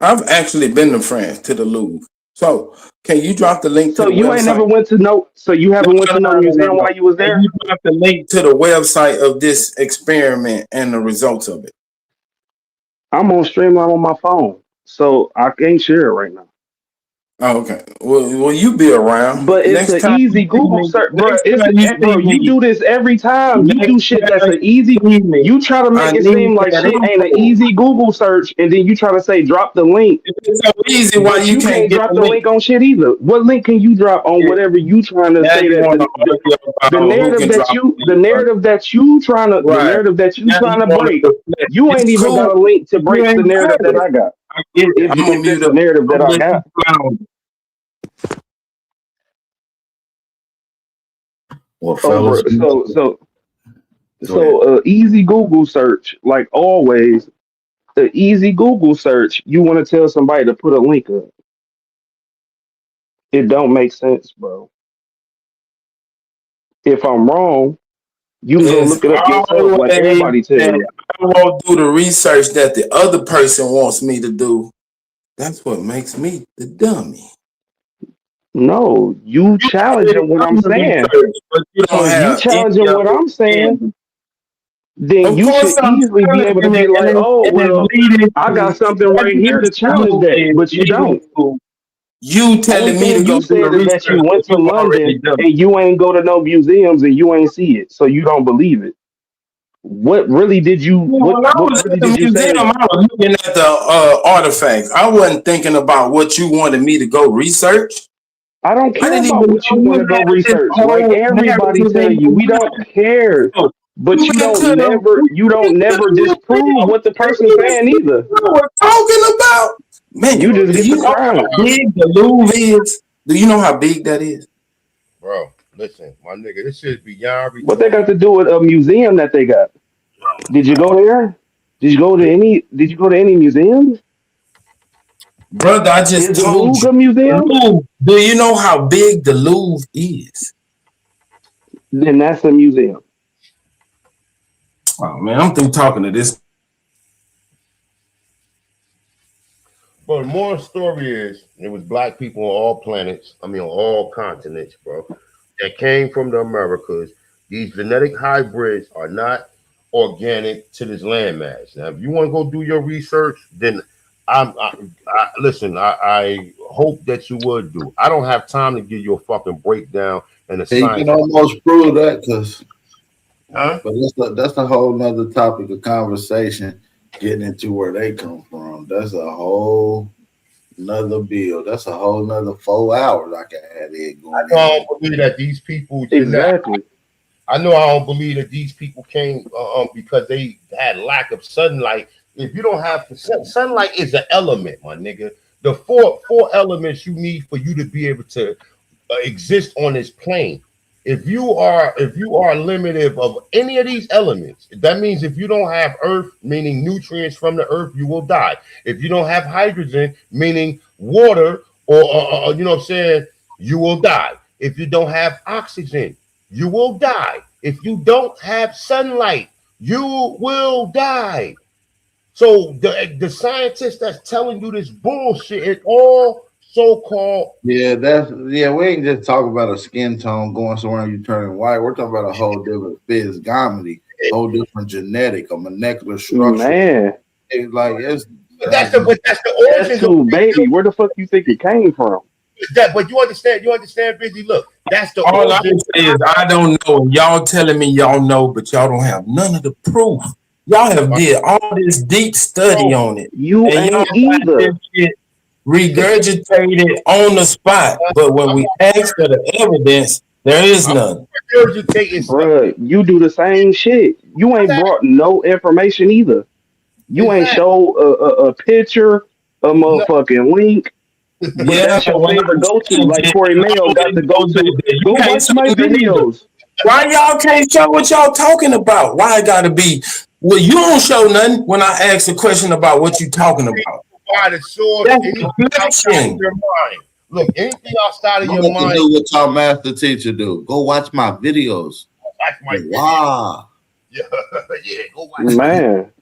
Speaker 11: I've actually been to France, to the Louvre. So can you drop the link to
Speaker 12: So
Speaker 11: the
Speaker 12: you ain't never
Speaker 11: website?
Speaker 12: went to no. So you haven't went to no museum
Speaker 11: No.
Speaker 12: while you was
Speaker 11: Can
Speaker 12: there.
Speaker 11: you drop the link to the website of this experiment and the results of it?
Speaker 12: I'm on Streamline on my phone, so I can't share it right now.
Speaker 11: Oh, okay. Well, you be around
Speaker 12: But it's
Speaker 11: next
Speaker 12: an
Speaker 11: time.
Speaker 12: easy Google search, bro.
Speaker 11: Next time you
Speaker 12: Bro.
Speaker 11: see
Speaker 12: You
Speaker 11: me,
Speaker 12: do this every time. You do
Speaker 11: next
Speaker 12: shit that's
Speaker 11: time
Speaker 12: an easy.
Speaker 11: you see me,
Speaker 12: You try to
Speaker 11: I
Speaker 12: make it
Speaker 11: need
Speaker 12: seem like
Speaker 11: that
Speaker 12: shit ain't an
Speaker 11: info.
Speaker 12: easy Google search, and then you try to say drop the link.
Speaker 11: If it's so easy, why
Speaker 12: But
Speaker 11: you
Speaker 12: you
Speaker 11: can't
Speaker 12: can't
Speaker 11: get
Speaker 12: drop
Speaker 11: the
Speaker 12: the
Speaker 11: link?
Speaker 12: link on shit either. What link can you drop on
Speaker 11: Yeah.
Speaker 12: whatever you trying to
Speaker 11: Now
Speaker 12: say
Speaker 11: you
Speaker 12: that
Speaker 11: want to argue
Speaker 12: the
Speaker 11: about who
Speaker 12: narrative
Speaker 11: can
Speaker 12: that
Speaker 11: drop
Speaker 12: you
Speaker 11: the link first.
Speaker 12: the
Speaker 11: Right.
Speaker 12: narrative that you
Speaker 11: Now you
Speaker 12: trying to
Speaker 11: want to
Speaker 12: break,
Speaker 11: deflect.
Speaker 12: you ain't
Speaker 11: It's
Speaker 12: even got
Speaker 11: cool.
Speaker 12: a link to
Speaker 11: You
Speaker 12: break
Speaker 11: ain't
Speaker 12: the
Speaker 11: got
Speaker 12: narrative that
Speaker 11: it.
Speaker 12: I got.
Speaker 11: I get it. I'm gonna
Speaker 12: If
Speaker 11: mute
Speaker 12: it's the
Speaker 11: up.
Speaker 12: narrative
Speaker 11: I'm
Speaker 12: that I
Speaker 11: gonna let you
Speaker 12: got.
Speaker 11: clown.
Speaker 1: Well,
Speaker 12: Oh, bro.
Speaker 1: fellas,
Speaker 12: Easy Google search, like always, the easy Google search. You want to tell somebody to put a link up. It don't make sense, bro. If I'm wrong, you can go
Speaker 11: It's
Speaker 12: look it up yourself, like
Speaker 11: always
Speaker 12: everybody tell
Speaker 11: that
Speaker 12: you.
Speaker 11: I won't do the research that the other person wants me to do. That's what makes me the dummy.
Speaker 12: No, you
Speaker 11: You already
Speaker 12: challenging what I'm
Speaker 11: done the
Speaker 12: saying.
Speaker 11: research, but you
Speaker 12: So
Speaker 11: don't
Speaker 12: if you
Speaker 11: have any
Speaker 12: challenging
Speaker 11: of
Speaker 12: what
Speaker 11: it.
Speaker 12: I'm saying,
Speaker 11: And
Speaker 12: then
Speaker 11: of
Speaker 12: you
Speaker 11: course,
Speaker 12: should
Speaker 11: I'm
Speaker 12: easily be able to
Speaker 11: challenging
Speaker 12: be
Speaker 11: it,
Speaker 12: like, oh,
Speaker 11: and it's
Speaker 12: well,
Speaker 11: leading
Speaker 12: I got
Speaker 11: to
Speaker 12: something right here to challenge that, but you don't.
Speaker 11: you
Speaker 12: Only
Speaker 11: telling me to
Speaker 12: thing
Speaker 11: go
Speaker 12: you
Speaker 11: do the
Speaker 12: said is that you
Speaker 11: research that
Speaker 12: went to
Speaker 11: you already
Speaker 12: London
Speaker 11: done.
Speaker 12: and you ain't go to no museums and you ain't see it, so you don't believe it. What really did you
Speaker 11: Yeah, when I
Speaker 12: what
Speaker 11: was
Speaker 12: really
Speaker 11: at the
Speaker 12: did you say
Speaker 11: museum,
Speaker 12: is
Speaker 11: I was looking at the artifacts. I wasn't thinking about what you wanted me to go research.
Speaker 12: I don't
Speaker 11: I
Speaker 12: care
Speaker 11: didn't
Speaker 12: about
Speaker 11: even
Speaker 12: what you
Speaker 11: know
Speaker 12: want
Speaker 11: you
Speaker 12: to go
Speaker 11: had this
Speaker 12: research. Like
Speaker 11: whole
Speaker 12: everybody
Speaker 11: narrative
Speaker 12: tell
Speaker 11: in
Speaker 12: you,
Speaker 11: your
Speaker 12: we don't
Speaker 11: mind.
Speaker 12: care. But
Speaker 11: You been to
Speaker 12: you don't never
Speaker 11: the
Speaker 12: disprove
Speaker 11: museum.
Speaker 12: what the
Speaker 11: And
Speaker 12: person's
Speaker 11: you
Speaker 12: saying either.
Speaker 11: know what we're talking about.
Speaker 12: You
Speaker 11: Man,
Speaker 12: just
Speaker 11: do
Speaker 12: get
Speaker 11: you
Speaker 12: to
Speaker 11: know how
Speaker 12: crying.
Speaker 11: big the Louvre is? Do you know how big that is?
Speaker 7: Bro, listen, my nigga, this shit is beyond
Speaker 12: What they got
Speaker 7: retarded.
Speaker 12: to do with a museum that they got? Did you go there? Did you go to any museums?
Speaker 11: Brother, I just
Speaker 12: Is the
Speaker 11: told
Speaker 12: Louvre
Speaker 11: you.
Speaker 12: a museum?
Speaker 11: Louvre, do you know how big the Louvre is?
Speaker 12: Then that's a museum.
Speaker 11: Oh man, I'm through talking to this.
Speaker 7: But the moral story is, it was black people on all planets, I mean on all continents, bro, that came from the Americas. These genetic hybrids are not organic to this landmass. Now, if you want to go do your research, then I hope that you would do. I don't have time to give you a fucking breakdown and a
Speaker 1: You
Speaker 7: science.
Speaker 1: can almost prove that, because
Speaker 7: Huh?
Speaker 1: but that's a whole nother topic of conversation, getting into where they come from. That's a whole nother bill. That's a whole nother 4 hours I can have it going.
Speaker 7: I don't believe that these people
Speaker 12: Exactly.
Speaker 7: I know I don't believe that these people came because they had lack of sunlight. If you don't have sunlight is an element, my nigga. The four elements you need for you to be able to exist on this plane. If you are limited of any of these elements, that means if you don't have earth, meaning nutrients from the earth, you will die. If you don't have hydrogen, meaning water, or you know what I'm saying, you will die. If you don't have oxygen, you will die. If you don't have sunlight, you will die. So the scientists that's telling you this bullshit is all so-called.
Speaker 1: Yeah, we ain't just talking about a skin tone going somewhere and you turning white. We're talking about a whole different physiognomy, whole different genetic, a molecular structure.
Speaker 12: Man.
Speaker 1: It's like
Speaker 7: that's the origin.
Speaker 12: That's too, baby. Where the fuck you think it came from?
Speaker 7: But you understand, Busy. Look, that's the
Speaker 11: all
Speaker 7: origin.
Speaker 11: I can say is I don't know. Y'all telling me y'all know, but y'all don't have none of the proof. Y'all have did all this deep study on it.
Speaker 12: You
Speaker 11: and y'all
Speaker 12: ain't either.
Speaker 11: got this shit regurgitated on the spot. But when we ask for the evidence, there is none.
Speaker 12: Bruh, you do the same shit. You ain't brought no information either. You ain't show a picture, a motherfucking link. But that's your favorite go-to. Like Corey Mayo got the go-to. Go watch my videos.
Speaker 11: Why y'all can't show what y'all talking about? Why it gotta be? Well, you don't show nothing when I ask a question about what you talking about.
Speaker 7: Provide a source, anything outside of your mind. Look, anything outside of your mind.
Speaker 1: Do what your master teacher do. Go watch my videos. Wow.
Speaker 7: Yeah, go watch.
Speaker 12: Man.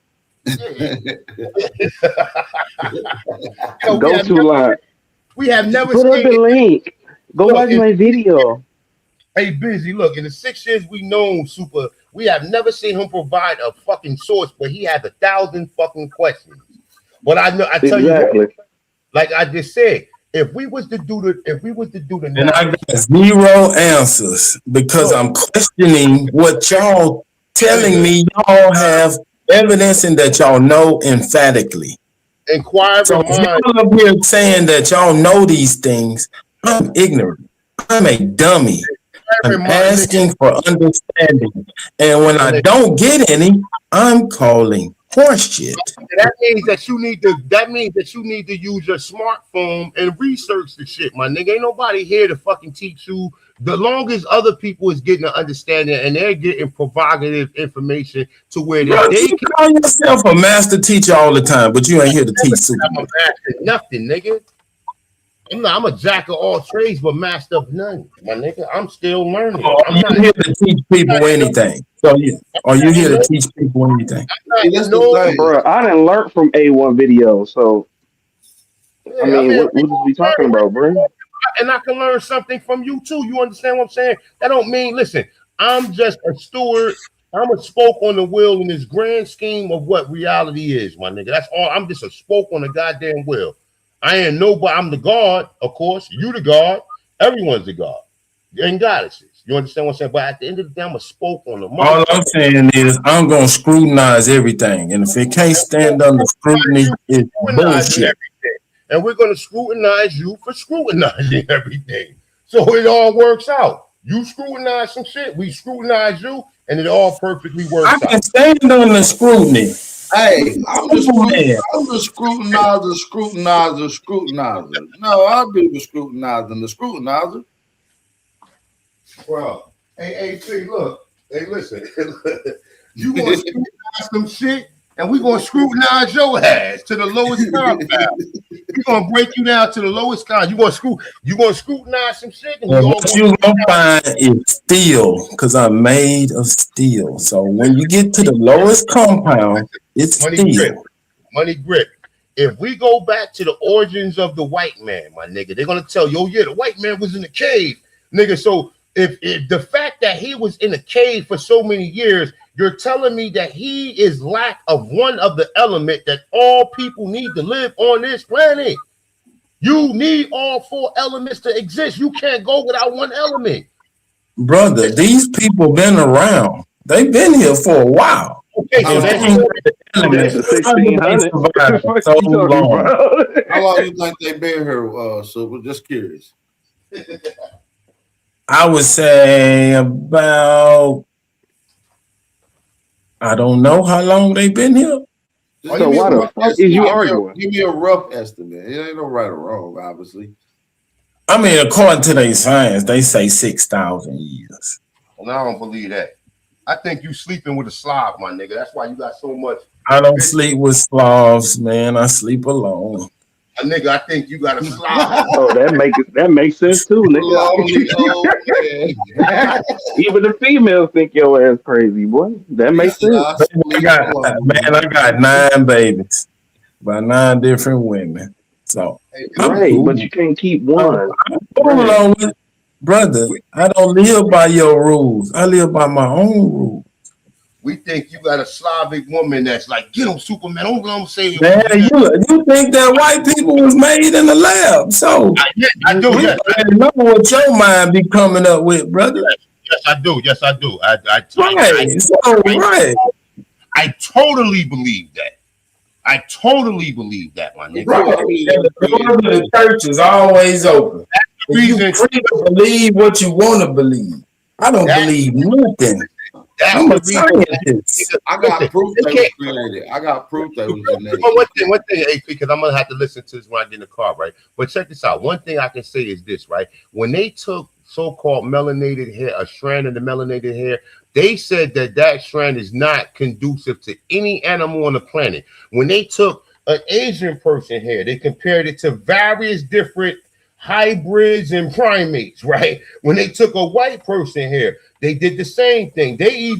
Speaker 12: Go to line.
Speaker 7: We have never
Speaker 12: put
Speaker 7: seen
Speaker 12: up the link. Go watch my video.
Speaker 7: Hey, Busy, look, in the 6 years we known Super, we have never seen him provide a fucking source, but he has 1,000 fucking questions. But I know, I tell you what, like I just said, if we was to do the
Speaker 11: and I got 0 answers because I'm questioning what y'all telling me y'all have evidence and that y'all know emphatically.
Speaker 7: Inquiring
Speaker 11: so
Speaker 7: mind.
Speaker 11: Y'all up here saying that y'all know these things, I'm ignorant. I'm a dummy. I'm asking for understanding. And when I don't get any, I'm calling horseshit.
Speaker 7: That means that you need to use your smartphone and research the shit, my nigga. Ain't nobody here to fucking teach you. The longest other people is getting an understanding and they're getting provocative information to where
Speaker 11: you call yourself a master teacher all the time, but you ain't here to teach super.
Speaker 7: I'm a master nothing, nigga. I'm a jack of all trades, but master of none, my nigga. I'm still learning.
Speaker 11: I'm not here to teach people anything. So are you here to teach people anything?
Speaker 12: Bro, I didn't learn from A1 video, so I mean, what is we talking about, bro?
Speaker 7: And I can learn something from you too. You understand what I'm saying? That don't mean, listen, I'm just a steward. I'm a spoke on the wheel in this grand scheme of what reality is, my nigga. That's all. I'm just a spoke on the goddamn wheel. I ain't nobody. I'm the God, of course. You the God. Everyone's the God. And goddesses. You understand what I'm saying? But at the end of the day, I'm a spoke on the
Speaker 11: all I'm saying is I'm gonna scrutinize everything. And if it can't stand under scrutiny, it's bullshit.
Speaker 7: And we're gonna scrutinize you for scrutinizing everything. So it all works out. You scrutinize some shit, we scrutinize you, and it all perfectly works out.
Speaker 11: I can stand under scrutiny.
Speaker 1: Hey, I'm the scrutinizer. No, I'll be the scrutinizing, the scrutinizer.
Speaker 7: Well, hey, see, look. Hey, listen. You want to scrutinize some shit, and we're gonna scrutinize your ass to the lowest compound. We're gonna break you down to the lowest kind. You're gonna scrutinize some shit. And
Speaker 11: What you gonna find is steel, because I'm made of steel. So when you get to the lowest compound, it's
Speaker 7: money
Speaker 11: steel.
Speaker 7: grip. Money grip. If we go back to the origins of the white man, my nigga, they're gonna tell you, oh yeah, the white man was in the cave, nigga. So if the fact that he was in a cave for so many years, you're telling me that he is lack of one of the element that all people need to live on this planet. You need all 4 elements to exist. You can't go without one element.
Speaker 11: Brother, these people been around. They've been here for a while.
Speaker 7: Okay, so that's
Speaker 11: the
Speaker 12: 1600.
Speaker 11: so long.
Speaker 1: How long you think they been here, Super? Just curious.
Speaker 11: I would say about, I don't know how long they've been here.
Speaker 12: So why the fuck is you arguing?
Speaker 1: Give me a rough estimate. It ain't no right or wrong, obviously.
Speaker 11: I mean, according to their science, they say 6,000 years.
Speaker 7: Well, I don't believe that. I think you sleeping with a Slav, my nigga. That's why you got so much.
Speaker 11: I don't sleep with Slavs, man. I sleep alone.
Speaker 7: Nigga, I think you got a Slav.
Speaker 12: Oh, that makes sense too, nigga. Even the females think your ass crazy, boy. That makes sense.
Speaker 11: I got 9 babies by 9 different women. So
Speaker 12: right, but you can't keep one.
Speaker 11: Brother, I don't live by your rules. I live by my own rules.
Speaker 7: We think you got a Slavic woman that's like, get him, Superman. Don't say it.
Speaker 11: Man, you think that white people was made in the lab. So
Speaker 7: I do. Yes.
Speaker 11: I know what your mind be coming up with, brother.
Speaker 7: Yes, I do. Yes, I do.
Speaker 11: Right.
Speaker 7: I totally believe that. I totally believe that, my nigga.
Speaker 11: Right. The door to the church is always open. You free to believe what you want to believe. I don't believe nothing. I'm a scientist.
Speaker 1: I got proof that was created. I got proof that was created.
Speaker 7: One thing, AP, because I'm gonna have to listen to this when I get in the car, right? But check this out. One thing I can say is this, right? When they took so-called melanated hair, a strand of the melanated hair, they said that strand is not conducive to any animal on the planet. When they took an Asian person hair, they compared it to various different hybrids and primates, right? When they took a white person hair, they did the same thing. They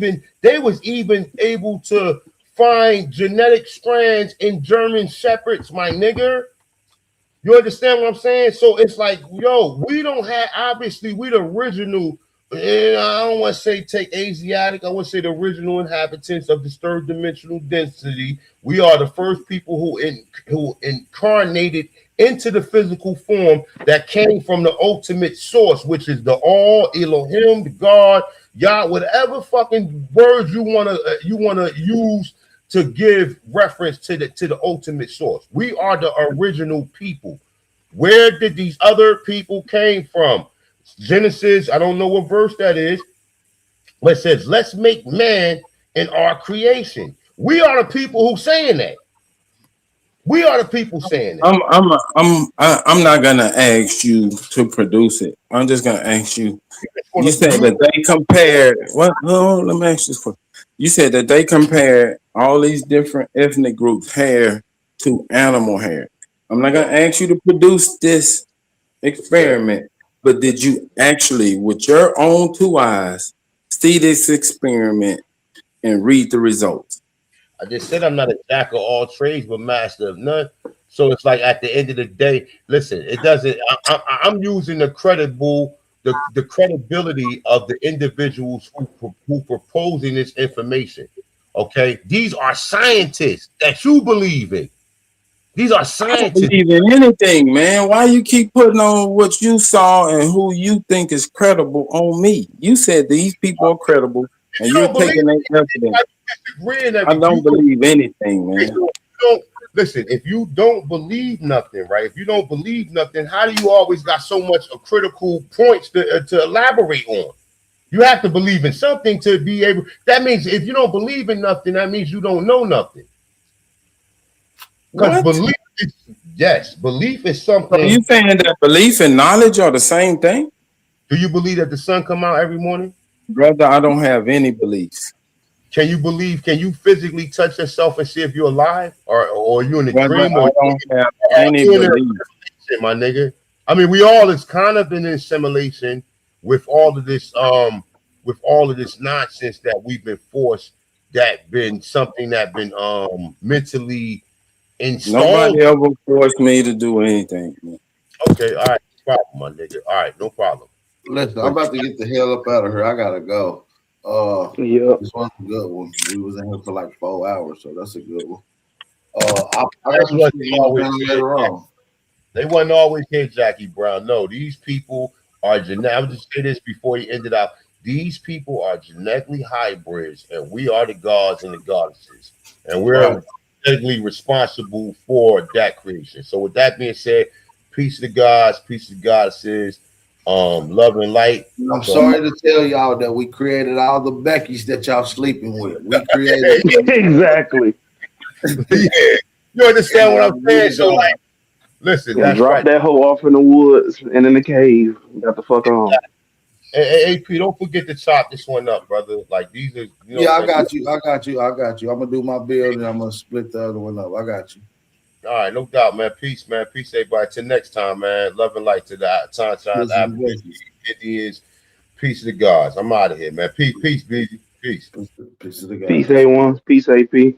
Speaker 7: was even able to find genetic strands in German shepherds, my nigga. You understand what I'm saying? So it's like, yo, we don't have, obviously, we the original, and I don't want to say take Asiatic, I want to say the original inhabitants of this third dimensional density. We are the first people who incarnated into the physical form that came from the ultimate source, which is the all, Elohim, the God, Yah, whatever fucking words you wanna use to give reference to the ultimate source. We are the original people. Where did these other people came from? Genesis, I don't know what verse that is, but it says, let's make man in our creation. We are the people who saying that. We are the people saying it.
Speaker 11: I'm not gonna ask you to produce it. I'm just gonna ask you. You said that they compared. What? No, let me ask this question. You said that they compared all these different ethnic groups' hair to animal hair. I'm not gonna ask you to produce this experiment, but did you actually, with your own 2 eyes, see this experiment and read the results?
Speaker 7: I just said I'm not a jack of all trades, but master of none. So it's like at the end of the day, listen, it doesn't. I'm using the credibility of the individuals who proposing this information. Okay, these are scientists that you believe in. These are scientists.
Speaker 11: I don't believe in anything, man. Why you keep putting on what you saw and who you think is credible on me? You said these people are credible, and you're taking their evidence. I don't believe anything, man.
Speaker 7: Listen, if you don't believe nothing, right? If you don't believe nothing, how do you always got so much critical points to elaborate on? You have to believe in something to be able. That means if you don't believe in nothing, that means you don't know nothing. Because belief is something.
Speaker 11: Are you saying that belief and knowledge are the same thing?
Speaker 7: Do you believe that the sun come out every morning?
Speaker 11: Brother, I don't have any beliefs.
Speaker 7: Can you believe? Can you physically touch yourself and see if you're alive, or you in a
Speaker 11: Brother,
Speaker 7: dream,
Speaker 11: I
Speaker 7: or
Speaker 11: don't have
Speaker 7: are
Speaker 11: any
Speaker 7: you in a
Speaker 11: belief.
Speaker 7: simulation, my nigga? I mean, we all is kind of in a simulation with all of this nonsense that we've been forced, that been something that been mentally installed.
Speaker 11: Nobody ever forced me to do anything, man.
Speaker 7: Okay, all right, no problem, my nigga. All right, no problem.
Speaker 1: Listen, I'm about to get the hell up out of here. I gotta go. This was a good one. We was in here for like 4 hours, so that's a good one. I got some shit going down later on.
Speaker 7: They wasn't always here, Jackie Brown. No, these people are genetic. I would just say this before you end it out. These people are genetically hybrids, and we are the gods and the goddesses, and we're genetically responsible for that creation. So, with that being said, peace to the gods, peace to the goddesses, love and light.
Speaker 1: I'm sorry to tell y'all that we created all the Beckys that y'all sleeping with. We created
Speaker 12: exactly.
Speaker 7: Yeah, you understand what I'm saying? So, like, listen, that's
Speaker 12: drop
Speaker 7: right.
Speaker 12: that hoe off in the woods and in the cave. Got the fuck on.
Speaker 7: Hey, AP, don't forget to chop this one up, brother. Like, these are, you know.
Speaker 1: Yeah, I got you. I'm gonna do my build and I'm gonna split the other one up. I got you.
Speaker 7: All right, no doubt, man. Peace, man. Peace, everybody. Till next time, man. Love and light to the Sunshine Indians. Peace to the gods. I'm out of here, man. Peace, peace, busy. Peace.
Speaker 1: Peace to the gods.
Speaker 12: Peace, A1. Peace, AP.